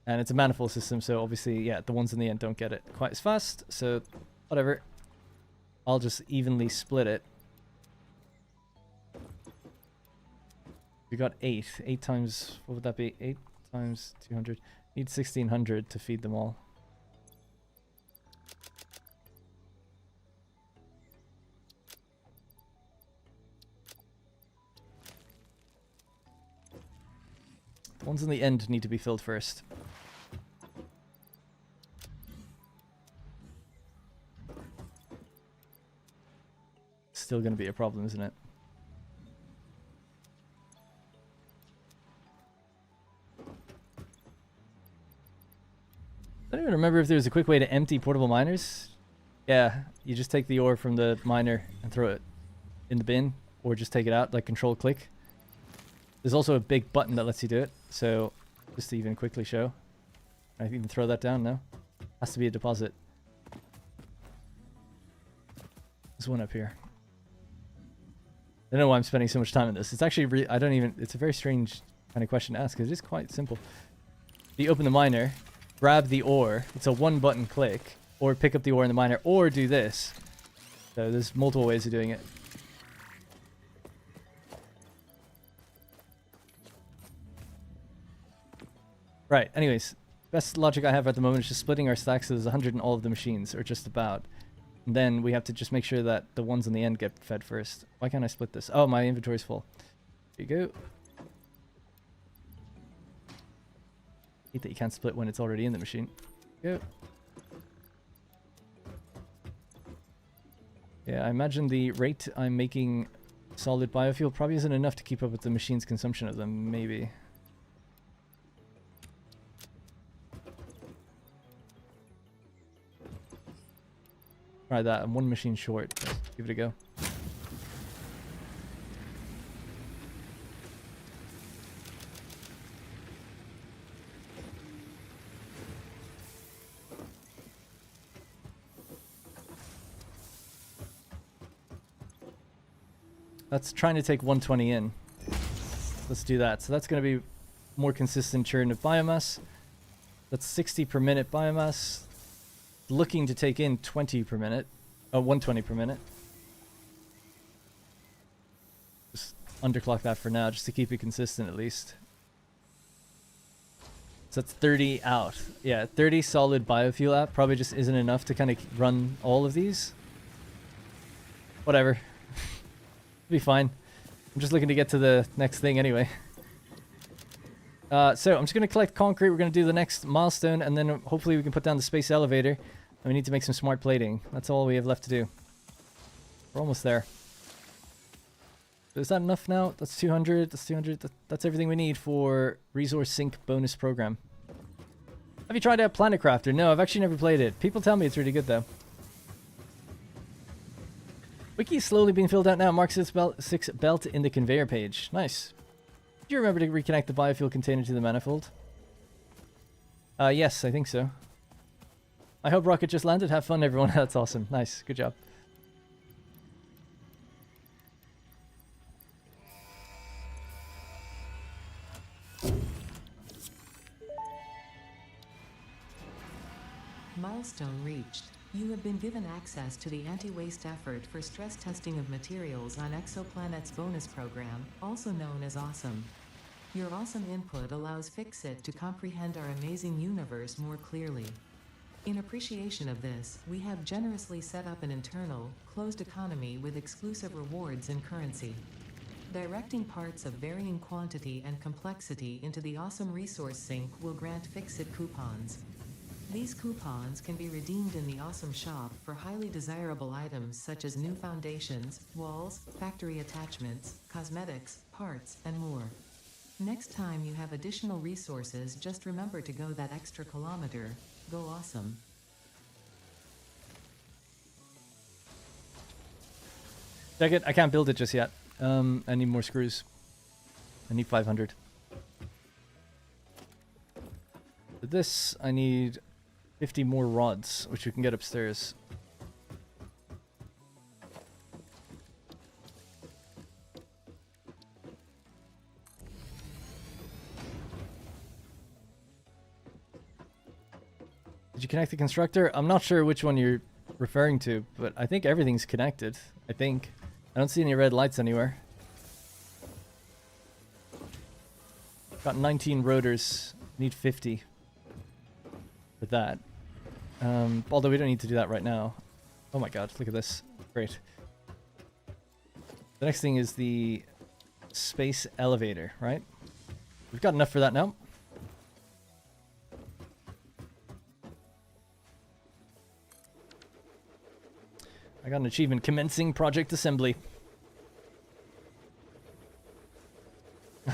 Speaker 1: And it's a manifold system, so obviously, yeah, the ones in the end don't get it quite as fast. So, whatever. I'll just evenly split it. We got 8. 8 times, what would that be? 8 times 200. Need 1600 to feed them all. The ones in the end need to be filled first. Still going to be a problem, isn't it? I don't even remember if there's a quick way to empty portable miners. Yeah, you just take the ore from the miner and throw it in the bin, or just take it out, like control click. There's also a big button that lets you do it, so just to even quickly show. I can even throw that down now. Has to be a deposit. There's one up here. I don't know why I'm spending so much time on this. It's actually, I don't even, it's a very strange kind of question to ask, because it is quite simple. You open the miner, grab the ore, it's a one button click, or pick up the ore in the miner, or do this. So there's multiple ways of doing it. Right, anyways, best logic I have at the moment is just splitting our stacks so there's 100 in all of the machines, or just about. And then we have to just make sure that the ones in the end get fed first. Why can't I split this? Oh, my inventory's full. There you go. Hate that you can't split when it's already in the machine. Go. Yeah, I imagine the rate I'm making solid biofuel probably isn't enough to keep up with the machine's consumption of them, maybe. Try that. I'm one machine short. Give it a go. That's trying to take 120 in. Let's do that. So that's going to be more consistent churn of biomass. That's 60 per minute biomass. Looking to take in 20 per minute. 120 per minute. Just underclock that for now, just to keep it consistent at least. So that's 30 out. Yeah, 30 solid biofuel out probably just isn't enough to kind of run all of these. Whatever. Be fine. I'm just looking to get to the next thing anyway. So I'm just going to collect concrete. We're going to do the next milestone, and then hopefully we can put down the space elevator. And we need to make some smart plating. That's all we have left to do. We're almost there. So is that enough now? That's 200. That's 200. That's everything we need for Resource Sync bonus program. Have you tried out Planet Crafter? No, I've actually never played it. People tell me it's really good though. Wiki's slowly being filled out now. Mark 6 belt in the conveyor page. Nice. Do you remember to reconnect the biofuel container to the manifold? Yes, I think so. I hope rocket just landed. Have fun, everyone. That's awesome. Nice. Good job.
Speaker 2: Milestone reached. You have been given access to the anti-waste effort for stress testing of materials on Exoplanet's bonus program, also known as AWESOME. Your awesome input allows Fixit to comprehend our amazing universe more clearly. In appreciation of this, we have generously set up an internal, closed economy with exclusive rewards and currency. Directing parts of varying quantity and complexity into the awesome resource sink will grant Fixit coupons. These coupons can be redeemed in the Awesome Shop for highly desirable items such as new foundations, walls, factory attachments, cosmetics, parts, and more. Next time you have additional resources, just remember to go that extra kilometer. Go awesome.
Speaker 1: Check it. I can't build it just yet. I need more screws. I need 500. For this, I need 50 more rods, which we can get upstairs. Did you connect the constructor? I'm not sure which one you're referring to, but I think everything's connected. I think. I don't see any red lights anywhere. Got 19 rotors. Need 50 for that. Although we don't need to do that right now. Oh my god, look at this. Great. The next thing is the space elevator, right? We've got enough for that now. I got an achievement. Commencing project assembly.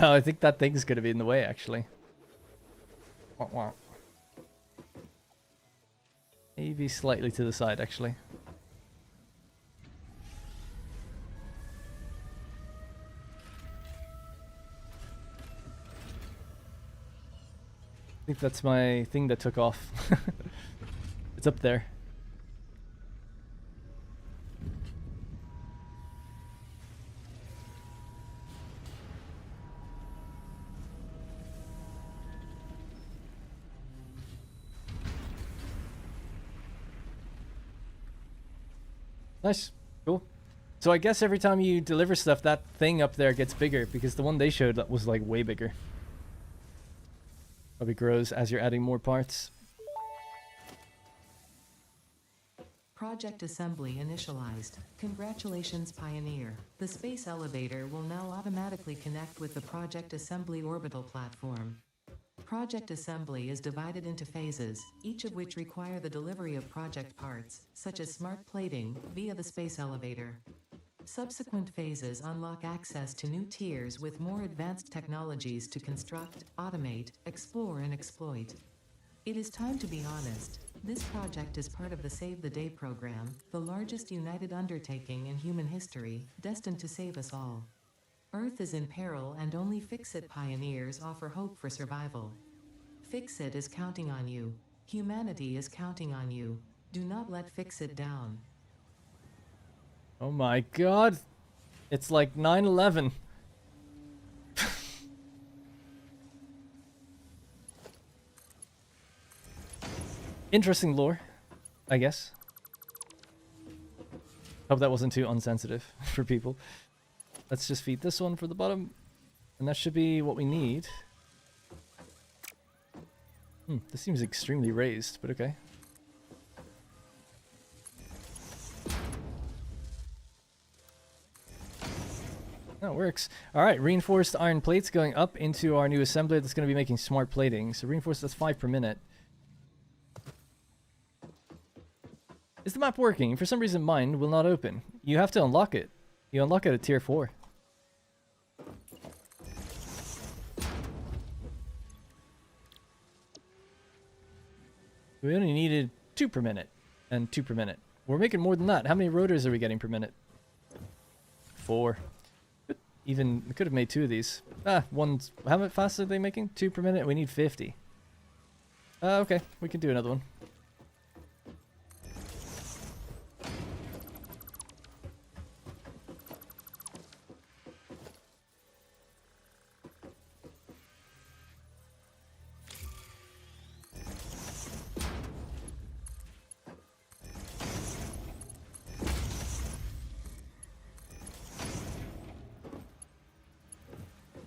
Speaker 1: Oh, I think that thing's going to be in the way, actually. Wah, wah. Maybe slightly to the side, actually. I think that's my thing that took off. It's up there. Nice. Cool. So I guess every time you deliver stuff, that thing up there gets bigger, because the one they showed that was like way bigger. Probably grows as you're adding more parts.
Speaker 2: Project assembly initialized. Congratulations, Pioneer. The space elevator will now automatically connect with the Project Assembly orbital platform. Project assembly is divided into phases, each of which require the delivery of project parts, such as smart plating, via the space elevator. Subsequent phases unlock access to new tiers with more advanced technologies to construct, automate, explore, and exploit. It is time to be honest. This project is part of the Save the Day program, the largest united undertaking in human history, destined to save us all. Earth is in peril and only Fix-It pioneers offer hope for survival. Fix-It is counting on you. Humanity is counting on you. Do not let Fix-It down.
Speaker 1: Oh my god. It's like 9/11. Interesting lore, I guess. Hope that wasn't too unsensitive for people. Let's just feed this one for the bottom. And that should be what we need. This seems extremely raised, but okay. That works. Alright, reinforced iron plates going up into our new assembler that's going to be making smart plating. So reinforced, that's 5 per minute. Is the map working? For some reason mine will not open. You have to unlock it. You unlock it at tier 4. We only needed 2 per minute and 2 per minute. We're making more than that. How many rotors are we getting per minute? 4. Even, we could have made 2 of these. One's, how fast are they making? 2 per minute? We need 50. Okay, we can do another one.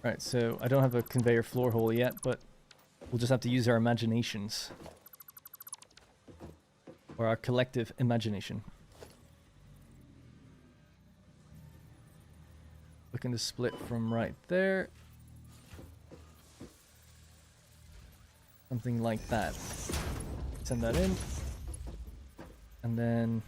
Speaker 1: Right, so I don't have a conveyor floor hole yet, but we'll just have to use our imaginations. Or our collective imagination. Looking to split from right there. Something like that. Send that in. And then...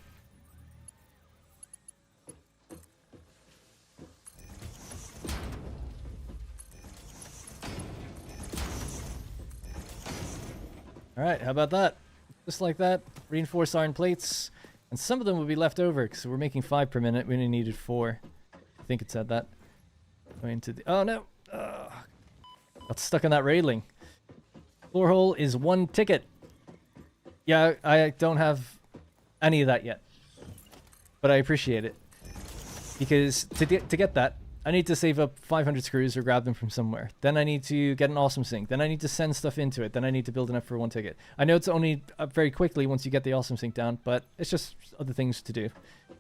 Speaker 1: Alright, how about that? Just like that. Reinforced iron plates. And some of them will be left over, because we're making 5 per minute. We only needed 4. I think it said that. Going into the... Oh no! Got stuck on that railing. Floor hole is 1 ticket. Yeah, I don't have any of that yet. But I appreciate it. Because to get that, I need to save up 500 screws or grab them from somewhere. Then I need to get an awesome sink. Then I need to send stuff into it. Then I need to build enough for 1 ticket. I know it's only up very quickly once you get the awesome sink down, but it's just other things to do.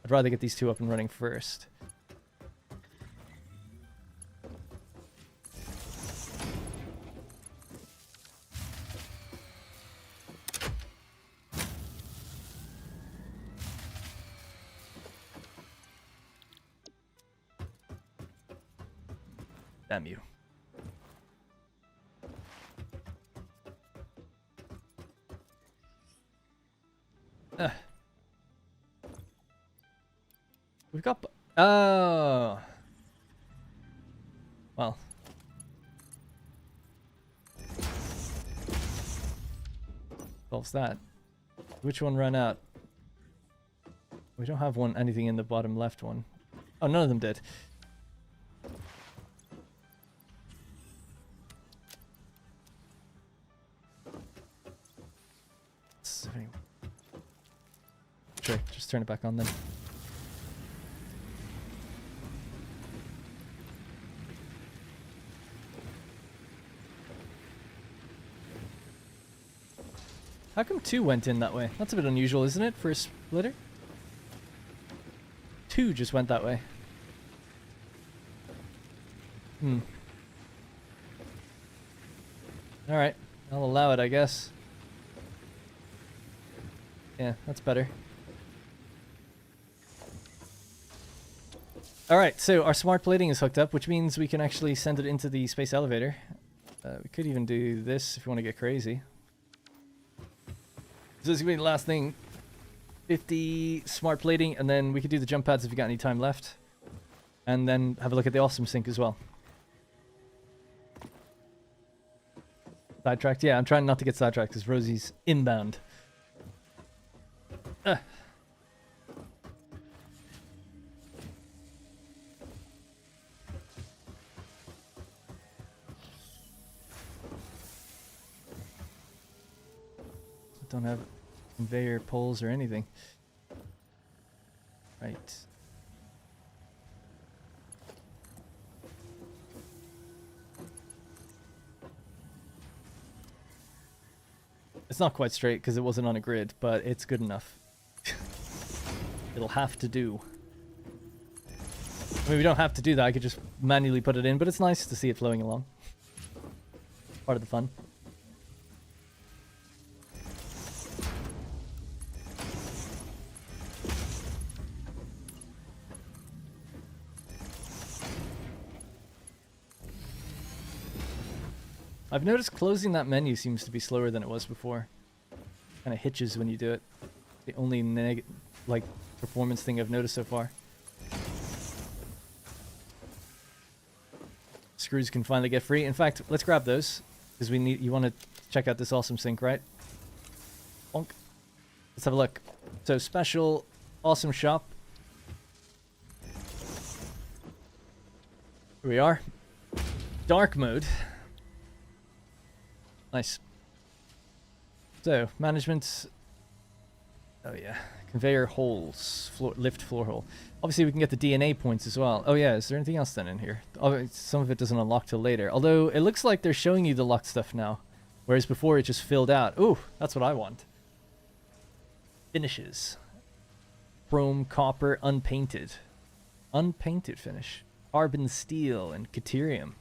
Speaker 1: I'd rather get these 2 up and running first. Damn you. We've got... Oh! Well. Solves that. Which one ran out? We don't have anything in the bottom left one. Oh, none of them did. Sure, just turn it back on then. How come 2 went in that way? That's a bit unusual, isn't it, for a splitter? 2 just went that way. Alright, I'll allow it, I guess. Yeah, that's better. Alright, so our smart plating is hooked up, which means we can actually send it into the space elevator. We could even do this if you want to get crazy. So this is going to be the last thing. 50 smart plating, and then we could do the jump pads if you got any time left. And then have a look at the awesome sink as well. Sidetracked? Yeah, I'm trying not to get sidetracked because Rosie's inbound. Don't have conveyor poles or anything. Right. It's not quite straight because it wasn't on a grid, but it's good enough. It'll have to do. I mean, we don't have to do that. I could just manually put it in, but it's nice to see it flowing along. Part of the fun. I've noticed closing that menu seems to be slower than it was before. Kind of hitches when you do it. The only like performance thing I've noticed so far. Screws can finally get free. In fact, let's grab those because we need. You want to check out this awesome sink, right? Bonk. Let's have a look. So special, awesome shop. Here we are. Dark mode. Nice. So, management. Oh yeah. Conveyor holes. Lift floor hole. Obviously we can get the DNA points as well. Oh yeah, is there anything else then in here? Oh, some of it doesn't unlock till later. Although, it looks like they're showing you the locked stuff now. Whereas before it just filled out. Ooh, that's what I want. Finishes. Chrome, copper, unpainted. Unpainted finish. Carbon steel and Caterium.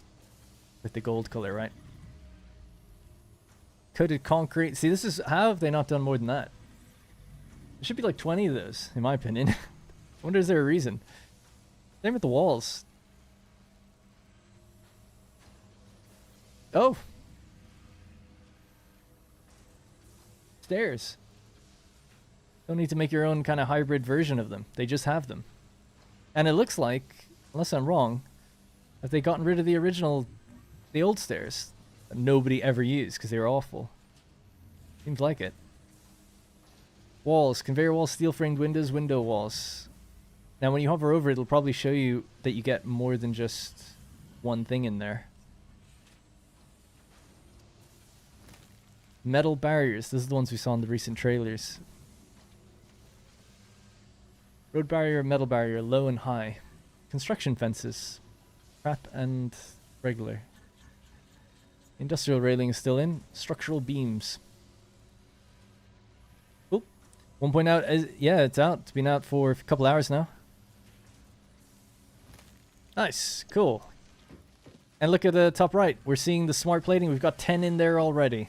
Speaker 1: With the gold color, right? Coated concrete. See, this is... How have they not done more than that? There should be like 20 of those, in my opinion. I wonder, is there a reason? Same with the walls. Oh! Stairs. Don't need to make your own kind of hybrid version of them. They just have them. And it looks like, unless I'm wrong, have they gotten rid of the original... The old stairs? That nobody ever used because they were awful. Seems like it. Walls, conveyor walls, steel framed windows, window walls. Now when you hover over it, it'll probably show you that you get more than just one thing in there. Metal barriers, this is the ones we saw in the recent trailers. Road barrier, metal barrier, low and high. Construction fences, crap and regular. Industrial railing is still in. Structural beams. Oop. 1.0, yeah, it's out. It's been out for a couple hours now. Nice. Cool. And look at the top right. We're seeing the smart plating. We've got 10 in there already.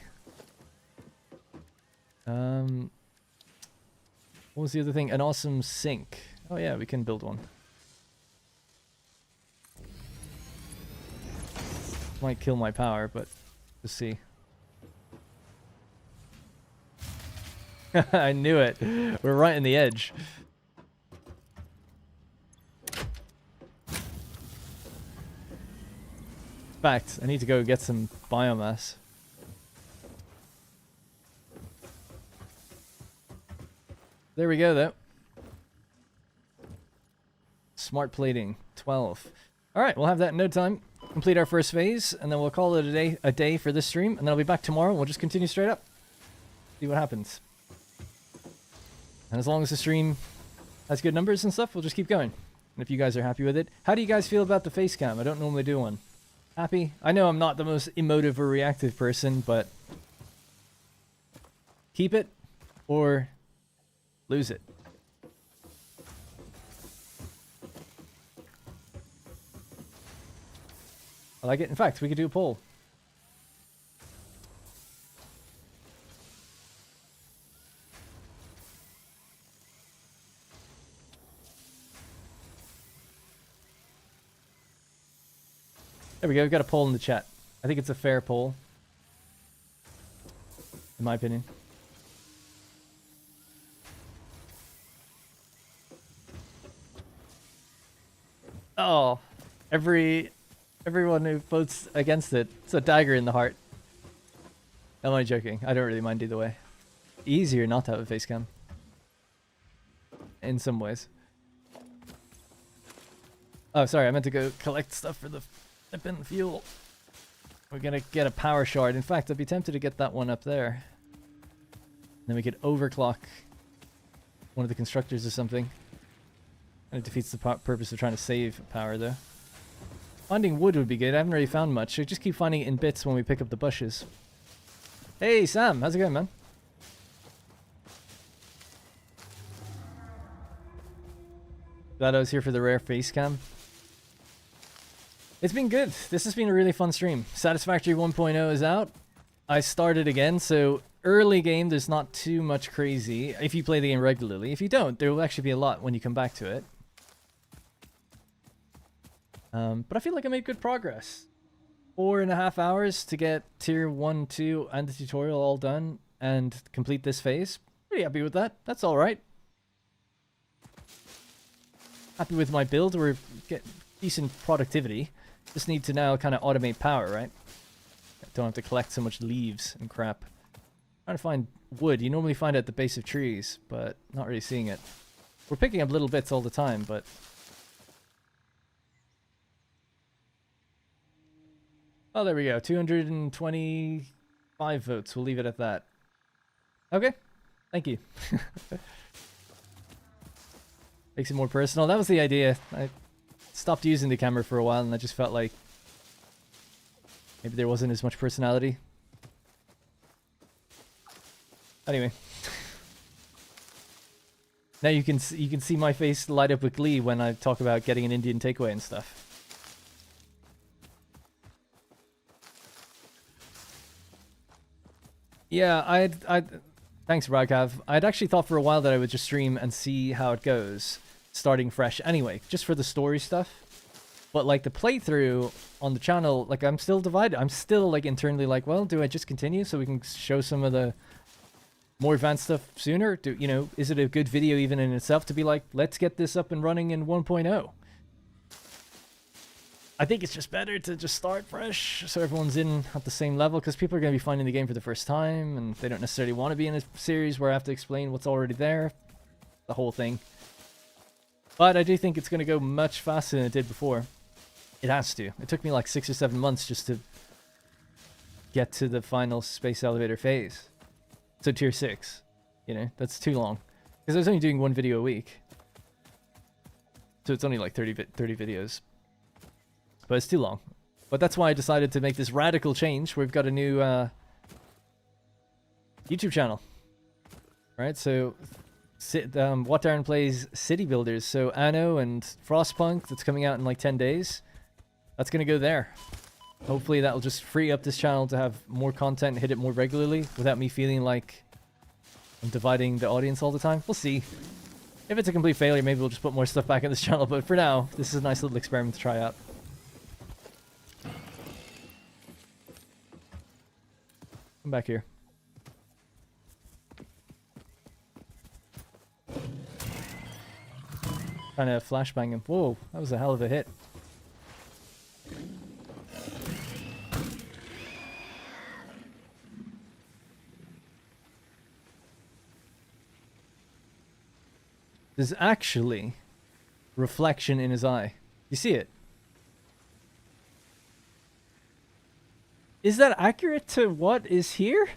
Speaker 1: What was the other thing? An awesome sink. Oh yeah, we can build one. Might kill my power, but we'll see. I knew it. We're right in the edge. In fact, I need to go get some biomass. There we go, though. Smart plating, 12. All right, we'll have that in no time. Complete our first phase, and then we'll call it a day for this stream, and then I'll be back tomorrow, and we'll just continue straight up. See what happens. And as long as the stream has good numbers and stuff, we'll just keep going. And if you guys are happy with it. How do you guys feel about the face cam? I don't normally do one. Happy? I know I'm not the most emotive or reactive person, but... Keep it, or lose it. I like it. In fact, we could do a poll. There we go. We've got a poll in the chat. I think it's a fair poll. In my opinion. Oh, everyone who votes against it, it's a dagger in the heart. I'm only joking. I don't really mind either way. Easier not to have a face cam. in some ways. Oh, sorry, I meant to go collect stuff for the flippin' fuel. We're gonna get a power shard. In fact, I'd be tempted to get that one up there. Then we could overclock one of the constructors or something. And it defeats the purpose of trying to save power, though. Finding wood would be good. I haven't really found much. I just keep finding it in bits when we pick up the bushes. Hey, Sam. How's it going, man? Glad I was here for the rare face cam. It's been good. This has been a really fun stream. Satisfactory 1.0 is out. I started again, so early game, there's not too much crazy if you play the game regularly. If you don't, there will actually be a lot when you come back to it. But I feel like I made good progress. 4.5 hours to get tier 1, 2, and the tutorial all done and complete this phase. Pretty happy with that. That's alright. Happy with my build. We're getting decent productivity. Just need to now kind of automate power, right? Don't have to collect so much leaves and crap. Trying to find wood. You normally find it at the base of trees, but not really seeing it. We're picking up little bits all the time, but... Oh, there we go. 225 votes. We'll leave it at that. Okay. Thank you. Makes it more personal. That was the idea. I stopped using the camera for a while, and I just felt like maybe there wasn't as much personality. Anyway. Now you can see my face light up with glee when I talk about getting an Indian takeaway and stuff. Yeah, thanks, Raghav. I'd actually thought for a while that I would just stream and see how it goes, starting fresh anyway, just for the story stuff. But like the playthrough on the channel, like I'm still divided. I'm still like internally like, well, do I just continue so we can show some of the more advanced stuff sooner? Do you know, is it a good video even in itself to be like, let's get this up and running in 1.0? I think it's just better to just start fresh so everyone's in at the same level, because people are going to be finding the game for the first time and they don't necessarily want to be in a series where I have to explain what's already there, the whole thing. But I do think it's going to go much faster than it did before. It has to. It took me like 6 or 7 months just to get to the final space elevator phase. So tier 6, you know, that's too long. Because I was only doing 1 video a week. So it's only like 30 videos. But it's too long. But that's why I decided to make this radical change. We've got a new YouTube channel. Right, so What Darren Plays City Builders. So Anno and Frostpunk, that's coming out in like 10 days. That's going to go there. Hopefully that'll just free up this channel to have more content and hit it more regularly without me feeling like I'm dividing the audience all the time. We'll see. If it's a complete failure, maybe we'll just put more stuff back on this channel. But for now, this is a nice little experiment to try out. Come back here. Trying to flashbang him. Whoa, that was a hell of a hit. There's actually reflection in his eye. You see it? Is that accurate to what is here?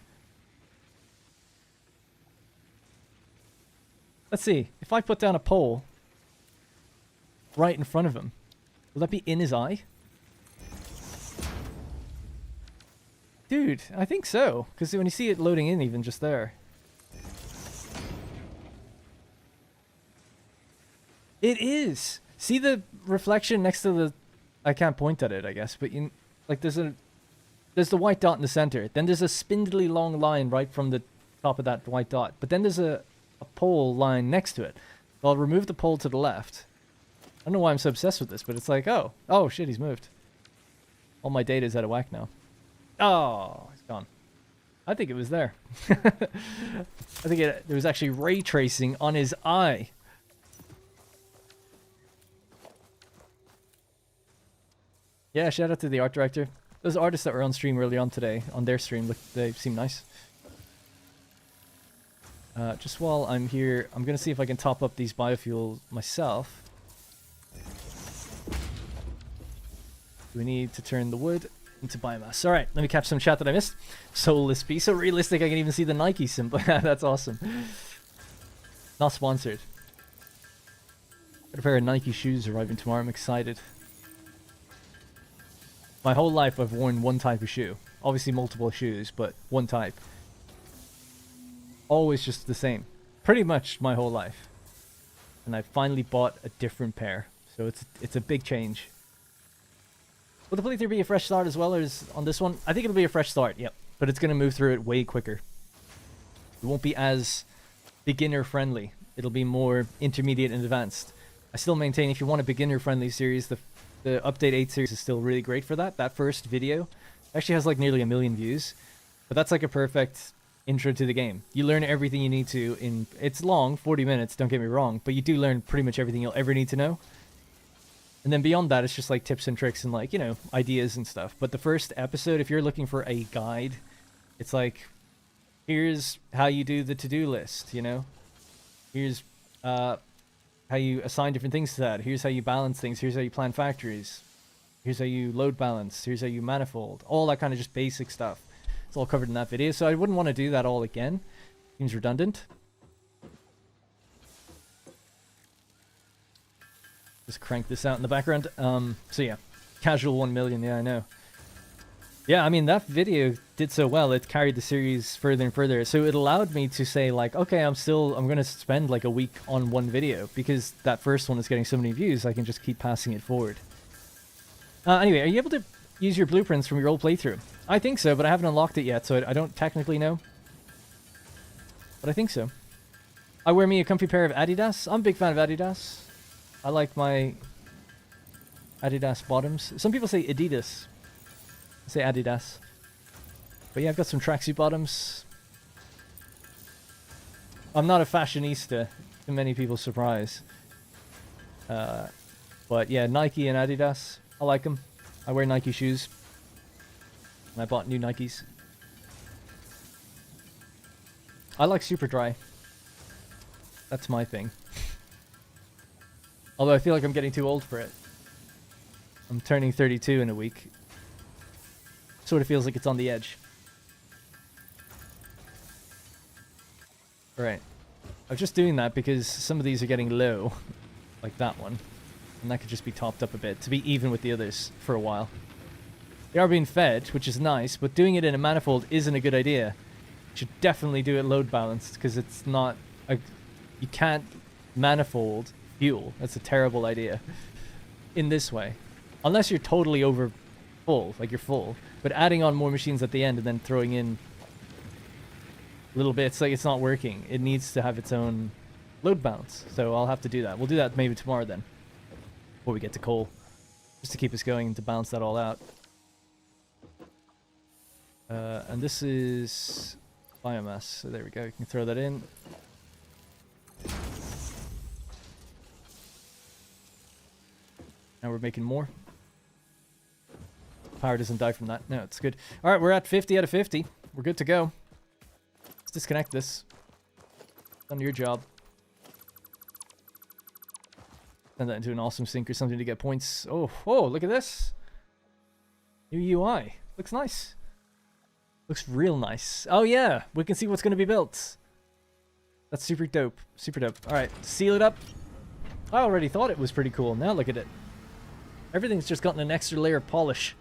Speaker 1: Let's see. If I put down a pole right in front of him, will that be in his eye? Dude, I think so. Because when you see it loading in even just there. It is! See the reflection next to the... I can't point at it, I guess. But you, like there's the white dot in the center. Then there's a spindly long line right from the top of that white dot. But then there's a pole line next to it. So I'll remove the pole to the left. I don't know why I'm so obsessed with this, but it's like, oh shit, he's moved. All my data is out of whack now. Oh, it's gone. I think it was there. I think there was actually ray tracing on his eye. Yeah, shout out to the art director. Those artists that were on stream early on today, on their stream, look, they seem nice. Just while I'm here, I'm going to see if I can top up these biofuels myself. We need to turn the wood into biomass. All right, let me catch some chat that I missed. Soulless Bee. So realistic, I can even see the Nike symbol. That's awesome. Not sponsored. Got a pair of Nike shoes arriving tomorrow. I'm excited. My whole life, I've worn one type of shoe. Obviously multiple shoes, but one type. Always just the same. Pretty much my whole life. And I finally bought a different pair. So it's a big change. Will the playthrough be a fresh start as well as on this one? I think it'll be a fresh start, yep. But it's going to move through it way quicker. It won't be as beginner friendly. It'll be more intermediate and advanced. I still maintain if you want a beginner friendly series, the Update 8 series is still really great for that. That first video actually has like nearly 1 million views. But that's like a perfect intro to the game. You learn everything you need to in... It's long, 40 minutes, don't get me wrong. But you do learn pretty much everything you'll ever need to know. And then beyond that, it's just like tips and tricks and like, you know, ideas and stuff. But the first episode, if you're looking for a guide, it's like, here's how you do the to-do list, you know? Here's how you assign different things to that. Here's how you balance things. Here's how you plan factories. Here's how you load balance. Here's how you manifold. All that kind of just basic stuff. It's all covered in that video. So I wouldn't want to do that all again. Seems redundant. Just crank this out in the background. So yeah, casual 1 million. Yeah, I know. Yeah, I mean, that video did so well, it carried the series further and further. So it allowed me to say, like, okay, I'm going to spend like a week on one video because that first one is getting so many views, I can just keep passing it forward. Anyway, are you able to use your blueprints from your old playthrough? I think so, but I haven't unlocked it yet, so I don't technically know. But I think so. I wear me a comfy pair of Adidas. I'm a big fan of Adidas. I like my Adidas bottoms. Some people say Adidas. I say Adidas. But yeah, I've got some tracksuit bottoms. I'm not a fashionista, to many people's surprise. But yeah, Nike and Adidas. I like them. I wear Nike shoes. And I bought new Nikes. I like super dry. That's my thing. Although I feel like I'm getting too old for it. I'm turning 32 in a week. Sort of feels like it's on the edge. Right. I'm just doing that because some of these are getting low. Like that one. And that could just be topped up a bit to be even with the others for a while. They are being fed, which is nice, but doing it in a manifold isn't a good idea. You should definitely do it load balanced because it's not... you can't manifold fuel. That's a terrible idea. In this way. Unless you're totally over full, like you're full. But adding on more machines at the end and then throwing in little bits, like it's not working. It needs to have its own load balance. So I'll have to do that. We'll do that maybe tomorrow then. Before we get to coal. Just to keep us going and to balance that all out. And this is biomass. So there we go. You can throw that in. Now we're making more. Power doesn't die from that. No, it's good. All right, we're at 50 out of 50. We're good to go. Let's disconnect this. Done your job. Send that into an awesome sync or something to get points. Oh, whoa, look at this. New UI. Looks nice. Looks real nice. Oh, yeah. We can see what's going to be built. That's super dope. Super dope. All right, seal it up. I already thought it was pretty cool. Now look at it. Everything's just gotten an extra layer of polish.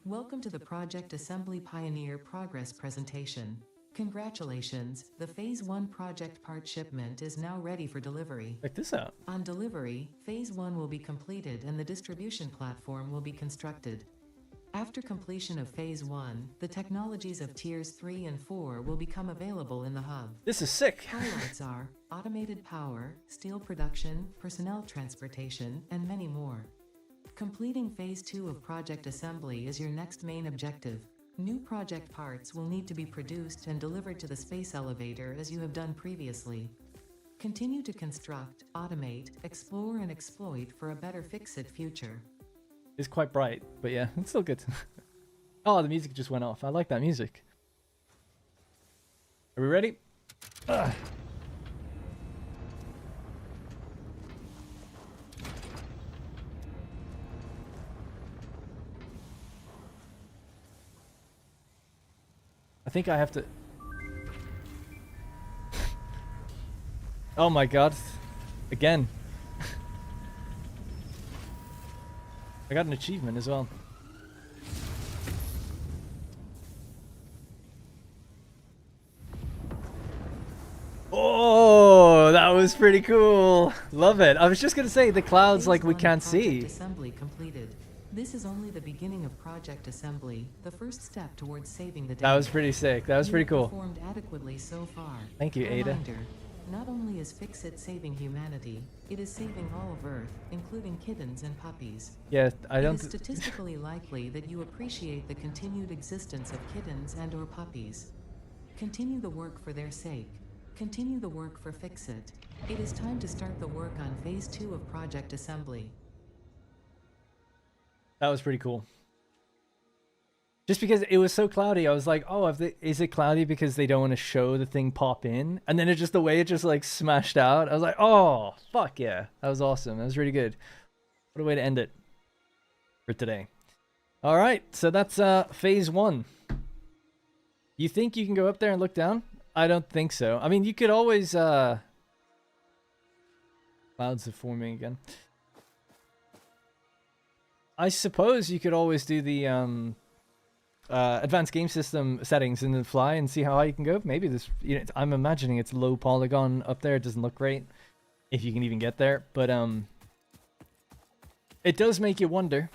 Speaker 2: Welcome to the Project Assembly Pioneer Progress presentation. Congratulations, the Phase 1 project part shipment is now ready for delivery.
Speaker 1: Check this out.
Speaker 2: On delivery, Phase 1 will be completed and the distribution platform will be constructed. After completion of Phase 1, the technologies of Tiers 3 and 4 will become available in the hub.
Speaker 1: This is sick.
Speaker 2: Highlights are automated power, steel production, personnel transportation, and many more. Completing Phase 2 of Project Assembly is your next main objective. New project parts will need to be produced and delivered to the space elevator as you have done previously. Continue to construct, automate, explore and exploit for a better fix-it future.
Speaker 1: It's quite bright, but yeah, it's still good. Oh, the music just went off. I like that music. Are we ready? Ugh. I think I have to... Oh my god. Again. I got an achievement as well. Oh, that was pretty cool. Love it. I was just gonna say the clouds like we can't see.
Speaker 2: Assembly completed. This is only the beginning of project assembly, the first step towards saving the day.
Speaker 1: That was pretty sick. That was pretty cool.
Speaker 2: Performed adequately so far.
Speaker 1: Thank you, Ada.
Speaker 2: Reminder, not only is Fix-It saving humanity, it is saving all of Earth, including kittens and puppies.
Speaker 1: Yeah, I don't.
Speaker 2: It is statistically likely that you appreciate the continued existence of kittens and or puppies. Continue the work for their sake. Continue the work for Fix-It. It is time to start the work on Phase 2 of Project Assembly.
Speaker 1: That was pretty cool. Just because it was so cloudy, I was like, oh, is it cloudy because they don't want to show the thing pop in? And then the way it just like smashed out. I was like, oh, fuck yeah. That was awesome. That was really good. What a way to end it for today. All right, so that's Phase 1. You think you can go up there and look down? I don't think so. I mean, you could always... Clouds are forming again. I suppose you could always do the advanced game system settings and then fly and see how high you can go. Maybe this, you know, I'm imagining it's low polygon up there. It doesn't look great if you can even get there, but it does make you wonder.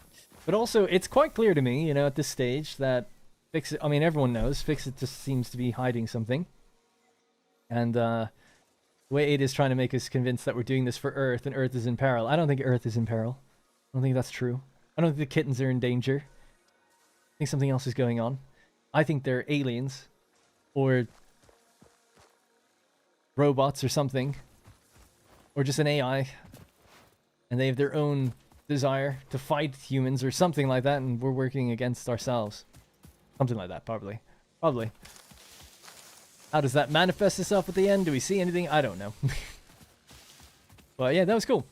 Speaker 1: But also, it's quite clear to me, you know, at this stage that Fix-It, I mean, everyone knows Fix-It just seems to be hiding something. And the way Ada is trying to make us convinced that we're doing this for Earth and Earth is in peril. I don't think Earth is in peril. I don't think that's true. I don't think the kittens are in danger. I think something else is going on. I think they're aliens. Or robots or something. Or just an AI. And they have their own desire to fight humans or something like that, and we're working against ourselves. Something like that, probably. Probably. How does that manifest itself at the end? Do we see anything? I don't know. But yeah, that was cool.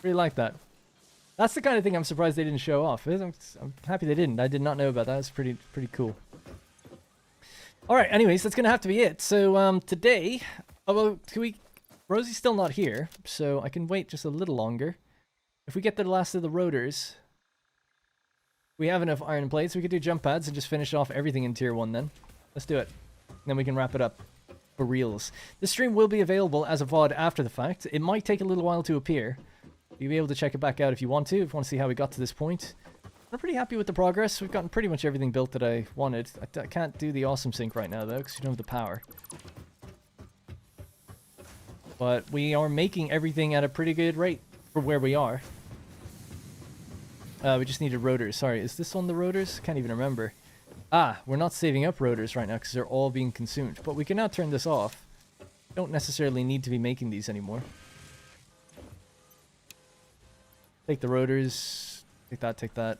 Speaker 1: Really like that. That's the kind of thing I'm surprised they didn't show off. I'm happy they didn't. I did not know about that. It's pretty cool. All right. Anyways, that's gonna have to be it. So today, oh, well, Rosie's still not here, so I can wait just a little longer. If we get the last of the rotors, we have enough iron plates. We could do jump pads and just finish off everything in tier 1 then. Let's do it. Then we can wrap it up for reals. This stream will be available as a VOD after the fact. It might take a little while to appear. You'll be able to check it back out if you want to see how we got to this point. I'm pretty happy with the progress. We've gotten pretty much everything built that I wanted. I can't do the awesome sync right now though, because we don't have the power. But we are making everything at a pretty good rate for where we are. We just needed rotors. Sorry, is this on the rotors? Can't even remember. Ah, we're not saving up rotors right now because they're all being consumed. But we can now turn this off. Don't necessarily need to be making these anymore. Take the rotors. Take that, take that.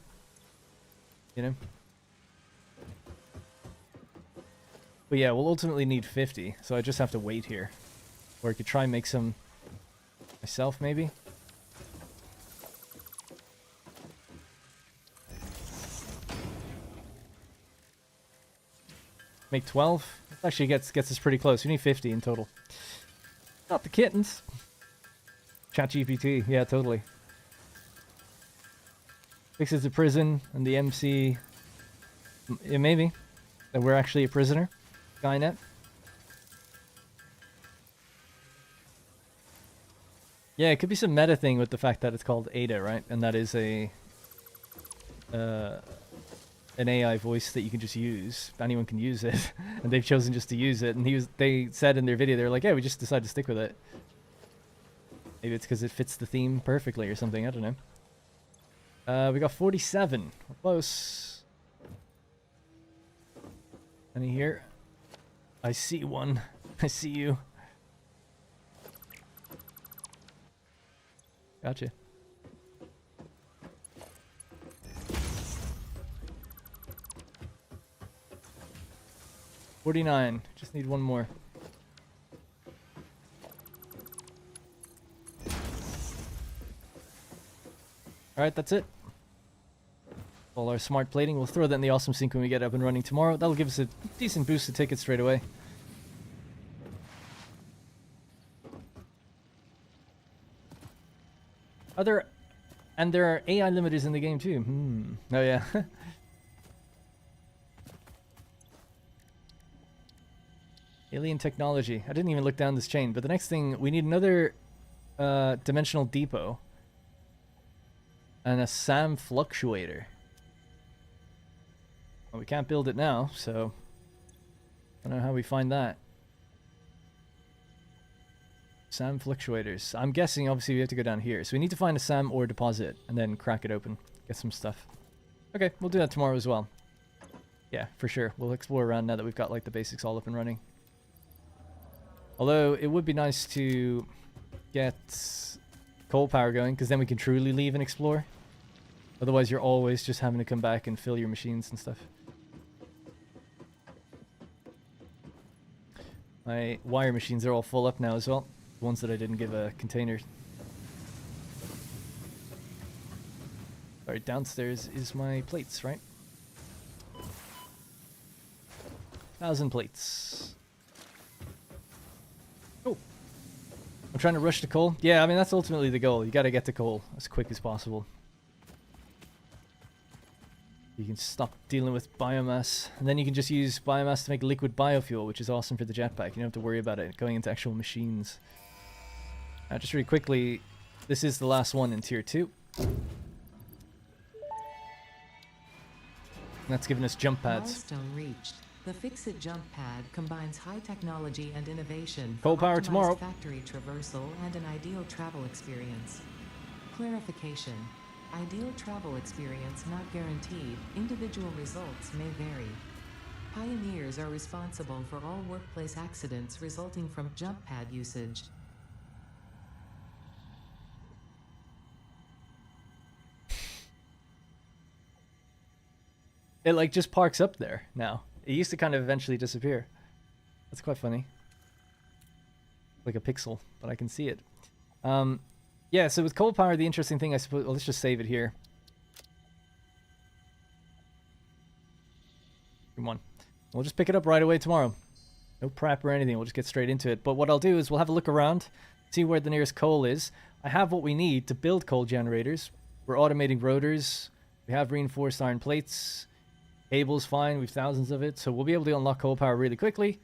Speaker 1: You know? But yeah, we'll ultimately need 50. So I just have to wait here. Or I could try and make some myself, maybe. Make 12. Actually gets us pretty close. We need 50 in total. Not the kittens. ChatGPT. Yeah, totally. Fixes the prison and the MC. Yeah, maybe. That we're actually a prisoner. Skynet. Yeah, it could be some meta thing with the fact that it's called Ada, right? And that is a... an AI voice that you can just use. Anyone can use it. And they've chosen just to use it. And they said in their video, they were like, yeah, we just decided to stick with it. Maybe it's because it fits the theme perfectly or something. I don't know. We got 47. We're close. Any here? I see one. I see you. 49. Just need one more. Alright, that's it. All our smart plating. We'll throw that in the awesome sync when we get up and running tomorrow. That'll give us a decent boost to tickets straight away. There are AI limiters in the game too. Oh yeah. Alien technology. I didn't even look down this chain, but the next thing, we need another dimensional depot and a SAM fluctuator. Well, we can't build it now, so I don't know how we find that. SAM fluctuators. I'm guessing obviously we have to go down here. So we need to find a SAM ore deposit and then crack it open. Get some stuff. Okay, we'll do that tomorrow as well. Yeah, for sure. We'll explore around now that we've got like the basics all up and running. Although it would be nice to get coal power going, because then we can truly leave and explore. Otherwise you're always just having to come back and fill your machines and stuff. My wire machines are all full up now as well. The ones that I didn't give a container. Alright, downstairs is my plates, right? 1,000 plates. Oh. I'm trying to rush the coal. Yeah, I mean, that's ultimately the goal. You gotta get the coal as quick as possible. You can stop dealing with biomass, and then you can just use biomass to make liquid biofuel, which is awesome for the jetpack. You don't have to worry about it going into actual machines. Just really quickly, this is the last one in tier 2. And that's giving us jump pads.
Speaker 2: Milestone reached. The Fix-It jump pad combines high technology and innovation
Speaker 1: Coal
Speaker 2: for
Speaker 1: power
Speaker 2: optimized
Speaker 1: tomorrow.
Speaker 2: factory traversal and an ideal travel experience. Clarification. Ideal travel experience not guaranteed. Individual results may vary. Pioneers are responsible for all workplace accidents resulting from jump pad usage.
Speaker 1: It like just parks up there now. It used to kind of eventually disappear. That's quite funny. Like a pixel, but I can see it. Yeah, so with coal power, the interesting thing, I suppose, well, let's just save it here. Come on. We'll just pick it up right away tomorrow. No prep or anything, we'll just get straight into it. But what I'll do is we'll have a look around, see where the nearest coal is. I have what we need to build coal generators. We're automating rotors. We have reinforced iron plates. Cable's fine, we've thousands of it. So we'll be able to unlock coal power really quickly.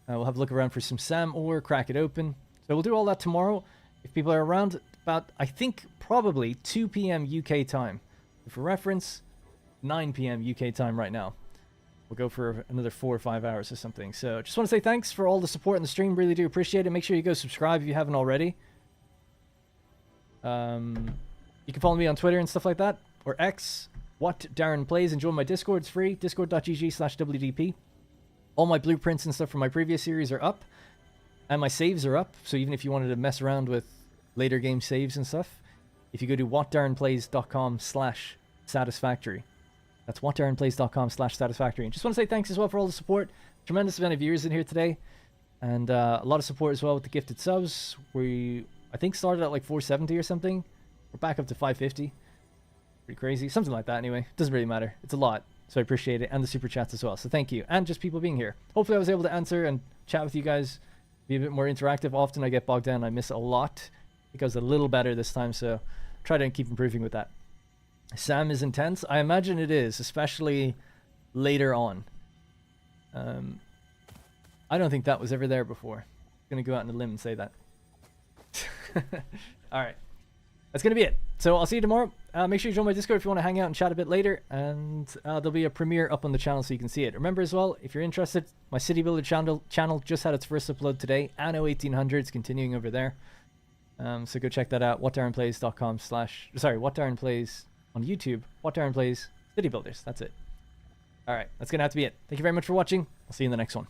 Speaker 1: We'll have a look around for some SAM ore, crack it open. So we'll do all that tomorrow. If people are around, about, I think, probably 2 p.m. UK time. For reference, 9 p.m. UK time right now. We'll go for another 4 or 5 hours or something. So just want to say thanks for all the support in the stream. Really do appreciate it. Make sure you go subscribe if you haven't already. You can follow me on Twitter and stuff like that. Or X. What Darren Plays, and join my Discord. It's free. Discord.gg/WDP. All my blueprints and stuff from my previous series are up. And my saves are up. So even if you wanted to mess around with later game saves and stuff, if you go to whatdarrenplays.com/satisfactory. That's whatdarrenplays.com/satisfactory. And just want to say thanks as well for all the support. Tremendous amount of viewers in here today. And a lot of support as well with the gifted subs. We, I think, started at like 470 or something. We're back up to 550. Pretty crazy. Something like that anyway. Doesn't really matter. It's a lot. So I appreciate it. And the super chats as well. So thank you. And just people being here. Hopefully I was able to answer and chat with you guys. Be a bit more interactive. Often I get bogged down. I miss a lot. It goes a little better this time. So try to keep improving with that. SAM is intense. I imagine it is. Especially later on. I don't think that was ever there before. I'm going to go out on a limb and say that. Alright. That's going to be it. So I'll see you tomorrow. Make sure you join my Discord if you want to hang out and chat a bit later. And there'll be a premiere up on the channel so you can see it. Remember as well, if you're interested, my City Builder channel just had its first upload today. Anno 1800's continuing over there. So go check that out. whatdarrenplays.com/ sorry, whatdarrenplays on YouTube. whatdarrenplays City Builders. That's it. Alright, that's going to have to be it. Thank you very much for watching. I'll see you in the next one.